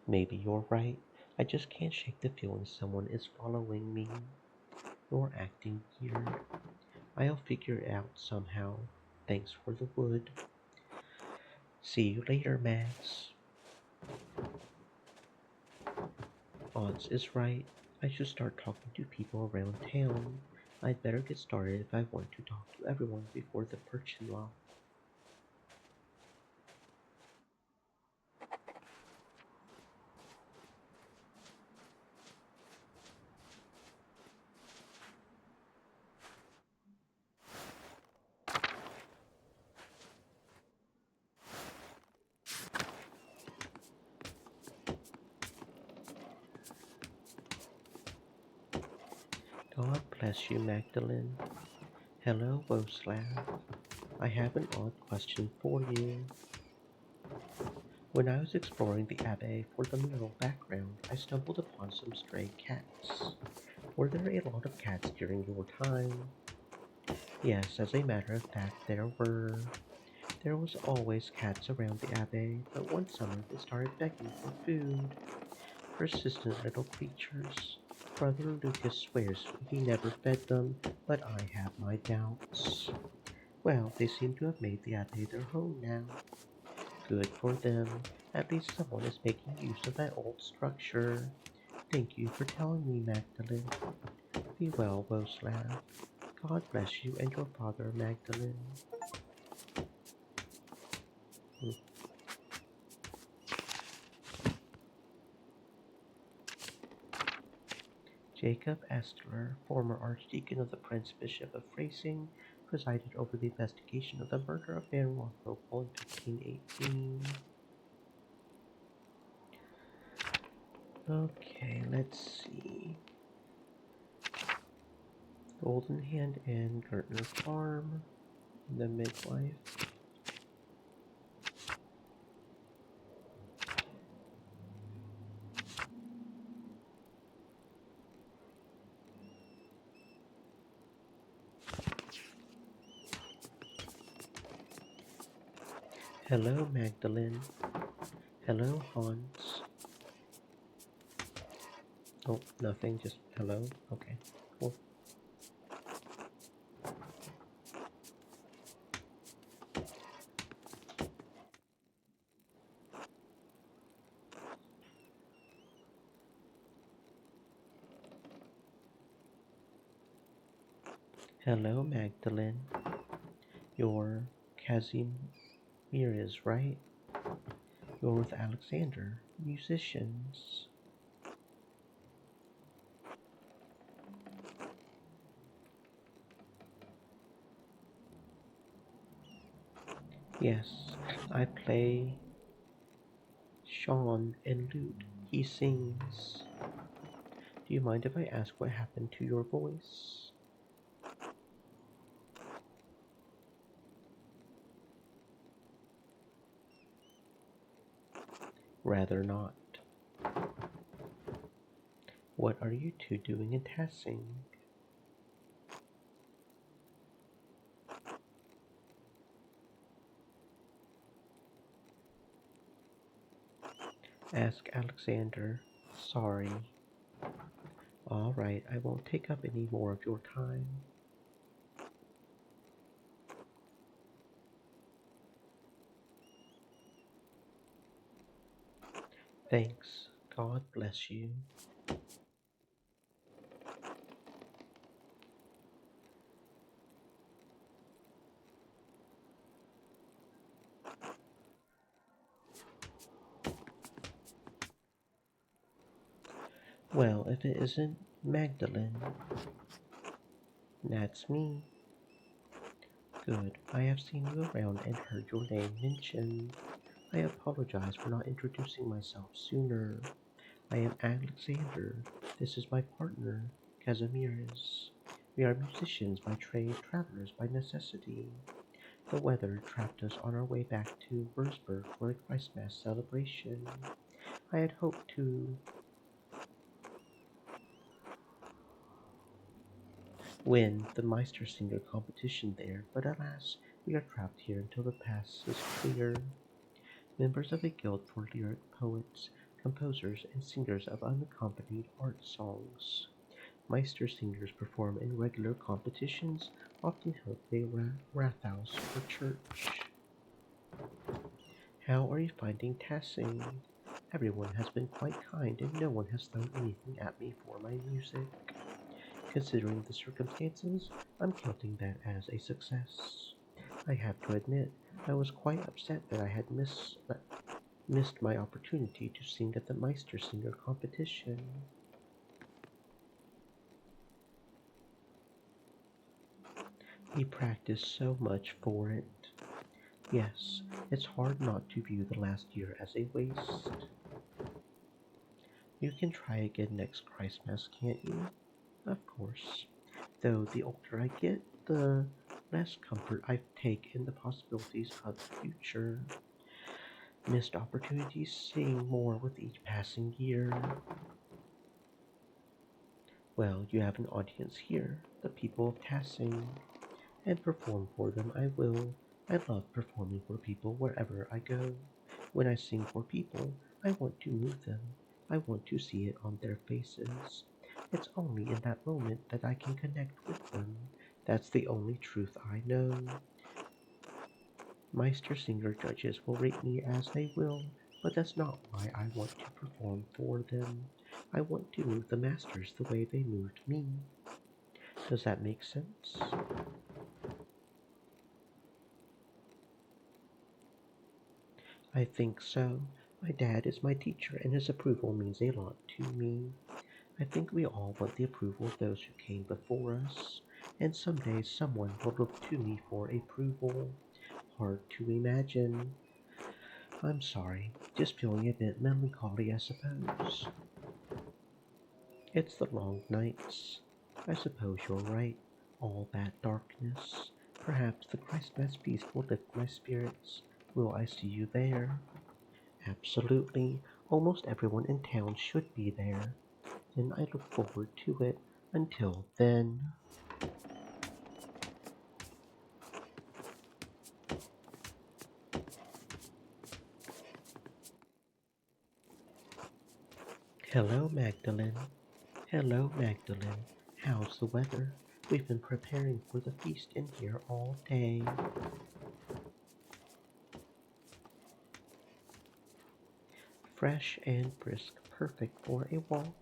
Maybe you're right. I just can't shake the feeling someone is following me. You're acting weird. I'll figure it out somehow. Thanks for the wood. See you later, Max. Odds is right. I should start talking to people around town. I'd better get started if I want to talk to everyone before the Perchin law. God bless you, Magdalene. Hello, Woslav. I have an odd question for you. When I was exploring the Abbey for the mural background, I stumbled upon some stray cats. Were there a lot of cats during your time? Yes, as a matter of fact, there were. There was always cats around the Abbey, but one summer they started begging for food. Persistent little creatures. Brother Lucas swears he never fed them, but I have my doubts. Well, they seem to have made the Abbey their home now. Good for them. At least someone is making use of that old structure. Thank you for telling me, Magdalene. Be well, Woslav. God bless you and your father, Magdalene. Jacob Estler, former Archdeacon of the Prince Bishop of Freising, presided over the investigation of the murder of Baron Rothvogel in 1518. Okay, let's see. Golden Hand Inn, Gertner Farm, the midwife. Hello, Magdalene. Hello, Hans. Oh, nothing, just hello. Okay, cool. Hello, Magdalene. You're Kazimierz, right? You're with Alexander, musicians. Yes, I play Sean and lute. He sings. Do you mind if I ask what happened to your voice? Rather not. What are you two doing in Tassing? Ask Alexander. Sorry. All right, I won't take up any more of your time. Thanks. God bless you. Well, if it isn't Magdalene, that's me. Good. I have seen you around and heard your name mentioned. I apologize for not introducing myself sooner. I am Alexander. This is my partner, Casimir's. We are musicians by trade, travelers by necessity. The weather trapped us on our way back to Würzburg for a Christmas celebration. I had hoped to win the Meistersinger competition there, but alas, we are trapped here until the pass is clear. Members of a guild for lyric poets, composers, and singers of unaccompanied art songs. Meistersingers perform in regular competitions, often held at a Rathaus or church. How are you finding Tassing? Everyone has been quite kind and no one has thrown anything at me for my music. Considering the circumstances, I'm counting that as a success. I have to admit, I was quite upset that I had missed my opportunity to sing at the Meistersinger competition. We practiced so much for it. Yes, it's hard not to view the last year as a waste. You can try again next Christmas, can't you? Of course. Though the older I get, the less comfort I take in the possibilities of the future. Missed opportunities seeing more with each passing year. Well, you have an audience here, the people of Tassing, and perform for them I will. I love performing for people wherever I go. When I sing for people, I want to move them. I want to see it on their faces. It's only in that moment that I can connect with them. That's the only truth I know. Meistersinger judges will rate me as they will, but that's not why I want to perform for them. I want to move the masters the way they moved me. Does that make sense? I think so. My dad is my teacher and his approval means a lot to me. I think we all want the approval of those who came before us, and someday someone will look to me for approval. Hard to imagine. I'm sorry, just feeling a bit melancholy, I suppose. It's the long nights. I suppose you're right. All that darkness. Perhaps the Christmas feast will lift my spirits. Will I see you there? Absolutely. Almost everyone in town should be there. Then I look forward to it. Until then. Hello, Magdalene. Hello, Magdalene. How's the weather? We've been preparing for the feast in here all day. Fresh and brisk, perfect for a walk.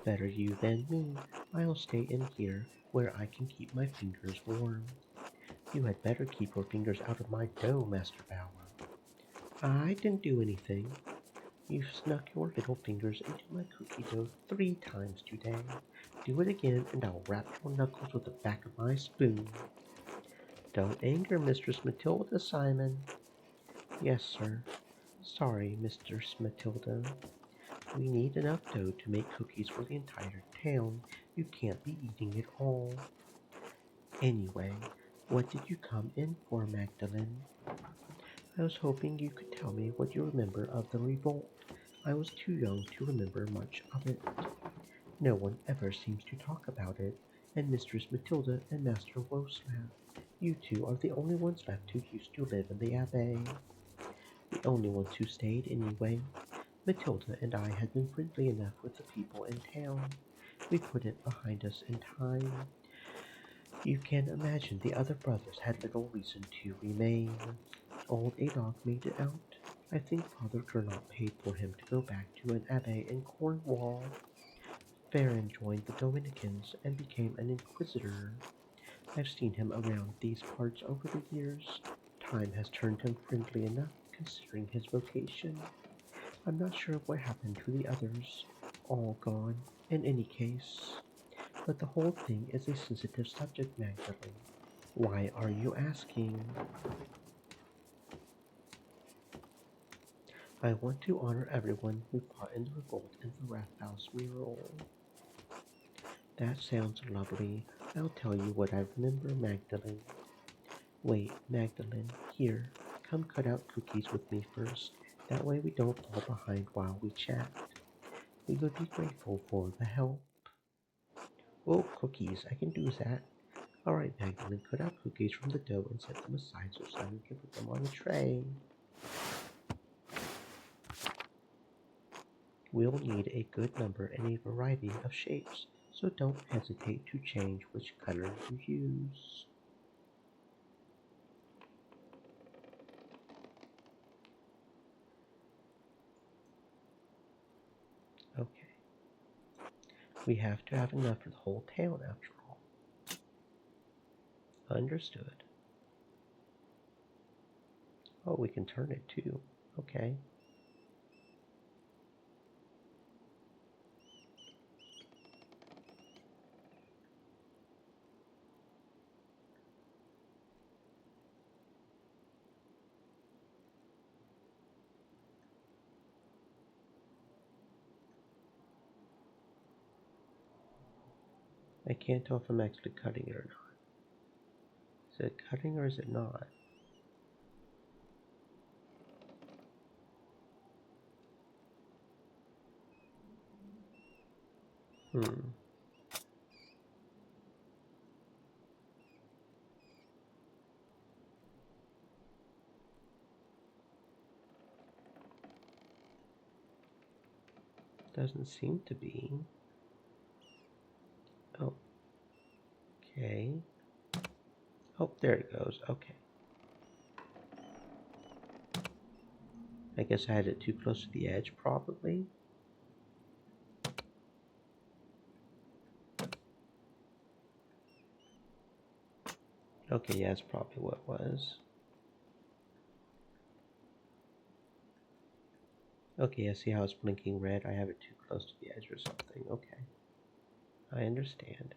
Better you than me. I'll stay in here where I can keep my fingers warm. You had better keep your fingers out of my dough, Master Bauer. I didn't do anything. You've snuck your little fingers into my cookie dough 3 times today. Do it again and I'll rap your knuckles with the back of my spoon. Don't anger Mistress Matilda, Simon. Yes, sir. Sorry, Mistress Matilda. We need enough dough to make cookies for the entire town. You can't be eating it all. Anyway, what did you come in for, Magdalene? I was hoping you could tell me what you remember of the revolt. I was too young to remember much of it. No one ever seems to talk about it, and Mistress Matilda and Master Woslav, you two are the only ones left who used to live in the Abbey. The only ones who stayed, anyway. Matilda and I had been friendly enough with the people in town. We put it behind us in time. You can imagine the other brothers had little reason to remain. Old Adolf made it out. I think Father Gernot paid for him to go back to an abbey in Cornwall. Farron joined the Dominicans and became an inquisitor. I've seen him around these parts over the years. Time has turned him friendly enough, considering his vocation. I'm not sure what happened to the others. All gone, in any case. But the whole thing is a sensitive subject, Magdalene. Why are you asking? I want to honor everyone who fought in the revolt in the Rathaus mural. That sounds lovely. I'll tell you what I remember, Magdalene. Wait, Magdalene, here, come cut out cookies with me first. That way we don't fall behind while we chat. We would be grateful for the help. Oh, cookies, I can do that. Alright, Magdalene, cut out cookies from the dough and set them aside so Simon can put them on a tray. We'll need a good number and a variety of shapes, so don't hesitate to change which cutter you use. Okay, we have to have enough for the whole town after all. Understood. Oh, we can turn it too. Okay. I can't tell if I'm actually cutting it or not. Is it cutting or is it not? Hmm. Doesn't seem to be. Oh, okay. Oh, there it goes. Okay. I guess I had it too close to the edge, probably. Okay, yeah, that's probably what it was. Okay, I see how it's blinking red. I have it too close to the edge or something. Okay, I understand.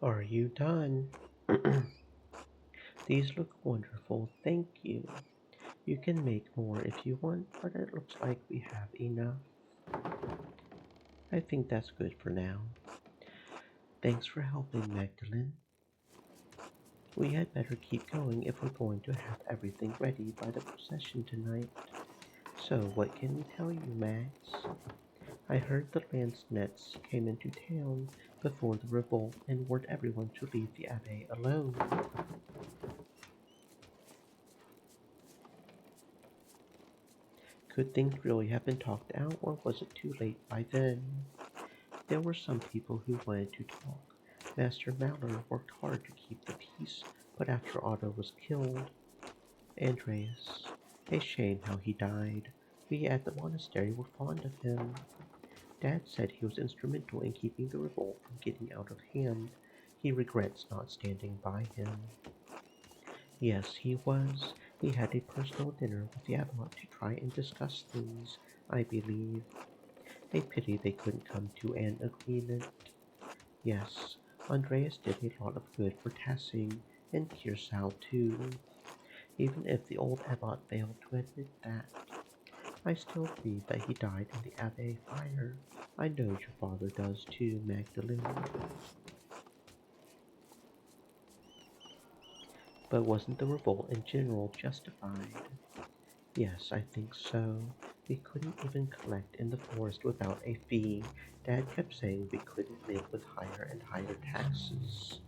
Are you done? These look wonderful, thank you. You can make more if you want, but it looks like we have enough. I think that's good for now. Thanks for helping, Magdalene. We had better keep going if we're going to have everything ready by the procession tonight. So, what can we tell you, Max? I heard the Landsnets came into town before the revolt and warned everyone to leave the Abbey alone. Could things really have been talked out, or was it too late by then? There were some people who wanted to talk. Master Mallard worked hard to keep the peace, but after Otto was killed, Andreas, a shame how he died. We at the monastery were fond of him. Dad said he was instrumental in keeping the revolt from getting out of hand. He regrets not standing by him. Yes, he was. He had a personal dinner with the abbot to try and discuss things, I believe. A pity they couldn't come to an agreement. Yes, Andreas did a lot of good for Tassing, and Kirsau too, even if the old abbot failed to admit that. I still believe that he died in the Abbey fire. I know your father does too, Magdalene. But wasn't the revolt in general justified? Yes, I think so. We couldn't even collect in the forest without a fee. Dad kept saying we couldn't live with higher and higher taxes.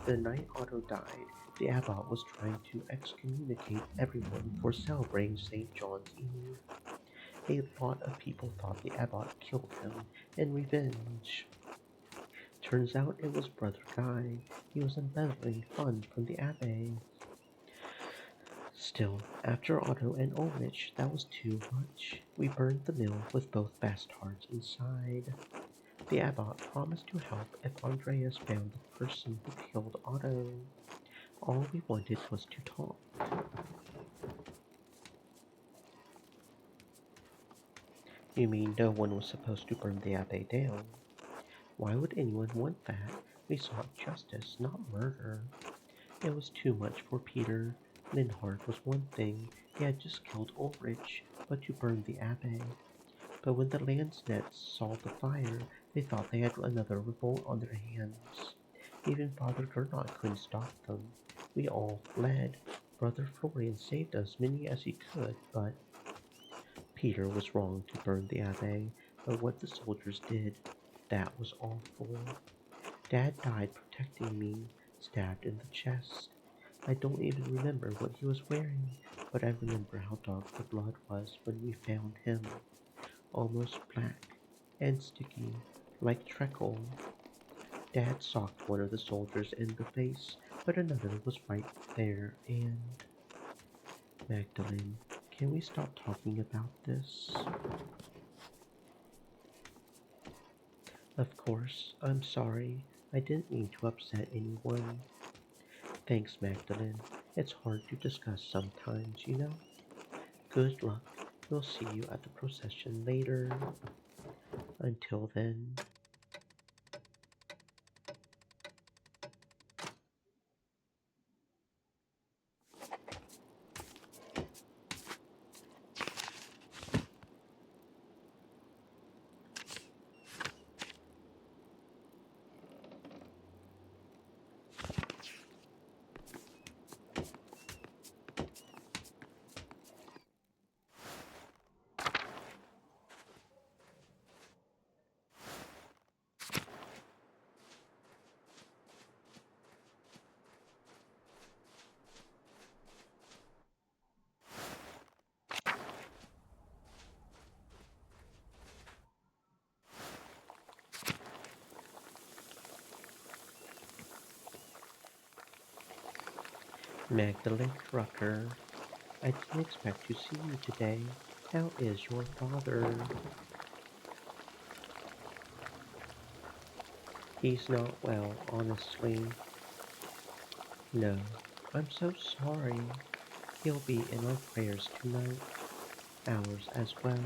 The night Otto died, the abbot was trying to excommunicate everyone for celebrating St. John's Eve. A lot of people thought the abbot killed him in revenge. Turns out it was Brother Guy. He was embezzling funds from the abbey. Still, after Otto and Ulrich, that was too much. We burned the mill with both bastards inside. The abbot promised to help if Andreas found the person who killed Otto. All we wanted was to talk. You mean no one was supposed to burn the abbey down? Why would anyone want that? We sought justice, not murder. It was too much for Peter. Linhart was one thing. He had just killed Ulrich, but to burn the abbey. But when the Landsnets saw the fire, they thought they had another revolt on their hands. Even Father Gernot couldn't stop them. We all fled. Brother Florian saved us many as he could, but Peter was wrong to burn the abbey. But what the soldiers did, that was awful. Dad died protecting me, stabbed in the chest. I don't even remember what he was wearing, but I remember how dark the blood was when we found him. Almost black and sticky, like treacle. Dad socked one of the soldiers in the face, but another was right there, and Magdalene, can we stop talking about this? Of course, I'm sorry. I didn't mean to upset anyone. Thanks, Magdalene. It's hard to discuss sometimes, you know? Good luck. We'll see you at the procession later. Until then. Magdalene Rucker, I didn't expect to see you today. How is your father? He's not well, honestly. No, I'm so sorry. He'll be in our prayers tonight, ours as well.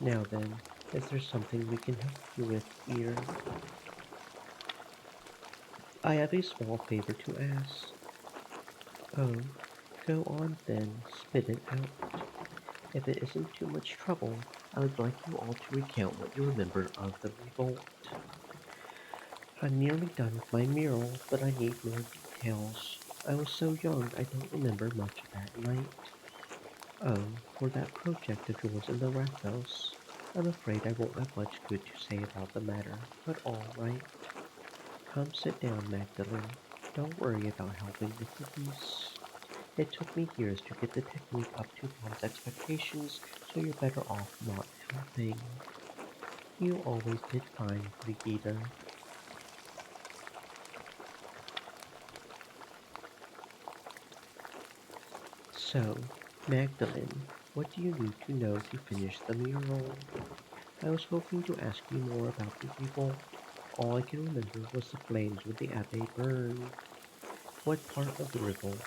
Now then, is there something we can help you with here? I have a small favor to ask. Oh, go on then, spit it out. If it isn't too much trouble, I would like you all to recount what you remember of the revolt. I'm nearly done with my mural, but I need more details. I was so young I don't remember much of that night. Oh, for that project of yours in the rathhouse. I'm afraid I won't have much good to say about the matter, but all right. Come sit down, Magdalene. Don't worry about helping with the geese. It took me years to get the technique up to Mom's expectations, so you're better off not helping. You always did fine, Brigida. So, Magdalene, what do you need to know to finish the mural? I was hoping to ask you more about the revolt. All I can remember was the flames when the Abbey burned. What part of the revolt?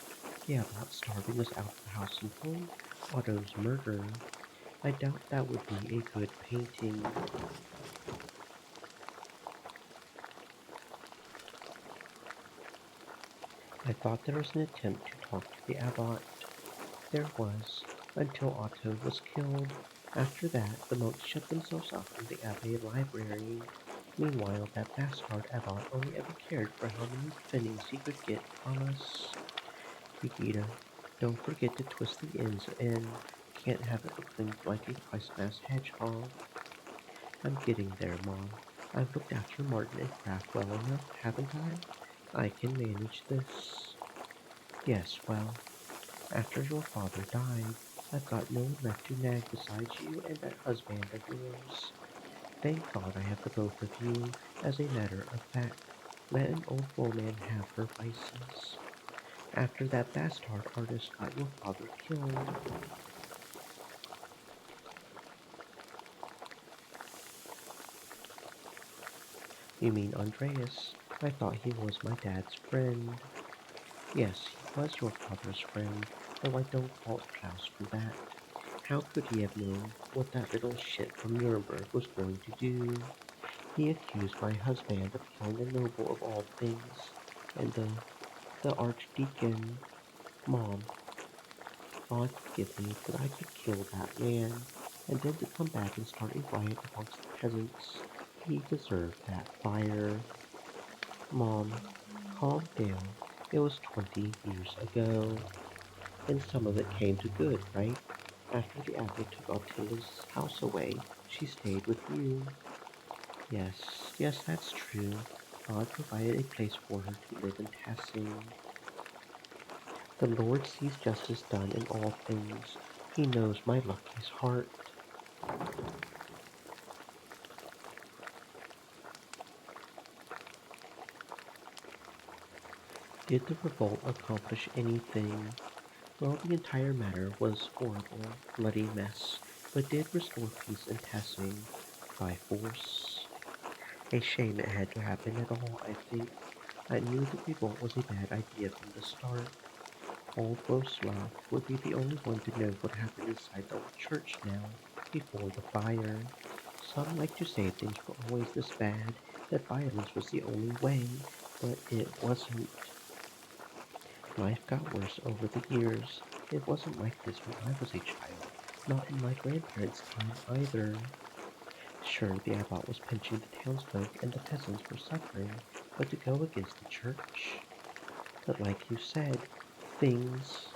The Abbot starving us out of house and home? Otto's murder? I doubt that would be a good painting. I thought there was an attempt to talk to the Abbot. There was, until Otto was killed. After that, the monks shut themselves up in the Abbey library. Meanwhile, that bastard Abbot only ever cared for how many pfennigs he could get from us. Brigida, don't forget to twist the ends in. Can't have it looking like a Christmas hedgehog. I'm getting there, Mom. I've looked after Martin and Kraft well enough, haven't I? I can manage this. Yes, well, after your father died, I've got no one left to nag besides you and that husband of yours. Thank God I have the both of you. As a matter of fact, let an old woman have her vices. After that bastard artist got your father killed, you mean Andreas? I thought he was my dad's friend. Yes, he was your father's friend, though I don't fault Klaus for that. How could he have known what that little shit from Nuremberg was going to do? He accused my husband of killing a noble of all things, and the archdeacon. Mom, God forgive me, but I could kill that man, and then to come back and start a riot amongst the peasants. He deserved that fire. Mom, calm down. It was 20 years ago, and some of it came to good, right? After the abbot took Altilda's house away, she stayed with you. Yes, yes, that's true. God provided a place for her to live in Tassing. The Lord sees justice done in all things. He knows my lucky's heart. Did the revolt accomplish anything? Well, the entire matter was horrible, bloody mess, but did restore peace in Tassing by force. A shame it had to happen at all, I think. I knew the revolt was a bad idea from the start. Old Roslav would be the only one to know what happened inside the old church now, before the fire. Some like to say things were always this bad, that violence was the only way, but it wasn't. Life got worse over the years. It wasn't like this when I was a child, not in my grandparents' time either. Sure, the abbot was pinching the townsfolk and the peasants were suffering, but to go against the church? But like you said, things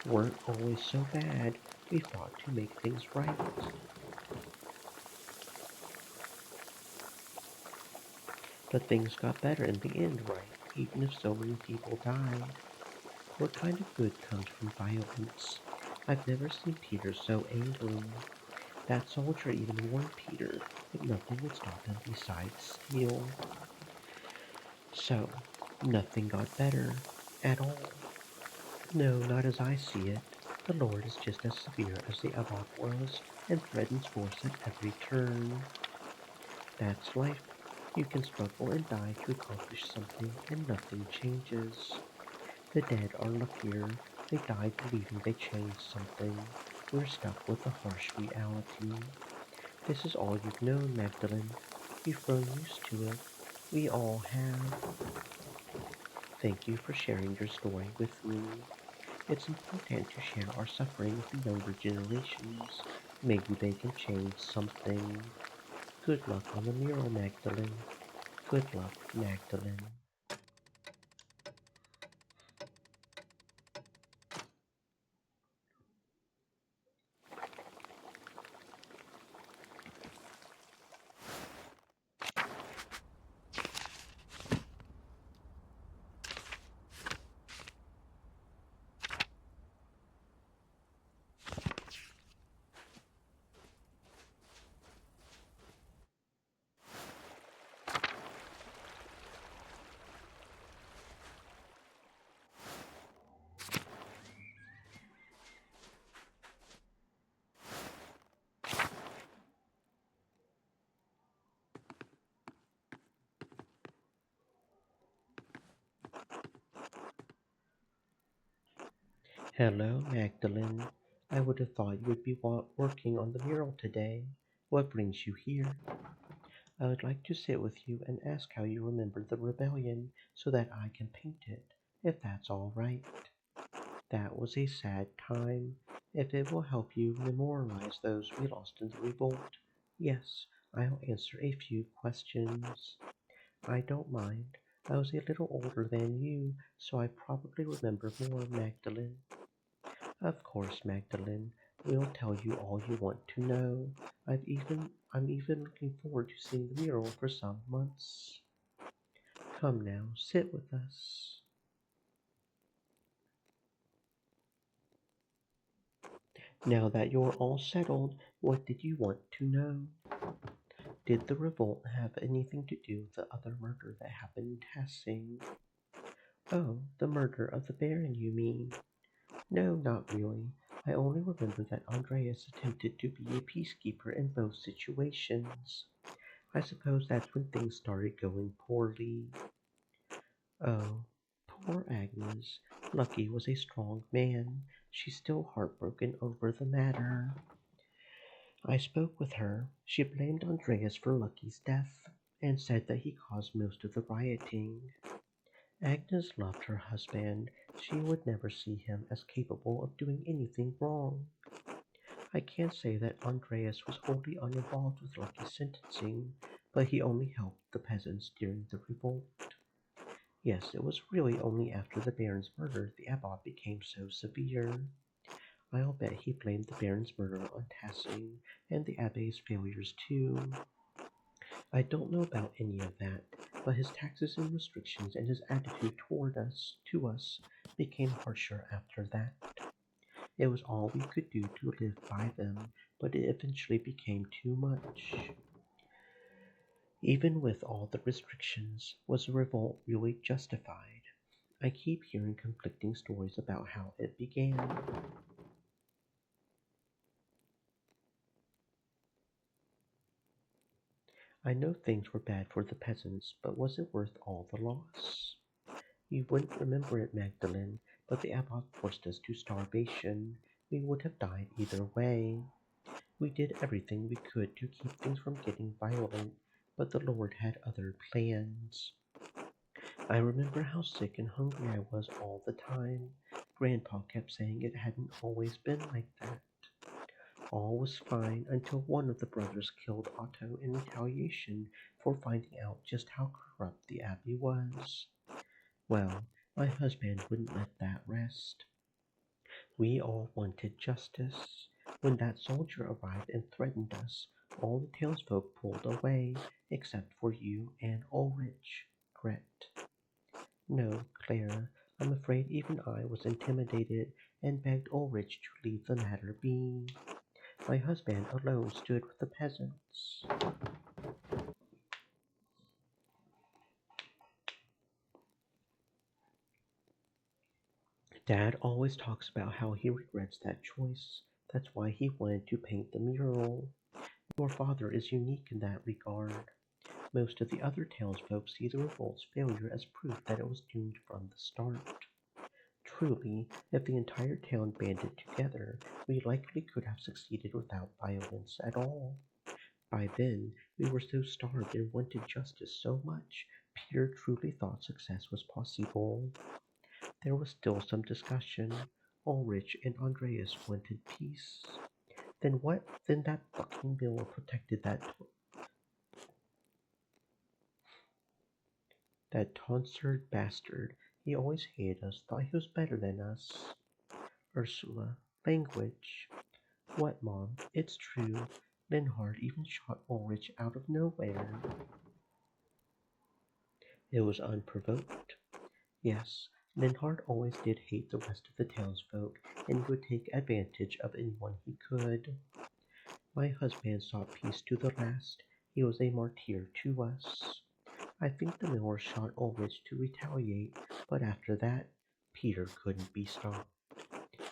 weren't always so bad. We fought to make things right. But things got better in the end, right? Even if so many people died. What kind of good comes from violence? I've never seen Peter so angry. That soldier even warned Peter that nothing would stop him besides steel. So, nothing got better at all. No, not as I see it. The Lord is just as severe as the Abbot was, and threatens force at every turn. That's life. You can struggle and die to accomplish something, and nothing changes. The dead are luckier. They died believing they changed something. We're stuck with the harsh reality. This is all you've known, Magdalene. You've grown used to it. We all have. Thank you for sharing your story with me. It's important to share our suffering with the younger generations. Maybe they can change something. Good luck on the mural, Magdalene. Good luck, Magdalene. Hello, Magdalene. I would have thought you would be working on the mural today. What brings you here? I would like to sit with you and ask how you remember the rebellion so that I can paint it, if that's all right. That was a sad time. If it will help you memorialize those we lost in the revolt, yes, I'll answer a few questions. I don't mind. I was a little older than you, so I probably remember more, Magdalene. Of course, Magdalene, we'll tell you all you want to know. I'm even looking forward to seeing the mural for some months. Come now, sit with us. Now that you're all settled, what did you want to know? Did the revolt have anything to do with the other murder that happened in Tassing? Oh, the murder of the Baron, you mean? No, not really. I only remember that Andreas attempted to be a peacekeeper in both situations. I suppose that's when things started going poorly. Oh, poor Agnes. Lucky was a strong man. She's still heartbroken over the matter. I spoke with her. She blamed Andreas for Lucky's death and said that he caused most of the rioting. Agnes loved her husband. She would never see him as capable of doing anything wrong. I can't say that Andreas was wholly uninvolved with Lucky's sentencing, but he only helped the peasants during the revolt. Yes, it was really only after the Baron's murder the abbot became so severe. I'll bet he blamed the Baron's murder on Tassing and the Abbe's failures too. I don't know about any of that, but his taxes and restrictions and his attitude to us, became harsher after that. It was all we could do to live by them, but it eventually became too much. Even with all the restrictions, was the revolt really justified? I keep hearing conflicting stories about how it began. I know things were bad for the peasants, but was it worth all the loss? You wouldn't remember it, Magdalene, but the abbot forced us to starvation. We would have died either way. We did everything we could to keep things from getting violent, but the Lord had other plans. I remember how sick and hungry I was all the time. Grandpa kept saying it hadn't always been like that. All was fine until one of the brothers killed Otto in retaliation for finding out just how corrupt the abbey was. Well, my husband wouldn't let that rest. We all wanted justice. When that soldier arrived and threatened us, all the townsfolk pulled away, except for you and Ulrich. Gret. No, Clara, I'm afraid even I was intimidated and begged Ulrich to leave the matter be. My husband alone stood with the peasants. Dad always talks about how he regrets that choice. That's why he wanted to paint the mural. Your father is unique in that regard. Most of the other townsfolk see the revolt's failure as proof that it was doomed from the start. Truly, if the entire town banded together, we likely could have succeeded without violence at all. By then, we were so starved and wanted justice so much, Peter truly thought success was possible. There was still some discussion. Ulrich and Andreas wanted peace. Then what? Then that fucking Bill protected that tonsured bastard. He always hated us, thought he was better than us. Ursula. Language. What, Mom? It's true. Linhard even shot Ulrich out of nowhere. It was unprovoked. Yes, Linhard always did hate the rest of the townsfolk, and he would take advantage of anyone he could. My husband sought peace to the last. He was a martyr to us. I think the miller shot Ulrich to retaliate, but after that, Peter couldn't be stopped.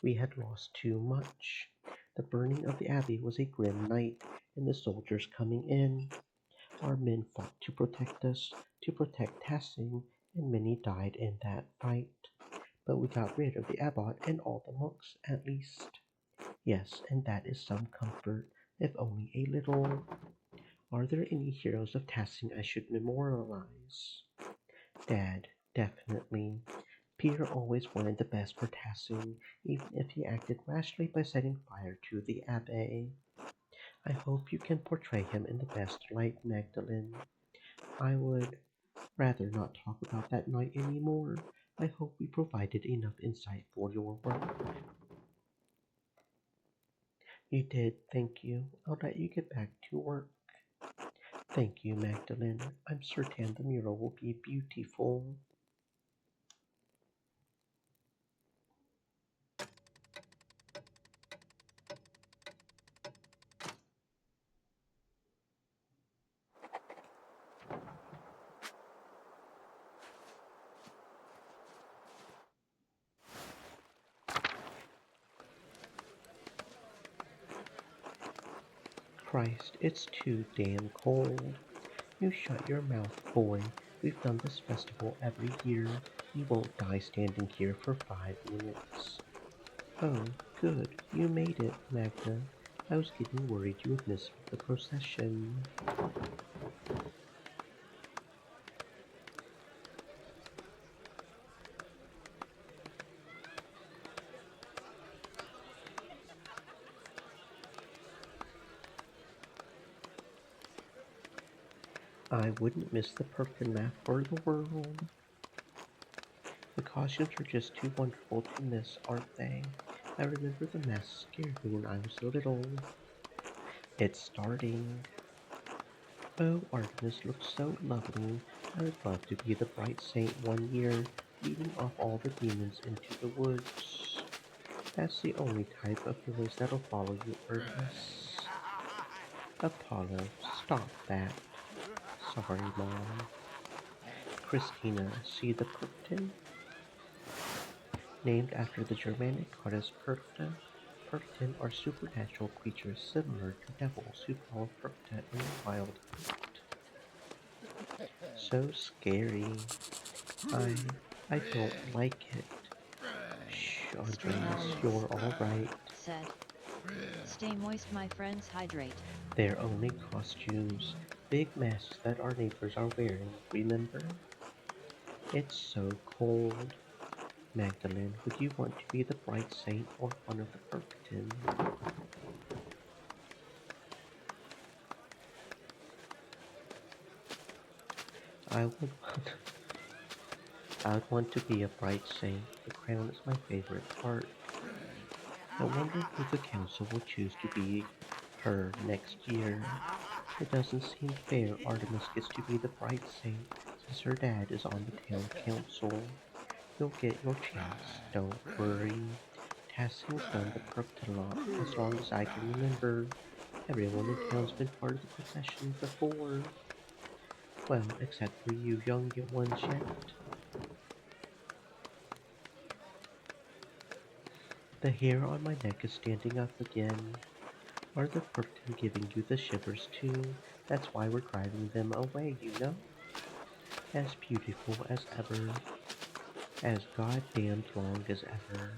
We had lost too much. The burning of the abbey was a grim night, and the soldiers coming in. Our men fought to protect us, to protect Tassing, and many died in that fight. But we got rid of the abbot and all the monks, at least. Yes, and that is some comfort, if only a little. Are there any heroes of Tassing I should memorialize? Dad, definitely. Peter always wanted the best for Tassing, even if he acted rashly by setting fire to the abbey. I hope you can portray him in the best light, Magdalene. I would rather not talk about that night anymore. I hope we provided enough insight for your work. You did, thank you. I'll let you get back to work. Thank you, Magdalene. I'm certain the mural will be beautiful. Christ, it's too damn cold. You shut your mouth, boy. We've done this festival every year. You won't die standing here for 5 minutes. Oh, good. You made it, Magda. I was getting worried you would miss the procession. I wouldn't miss the Perkin laugh for the world. The costumes are just too wonderful to miss, aren't they? I remember the mess scared me when I was little. It's starting. Oh, Artemis looks so lovely. I would love to be the bright saint one year, leading off all the demons into the woods. That's the only type of noise that'll follow you, Artemis. Apollo, stop that. Sorry, Mom. Christina, see the Perkten? Named after the Germanic goddess Perchta. Perkten are supernatural creatures similar to devils who follow Perchta in the wild hunt. So scary. I I don't like it. Shh, Stay Andreas, harmless, you're all right. said. Stay moist, my friends, hydrate. They're only costumes, big masks that our neighbors are wearing, remember? It's so cold. Magdalene, would you want to be the bright saint or one of the Perkten? I would want I'd want to be a bright saint. The crown is my favorite part. I wonder who the council will choose to be her next year. It doesn't seem fair Artemis gets to be the bright saint since her dad is on the town council. You'll get your chance, don't worry. Tassing's done the Proctolop as long as I can remember. Everyone in town's been part of the procession before. Well, except for you young ones yet. The hair on my neck is standing up again. Are the Perkten giving you the shivers too? That's why we're driving them away, you know? As beautiful as ever. As goddamned long as ever.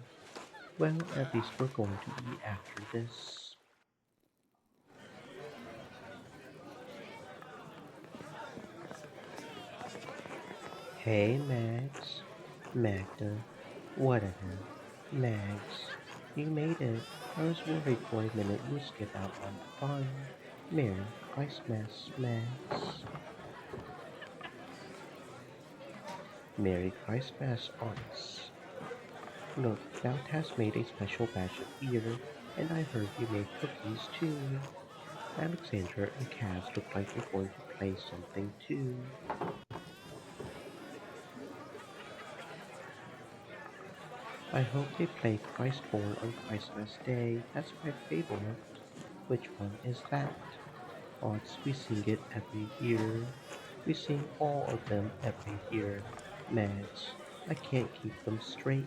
Well, at least we're going to eat after this. Hey, Max. Magda. Whatever. Mags, you made it. I was worried for a minute you'd skip out on the fun. Merry Christmas, Mags. Merry Christmas, Aunts. Look, Belt has made a special batch of beer, and I heard you made cookies too. Alexandra and Kaz look like they're going to play something too. I hope they play Christborn on Christmas Day. That's my favorite. Which one is that? Odds, we sing it every year. We sing all of them every year. Mags, I can't keep them straight.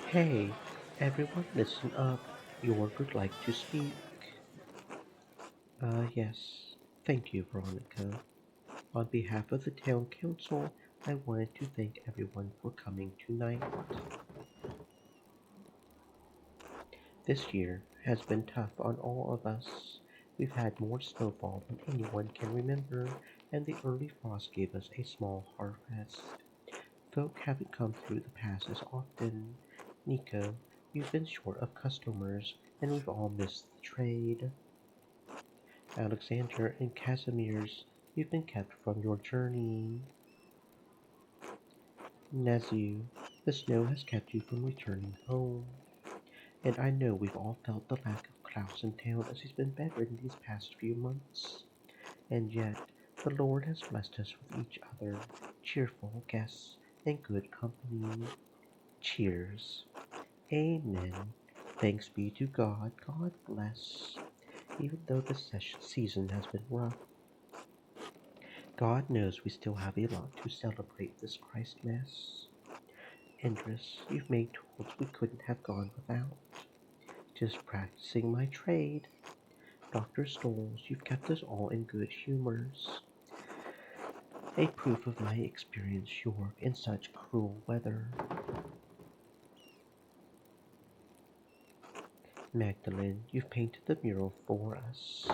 Hey, everyone listen up. York would like to speak. Yes. Thank you, Veronica. On behalf of the town council, I wanted to thank everyone for coming tonight. This year has been tough on all of us. We've had more snowfall than anyone can remember, and the early frost gave us a small harvest. Folk haven't come through the passes often. Nico, we've been short of customers, and we've all missed the trade. Alexander and Casimir's, you've been kept from your journey. Nazu, the snow has kept you from returning home. And I know we've all felt the lack of Klaus in town as he's been bedridden these past few months. And yet, the Lord has blessed us with each other, cheerful guests, and good company. Cheers. Amen. Thanks be to God. God bless. Even though the season has been rough, God knows we still have a lot to celebrate this Christmas. Endress, you've made tools we couldn't have gone without. Just practicing my trade. Dr. Stoles, you've kept us all in good humors. A proof of my experience, York, in such cruel weather. Magdalene, you've painted the mural for us.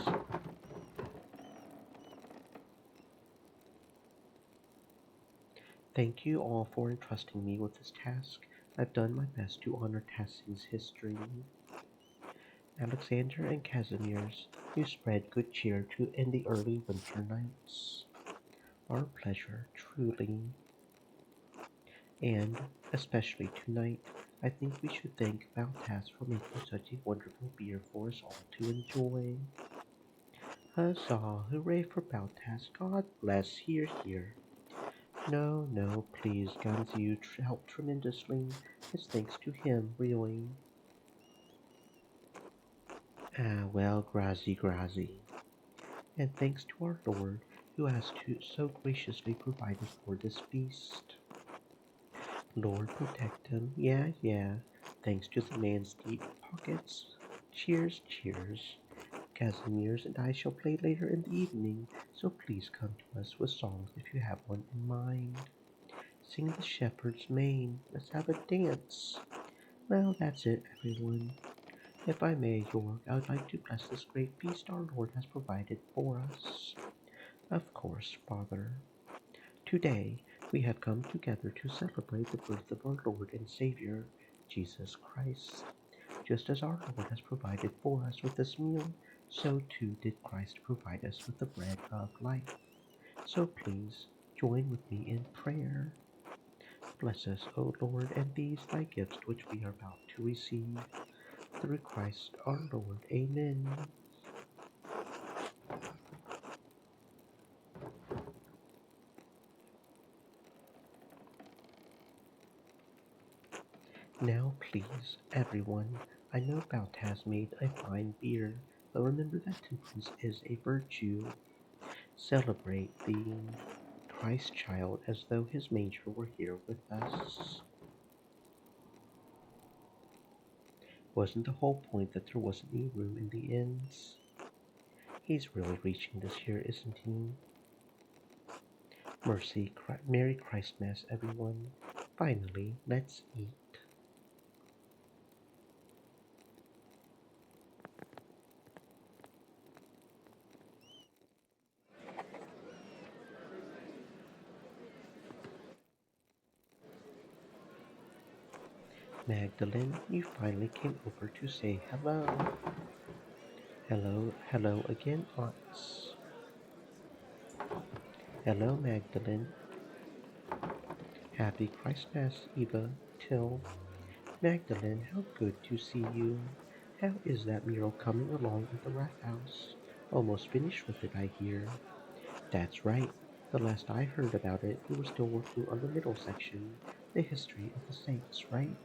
Thank you all for entrusting me with this task. I've done my best to honor Tassie's history. Alexander and Casimir's, you spread good cheer in the early winter nights. Our pleasure, truly. And, especially tonight, I think we should thank Baltas for making such a wonderful beer for us all to enjoy. Huzzah! Hooray for Baltas! God bless! Hear, hear! No, no, please, Guns, you helped tremendously. It's thanks to him, really. Ah, well, Grazi, Grazi. And thanks to our Lord, who has so graciously provided for this feast. Lord protect him. Yeah, yeah. Thanks to the man's deep pockets. Cheers, cheers. Casimir's and I shall play later in the evening, so please come to us with songs if you have one in mind. Sing the shepherd's main. Let's have a dance. Well, that's it, everyone. If I may, York, I would like to bless this great feast our Lord has provided for us. Of course, Father. Today we have come together to celebrate the birth of our Lord and Savior, Jesus Christ. Just as our Lord has provided for us with this meal, so too did Christ provide us with the bread of life. So please join with me in prayer. Bless us, O Lord, and these thy gifts which we are about to receive. Through Christ our Lord. Amen. Now please, everyone, I know Bout has made a fine beer, but remember that temperance is a virtue. Celebrate the Christ child as though his manger were here with us. Wasn't the whole point that there wasn't any room in the inns? He's really reaching this year, isn't he? Merry Christmas, everyone. Finally, let's eat. Magdalene, you finally came over to say hello. Hello, hello again, aunts. Hello, Magdalene. Happy Christmas, Eva, Till. Magdalene, how good to see you. How is that mural coming along in the Rath House? Almost finished with it, I hear. That's right. The last I heard about it, you were still working on the middle section, the history of the saints, right?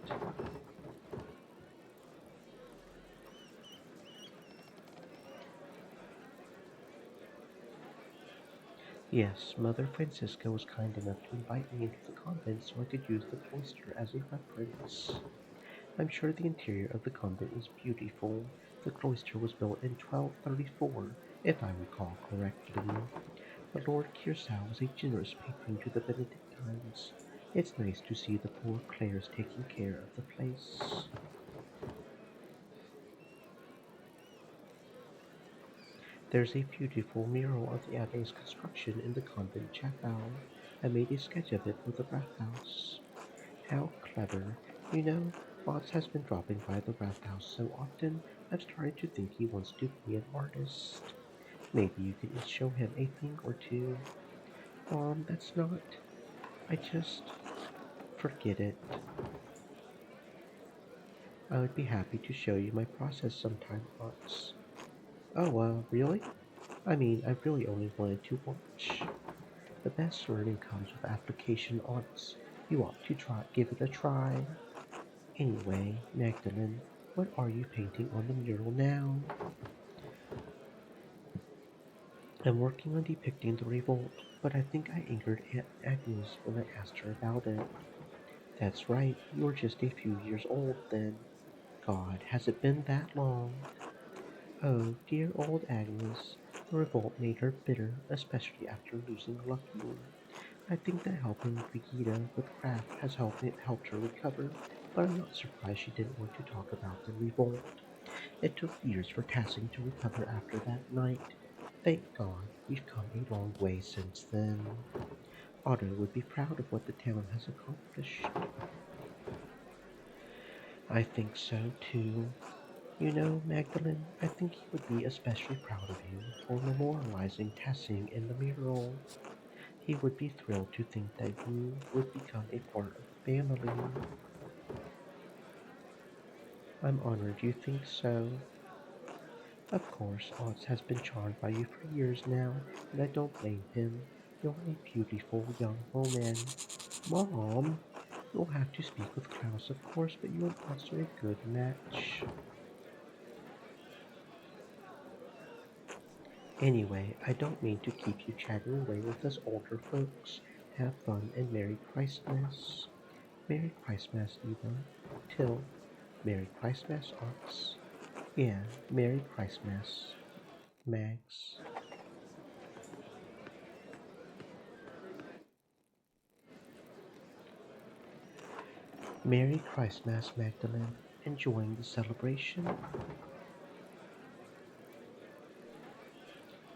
Yes, Mother Francisca was kind enough to invite me into the convent so I could use the cloister as a reference. I'm sure the interior of the convent is beautiful. The cloister was built in 1234, if I recall correctly. The Lord Kearsau was a generous patron to the Benedictines. It's nice to see the poor Clares taking care of the place. There's a beautiful mural of the abbey's construction in the convent chapel. I made a sketch of it for the Rathaus. How clever. You know, Watts has been dropping by the Rathaus so often, I've started to think he wants to be an artist. Maybe you could show him a thing or two. That's not. I just forget it. I would be happy to show you my process sometime, Watts. Oh, really? I mean, I really only wanted to watch. The best learning comes with application, Aunts. You ought to give it a try. Anyway, Magdalene, what are you painting on the mural now? I'm working on depicting the revolt, but I think I angered Aunt Agnes when I asked her about it. That's right, you were just a few years old then. God, has it been that long? Oh, dear old Agnes. The revolt made her bitter, especially after losing Lucky. I think that helping Brigida with craft has helped her recover, but I'm not surprised she didn't want to talk about the revolt. It took years for Tassing to recover after that night. Thank God, we've come a long way since then. Otto would be proud of what the town has accomplished. I think so too. You know, Magdalene, I think he would be especially proud of you for memorializing Tassing in the mural. He would be thrilled to think that you would become a part of the family. I'm honored you think so. Of course, Oz has been charmed by you for years now, and I don't blame him. You're a beautiful young woman. Mom, you'll have to speak with Klaus, of course, but you and Oz are a good match. Anyway, I don't mean to keep you chatting away with us older folks. Have fun and Merry Christmas. Merry Christmas, Eva. Till. Merry Christmas, Oz. Yeah, Merry Christmas, Max. Merry Christmas, Magdalene. Enjoying the celebration?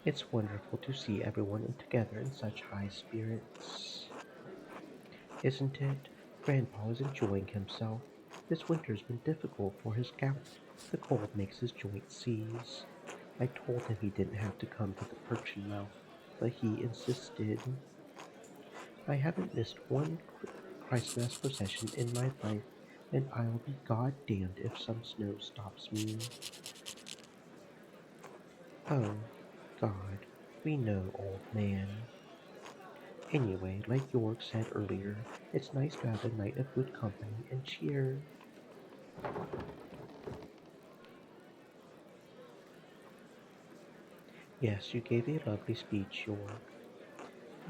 It's wonderful to see everyone together in such high spirits. Isn't it? Grandpa is enjoying himself. This winter's been difficult for his gout. The cold makes his joints seize. I told him he didn't have to come to the Perchin Mouth, but he insisted. I haven't missed one Christmas procession in my life, and I'll be goddamned if some snow stops me. Oh, God, we know, old man. Anyway, like York said earlier, it's nice to have a night of good company and cheer. Yes, you gave a lovely speech, York.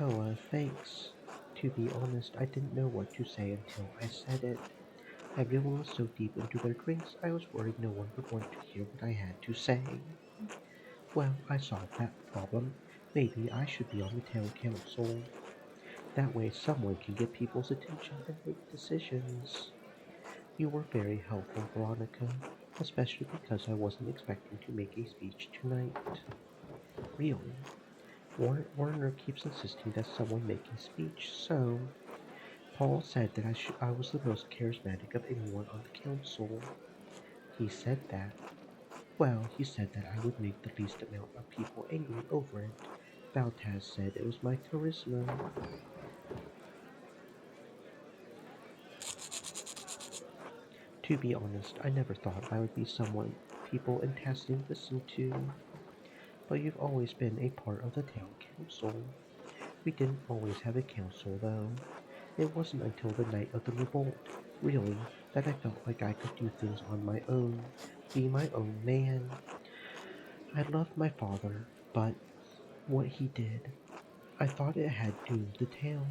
Oh, thanks. To be honest, I didn't know what to say until I said it. Everyone was so deep into their drinks, I was worried no one would want to hear what I had to say. Well, I solved that problem. Maybe I should be on the town council. That way someone can get people's attention and make decisions. You were very helpful, Veronica, especially because I wasn't expecting to make a speech tonight. Really, Warner keeps insisting that someone make a speech, so Paul said that I was the most charismatic of anyone on the council. He said that. Well, he said that I would make the least amount of people angry over it. Baltaz said it was my charisma. To be honest, I never thought I would be someone people in Tassie listen to. But you've always been a part of the town council. We didn't always have a council, though. It wasn't until the night of the revolt, really, that I felt like I could do things on my own, be my own man. I loved my father, but what he did, I thought it had doomed the town.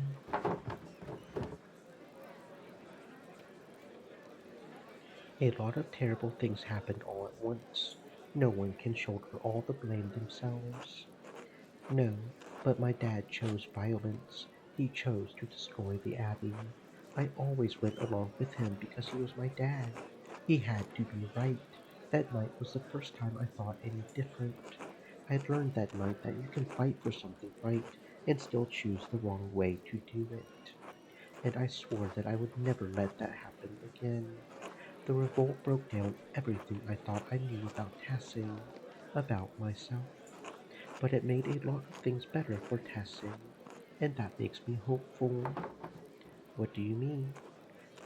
A lot of terrible things happened all at once. No one can shoulder all the blame themselves. No, but my dad chose violence. He chose to destroy the Abbey. I always went along with him because he was my dad. He had to be right. That night was the first time I thought any different. I learned that night that you can fight for something right and still choose the wrong way to do it. And I swore that I would never let that happen again. The revolt broke down everything I thought I knew about Tassing, about myself. But it made a lot of things better for Tassing, and that makes me hopeful. What do you mean?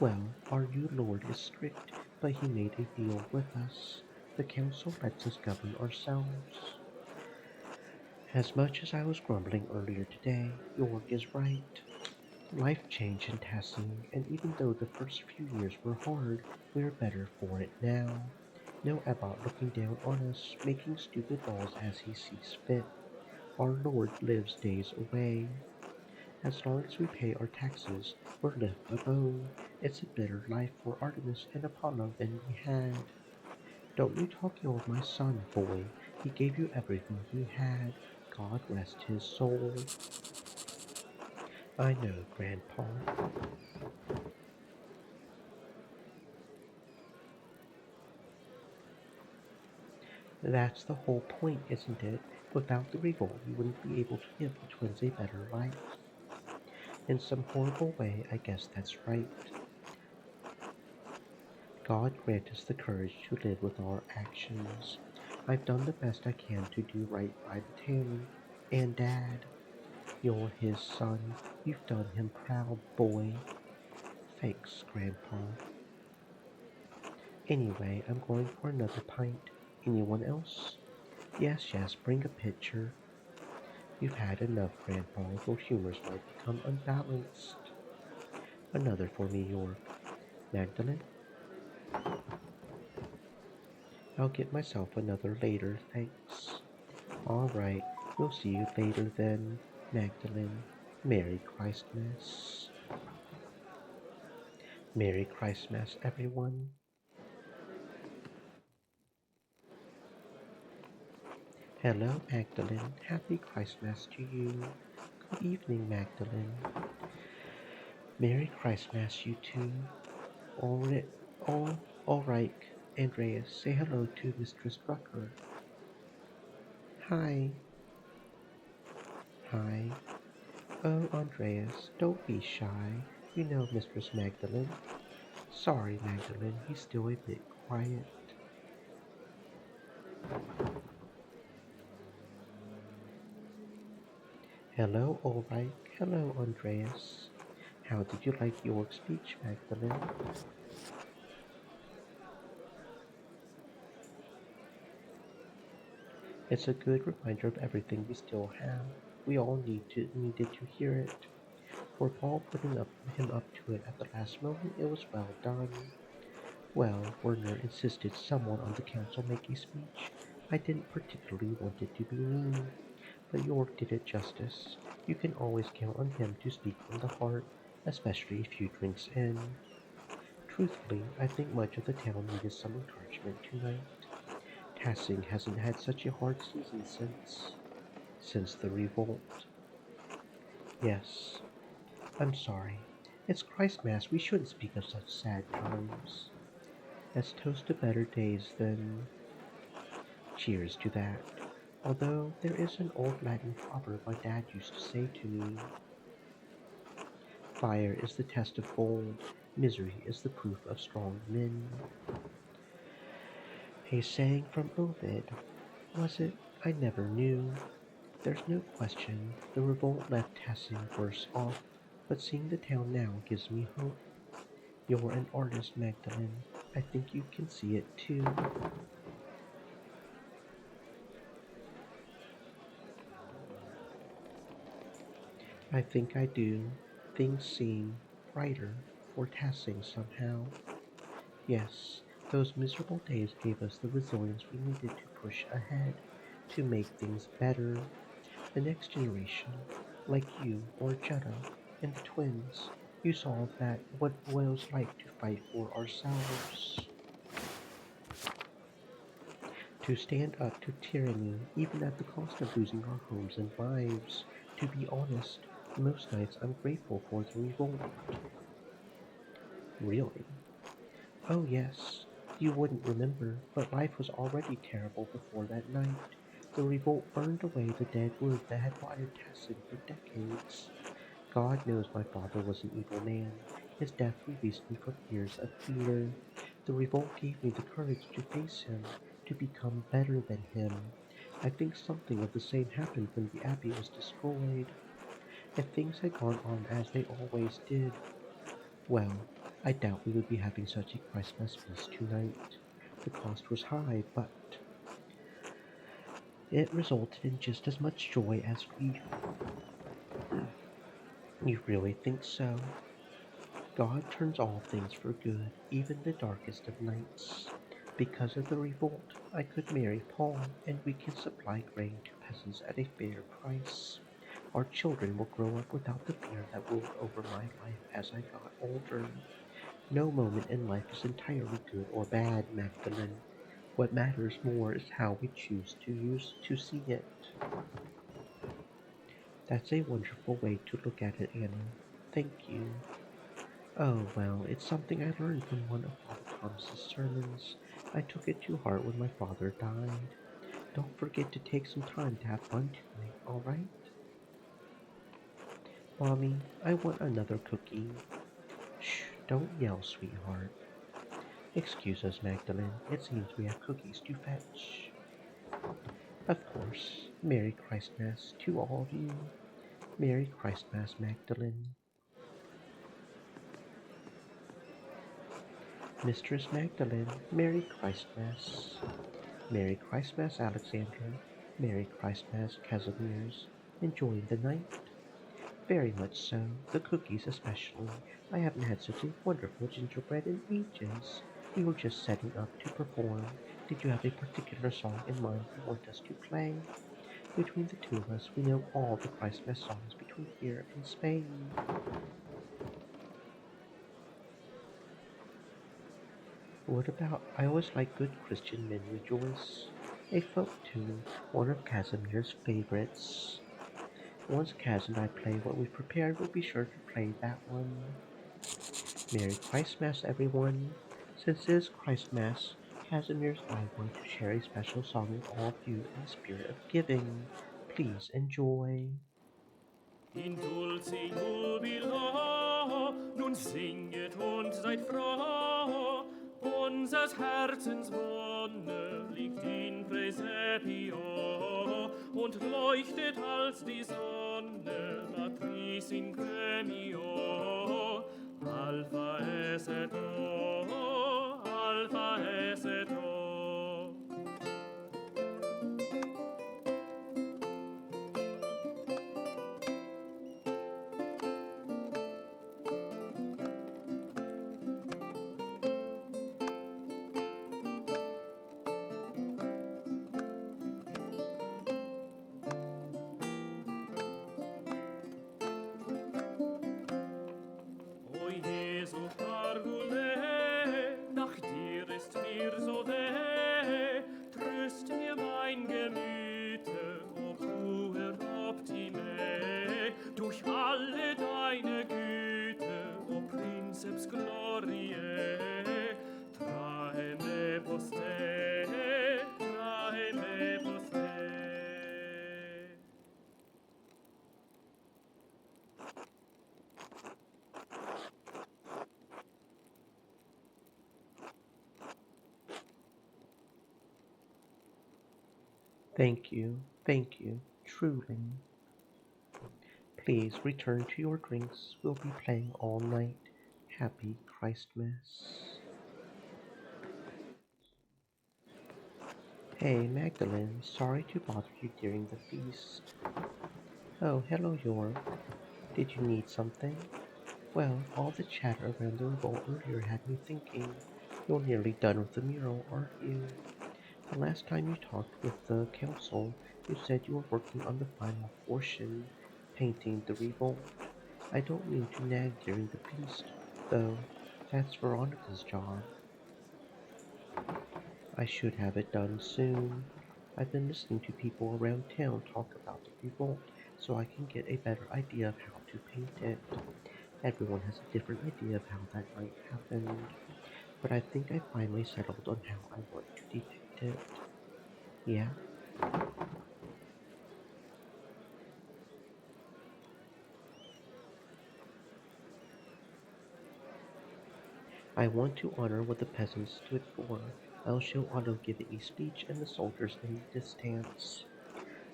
Well, our new lord is strict, but he made a deal with us. The council lets us govern ourselves. As much as I was grumbling earlier today, York is right. Life changed in Tassing, and even though the first few years were hard, we're better for it now. No Abbot looking down on us, making stupid laws as he sees fit. Our Lord lives days away. As long as we pay our taxes, we're left alone. It's a better life for Artemis and Apollo than we had. Don't you talk ill of my son, boy. He gave you everything he had. God rest his soul. I know, Grandpa. That's the whole point, isn't it? Without the revolt, you wouldn't be able to give the twins a better life. In some horrible way, I guess that's right. God grant us the courage to live with our actions. I've done the best I can to do right by the town. And Dad, you're his son. You've done him proud, boy. Thanks, Grandpa. Anyway, I'm going for another pint. Anyone else? Yes, yes, bring a pitcher. You've had enough, Grandpa. Your humors might become unbalanced. Another for me, York. Magdalene? I'll get myself another later, thanks. All right, we'll see you later then, Magdalene. Merry Christmas. Merry Christmas, everyone. Hello, Magdalene. Happy Christmas to you. Good evening, Magdalene. Merry Christmas, you two. All, ri- all right, Andreas. Say hello to Mistress Rucker. Hi. Hi. Oh, Andreas, don't be shy. You know Mistress Magdalene. Sorry, Magdalene, he's still a bit quiet. Hello, Ulrich. Hello, Andreas. How did you like your speech, Magdalene? It's a good reminder of everything we still have. We all needed to hear it. For Paul putting him up to it at the last moment, it was well done. Well, Werner insisted someone on the council make a speech. I didn't particularly want it to be me, but York did it justice. You can always count on him to speak from the heart, especially a few drinks in. Truthfully, I think much of the town needed some encouragement tonight. Tassing hasn't had such a hard season since the revolt. Yes, I'm sorry. It's Christmas. We shouldn't speak of such sad times. Let's toast to better days than cheers to that. Although there is an old Latin proverb my dad used to say to me. Fire is the test of gold, misery is the proof of strong men. A saying from Ovid, was it? I never knew. There's no question the revolt left Tassing worse off, but seeing the town now gives me hope. You're an artist, Magdalene. I think you can see it too. I think I do. Things seem brighter for Tassing somehow. Yes, those miserable days gave us the resilience we needed to push ahead, to make things better. The next generation, like you or Jetta and the twins, you saw that what it was like to fight for ourselves, to stand up to tyranny even at the cost of losing our homes and lives. To be honest, most nights I'm grateful for the revolt. Really? Oh, yes. You wouldn't remember, but life was already terrible before that night. The revolt burned away the dead wood that had watered Tassin for decades. God knows my father was an evil man. His death released me from years of fear. The revolt gave me the courage to face him, to become better than him. I think something of the same happened when the abbey was destroyed. If things had gone on as they always did, well, I doubt we would be having such a Christmas feast tonight. The cost was high, but it resulted in just as much joy as grief. You really think so? God turns all things for good, even the darkest of nights. Because of the revolt, I could marry Paul, and we can supply grain to peasants at a fair price. Our children will grow up without the fear that ruled over my life as I got older. No moment in life is entirely good or bad, Magdalene. What matters more is how we choose to see it. That's a wonderful way to look at it, Anna. Thank you. Oh, well, it's something I learned from one of Father Thomas's sermons. I took it to heart when my father died. Don't forget to take some time to have fun tonight, all right? Mommy, I want another cookie. Shh, don't yell, sweetheart. Excuse us, Magdalene. It seems we have cookies to fetch. Of course. Merry Christmas to all of you. Merry Christmas, Magdalene. Mistress Magdalene, Merry Christmas. Merry Christmas, Alexandra. Merry Christmas, Casimir's. Enjoying the night? Very much so, the cookies especially. I haven't had such a wonderful gingerbread in ages. We were just setting up to perform. Did you have a particular song in mind you want us to play? Between the two of us, we know all the Christmas songs between here and Spain. What about I always like good Christian men rejoice? A folk tune, one of Casimir's favorites. Once Kaz and I play what we've prepared, we'll be sure to play that one. Merry Christmas, everyone. Since it is Christmas, Casimir's and I wanted to share a special song with all of you in the spirit of giving. Please enjoy. In dulce jubilo, nun singet und seid froh. Unsers Herzens Wonne liegt in Praesepio und leuchtet als die Sonne, Matris in Premio. Alpha es et O, Alpha es et O. O Jesu parvule, thank you, truly. Please return to your drinks. We'll be playing all night. Happy Christmas. Hey, Magdalene, sorry to bother you during the feast. Oh, hello, York. Did you need something? Well, all the chatter around the revolt earlier had me thinking. You're nearly done with the mural, aren't you? The last time you talked with the council, you said you were working on the final portion, painting the revolt. I don't mean to nag during the feast, though. That's Veronica's job. I should have it done soon. I've been listening to people around town talk about the revolt so I can get a better idea of how to paint it. Everyone has a different idea of how that night happened, but I think I finally settled on how I want to depict it. Yeah, I want to honor what the peasants stood for. I'll show Otto giving a speech and the soldiers in the distance.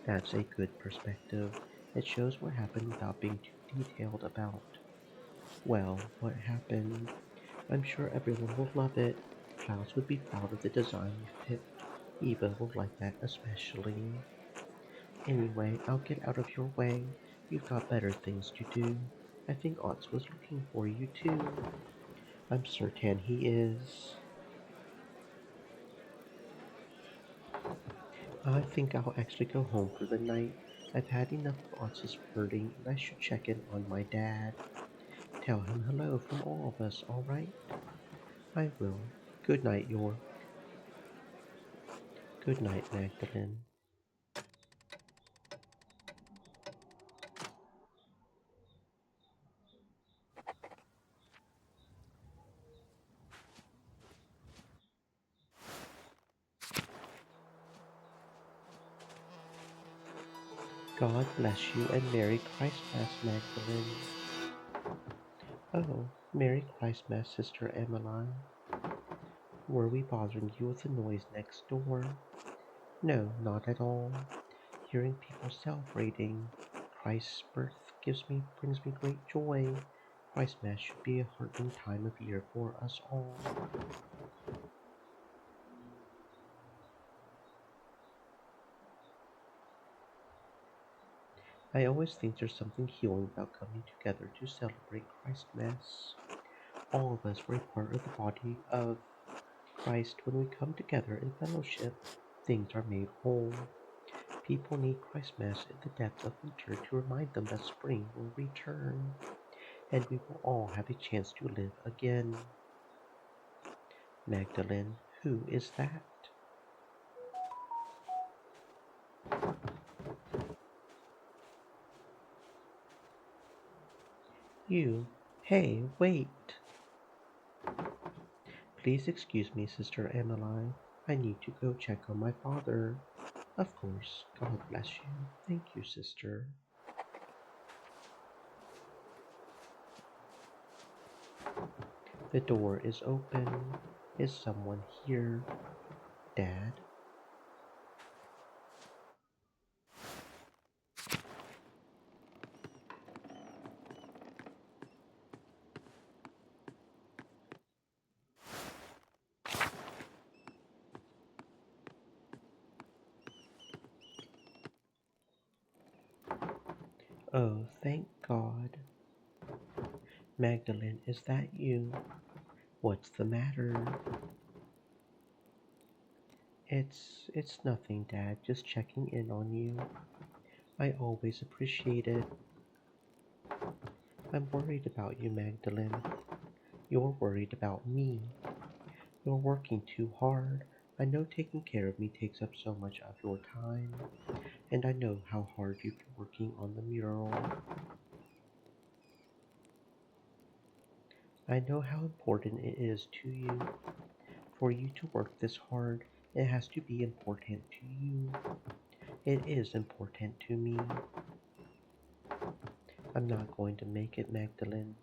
That's a good perspective. It shows what happened without being too detailed about, well, what happened. I'm sure everyone will love it. Klaus would be proud of the design you've picked. Eva will like that especially. Anyway, I'll get out of your way. You've got better things to do. I think Otz was looking for you too. I'm certain he is. I think I'll actually go home for the night. I've had enough of Otz's flirting and I should check in on my dad. Tell him hello from all of us, alright? I will. Good night, York. Good night, Magdalene. God bless you and Merry Christmas, Magdalene. Oh, Merry Christmas, Sister Emmeline. Were we bothering you with the noise next door? No, not at all. Hearing people celebrating Christ's birth brings me great joy. Christmas should be a heartening time of year for us all. I always think there's something healing about coming together to celebrate Christmas. All of us were a part of the body of Christ. When we come together in fellowship, things are made whole. People need Christmas in the depth of winter to remind them that spring will return, and we will all have a chance to live again. Magdalene, who is that? You. Hey, wait. Please excuse me, Sister Emmeline. I need to go check on my father. Of course. God bless you. Thank you, sister. The door is open. Is someone here? Dad? Oh, thank God. Magdalene, is that you? What's the matter? It's nothing, Dad. Just checking in on you. I always appreciate it. I'm worried about you, Magdalene. You're worried about me. You're working too hard. I know taking care of me takes up so much of your time, and I know how hard you've been working on the mural. I know how important it is to you. For you to work this hard, it has to be important to you. It is important to me. I'm not going to make it, Magdalene.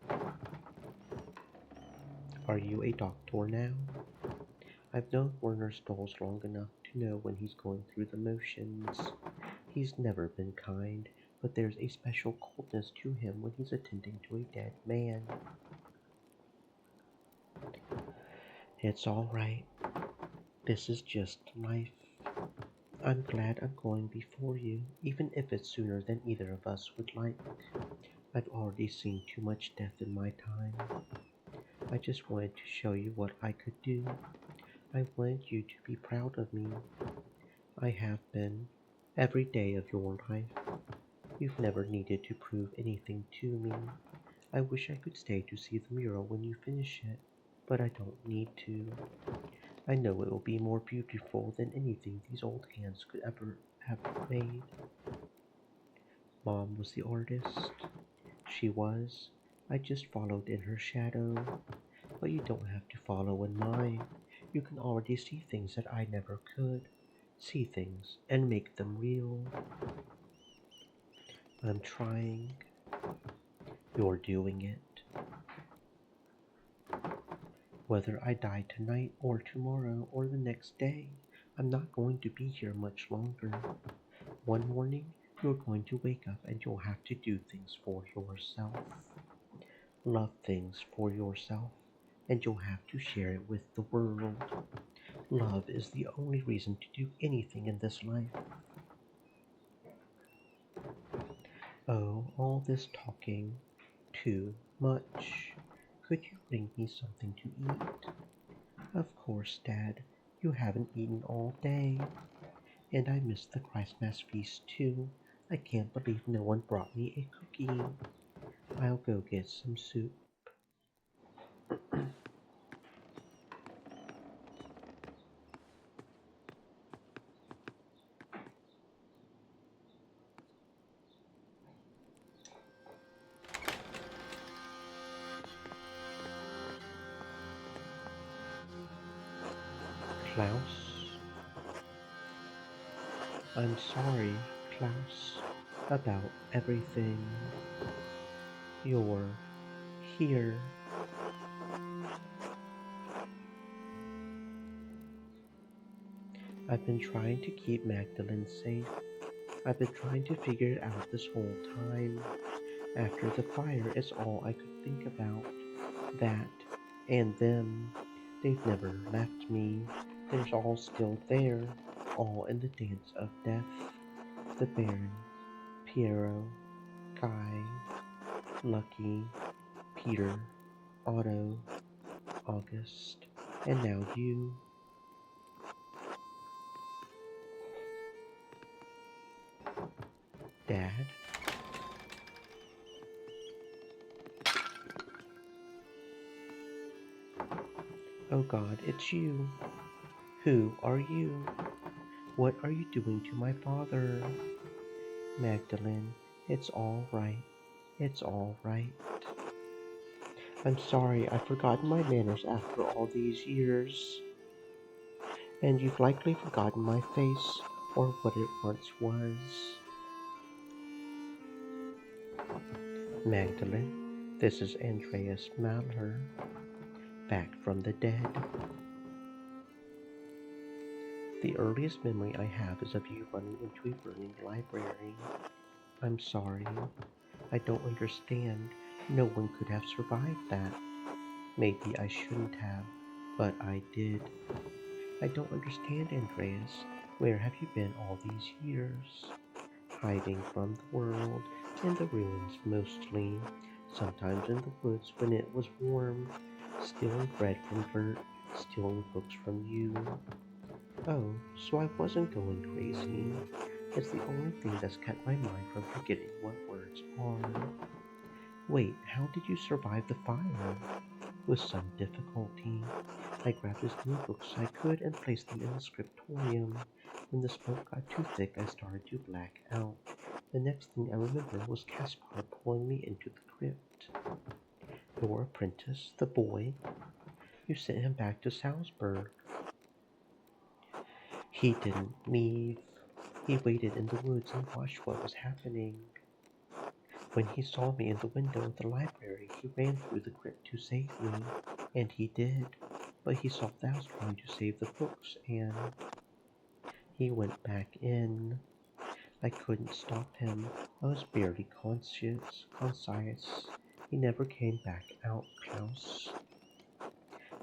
Are you a doctor now? I've known Werner Stolz long enough to know when he's going through the motions. He's never been kind, but there's a special coldness to him when he's attending to a dead man. It's all right. This is just life. I'm glad I'm going before you, even if it's sooner than either of us would like. I've already seen too much death in my time. I just wanted to show you what I could do. I wanted you to be proud of me. I have been, every day of your life. You've never needed to prove anything to me. I wish I could stay to see the mural when you finish it, but I don't need to. I know it will be more beautiful than anything these old hands could ever have made. Mom was the artist. She was. I just followed in her shadow. But you don't have to follow in mine. You can already see things that I never could. See things and make them real. I'm trying. You're doing it. Whether I die tonight or tomorrow or the next day, I'm not going to be here much longer. One morning, you're going to wake up and you'll have to do things for yourself. Love things for yourself, and you'll have to share it with the world. Love is the only reason to do anything in this life. Oh, all this talking. Too much. Could you bring me something to eat? Of course, Dad. You haven't eaten all day. And I missed the Christmas feast too. I can't believe no one brought me a cookie. I'll go get some soup. Klaus? I'm sorry, Klaus, about everything. You're here. I've been trying to keep Magdalene safe. I've been trying to figure it out this whole time. After the fire, it's all I could think about. That and them. They've never left me. They're all still there, all in the dance of death. The Baron, Piero, Guy, Lucky, Peter, Otto, August, and now you. Dad? Oh God, it's you. Who are you? What are you doing to my father? Magdalene, it's all right. It's all right. I'm sorry, I've forgotten my manners after all these years. And you've likely forgotten my face, or what it once was. Magdalene, this is Andreas Mahler, back from the dead. The earliest memory I have is of you running into a burning library. I'm sorry. I don't understand. No one could have survived that. Maybe I shouldn't have, but I did. I don't understand, Andreas. Where have you been all these years? Hiding from the world, in the ruins mostly, sometimes in the woods when it was warm, stealing bread from Bert, stealing books from you. Oh, so I wasn't going crazy. It's the only thing that's kept my mind from forgetting what words are. Wait, how did you survive the fire? With some difficulty. I grabbed as many books as I could and placed them in the scriptorium. When the smoke got too thick, I started to black out. The next thing I remember was Caspar pulling me into the crypt. Your apprentice, the boy? You sent him back to Salzburg. He didn't leave. He waited in the woods and watched what was happening. When he saw me in the window of the library, he ran through the crypt to save me, and he did. But he saw that I was trying to save the books, and He went back in. I couldn't stop him. I was barely conscious. He never came back out, Klaus.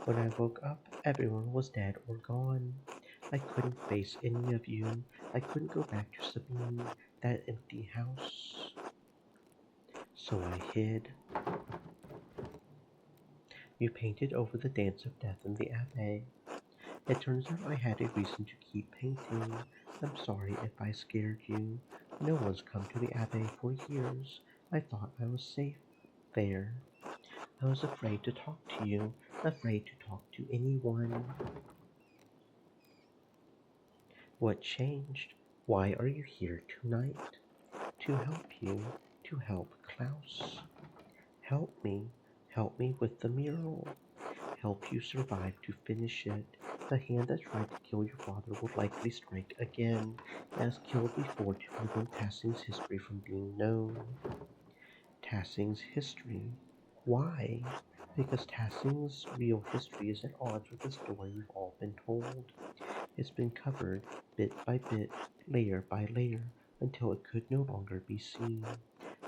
When I woke up, everyone was dead or gone. I couldn't face any of you. I couldn't go back to Sabine, that empty house. So I hid. You painted over the Dance of Death in the Abbaye. It turns out I had a reason to keep painting. I'm sorry if I scared you. No one's come to the Abbaye for years. I thought I was safe there. I was afraid to talk to you, afraid to talk to anyone. What changed? Why are you here tonight? To help you, to help Klaus. Help me with the mural. Help you survive to finish it. The hand that tried to kill your father will likely strike again, as killed before to prevent Tassing's history from being known. Tassing's history. Why? Because Tassing's real history is at odds with the story we've all been told. It's been covered, bit by bit, layer by layer, until it could no longer be seen.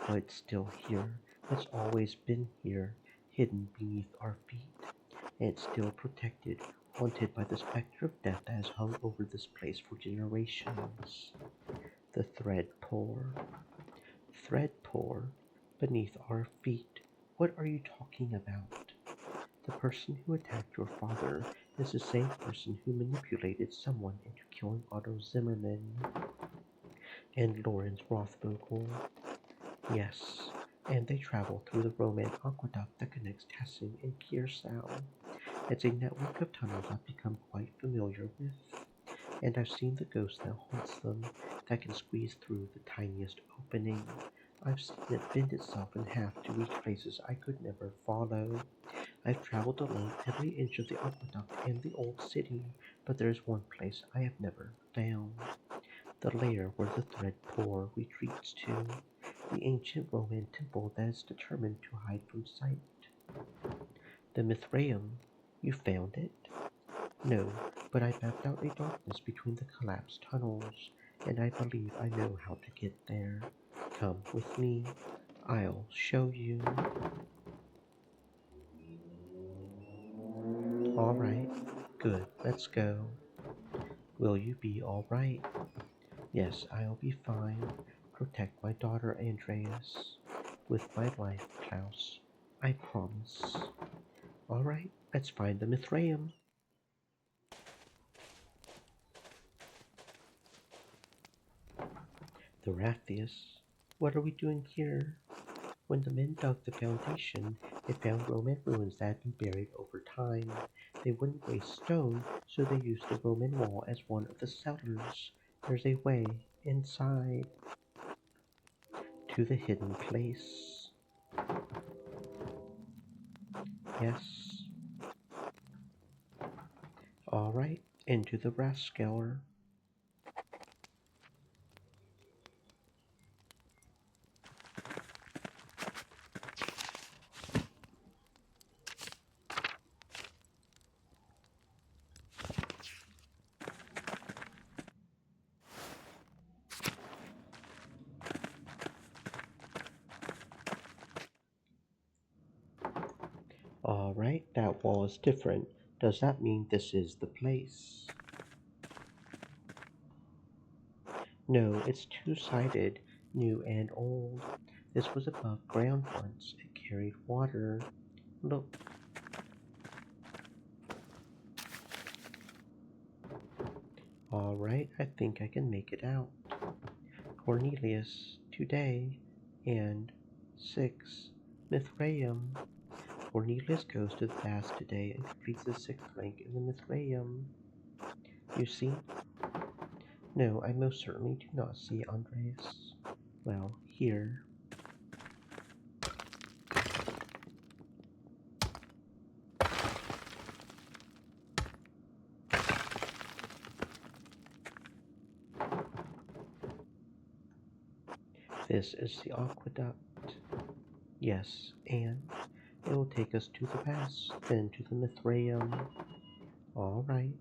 But it's still here. It's always been here, hidden beneath our feet. And it's still protected, haunted by the specter of death that has hung over this place for generations. The thread-pour, beneath our feet. What are you talking about? The person who attacked your father is the same person who manipulated someone into killing Otto Zimmerman and Lorenz Rothvogel. Yes, and they travel through the Roman aqueduct that connects Tassing and Kiersau. It's a network of tunnels I've become quite familiar with, and I've seen the ghost that haunts them, that can squeeze through the tiniest opening. I've seen it bend itself in half to reach places I could never follow. I've traveled along every inch of the aqueduct and the old city, but there's one place I have never found. The lair where the thread-pour retreats to, the ancient Roman temple that is determined to hide from sight. The Mithraeum. You found it? No, but I mapped out a darkness between the collapsed tunnels, and I believe I know how to get there. Come with me. I'll show you. All right. Good. Let's go. Will you be all right? Yes, I'll be fine. Protect my daughter, Andreas. With my life, Klaus. I promise. All right, let's find the Mithraeum. The Rathius. What are we doing here? When the men dug the foundation, they found Roman ruins that had been buried over time. They wouldn't waste stone, so they used the Roman wall as one of the cellars. There's a way inside to the hidden place. Yes. All right, into the Raskeller. All right, that wall is different. Does that mean this is the place? No, it's two-sided, new and old. This was above ground once. It carried water. Look. All right, I think I can make it out. Cornelius, today, and 6. Mithraeum. Cornelius goes to the baths today and completes the 6th rank in the Mithraeum. You see? No, I most certainly do not see Andreas. Well, here. This is the aqueduct. Yes, and it will take us to the baths, then to the Mithraeum. All right.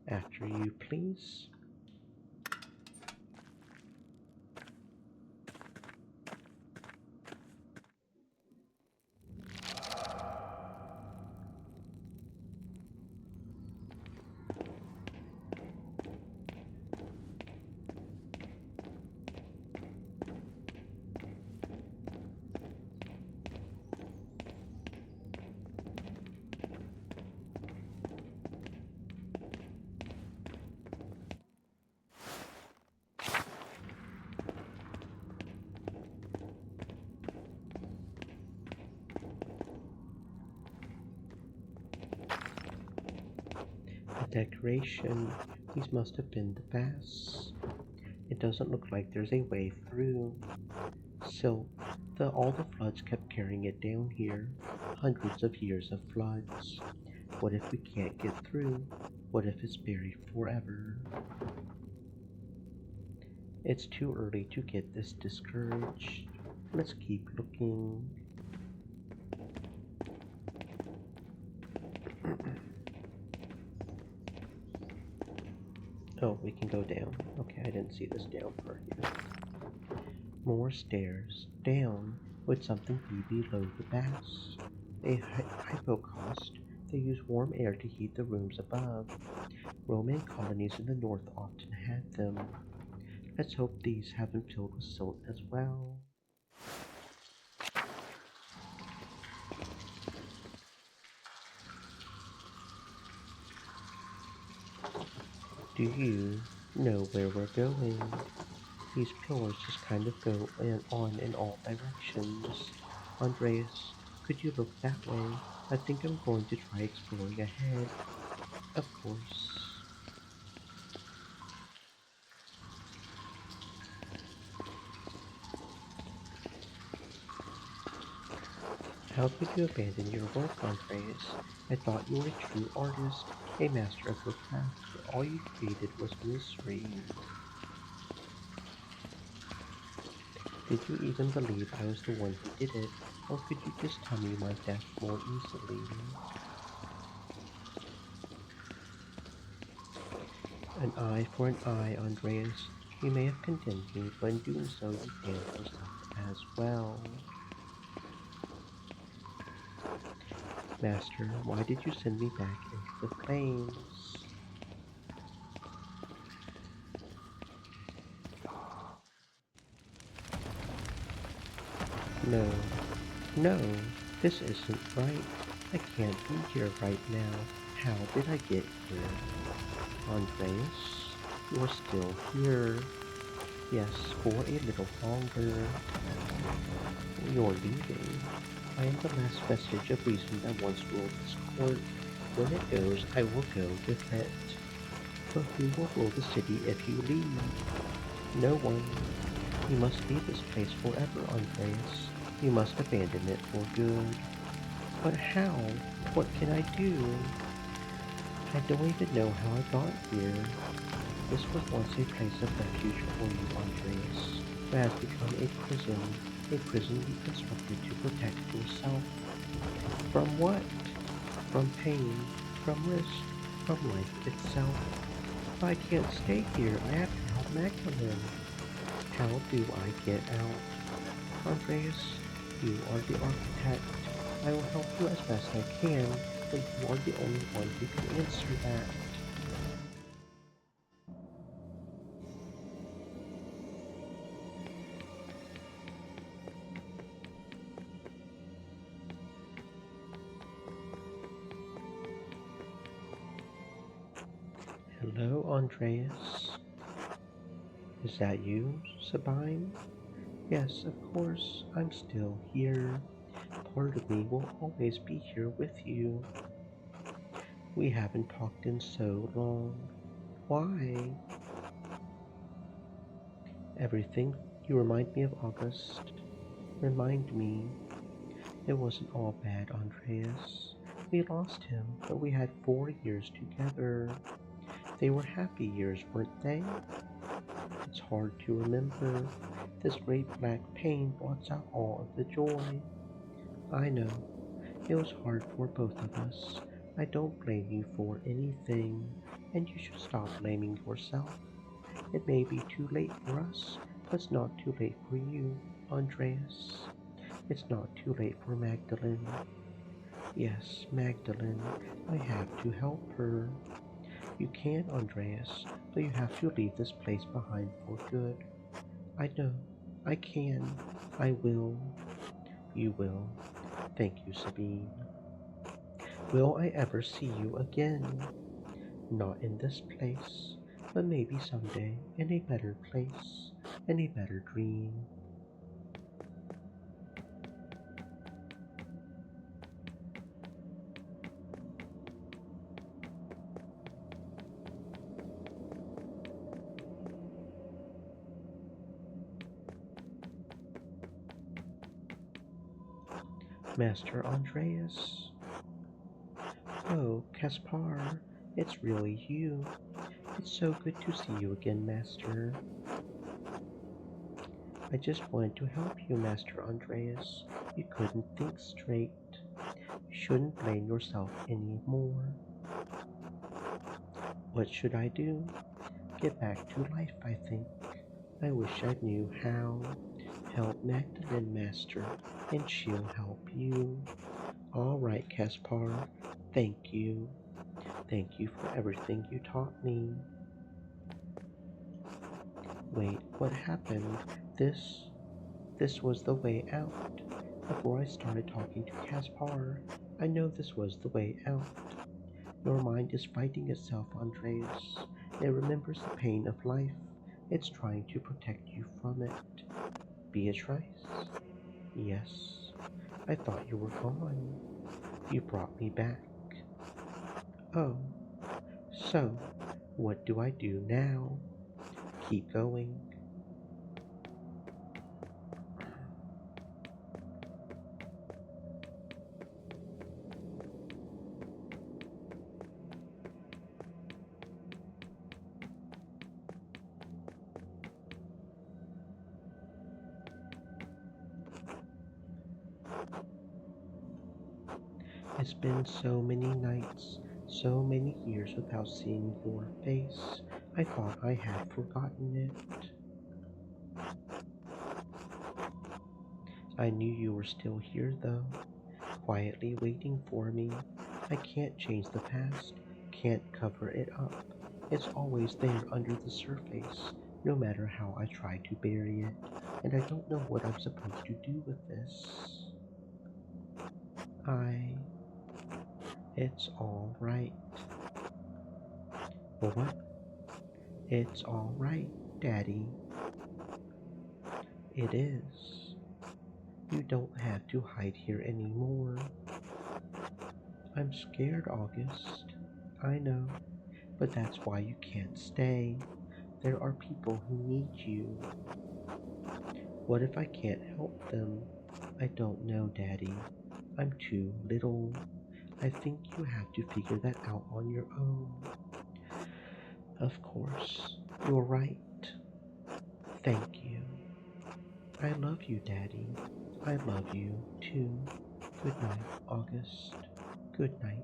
After you, please. decoration. These must have been the best. It doesn't look like there's a way through. Silt, all the floods kept carrying it down here. Hundreds of years of floods. What if we can't get through? What if it's buried forever? It's too early to get this discouraged. Let's keep looking. Oh, we can go down. Okay, I didn't see this down part here. More stairs. Down. Would something be below the baths? A hypocaust. They use warm air to heat the rooms above. Roman colonies in the north often had them. Let's hope these haven't filled with silt as well. Do you know where we're going? These pillars just kind of go on in all directions. Andreas, could you look that way? I think I'm going to try exploring ahead. Of course. How could you abandon your work, Andreas? I thought you were a true artist, a master of your craft, but all you created was misery. Did you even believe I was the one who did it, or could you just tell me my death more easily? An eye for an eye, Andreas. You may have condemned me, but in doing so you damned yourself as well. Master, why did you send me back into the flames? No, no, this isn't right. I can't be here right now. How did I get here? Andreas, you're still here. Yes, for a little longer. You're leaving. I am the last vestige of reason that once ruled this court. When it goes, I will go with it. But who will rule the city if you leave? No one. You must leave this place forever, Andreas. You must abandon it for good. But how? What can I do? I don't even know how I got here. This was once a place of refuge for you, Andreas, but has become a prison you constructed to protect yourself. From what? From pain, from risk, from life itself. If I can't stay here, I have to help Magdalene. How do I get out? Andreas, you are the architect. I will help you as best I can, but you are the only one who can answer that. Hello, Andreas. Is that you, Sabine? Yes, of course, I'm still here. Part of me will always be here with you. We haven't talked in so long. Why? Everything. You remind me of August. Remind me. It wasn't all bad, Andreas. We lost him, but we had 4 years together. They were happy years, weren't they? It's hard to remember. This great black pain blots out all of the joy. I know. It was hard for both of us. I don't blame you for anything, and you should stop blaming yourself. It may be too late for us, but it's not too late for you, Andreas. It's not too late for Magdalene. Yes, Magdalene, I have to help her. You can, Andreas, but you have to leave this place behind for good. I know. I can. I will. You will. Thank you, Sabine. Will I ever see you again? Not in this place, but maybe someday in a better place, in a better dream. Master Andreas. Oh, Caspar, it's really you. It's so good to see you again, Master. I just wanted to help you, Master Andreas. You couldn't think straight. You shouldn't blame yourself anymore. What should I do? Get back to life, I think. I wish I knew how. Help Magdalene, Master, and she'll help you. All right, Caspar. Thank you. Thank you for everything you taught me. Wait, what happened? This was the way out. Before I started talking to Caspar, I know this was the way out. Your mind is fighting itself, Andreas. It remembers the pain of life. It's trying to protect you from it. Beatrice? Yes. I thought you were gone. You brought me back. Oh, so what do I do now? Keep going. It's been so many nights, so many years without seeing your face. I thought I had forgotten it. I knew you were still here, though, quietly waiting for me. I can't change the past, can't cover it up. It's always there under the surface, no matter how I try to bury it, and I don't know what I'm supposed to do with this. It's all right. What? It's all right, Daddy. It is. You don't have to hide here anymore. I'm scared, August. I know, but that's why you can't stay. There are people who need you. What if I can't help them? I don't know, Daddy. I'm too little. I think you have to figure that out on your own. Of course, you're right. Thank you. I love you, Daddy. I love you too. Good night, August. Good night.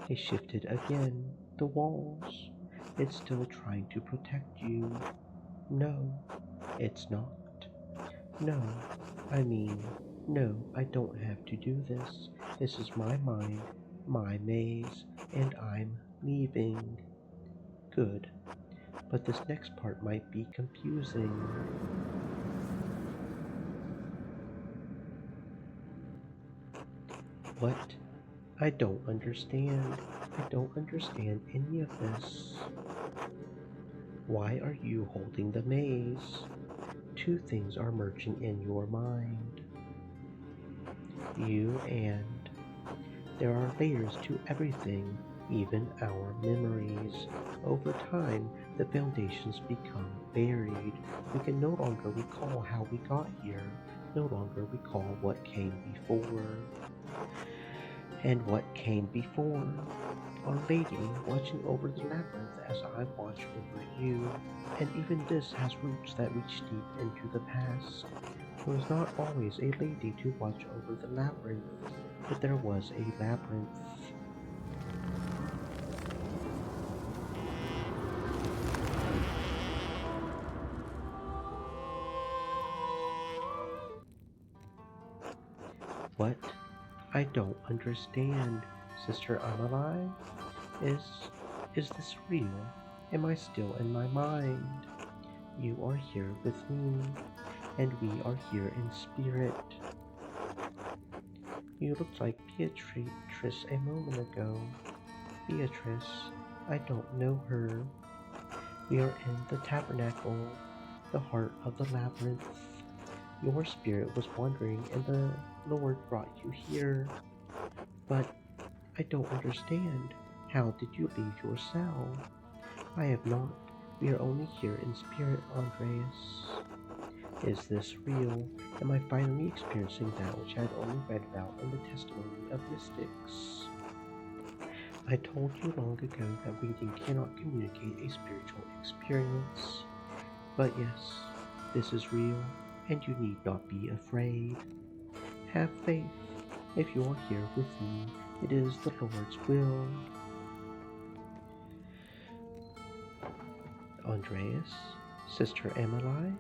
They shifted again. The walls. It's still trying to protect you. No, it's not. No, I mean, no, I don't have to do this. This is my mind, my maze, and I'm leaving. Good. But this next part might be confusing. What? I don't understand. I don't understand any of this. Why are you holding the maze? Two things are merging in your mind. You and there are layers to everything, even our memories. Over time, the foundations become buried. We can no longer recall how we got here, no longer recall what came before. And what came before? Our Lady watching over the labyrinth as I watch over you, and even this has roots that reach deep into the past. There was not always a lady to watch over the labyrinth, but there was a labyrinth. What? I don't understand, Sister Amelie. Is is this real? Am I still in my mind? You are here with me, and we are here in spirit. You looked like Beatrice a moment ago. Beatrice, I don't know her. We are in the tabernacle, the heart of the labyrinth. Your spirit was wandering, and the Lord brought you here. But I don't understand. How did you leave your cell? I have not. We are only here in spirit, Andreas. Is this real? Am I finally experiencing that which I had only read about in the testimony of mystics? I told you long ago that reading cannot communicate a spiritual experience. But yes, this is real, and you need not be afraid. Have faith. If you are here with me, it is the Lord's will. Andreas, Sister Emily,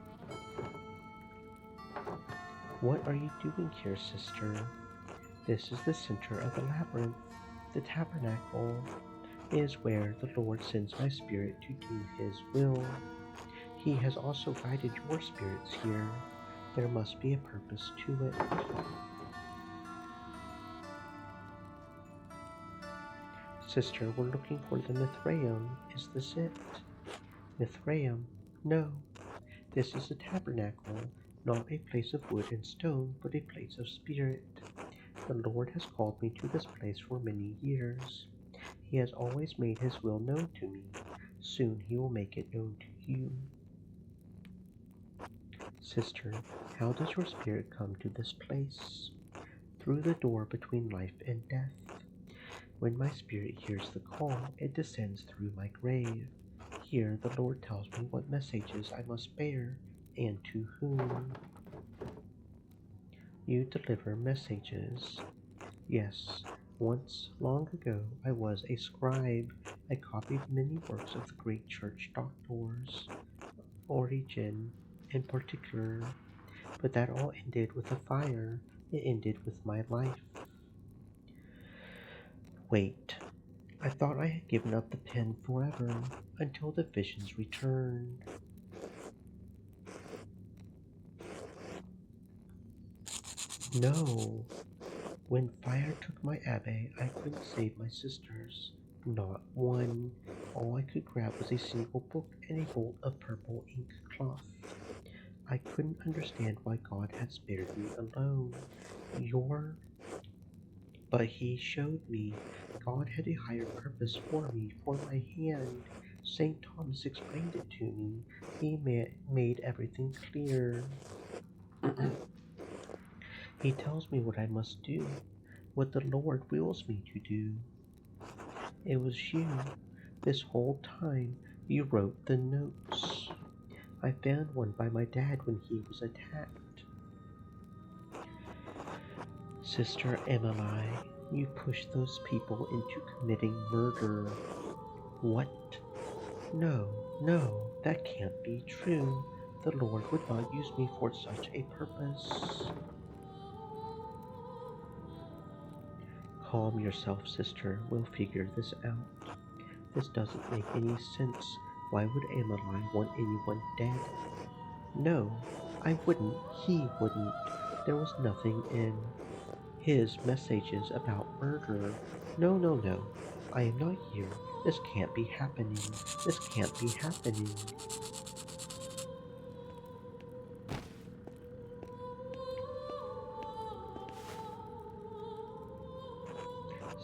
what are you doing here, sister? This is the center of the labyrinth. The tabernacle is where the Lord sends my spirit to do His will. He has also guided your spirits here. There must be a purpose to it. Sister, we're looking for the Mithraeum. Is this it? Mithraeum? No. This is a tabernacle, not a place of wood and stone, but a place of spirit. The Lord has called me to this place for many years. He has always made His will known to me. Soon He will make it known to you. Sister, how does your spirit come to this place? Through the door between life and death. When my spirit hears the call, it descends through my grave. Here the Lord tells me what messages I must bear and to whom. You deliver messages. Yes, once, long ago, I was a scribe. I copied many works of the great church doctors, Origen in particular, but that all ended with a fire. It ended with my life. Wait, I thought I had given up the pen forever, until the visions returned. No, when fire took my abbey, I couldn't save my sisters. Not one. All I could grab was a single book and a bolt of purple ink cloth. I couldn't understand why God had spared me alone. But He showed me God had a higher purpose for me, for my hand. St. Thomas explained it to me. He made everything clear. He tells me what I must do, what the Lord wills me to do. It was you. This whole time you wrote the notes. I found one by my dad when he was attacked. Sister Emily, you pushed those people into committing murder. What? No, that can't be true. The Lord would not use me for such a purpose. Calm yourself, sister. We'll figure this out. This doesn't make any sense. Why would Emily want anyone dead? No, I wouldn't. He wouldn't. There was nothing in his messages about murder. No. I am not here. This can't be happening. This can't be happening.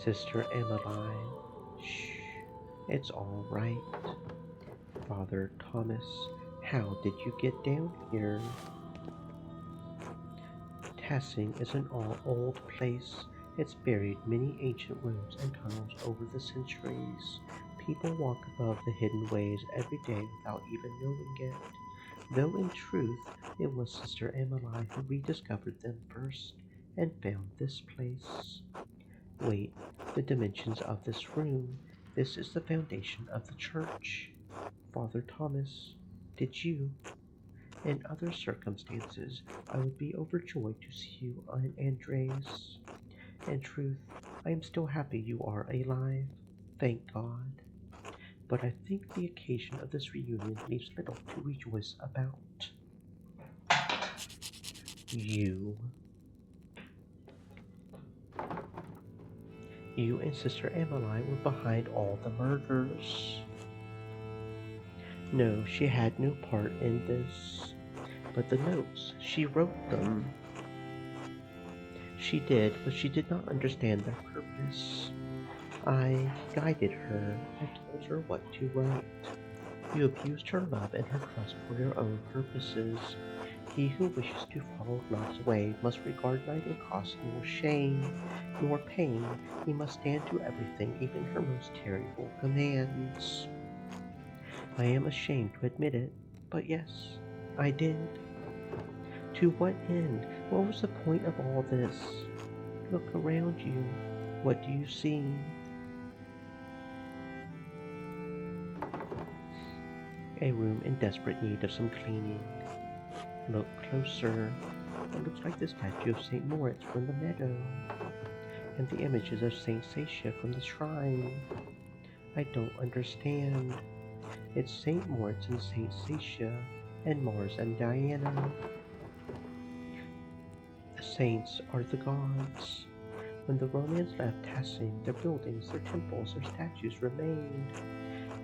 Sister Emily, shh, it's all right. Father Thomas, how did you get down here? Tassing is an old place. It's buried many ancient rooms and tunnels over the centuries. People walk above the hidden ways every day without even knowing it. Though in truth, it was Sister Emily who rediscovered them first and found this place. Wait, the dimensions of this room. This is the foundation of the church. Father Thomas, did you? In other circumstances, I would be overjoyed to see you, Andreas. In truth, I am still happy you are alive. Thank God. But I think the occasion of this reunion leaves little to rejoice about. You. You and Sister Emily were behind all the murders. No, she had no part in this. But the notes, she wrote them. She did, but she did not understand their purpose. I guided her. I told her what to write. You abused her love and her trust for your own purposes. He who wishes to follow God's way must regard neither cost nor shame nor pain. He must stand to everything, even her most terrible commands. I am ashamed to admit it, but yes, I did. To what end? What was the point of all this? Look around you. What do you see? A room in desperate need of some cleaning. Look closer. It looks like the statue of St. Moritz from the meadow, and the images of St. Satia from the shrine. I don't understand. It's St. Moritz and St. Satia, and Mars and Diana. The saints are the gods. When the Romans left Tassing, their buildings, their temples, their statues remained.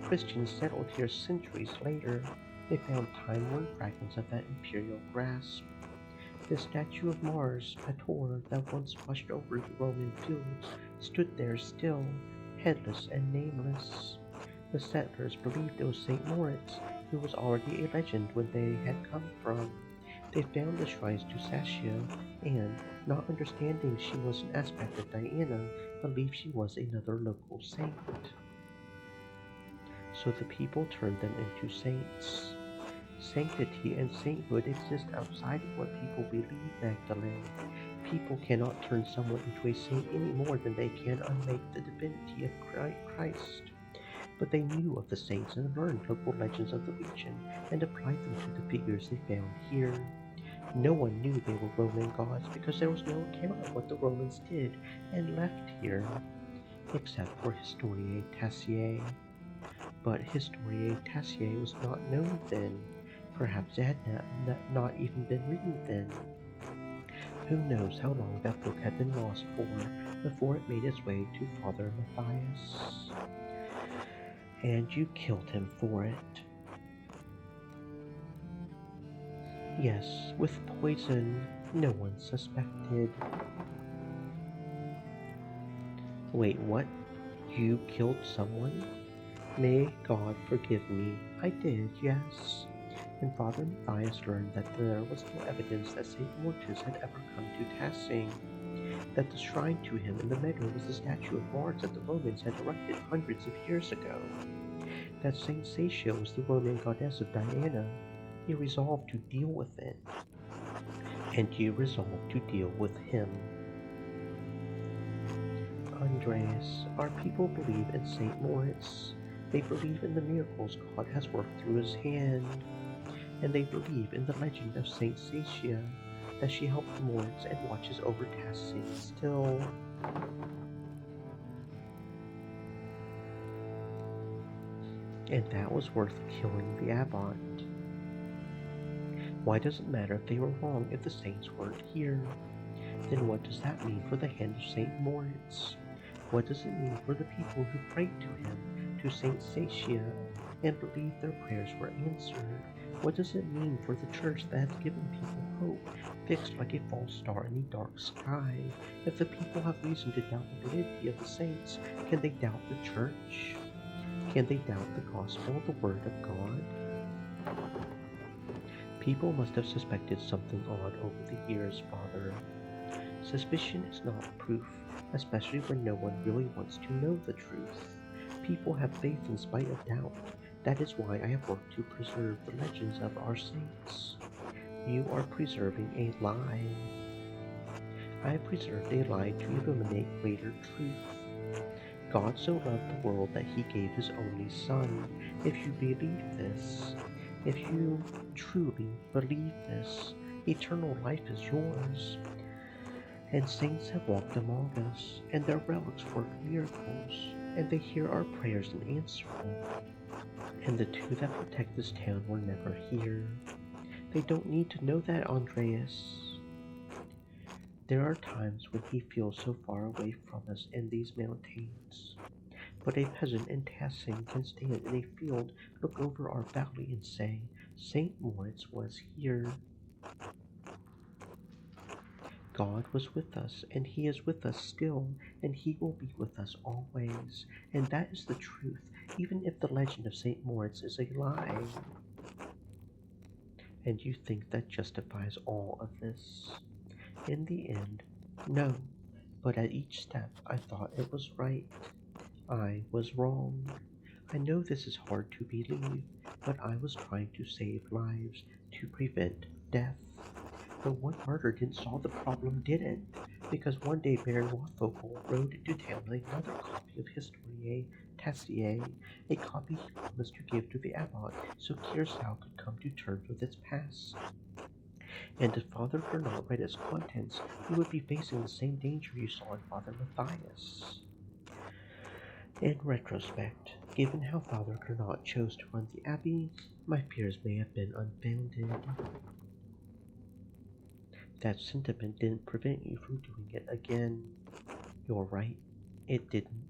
Christians settled here centuries later. They found time-worn fragments of that imperial grasp. The statue of Mars, Pator, that once washed over the Roman fields, stood there still, headless and nameless. The settlers believed it was St. Moritz, who was already a legend when they had come from. They found the shrines to Satia, and, not understanding she was an aspect of Diana, believed she was another local saint. So the people turned them into saints. Sanctity and sainthood exist outside of what people believe, Magdalene. People cannot turn someone into a saint any more than they can unmake the divinity of Christ. But they knew of the saints and learned local legends of the region and applied them to the figures they found here. No one knew they were Roman gods because there was no account of what the Romans did and left here, except for Historiae Taciae. But Historiae Taciae was not known then. Perhaps it had not even been written then. Who knows how long that book had been lost for before it made its way to Father Matthias. And you killed him for it. Yes, with poison. No one suspected. Wait, what? You killed someone? May God forgive me. I did, yes. And Father Matthias learned that there was no evidence that St. Moritz had ever come to Tassing, that the shrine to him in the meadow was the statue of Mars that the Romans had erected hundreds of years ago, that St. Satia was the Roman goddess of Diana. He resolved to deal with it, and you resolved to deal with him. Andreas, our people believe in St. Moritz. They believe in the miracles God has worked through his hand. And they believe in the legend of St. Satia, that she helped Moritz and watches over Tassing still. And that was worth killing the abbot. Why does it matter if they were wrong if the saints weren't here? Then what does that mean for the hand of St. Moritz? What does it mean for the people who prayed to him, to St. Satia, and believed their prayers were answered? What does it mean for the church that has given people hope, fixed like a false star in a dark sky? If the people have reason to doubt the validity of the saints, can they doubt the church? Can they doubt the gospel, the word of God? People must have suspected something odd over the years, Father. Suspicion is not proof, especially when no one really wants to know the truth. People have faith in spite of doubt. That is why I have worked to preserve the legends of our saints. You are preserving a lie. I have preserved a lie to illuminate greater truth. God so loved the world that he gave his only Son. If you believe this, if you truly believe this, eternal life is yours. And saints have walked among us, and their relics work miracles, and they hear our prayers and answer them. And the two that protect this town were never here. They don't need to know that, Andreas. There are times when he feels so far away from us in these mountains. But a peasant in Tassing can stand in a field, look over our valley, and say, St. Moritz was here. God was with us, and he is with us still, and he will be with us always. And that is the truth, even if the legend of St. Moritz is a lie. And you think that justifies all of this? In the end, no. But at each step I thought it was right. I was wrong. I know this is hard to believe, but I was trying to save lives, to prevent death. But one murder didn't solve the problem, did it? Because one day Baron Rothvogel rode into town with another copy of Historiae Tessiae, a copy he promised to give to the abbot so Kiersau could come to terms with its past. And if Father Gernot read its contents, he would be facing the same danger you saw in Father Matthias. In retrospect, given how Father Gernot chose to run the abbey, my fears may have been unfounded. That sentiment didn't prevent you from doing it again. You're right, it didn't.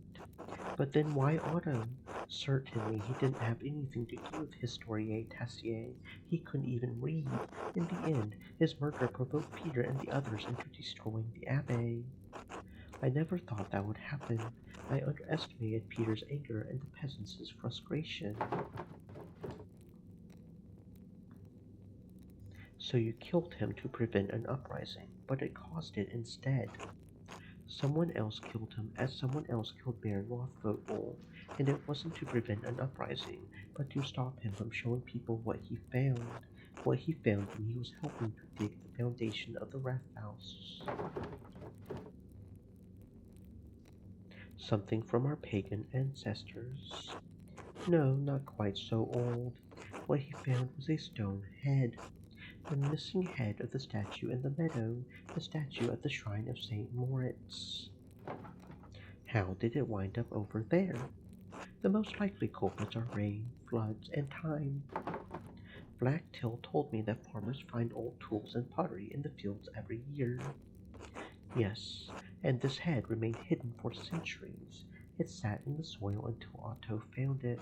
But then why Otto? Certainly he didn't have anything to do with Historiae Tessiae. He couldn't even read. In the end, his murder provoked Peter and the others into destroying the abbey. I never thought that would happen. I underestimated Peter's anger and the peasants' frustration. So you killed him to prevent an uprising, but it caused it instead. Someone else killed him as someone else killed Baron Rothvogel, and it wasn't to prevent an uprising, but to stop him from showing people what he found when he was helping to dig the foundation of the Rathaus. Something from our pagan ancestors. No, not quite so old. What he found was a stone head. The missing head of the statue in the meadow, the statue at the shrine of St. Moritz. How did it wind up over there? The most likely culprits are rain, floods, and time. Blacktail told me that farmers find old tools and pottery in the fields every year. Yes, and this head remained hidden for centuries. It sat in the soil until Otto found it,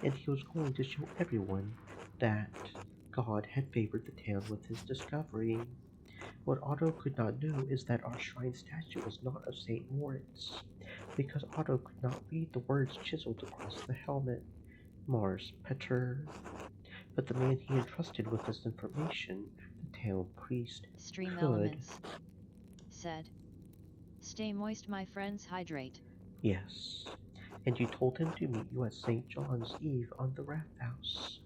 and he was going to show everyone that God had favored the town with his discovery. What Otto could not know is that our shrine statue was not of St. Moritz, because Otto could not read the words chiseled across the helmet. Mars Pater. But the man he entrusted with this information, the town priest, Stream could. Elements said. Stay moist, my friends, hydrate. Yes. And you told him to meet you at St. John's Eve on the Rathaus.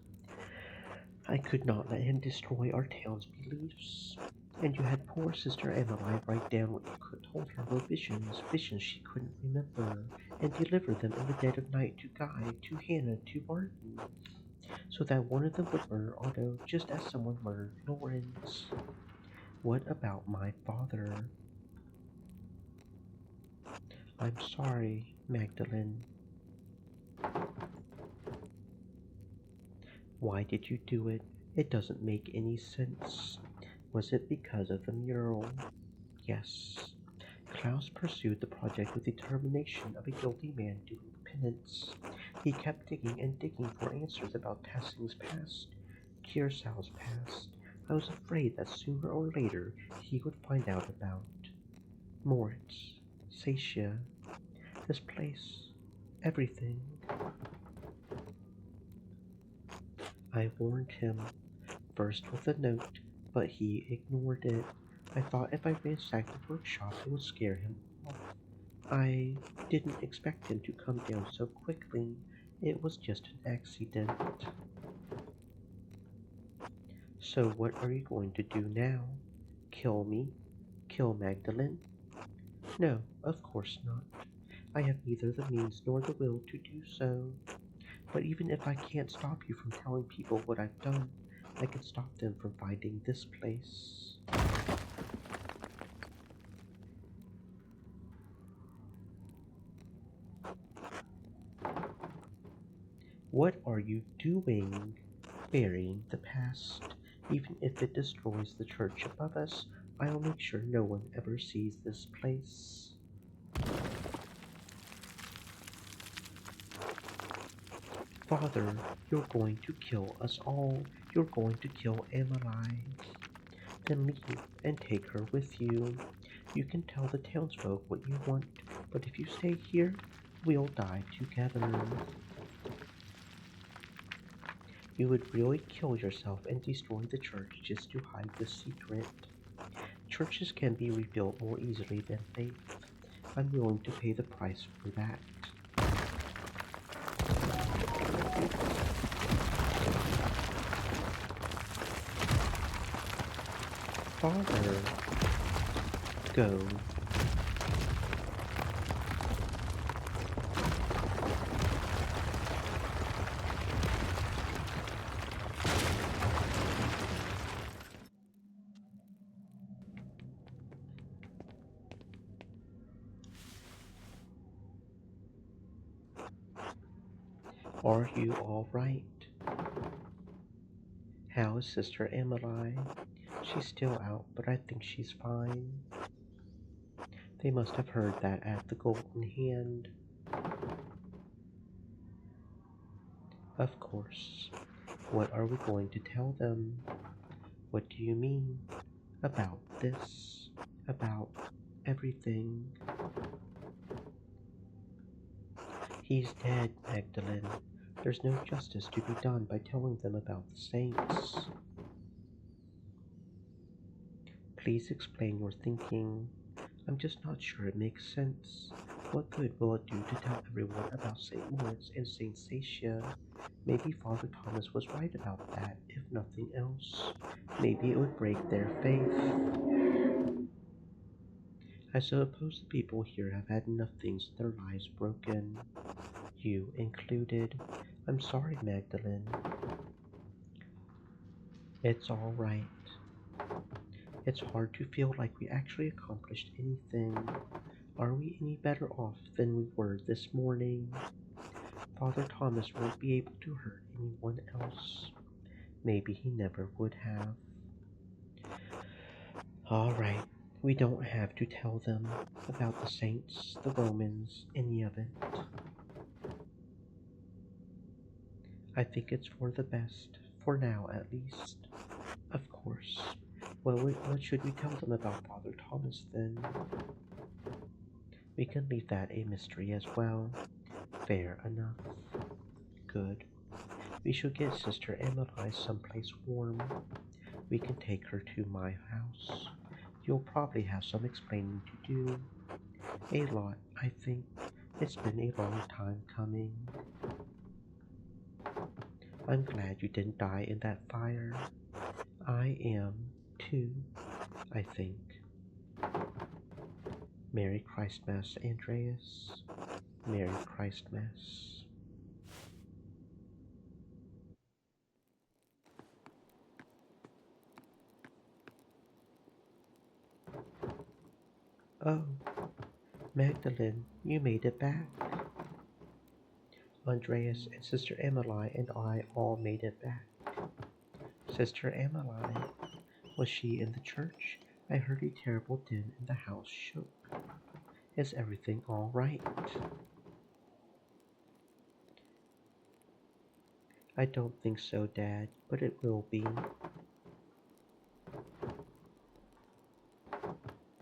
I could not let him destroy our town's beliefs. And you had poor Sister Emily write down what you told her were visions she couldn't remember, and deliver them in the dead of night to Guy, to Hannah, to Martin, so that one of them would murder Otto just as someone murdered Lawrence. What about my father? I'm sorry, Magdalene. Why did you do it? It doesn't make any sense. Was it because of the mural? Yes. Klaus pursued the project with the determination of a guilty man doing penance. He kept digging and digging for answers about Tessing's past, Kiersau's past. I was afraid that sooner or later he would find out about Moritz, Satia, this place, everything. I warned him, first with a note, but he ignored it. I thought if I ransacked the workshop it would scare him off. I didn't expect him to come down so quickly. It was just an accident. So what are you going to do now? Kill me? Kill Magdalene? No, of course not. I have neither the means nor the will to do so. But even if I can't stop you from telling people what I've done, I can stop them from finding this place. What are you doing? Burying the past. Even if it destroys the church above us, I'll make sure no one ever sees this place. Father, you're going to kill us all. You're going to kill Emily. Then leave and take her with you. You can tell the townsfolk what you want, but if you stay here, we'll die together. You would really kill yourself and destroy the church just to hide the secret. Churches can be rebuilt more easily than faith. I'm willing to pay the price for that. Father, go. Are you all right? How is Sister Emily? She's still out, but I think she's fine. They must have heard that at the Golden Hand. Of course. What are we going to tell them? What do you mean? About this? About everything? He's dead, Magdalene. There's no justice to be done by telling them about the saints. Please explain your thinking. I'm just not sure it makes sense. What good will it do to tell everyone about St. Moritz and St. Satia? Maybe Father Thomas was right about that, if nothing else. Maybe it would break their faith. I suppose the people here have had enough things in their lives broken. You included. I'm sorry, Magdalene. It's all right. It's hard to feel like we actually accomplished anything. Are we any better off than we were this morning? Father Thomas won't be able to hurt anyone else. Maybe he never would have. All right, we don't have to tell them about the saints, the Romans, any of it. I think it's for the best, for now at least. Of course. Well, what should we tell them about Father Thomas then? We can leave that a mystery as well. Fair enough. Good. We should get Sister Emily someplace warm. We can take her to my house. You'll probably have some explaining to do. A lot, I think. It's been a long time coming. I'm glad you didn't die in that fire. I am, too, I think. Merry Christmas, Andreas. Merry Christmas. Oh, Magdalene, you made it back. Andreas and Sister Emily and I all made it back. Sister Emily, was she in the church? I heard a terrible din and the house shook. Is everything all right? I don't think so, Dad, but it will be.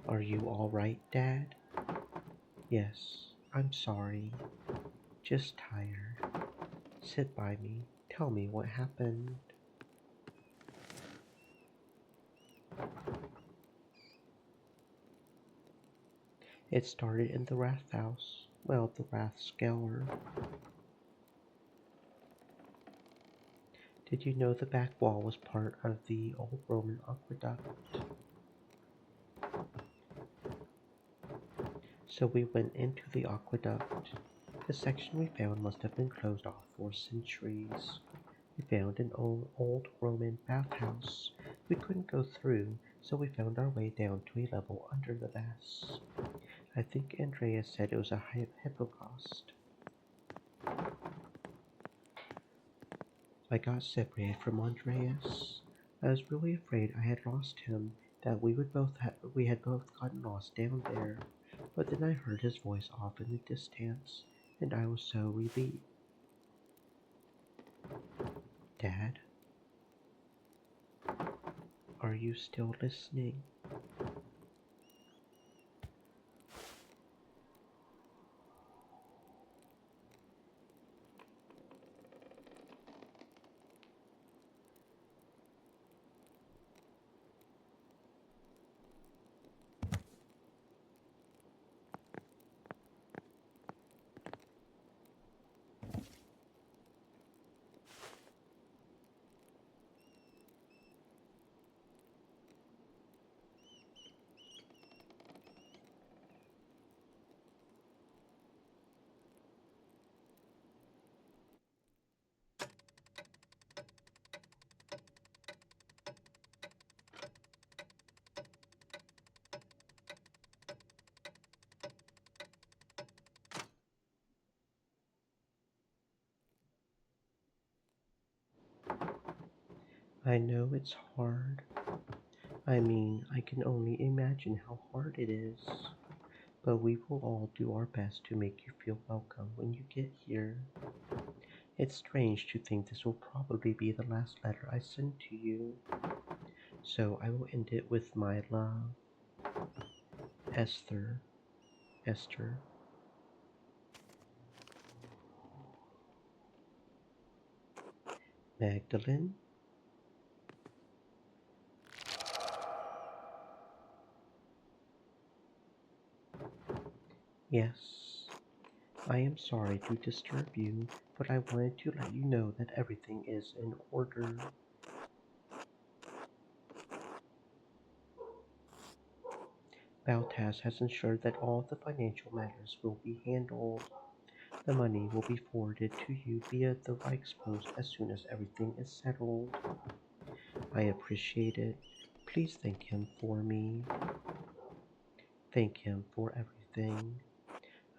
Are you all right, Dad? Yes, I'm sorry. Just tired. Sit by me. Tell me what happened. It started in the Rathhouse. Well, the Rathskeller. Did you know the back wall was part of the old Roman aqueduct? So we went into the aqueduct. The section we found must have been closed off for centuries. We found an old Roman bathhouse. We couldn't go through, so we found our way down to a level under the baths. I think Andrea said it was a hypocaust. I got separated from Andreas. I was really afraid I had lost him, that we had both gotten lost down there. But then I heard his voice off in the distance, and I was so relieved. Dad? Are you still listening? I know it's hard. I mean, I can only imagine how hard it is. But we will all do our best to make you feel welcome when you get here. It's strange to think this will probably be the last letter I send to you. So I will end it with my love. Esther. Esther. Magdalene. Yes. I am sorry to disturb you, but I wanted to let you know that everything is in order. Baltas has ensured that all the financial matters will be handled. The money will be forwarded to you via the Reichspost as soon as everything is settled. I appreciate it. Please thank him for me. Thank him for everything.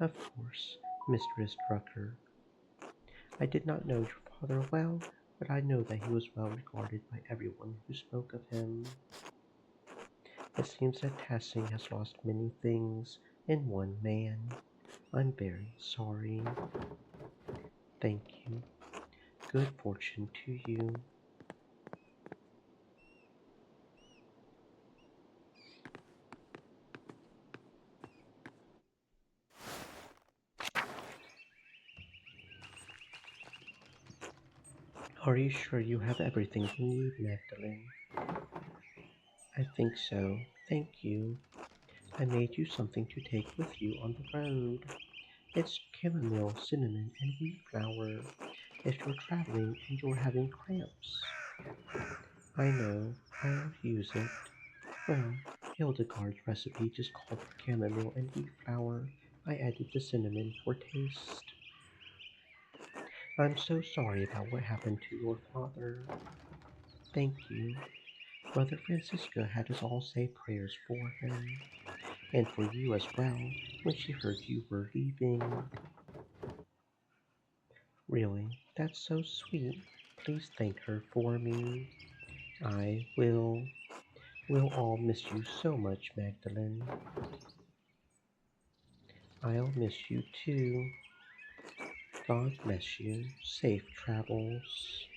Of course, Mistress Drucker. I did not know your father well, but I know that he was well regarded by everyone who spoke of him. It seems that Tassing has lost many things in one man. I'm very sorry. Thank you. Good fortune to you. Are you sure you have everything you need, Magdalene? I think so. Thank you. I made you something to take with you on the road. It's chamomile, cinnamon, and wheat flour. If you're traveling and you're having cramps. I know. I'll use it. Well, Hildegard's recipe just called for chamomile and wheat flour. I added the cinnamon for taste. I'm so sorry about what happened to your father. Thank you. Mother Francisca had us all say prayers for him, and for you as well, when she heard you were leaving. Really, that's so sweet. Please thank her for me. I will. We'll all miss you so much, Magdalene. I'll miss you too. God bless you. Safe travels.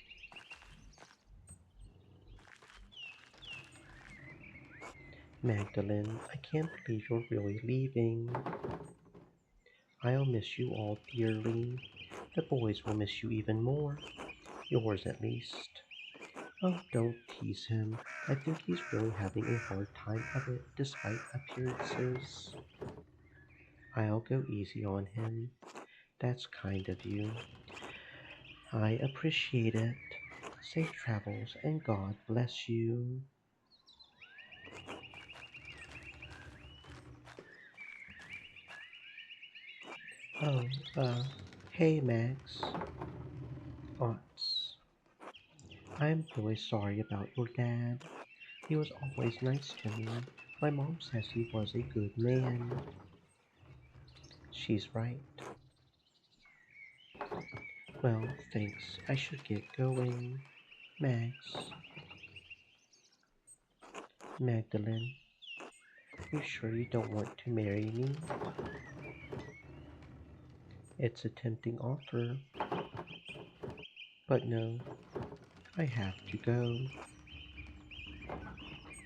Magdalene, I can't believe you're really leaving. I'll miss you all dearly. The boys will miss you even more. Yours at least. Oh, don't tease him. I think he's really having a hard time of it, despite appearances. I'll go easy on him. That's kind of you. I appreciate it. Safe travels and God bless you. Oh, hey Max. Aunts. I'm really sorry about your dad. He was always nice to me. My mom says he was a good man. She's right. Well, thanks. I should get going. Max. Magdalene. You sure you don't want to marry me? It's a tempting offer. But no, I have to go.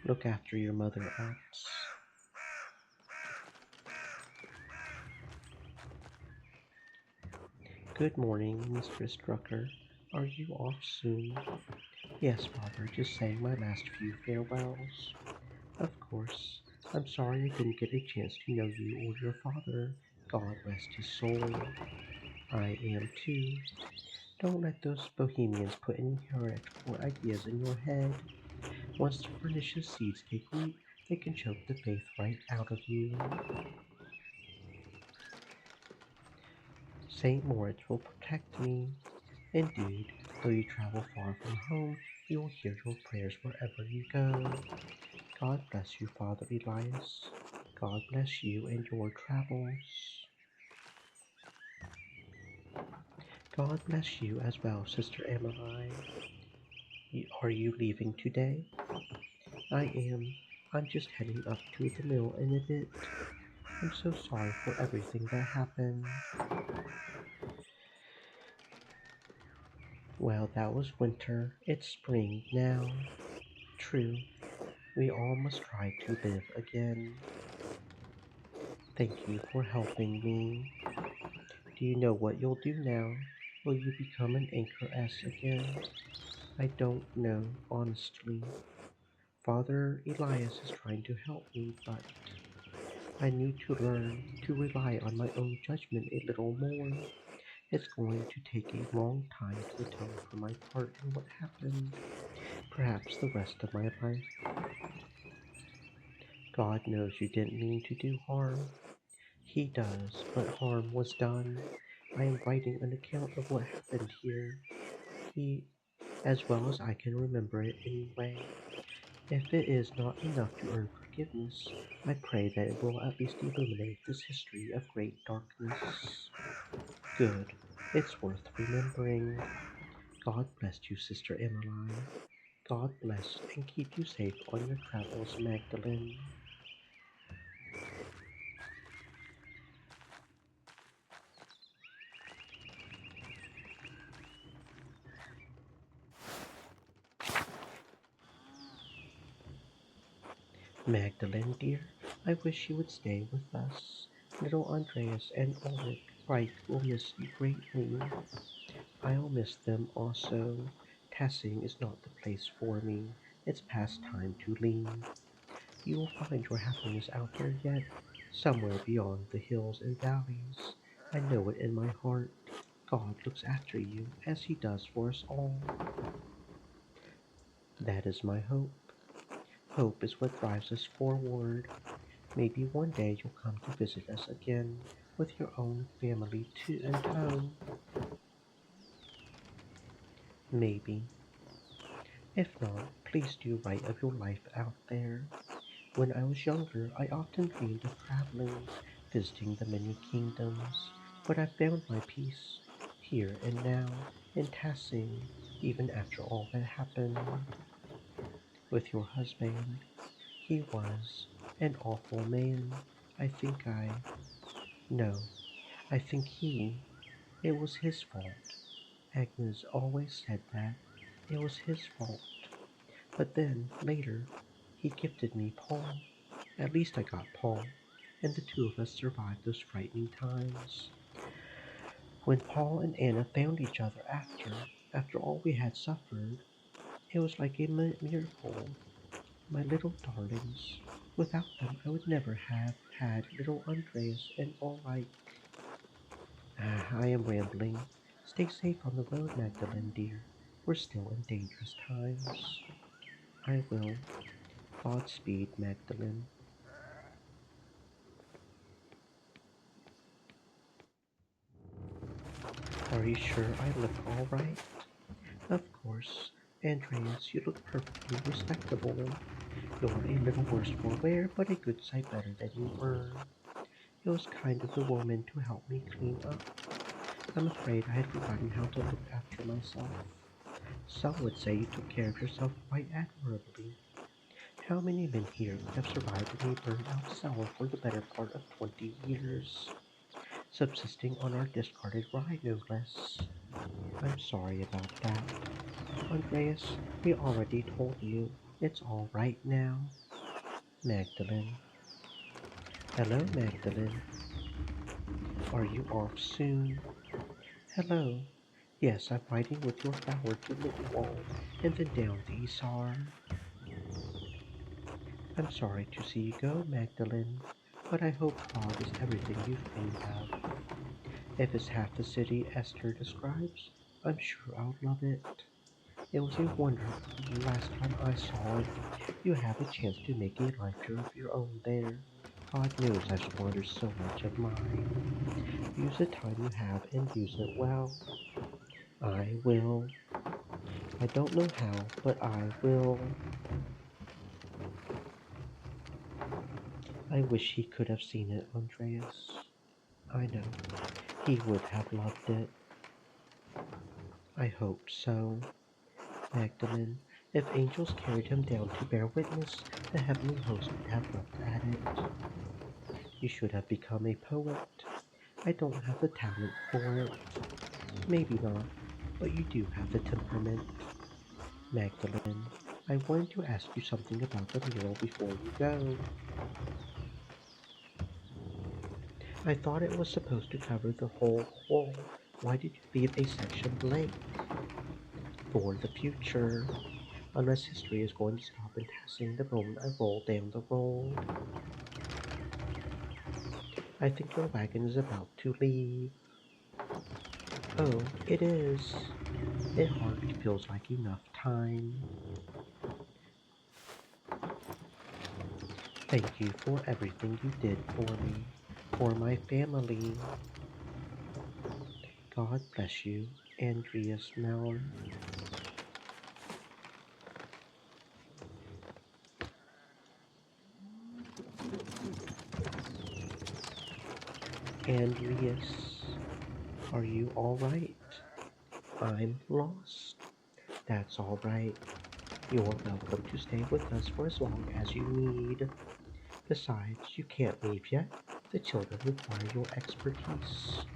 Look after your mother, Ox. Good morning, Mistress Drucker. Are you off soon? Yes, Father, just saying my last few farewells. Of course. I'm sorry I didn't get a chance to know you or your father. God rest his soul. I am too. Don't let those bohemians put any heretical ideas in your head. Once the pernicious seeds take root, they can choke the faith right out of you. St. Moritz will protect me. Indeed, though you travel far from home, he will hear your prayers wherever you go. God bless you, Father Elias. God bless you and your travels. God bless you as well, Sister Emmeline. Are you leaving today? I am. I'm just heading up to the mill in a bit. I'm so sorry for everything that happened. Well, that was winter. It's spring now. True, we all must try to live again. Thank you for helping me. Do you know what you'll do now? Will you become an anchoress again? I don't know, honestly. Father Elias is trying to help me, but I need to learn to rely on my own judgment a little more. It's going to take a long time to atone for my part in what happened, perhaps the rest of my life. God knows you didn't mean to do harm. He does, but harm was done. I am writing an account of what happened here. He, as well as I can remember it anyway. If it is not enough to earn forgiveness, I pray that it will at least illuminate this history of great darkness. Good. It's worth remembering. God bless you, Sister Emmeline. God bless and keep you safe on your travels, Magdalene. Magdalene, dear, I wish you would stay with us. Little Andreas and Ulrich Reich will miss you greatly. I'll miss them also. Tassing is not the place for me. It's past time to leave. You will find your happiness out there yet, somewhere beyond the hills and valleys. I know it in my heart. God looks after you as He does for us all. That is my hope. Hope is what drives us forward. Maybe one day you'll come to visit us again with your own family too in tow. Maybe. If not, please do write of your life out there. When I was younger, I often dreamed of traveling, visiting the many kingdoms, but I found my peace here and now in Tassing, even after all that happened with your husband. He was an awful man. I think I. No, I think he. It was his fault. Agnes always said that. It was his fault. But then, later, he gifted me Paul. At least I got Paul, and the two of us survived those frightening times. When Paul and Anna found each other after all we had suffered, it was like a miracle. My little darlings. Without them, I would never have had little Andreas and Ulrich. I am rambling. Stay safe on the road, Magdalene dear. We're still in dangerous times. I will. Godspeed, Magdalene. Are you sure I look all right? Of course. Andreas, you look perfectly respectable. You're a little worse for wear, but a good sight better than you were. It was kind of the woman to help me clean up. I'm afraid I had forgotten how to look after myself. Some would say you took care of yourself quite admirably. How many men here could have survived in a burned out cellar for the better part of 20 years, subsisting on our discarded rye, no less? I'm sorry about that. Andreas, we already told you. It's all right now. Magdalene. Hello, Magdalene. Are you off soon? Hello. Yes, I'm riding with your flower to Littlewald and then down the Isar. I'm sorry to see you go, Magdalene, but I hope Prague is everything you've dreamed of. If it's half the city Esther describes, I'm sure I'll love it. It was a wonder the last time I saw you have a chance to make a life of your own there. God knows I've squandered so much of mine. Use the time you have and use it well. I will. I don't know how, but I will. I wish he could have seen it, Andreas. I know. He would have loved it. I hope so. Magdalene, if angels carried him down to bear witness, the heavenly host would have wept at it. You should have become a poet. I don't have the talent for it. Maybe not, but you do have the temperament. Magdalene, I wanted to ask you something about the mural before you go. I thought it was supposed to cover the whole wall. Why did you leave a section blank? For the future. Unless history is going to stop in passing the moment I roll down the road. I think your wagon is about to leave. Oh, it is. It hardly feels like enough time. Thank you for everything you did for me, for my family. God bless you, Andreas Maurer. Andreas, are you alright? I'm lost. That's alright. You're welcome to stay with us for as long as you need. Besides, you can't leave yet. The children require your expertise.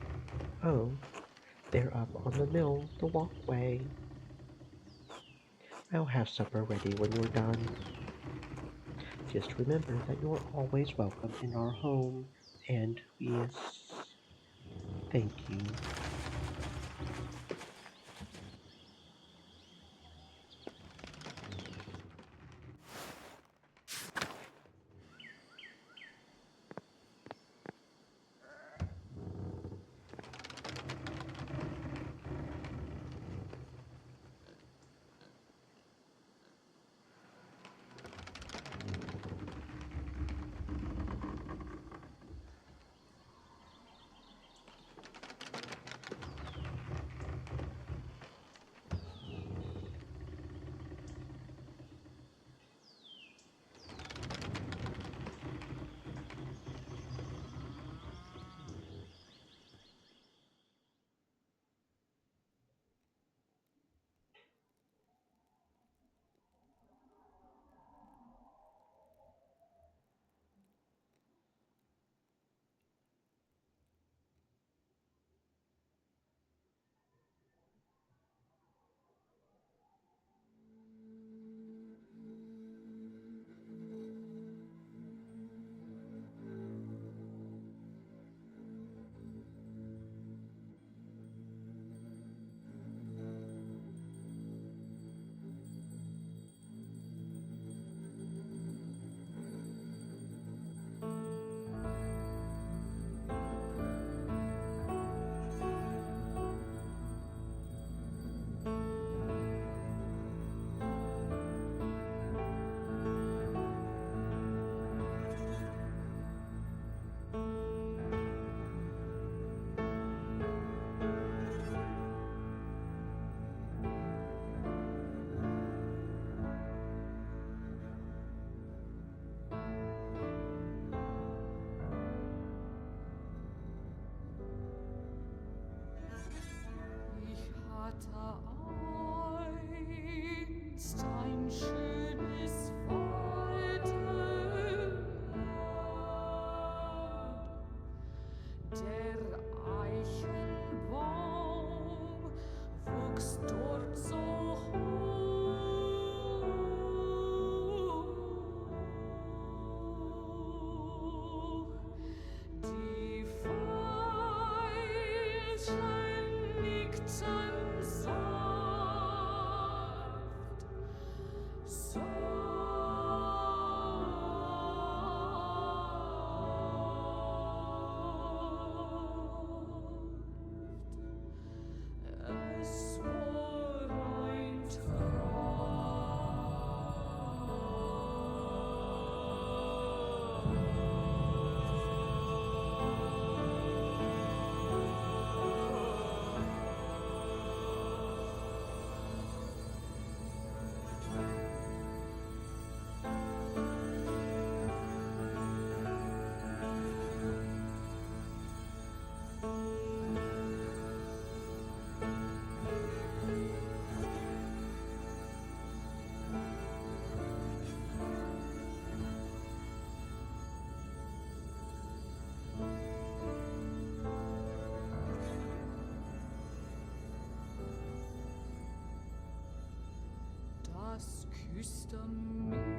Oh, they're up on the mill, the walkway. I'll have supper ready when you're done. Just remember that you're always welcome in our home, and yes, thank you. trösta mig